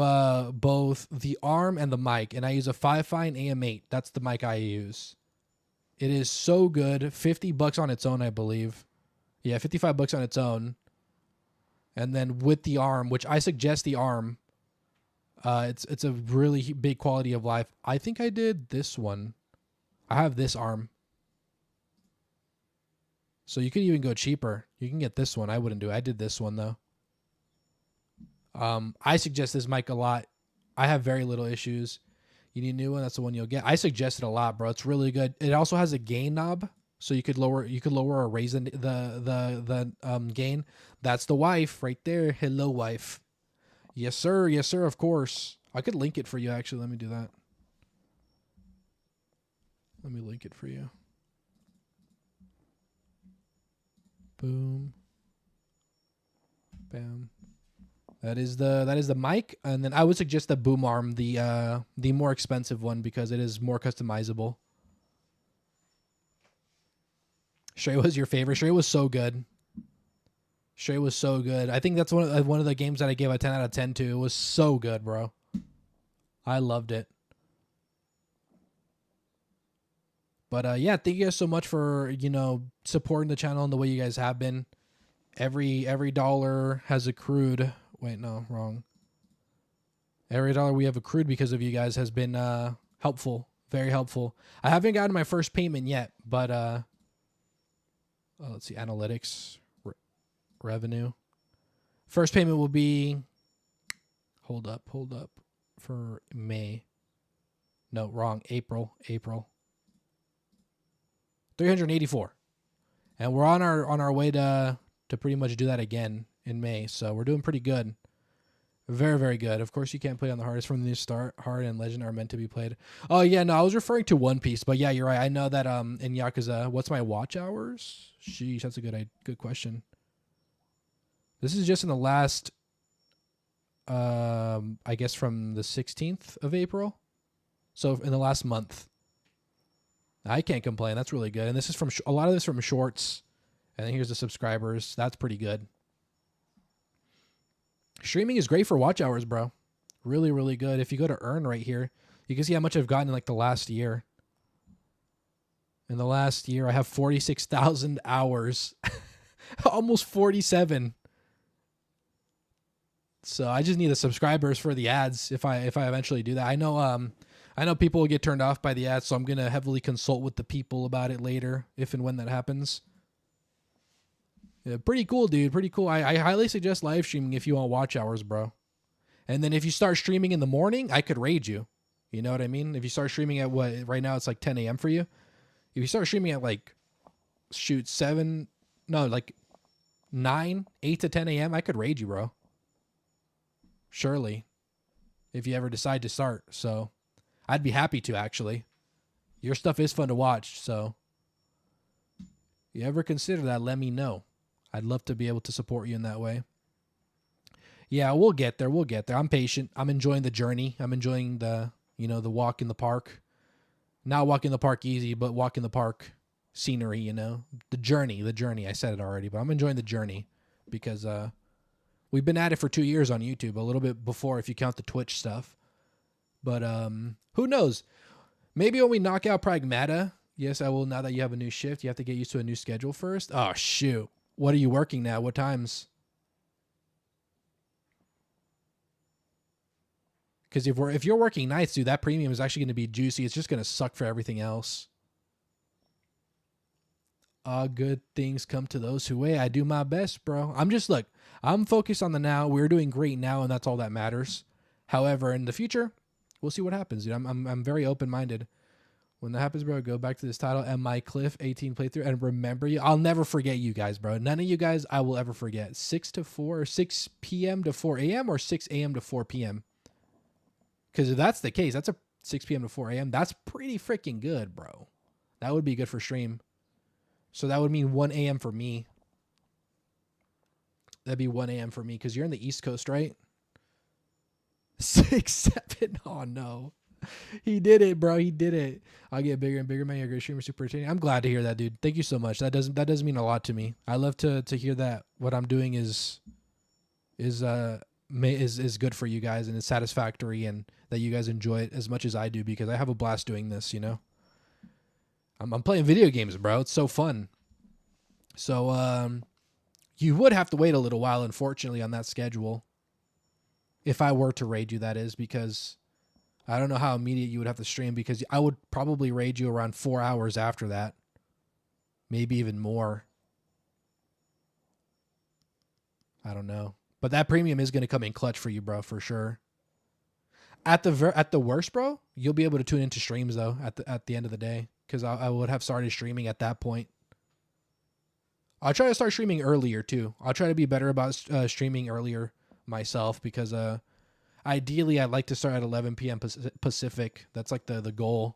both the arm and the mic, and I use a 5-Fine AM8. That's the mic I use. It is so good. $50 on its own, I believe. Yeah, $55 on its own. And then with the arm, which I suggest the arm, it's a really big quality of life. I think I did this one. I have this arm. So you could even go cheaper. You can get this one. I wouldn't do it. I did this one though. I suggest this mic a lot. I have very little issues. You need a new one, that's the one you'll get. I suggest it a lot, bro. It's really good. It also has a gain knob, so you could lower or raise the gain. That's the wife right there. Hello, wife. Yes, sir. Yes, sir. Of course. I could link it for you. Actually, let me do that. Let me link it for you. Boom. Bam. That is the mic, and then I would suggest the boom arm, the more expensive one, because it is more customizable. Stray was your favorite. Stray was so good. Stray was so good. I think that's one of the games that I gave a 10 out of 10 to. It was so good, bro. I loved it. But yeah, thank you guys so much for, supporting the channel in the way you guys have been. Every dollar has accrued. Wait, no, wrong. Every dollar we have accrued because of you guys has been helpful, very helpful. I haven't gotten my first payment yet, but let's see, analytics, revenue. First payment will be, hold up, for May. No, wrong, April. 384. And we're on our way to pretty much do that again in May. So we're doing pretty good. Very, very good. Of course, you can't play on the hardest. From the new start, hard and legend are meant to be played. Oh, yeah, no, I was referring to One Piece. But yeah, you're right. I know that in Yakuza, what's my watch hours? Sheesh, that's a good question. This is just in the last, I guess from the 16th of April. So in the last month. I can't complain. That's really good. And this is from a lot of this from shorts. And then here's the subscribers. That's pretty good. Streaming is great for watch hours, bro. Really, really good. If you go to earn right here, you can see how much I've gotten in like the last year. In the last year, I have 46,000 hours. Almost 47. So I just need the subscribers for the ads if I eventually do that. I know people will get turned off by the ads, so I'm going to heavily consult with the people about it later, if and when that happens. Yeah, pretty cool, dude. Pretty cool. I highly suggest live streaming if you want watch hours, bro. And then if you start streaming in the morning, I could raid you. You know what I mean? If you start streaming at right now it's like 10 a.m. for you. If you start streaming at like, 8 to 10 a.m., I could raid you, bro. Surely. If you ever decide to start. So I'd be happy to, actually. Your stuff is fun to watch, so you ever consider that, let me know. I'd love to be able to support you in that way. Yeah, we'll get there. We'll get there. I'm patient. I'm enjoying the journey. I'm enjoying the, you know, the walk in the park. Not walk in the park easy, but walk in the park scenery, you know. The journey. I said it already, but I'm enjoying the journey because we've been at it for 2 years on YouTube, a little bit before if you count the Twitch stuff. But who knows? Maybe when we knock out Pragmata, yes, I will. Now that you have a new shift, you have to get used to a new schedule first. Oh, shoot. What are you working now? What times? Because if you're working nights, dude, that premium is actually going to be juicy. It's just going to suck for everything else. Good things come to those who wait. I do my best, bro. I'm focused on the now. We're doing great now, and that's all that matters. However, in the future, we'll see what happens, dude. I'm very open-minded. When that happens, bro, go back to this title and my Kliff 18 playthrough and remember you. I'll never forget you guys, bro. None of you guys I will ever forget. 6 to 4 or 6 p.m. to 4 a.m. or 6 a.m. to 4 p.m. Because if that's the case, that's a 6 p.m. to 4 a.m. That's pretty freaking good, bro. That would be good for stream. So that would mean 1 a.m. for me. That'd be 1 a.m. for me because you're in the East Coast, right? 6, 7. Oh, no. He did it, bro. He did it. I'll get bigger and bigger, man. You're a great streamer, super entertaining. I'm glad to hear that, dude. Thank you so much. That does mean a lot to me. I love to hear that what I'm doing is good for you guys and it's satisfactory and that you guys enjoy it as much as I do because I have a blast doing this, you know. I'm playing video games, bro. It's so fun. So you would have to wait a little while, unfortunately, on that schedule. If I were to raid you, that is, because I don't know how immediate you would have to stream because I would probably raid you around 4 hours after that. Maybe even more. I don't know. But that premium is going to come in clutch for you, bro, for sure. At the worst, bro, you'll be able to tune into streams, though, at the end of the day. Because I would have started streaming at that point. I'll try to start streaming earlier, too. I'll try to be better about streaming earlier myself. Because ideally, I'd like to start at 11 p.m. Pacific. That's like the goal.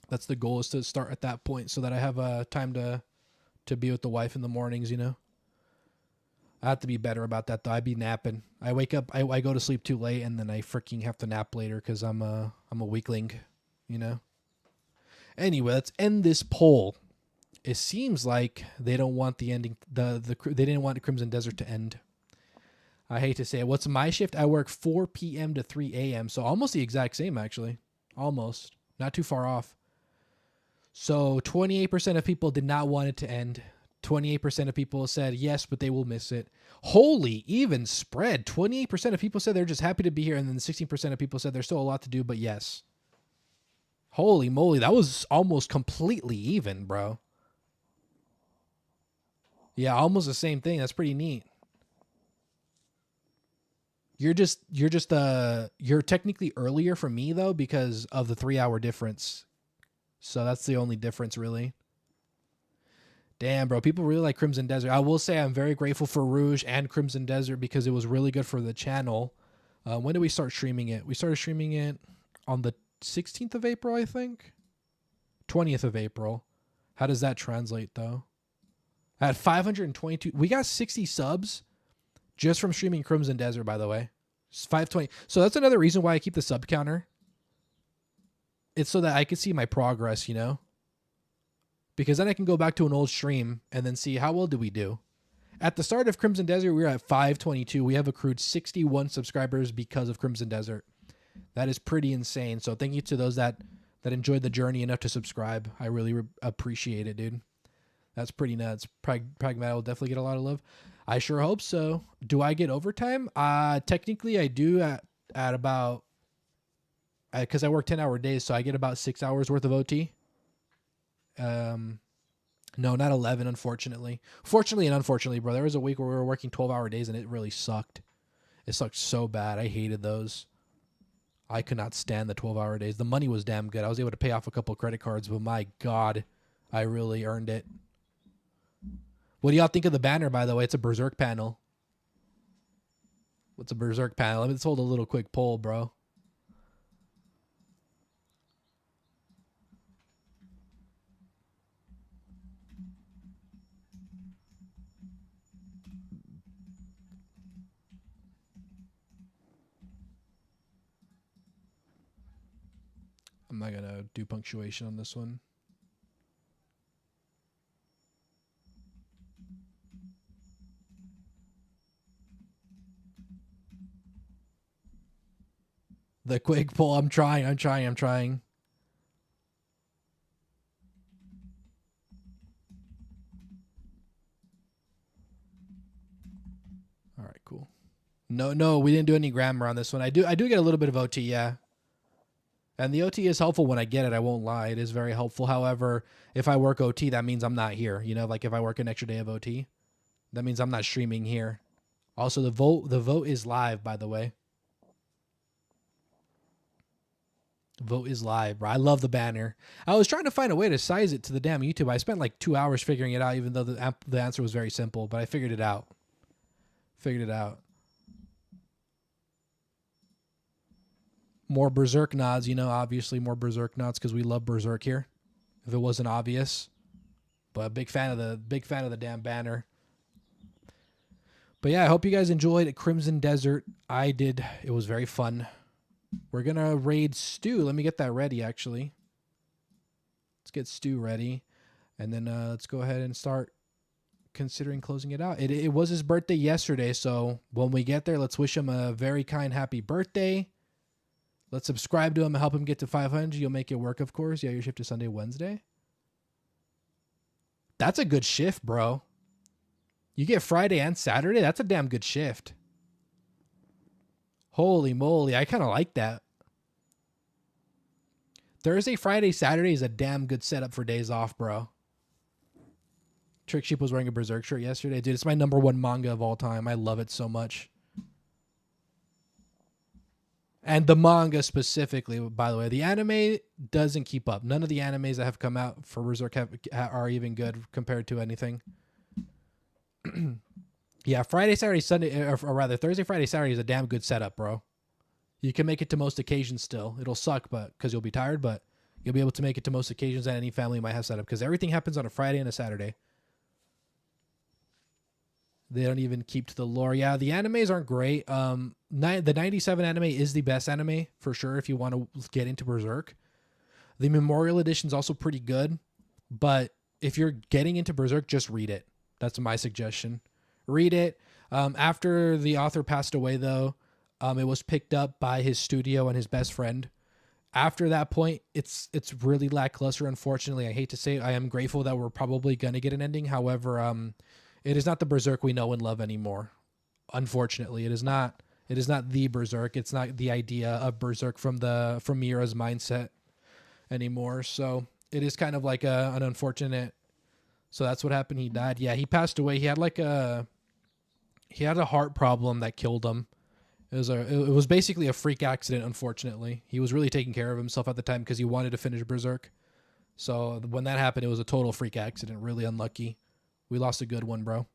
That's the goal, is to start at that point. So that I have time to be with the wife in the mornings, you know. I have to be better about that, though. I'd be napping. I wake up, I go to sleep too late, and then I freaking have to nap later because I'm a weakling, you know. Anyway, let's end this poll. It seems like they don't want the ending. They didn't want Crimson Desert to end. I hate to say it. What's my shift? I work 4 p.m. to 3 a.m. So almost the exact same, actually. Almost. Not too far off. So 28% of people did not want it to end. 28% of people said yes, but they will miss it. Holy even spread. 28% of people said they're just happy to be here, and then 16% of people said there's still a lot to do, but yes. Holy moly, that was almost completely even, bro. Yeah, almost the same thing. That's pretty neat. You're technically earlier for me, though, because of the 3-hour difference. So that's the only difference, really. Damn, bro. People really like Crimson Desert. I will say I'm very grateful for Rouge and Crimson Desert because it was really good for the channel. When did we start streaming it? We started streaming it on the 16th of April, I think. 20th of April. How does that translate, though? At 522. We got 60 subs just from streaming Crimson Desert, by the way. It's 520. So that's another reason why I keep the sub counter. It's so that I can see my progress, you know? Because then I can go back to an old stream and then see how well did we do. At the start of Crimson Desert, we were at 522. We have accrued 61 subscribers because of Crimson Desert. That is pretty insane. So thank you to those that enjoyed the journey enough to subscribe. I really appreciate it, dude. That's pretty nuts. Pragmata will definitely get a lot of love. I sure hope so. Do I get overtime? Technically, I do at about... Because I work 10-hour days, so I get about 6 hours worth of OT. No, not 11, unfortunately. Fortunately and unfortunately, bro. There was a week where we were working 12-hour days, and it really sucked. It sucked so bad. I hated those. I could not stand the 12-hour days. The money was damn good. I was able to pay off a couple of credit cards, but my God, I really earned it. What do y'all think of the banner, by the way? It's a Berserk panel. What's a Berserk panel? Let's hold a little quick poll, bro. I'm not gonna do punctuation on this one. The quick pull. I'm trying. All right, cool. No, we didn't do any grammar on this one. I do get a little bit of OT, yeah. And the OT is helpful when I get it. I won't lie. It is very helpful. However, if I work OT, that means I'm not here. You know, like if I work an extra day of OT, that means I'm not streaming here. Also, the vote is live, by the way. Vote is live, bro. I love the banner. I was trying to find a way to size it to the damn YouTube. I spent like 2 hours figuring it out, even though the answer was very simple, but I figured it out. More Berserk nods, you know, obviously more Berserk nods because we love Berserk here. If it wasn't obvious. But big fan of the damn banner. But yeah, I hope you guys enjoyed Crimson Desert. I did. It was very fun. We're going to raid Stu. Let me get that ready, actually. Let's get Stu ready. And then let's go ahead and start considering closing it out. It was his birthday yesterday, so when we get there, let's wish him a very kind, happy birthday. Let's subscribe to him and help him get to 500. You'll make it work, of course. Yeah, your shift is Sunday, Wednesday. That's a good shift, bro. You get Friday and Saturday? That's a damn good shift. Holy moly, I kind of like that. Thursday, Friday, Saturday is a damn good setup for days off, bro. Trick Sheep was wearing a Berserk shirt yesterday. Dude, it's my #1 manga of all time. I love it so much. And the manga specifically, by the way. The anime doesn't keep up. None of the animes that have come out for Berserk are even good compared to anything. Yeah, Friday, Saturday, Sunday, or rather Thursday, Friday, Saturday is a damn good setup, bro. You can make it to most occasions still. It'll suck, but because you'll be tired, but you'll be able to make it to most occasions that any family might have set up because everything happens on a Friday and a Saturday. They don't even keep to the lore. Yeah, the animes aren't great. The 97 anime is the best anime for sure if you want to get into Berserk. The Memorial Edition is also pretty good, but if you're getting into Berserk, just read it. That's my suggestion. Read it. After the author passed away, though, it was picked up by his studio and his best friend. After that point, it's really lackluster, unfortunately. I hate to say it. I am grateful that we're probably going to get an ending. However, it is not the Berserk we know and love anymore. Unfortunately, it is not the Berserk. It's not the idea of Berserk from Mira's mindset anymore. So it is kind of like an unfortunate. So that's what happened. He died. Yeah, he passed away. He had a heart problem that killed him. It was basically a freak accident, unfortunately. He was really taking care of himself at the time because he wanted to finish Berserk. So when that happened, it was a total freak accident. Really unlucky. We lost a good one, bro.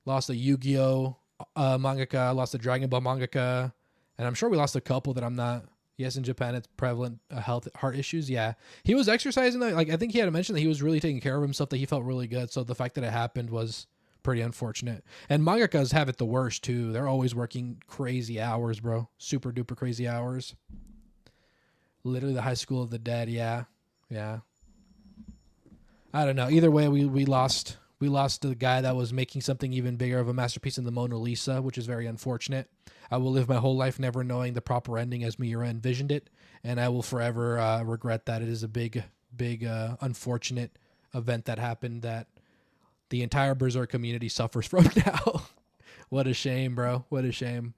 Lost a Yu-Gi-Oh mangaka, lost a Dragon Ball mangaka, and I'm sure we lost a couple that I'm not. Yes, in Japan it's prevalent heart issues. Yeah, he was exercising. Like I think he had mentioned that he was really taking care of himself. That he felt really good. So the fact that it happened was pretty unfortunate. And mangakas have it the worst too. They're always working crazy hours, bro. Super duper crazy hours. Literally the high school of the dead. Yeah. I don't know. Either way, we lost the guy that was making something even bigger of a masterpiece in the Mona Lisa, which is very unfortunate. I will live my whole life never knowing the proper ending as Miura envisioned it, and I will forever regret that. It is a big unfortunate event that happened that the entire Berserk community suffers from now. What a shame, bro. What a shame.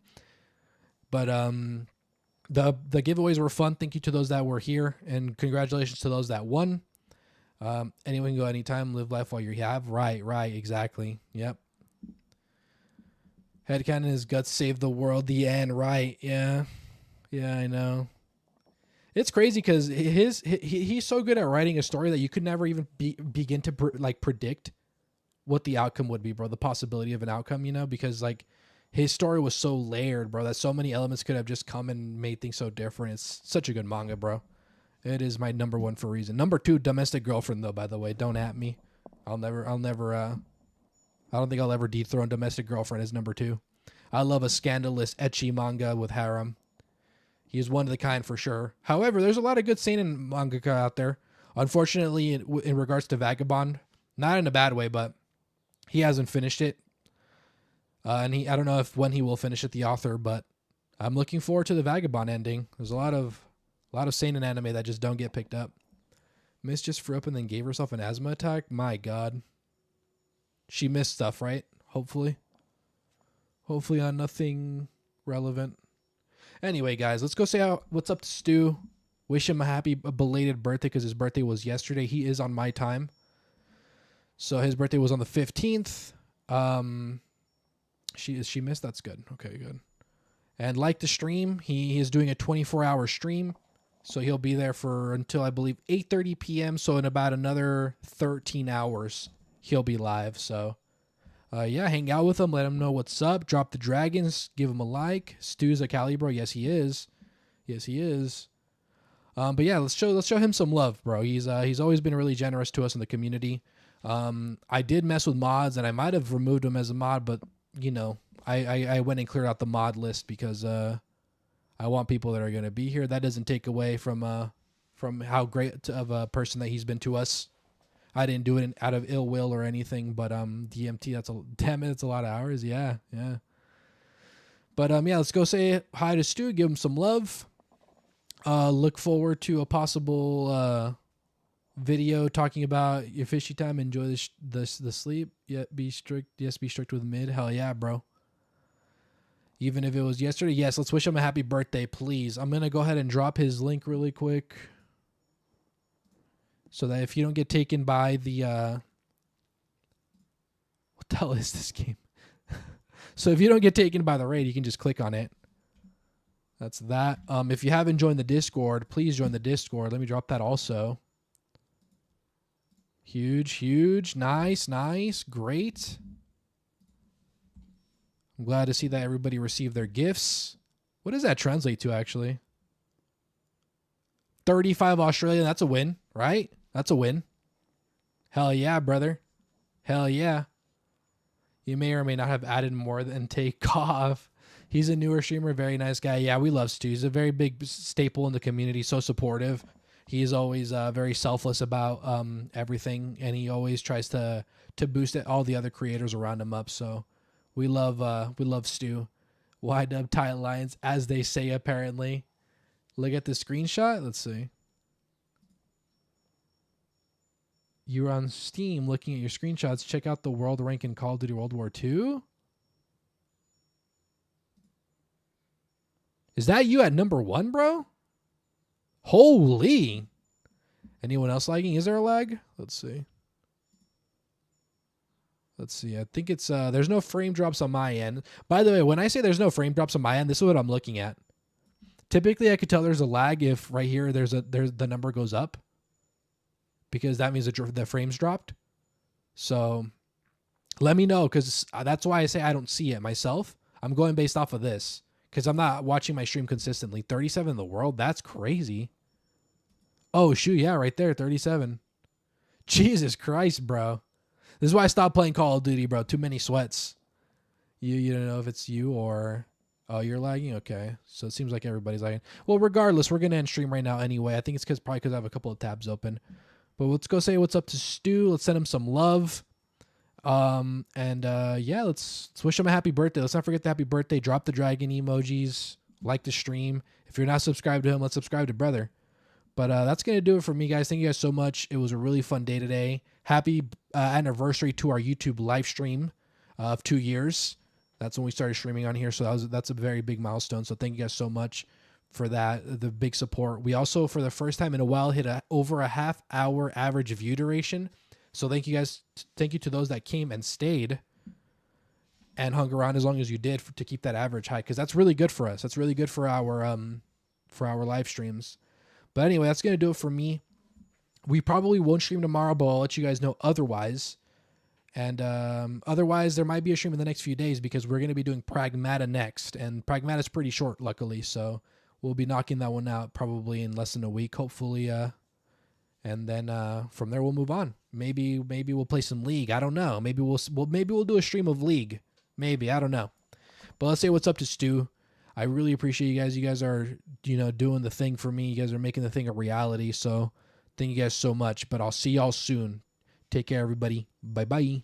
But the giveaways were fun. Thank you to those that were here, and congratulations to those that won. Anyone can go anytime, live life while you have. Right, exactly. Yep. Headcanon, his guts saved the world. The end, right? Yeah, I know. It's crazy because he's so good at writing a story that you could never even begin to predict what the outcome would be, bro. The possibility of an outcome, you know, because like his story was so layered, bro, that so many elements could have just come and made things so different. It's such a good manga, bro. It is my #1 for a reason. #2, Domestic Girlfriend, though, by the way. Don't at me. I don't think I'll ever dethrone Domestic Girlfriend as #2. I love a scandalous, ecchi manga with harem. He's one of the kind for sure. However, there's a lot of good seinen mangaka out there. Unfortunately, in regards to Vagabond, not in a bad way, but he hasn't finished it. And I don't know when he will finish it, the author, but I'm looking forward to the Vagabond ending. There's a lot of seinen anime that just don't get picked up. Miss just threw up and then gave herself an asthma attack. My God. She missed stuff, right? Hopefully on nothing relevant. Anyway, guys, let's go say what's up to Stu. Wish him a happy belated birthday because his birthday was yesterday. He is on my time. So his birthday was on the 15th. She missed? That's good. Okay, good. And like the stream, he is doing a 24-hour stream. So he'll be there until I believe 8:30 p.m. So in about another 13 hours, he'll be live. So yeah, hang out with him. Let him know what's up. Drop the dragons. Give him a like. Stu's a Calibro. Yes, he is. Yes, he is. But yeah, let's show him some love, bro. He's always been really generous to us in the community. I did mess with mods, and I might have removed him as a mod, but you know, I went and cleared out the mod list because I want people that are going to be here. That doesn't take away from how great of a person that he's been to us. I didn't do it out of ill will or anything, but DMT, that's a lot of hours. Yeah. But yeah, let's go say hi to Stu, give him some love. Look forward to a possible video talking about your fishy time. Enjoy the sleep. Yet be strict. Yes, be strict with mid. Hell yeah, bro. Even if it was yesterday. Yes, let's wish him a happy birthday, please. I'm going to go ahead and drop his link really quick. So that if you don't get taken by the... what the hell is this game? So if you don't get taken by the raid, you can just click on it. That's that. If you haven't joined the Discord, please join the Discord. Let me drop that also. Huge. Nice. Great. I'm glad to see that everybody received their gifts. What does that translate to, actually? 35 Australian. That's a win, right? That's a win. Hell yeah, brother. Hell yeah. You may or may not have added more than take off. He's a newer streamer. Very nice guy. Yeah, we love Stu. He's a very big staple in the community. So supportive. He's always very selfless about everything. And he always tries to boost all the other creators around him up. So... We love Stu. Wide up tight lines, as they say, apparently. Look at the screenshot. Let's see. You're on Steam looking at your screenshots. Check out the world rank in Call of Duty World War II. Is that you at number 1, bro? Holy. Anyone else lagging? Is there a lag? Let's see. I think it's, there's no frame drops on my end. By the way, when I say there's no frame drops on my end, this is what I'm looking at. Typically, I could tell there's a lag if right here the number goes up. Because that means the frames dropped. So, let me know, because that's why I say I don't see it myself. I'm going based off of this. Because I'm not watching my stream consistently. 37 in the world? That's crazy. Oh, shoot, yeah, right there, 37. Jesus Christ, bro. This is why I stopped playing Call of Duty, bro. Too many sweats. You don't know if it's you or... Oh, you're lagging? Okay. So it seems like everybody's lagging. Well, regardless, we're going to end stream right now anyway. I think it's probably because I have a couple of tabs open. But let's go say what's up to Stu. Let's send him some love. Yeah, let's wish him a happy birthday. Let's not forget the happy birthday. Drop the dragon emojis. Like the stream. If you're not subscribed to him, let's subscribe to brother. But that's going to do it for me, guys. Thank you guys so much. It was a really fun day today. Happy anniversary to our YouTube live stream of 2 years. That's when we started streaming on here. So that's a very big milestone. So thank you guys so much for that, the big support. We also, for the first time in a while, hit over a half-hour average view duration. So thank you guys. Thank you to those that came and stayed and hung around as long as you did to keep that average high, because that's really good for us. That's really good for our live streams. But anyway, that's going to do it for me. We probably won't stream tomorrow, but I'll let you guys know otherwise. And otherwise, there might be a stream in the next few days because we're going to be doing Pragmata next. And Pragmata's pretty short, luckily. So we'll be knocking that one out probably in less than a week, hopefully. And then from there, we'll move on. Maybe we'll play some League. I don't know. Maybe we'll do a stream of League. Maybe. I don't know. But let's say what's up to Stu. I really appreciate you guys. You guys are, doing the thing for me. You guys are making the thing a reality. So thank you guys so much. But I'll see y'all soon. Take care, everybody. Bye-bye.